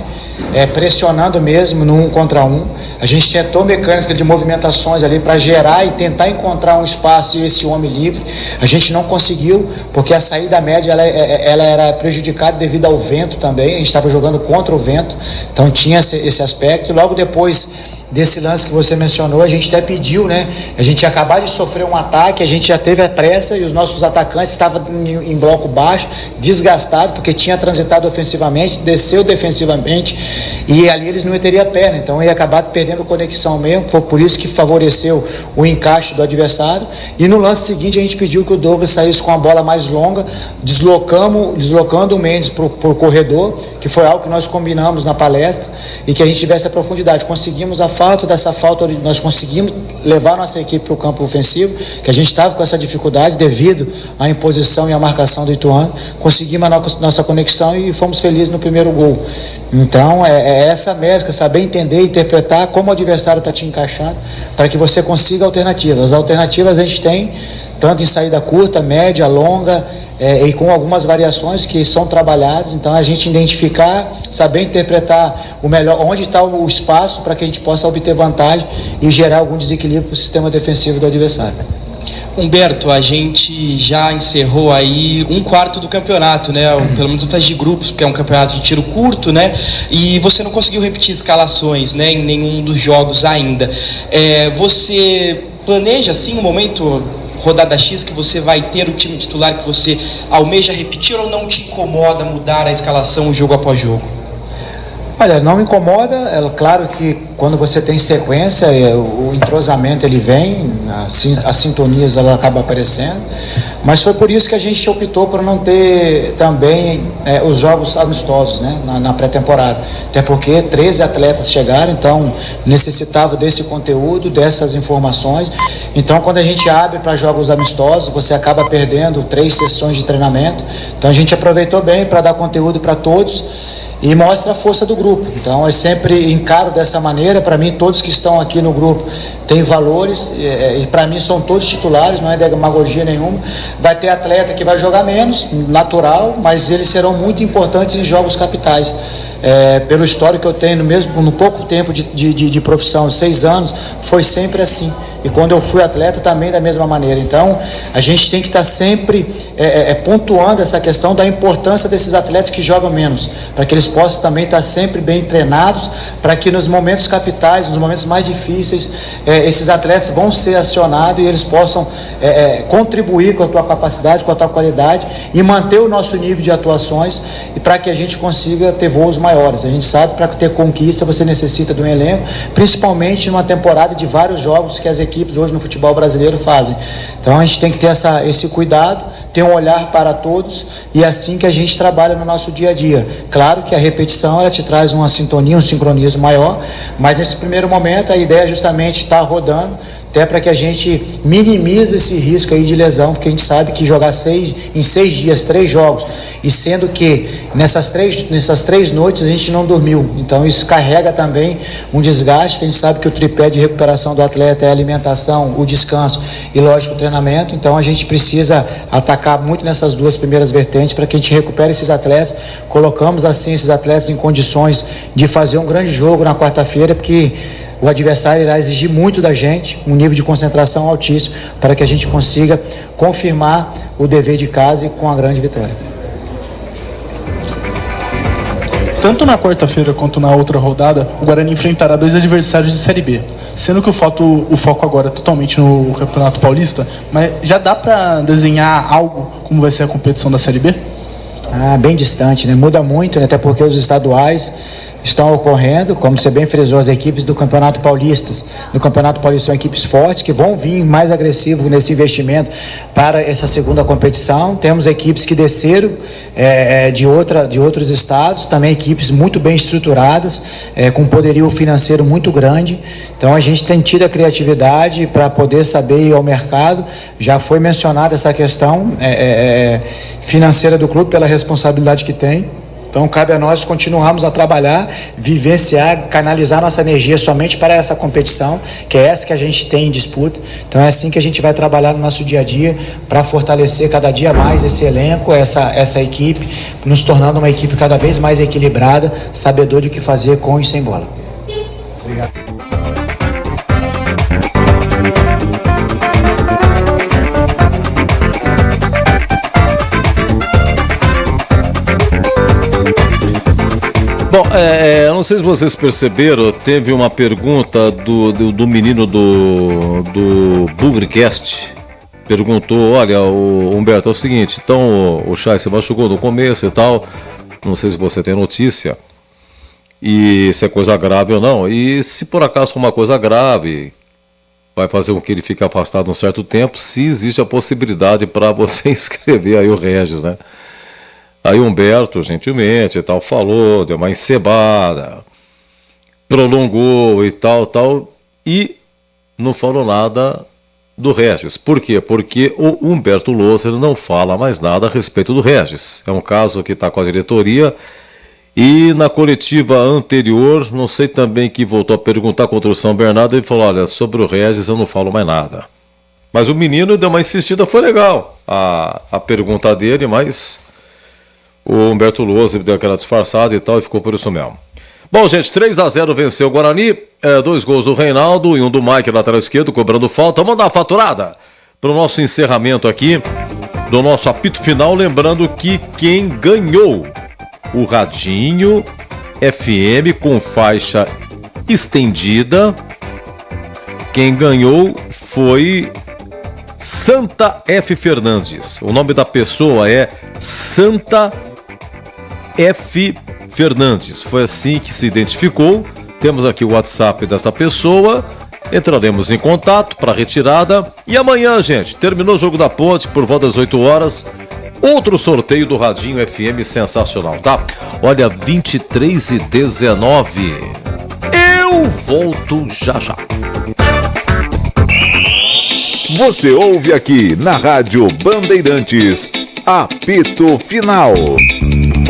pressionando mesmo no 1 contra 1. A gente tentou mecânica de movimentações ali para gerar e tentar encontrar um espaço e esse homem livre. A gente não conseguiu, porque a saída média ela era prejudicada devido ao vento também. A gente estava jogando contra o vento, então tinha esse aspecto. E logo depois desse lance que você mencionou, a gente até pediu, né? A gente ia acabar de sofrer um ataque, a gente já teve a pressa e os nossos atacantes estavam em bloco baixo, desgastados, porque tinha transitado ofensivamente, desceu defensivamente e ali eles não teriam perna, então ia acabar perdendo conexão mesmo. Foi por isso que favoreceu o encaixe do adversário. E no lance seguinte a gente pediu que o Douglas saísse com a bola mais longa, deslocando o Mendes para o corredor, que foi algo que nós combinamos na palestra, e que a gente tivesse a profundidade. Conseguimos dessa falta, nós conseguimos levar nossa equipe para o campo ofensivo, que a gente estava com essa dificuldade devido à imposição e à marcação do Ituano. Conseguimos a nossa conexão e fomos felizes no primeiro gol. Então é essa mescla, saber entender e interpretar como o adversário está te encaixando, para que você consiga alternativas. As alternativas a gente tem tanto em saída curta, média, longa, e com algumas variações que são trabalhadas. Então a gente identificar, saber interpretar o melhor, onde está o espaço para que a gente possa obter vantagem e gerar algum desequilíbrio para o sistema defensivo do adversário. Humberto, a gente já encerrou aí 1/4 do campeonato, né? Pelo menos a fase de grupos, porque é um campeonato de tiro curto, né? E você não conseguiu repetir escalações, né, em nenhum dos jogos ainda. Você planeja assim um momento, rodada X, que você vai ter o time titular que você almeja repetir, ou não te incomoda mudar a escalação jogo após jogo? Olha, não me incomoda. É claro que quando você tem sequência, o entrosamento ele vem, as sintonias ela acaba aparecendo, mas foi por isso que a gente optou por não ter também os jogos amistosos, né, na pré-temporada, até porque 13 atletas chegaram, então necessitava desse conteúdo, dessas informações. Então quando a gente abre para jogos amistosos, você acaba perdendo 3 sessões de treinamento. Então a gente aproveitou bem para dar conteúdo para todos e mostra a força do grupo. Então eu sempre encaro dessa maneira. Para mim, todos que estão aqui no grupo têm valores, e para mim são todos titulares, não é demagogia nenhuma. Vai ter atleta que vai jogar menos, natural, mas eles serão muito importantes em jogos capitais. Pelo histórico que eu tenho, mesmo no pouco tempo de profissão, 6 anos, foi sempre assim. E quando eu fui atleta também da mesma maneira. Então a gente tem que estar sempre pontuando essa questão da importância desses atletas que jogam menos, para que eles possam também estar sempre bem treinados, para que nos momentos capitais, nos momentos mais difíceis, esses atletas vão ser acionados e eles possam contribuir com a tua capacidade, com a tua qualidade e manter o nosso nível de atuações, e para que a gente consiga ter voos maiores. A gente sabe que para ter conquista você necessita de um elenco, principalmente numa temporada de vários jogos que as equipes hoje no futebol brasileiro fazem. Então a gente tem que ter esse cuidado, ter um olhar para todos, e é assim que a gente trabalha no nosso dia a dia. Claro que a repetição ela te traz uma sintonia, um sincronismo maior, mas nesse primeiro momento a ideia é justamente estar rodando, até para que a gente minimize esse risco aí de lesão, porque a gente sabe que jogar em 6 dias, 3 jogos, e sendo que nessas três noites a gente não dormiu, então isso carrega também um desgaste, que a gente sabe que o tripé de recuperação do atleta é a alimentação, o descanso e, lógico, o treinamento. Então a gente precisa atacar muito nessas 2 primeiras vertentes para que a gente recupere esses atletas. Colocamos assim esses atletas em condições de fazer um grande jogo na quarta-feira, porque o adversário irá exigir muito da gente, um nível de concentração altíssimo, para que a gente consiga confirmar o dever de casa e com a grande vitória. Tanto na quarta-feira quanto na outra rodada, o Guarani enfrentará 2 adversários de Série B. Sendo que o foco agora é totalmente no Campeonato Paulista, mas já dá para desenhar algo como vai ser a competição da Série B? Bem distante, né? Muda muito, né? Até porque os estaduais estão ocorrendo, como você bem frisou, as equipes do Campeonato Paulista. No Campeonato Paulista são equipes fortes que vão vir mais agressivos nesse investimento para essa segunda competição. Temos equipes que desceram de outros estados, também equipes muito bem estruturadas, com poderio financeiro muito grande. Então a gente tem tido a criatividade para poder saber ir ao mercado. Já foi mencionada essa questão financeira do clube pela responsabilidade que tem. Então cabe a nós continuarmos a trabalhar, vivenciar, canalizar nossa energia somente para essa competição, que é essa que a gente tem em disputa. Então é assim que a gente vai trabalhar no nosso dia a dia para fortalecer cada dia mais esse elenco, essa equipe, nos tornando uma equipe cada vez mais equilibrada, sabedor de o que fazer com e sem bola. Obrigado. Bom, eu não sei se vocês perceberam, teve uma pergunta do menino do Bugrecast. Perguntou, olha, o Humberto, é o seguinte, então o Chay se machucou no começo e tal, não sei se você tem notícia, e se é coisa grave ou não, e se por acaso for uma coisa grave, vai fazer com que ele fique afastado um certo tempo, se existe a possibilidade para você inscrever aí o Regis, né? Aí o Humberto, gentilmente, e tal, falou, deu uma encebada, prolongou e tal, e não falou nada do Regis. Por quê? Porque o Humberto Loser não fala mais nada a respeito do Regis. É um caso que está com a diretoria, e na coletiva anterior, não sei também que voltou a perguntar contra o São Bernardo, ele falou, olha, sobre o Regis eu não falo mais nada. Mas o menino deu uma insistida, foi legal a pergunta dele, mas o Humberto Loser deu aquela disfarçada e tal, e ficou por isso mesmo. Bom, gente, 3-0 venceu o Guarani, 2 gols do Reinaldo e um do Mike, lateral esquerdo, cobrando falta. Vamos dar uma faturada para o nosso encerramento aqui, do nosso apito final, lembrando que quem ganhou o Radinho FM com faixa estendida, quem ganhou foi Santa F. Fernandes. O nome da pessoa é Santa F. Fernandes. Foi assim que se identificou. Temos aqui o WhatsApp desta pessoa. Entraremos em contato para retirada. E amanhã, gente, terminou o Jogo da Ponte por volta das 8 horas. Outro sorteio do Radinho FM sensacional, tá? Olha, 23h19. Eu volto já já. Você ouve aqui na Rádio Bandeirantes, apito final.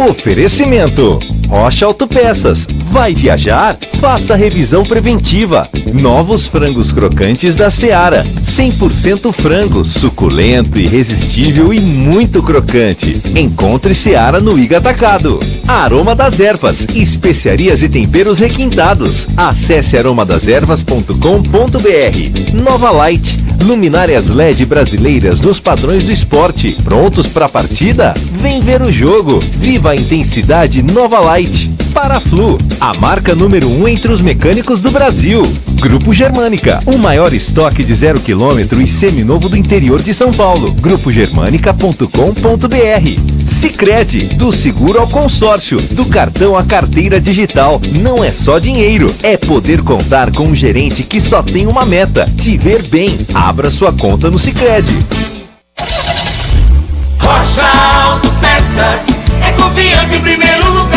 Oferecimento: Rocha Autopeças. Vai viajar? Faça revisão preventiva. Novos frangos crocantes da Seara. 100% frango, suculento, irresistível e muito crocante. Encontre Seara no Iga Atacado. Aroma das Ervas. Especiarias e temperos requintados. Acesse aromadeservas.com.br. Nova Light. Luminárias LED brasileiras nos padrões do esporte. Prontos para a partida? Vem ver o jogo. Viva a intensidade Nova Light. Paraflu, a marca número 1 entre os mecânicos do Brasil. Grupo Germânica, o maior estoque de 0 km e seminovo do interior de São Paulo. grupogermanica.com.br. Sicredi, do seguro ao consórcio, do cartão à carteira digital. Não é só dinheiro, é poder contar com um gerente que só tem uma meta: te ver bem. Abra sua conta no Sicredi. Rocha Autopeças, é confiança em primeiro lugar.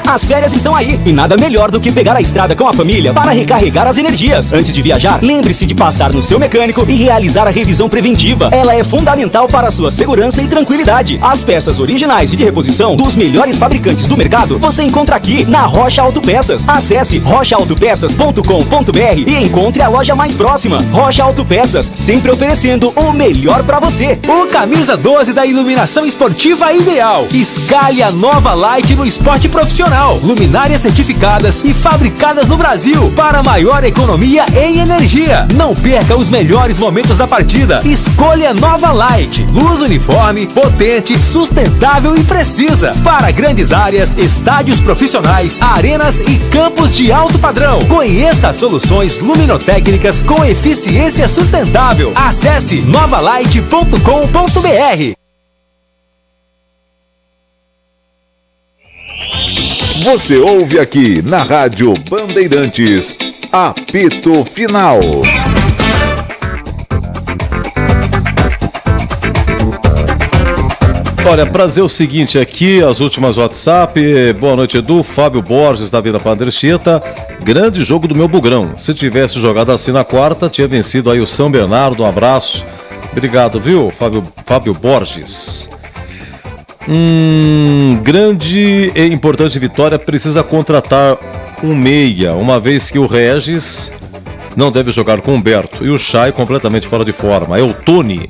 As férias estão aí e nada melhor do que pegar a estrada com a família para recarregar as energias. Antes de viajar, lembre-se de passar no seu mecânico e realizar a revisão preventiva. Ela é fundamental para a sua segurança e tranquilidade. As peças originais e de reposição dos melhores fabricantes do mercado você encontra aqui na Rocha Autopeças. Acesse rochaautopeças.com.br e encontre a loja mais próxima. Rocha Autopeças, sempre oferecendo o melhor para você. O camisa 12 da iluminação esportiva ideal. Escalhe a nova Light no Esporte Profissional. profissional. Luminárias certificadas e fabricadas no Brasil para maior economia em energia. Não perca os melhores momentos da partida. Escolha Nova Light. Luz uniforme, potente, sustentável e precisa. Para grandes áreas, estádios profissionais, arenas e campos de alto padrão. Conheça soluções luminotécnicas com eficiência sustentável. Acesse novalight.com.br. Você ouve aqui na Rádio Bandeirantes, apito final. Olha, pra dizer o seguinte aqui, as últimas WhatsApp. Boa noite, Edu. Fábio Borges da Vila Pandercheta. Grande jogo do meu Bugrão. Se tivesse jogado assim na quarta, tinha vencido aí o São Bernardo. Um abraço. Obrigado, viu, Fábio Borges. Grande e importante vitória. Precisa contratar um meia, uma vez que o Regis não deve jogar com o Humberto. E o Chay completamente fora de forma. É o Tony,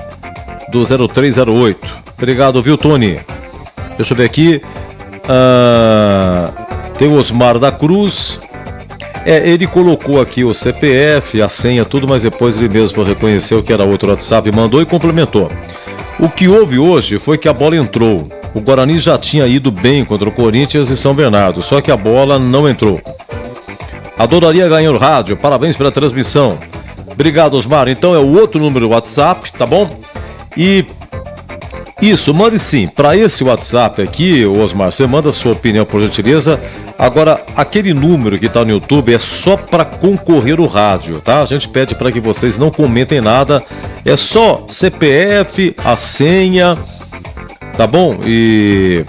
do 0308. Obrigado, viu, Tony? Deixa eu ver aqui. Tem o Osmar da Cruz. Ele colocou aqui o CPF, a senha, tudo, mas depois ele mesmo reconheceu que era outro WhatsApp, mandou e complementou. O que houve hoje foi que a bola entrou. O Guarani já tinha ido bem contra o Corinthians e São Bernardo, só que a bola não entrou. Adoraria ganhar o rádio, parabéns pela transmissão. Obrigado, Osmar. Então é o outro número do WhatsApp, tá bom? E isso, mande sim, para esse WhatsApp aqui, Osmar, você manda a sua opinião, por gentileza. Agora, aquele número que está no YouTube é só para concorrer o rádio, tá? A gente pede para que vocês não comentem nada, é só CPF, a senha, tá bom? E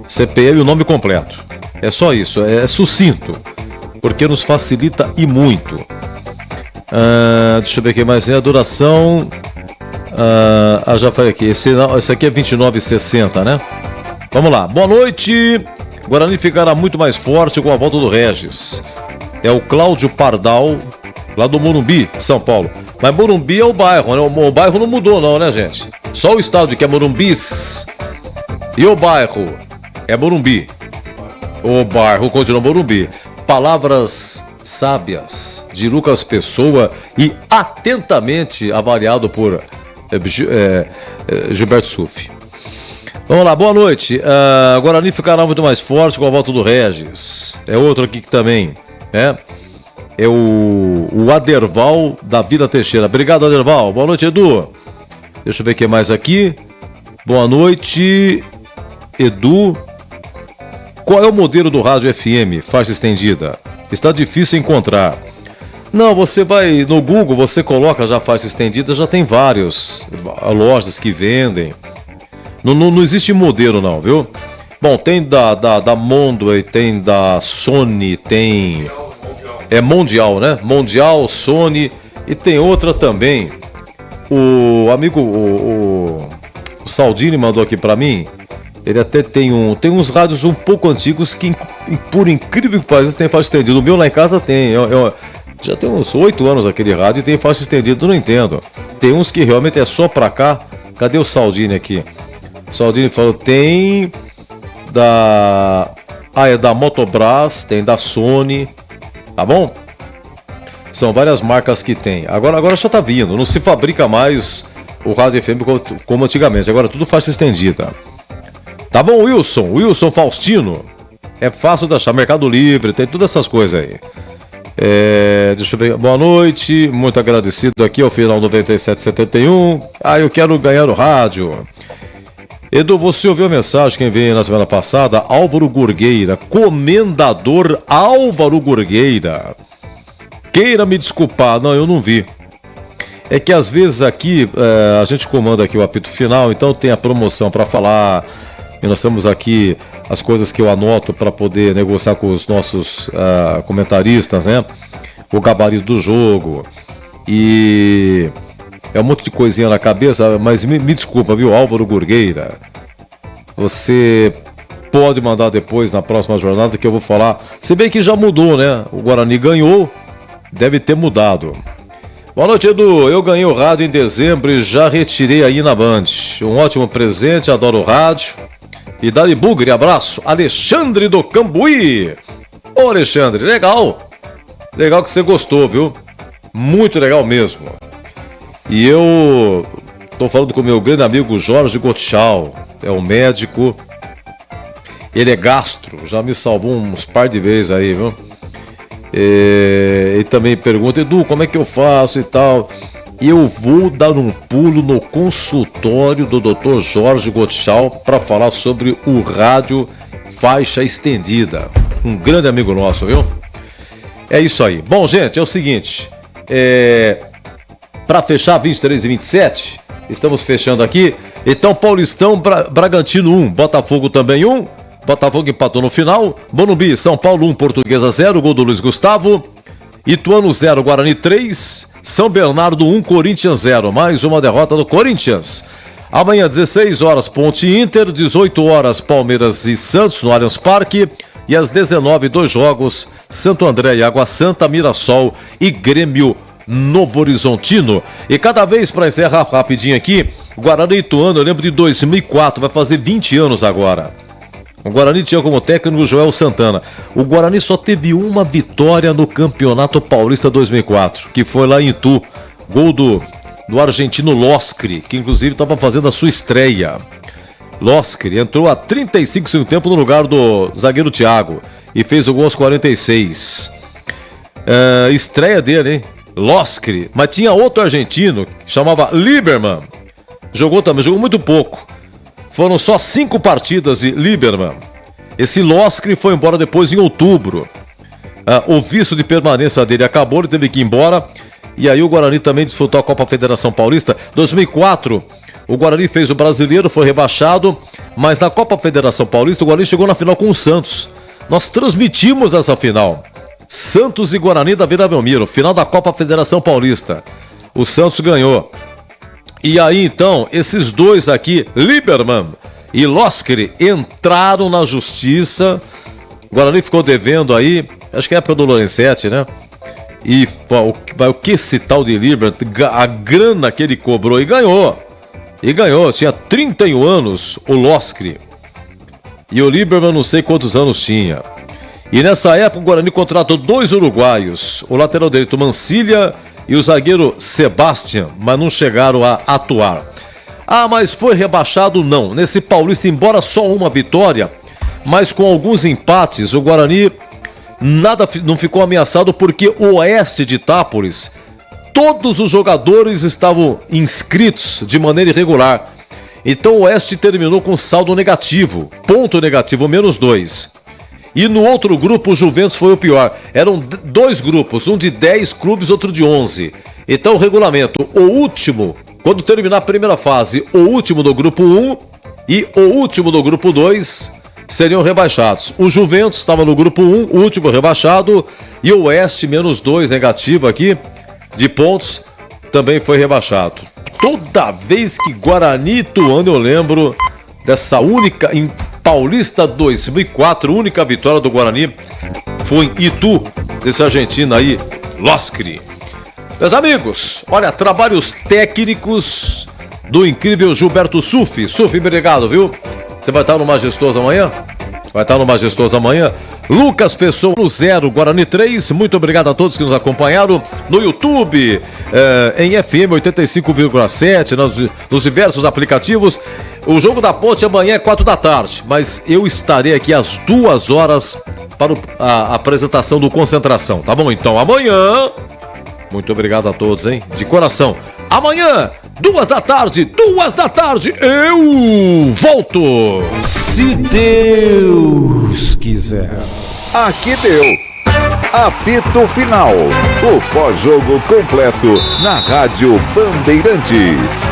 CPF e o nome completo. É só isso, é sucinto, porque nos facilita e muito. Deixa eu ver aqui mais, a duração... já falei aqui, esse aqui é 29,60, né? Vamos lá, boa noite. Guarani ficará muito mais forte com a volta do Regis. É o Cláudio Pardal, lá do Morumbi, São Paulo. Mas Morumbi é o bairro, né? O bairro não mudou não, né, gente? Só o estádio que é Morumbis. E o bairro é Morumbi. O bairro continua Morumbi. Palavras sábias de Lucas Pessoa e atentamente avaliado por Gilberto Sufi. Vamos lá, boa noite. Guarani ficará muito mais forte com a volta do Regis. É outro aqui que também é o Aderval da Vila Teixeira. Obrigado, Aderval. Boa noite, Edu. Deixa eu ver o que mais aqui. Boa noite, Edu. Qual é o modelo do rádio FM, faixa estendida? Está difícil encontrar. Não, você vai no Google, você coloca já faixa estendida, já tem várias lojas que vendem. Não existe modelo não, viu? Bom, tem da Mondway, tem da Sony, tem... É Mundial, né? Mundial, Sony, e tem outra também. O amigo, o Saldini mandou aqui pra mim. Ele até tem uns rádios um pouco antigos que, por incrível que pareça, tem faixa estendida. O meu lá em casa tem. Já tem uns 8 anos aquele rádio e tem faixa estendida, eu não entendo. Tem uns que realmente é só pra cá. Cadê o Saldini aqui? O Saldini falou, tem é da Motobras, tem da Sony, tá bom? São várias marcas que tem. Agora só tá vindo, não se fabrica mais o rádio FM como antigamente, agora tudo faixa estendida. Tá bom, Wilson Faustino, é fácil de achar, Mercado Livre, tem todas essas coisas aí. Deixa eu ver, boa noite, muito agradecido aqui ao final 9771. Eu quero ganhar o rádio. Edu, você ouviu a mensagem que veio na semana passada? Álvaro Gurgueira, comendador Álvaro Gurgueira. Queira me desculpar, não, eu não vi. É que às vezes aqui, a gente comanda aqui o apito final, então tem a promoção para falar. E nós temos aqui as coisas que eu anoto para poder negociar com os nossos comentaristas, né? O gabarito do jogo. E... é um monte de coisinha na cabeça, mas me desculpa, viu, Álvaro Gurgueira. Você pode mandar depois na próxima jornada que eu vou falar. Se bem que já mudou, né? O Guarani ganhou, deve ter mudado. Boa noite, Edu. Eu ganhei o rádio em dezembro e já retirei aí na Band. Um ótimo presente, adoro o rádio. E Dali Bugre, abraço. Alexandre do Cambuí. Ô, Alexandre, legal. Legal que você gostou, viu? Muito legal mesmo. E eu tô falando com o meu grande amigo Jorge Gottschall. É um médico. Ele é gastro. Já me salvou uns par de vezes aí, viu? E também pergunta, Edu, como é que eu faço e tal? Eu vou dar um pulo no consultório do Dr. Jorge Gottschall para falar sobre o rádio faixa estendida. Um grande amigo nosso, viu? É isso aí. Bom, gente, é o seguinte. Para fechar 23 e 27, estamos fechando aqui. Então, Paulistão, Bragantino 1, Botafogo também 1. Botafogo empatou no final. Morumbi, São Paulo 1, Portuguesa 0, gol do Luiz Gustavo. Ituano 0, Guarani 3. São Bernardo 1, Corinthians 0. Mais uma derrota do Corinthians. Amanhã, 16 horas, Ponte Inter. 18 horas, Palmeiras e Santos no Allianz Parque. E às 19, 2 jogos, Santo André e Água Santa, Mirassol e Grêmio Novo Horizontino. E cada vez, para encerrar rapidinho aqui, Guarani e Ituano, eu lembro de 2004, vai fazer 20 anos agora. O Guarani tinha como técnico o Joel Santana. O Guarani só teve uma vitória no Campeonato Paulista 2004, que foi lá em Itu. Gol do argentino Loscri, que inclusive estava fazendo a sua estreia. Loscri entrou a 35 segundo tempo no lugar do zagueiro Thiago e fez o gol aos 46. Estreia dele, hein? Loscri. Mas tinha outro argentino que chamava Lieberman. Jogou muito pouco. Foram só 5 partidas de Lieberman. Esse Loscri foi embora depois em outubro. O visto de permanência dele acabou, ele teve que ir embora. E aí o Guarani também disputou a Copa Federação Paulista. 2004, o Guarani fez o Brasileiro, foi rebaixado. Mas na Copa Federação Paulista, o Guarani chegou na final com o Santos. Nós transmitimos essa final. Santos e Guarani da Vila Belmiro, final da Copa Federação Paulista. O Santos ganhou. E aí então, esses dois aqui, Lieberman e Loscri, entraram na justiça. O Guarani ficou devendo aí, acho que é a época do Lorenzetti, né? E o que esse tal de Lieberman, a grana que ele cobrou e ganhou. Tinha 31 anos o Loscri. E o Lieberman não sei quantos anos tinha. E nessa época o Guarani contratou 2 uruguaios, o lateral direito Mancilha e o zagueiro Sebastião, mas não chegaram a atuar. Mas foi rebaixado? Não. Nesse Paulista, embora só uma vitória, mas com alguns empates, o Guarani não ficou ameaçado porque o Oeste de Itápolis, todos os jogadores estavam inscritos de maneira irregular. Então o Oeste terminou com saldo negativo, ponto negativo, -2. E no outro grupo, o Juventus foi o pior. Eram 2 grupos, um de 10 clubes, outro de 11. Então o regulamento, o último, quando terminar a primeira fase, o último do grupo 1 e o último do grupo 2 seriam rebaixados. O Juventus estava no grupo 1, o último rebaixado, e o Oeste, -2 negativo aqui, de pontos, também foi rebaixado. Toda vez que Guarani e Ituano, eu lembro dessa única... Paulista 2004, única vitória do Guarani foi em Itu, desse argentino aí, Loscri. Meus amigos, olha, trabalhos técnicos do incrível Gilberto Sufi. Sufi, obrigado, viu? Você vai estar no Majestoso amanhã? Vai estar no Majestoso amanhã. Lucas Pessoa no 0, Guarani 3. Muito obrigado a todos que nos acompanharam no YouTube, em FM 85,7, nos diversos aplicativos. O jogo da Ponte amanhã é 4 da tarde, mas eu estarei aqui às 2 horas para a apresentação do Concentração, tá bom? Então amanhã, muito obrigado a todos, hein? De coração. Amanhã, 2 da tarde, eu volto! Se Deus quiser. Aqui deu. Apito final. O pós-jogo completo na Rádio Bandeirantes.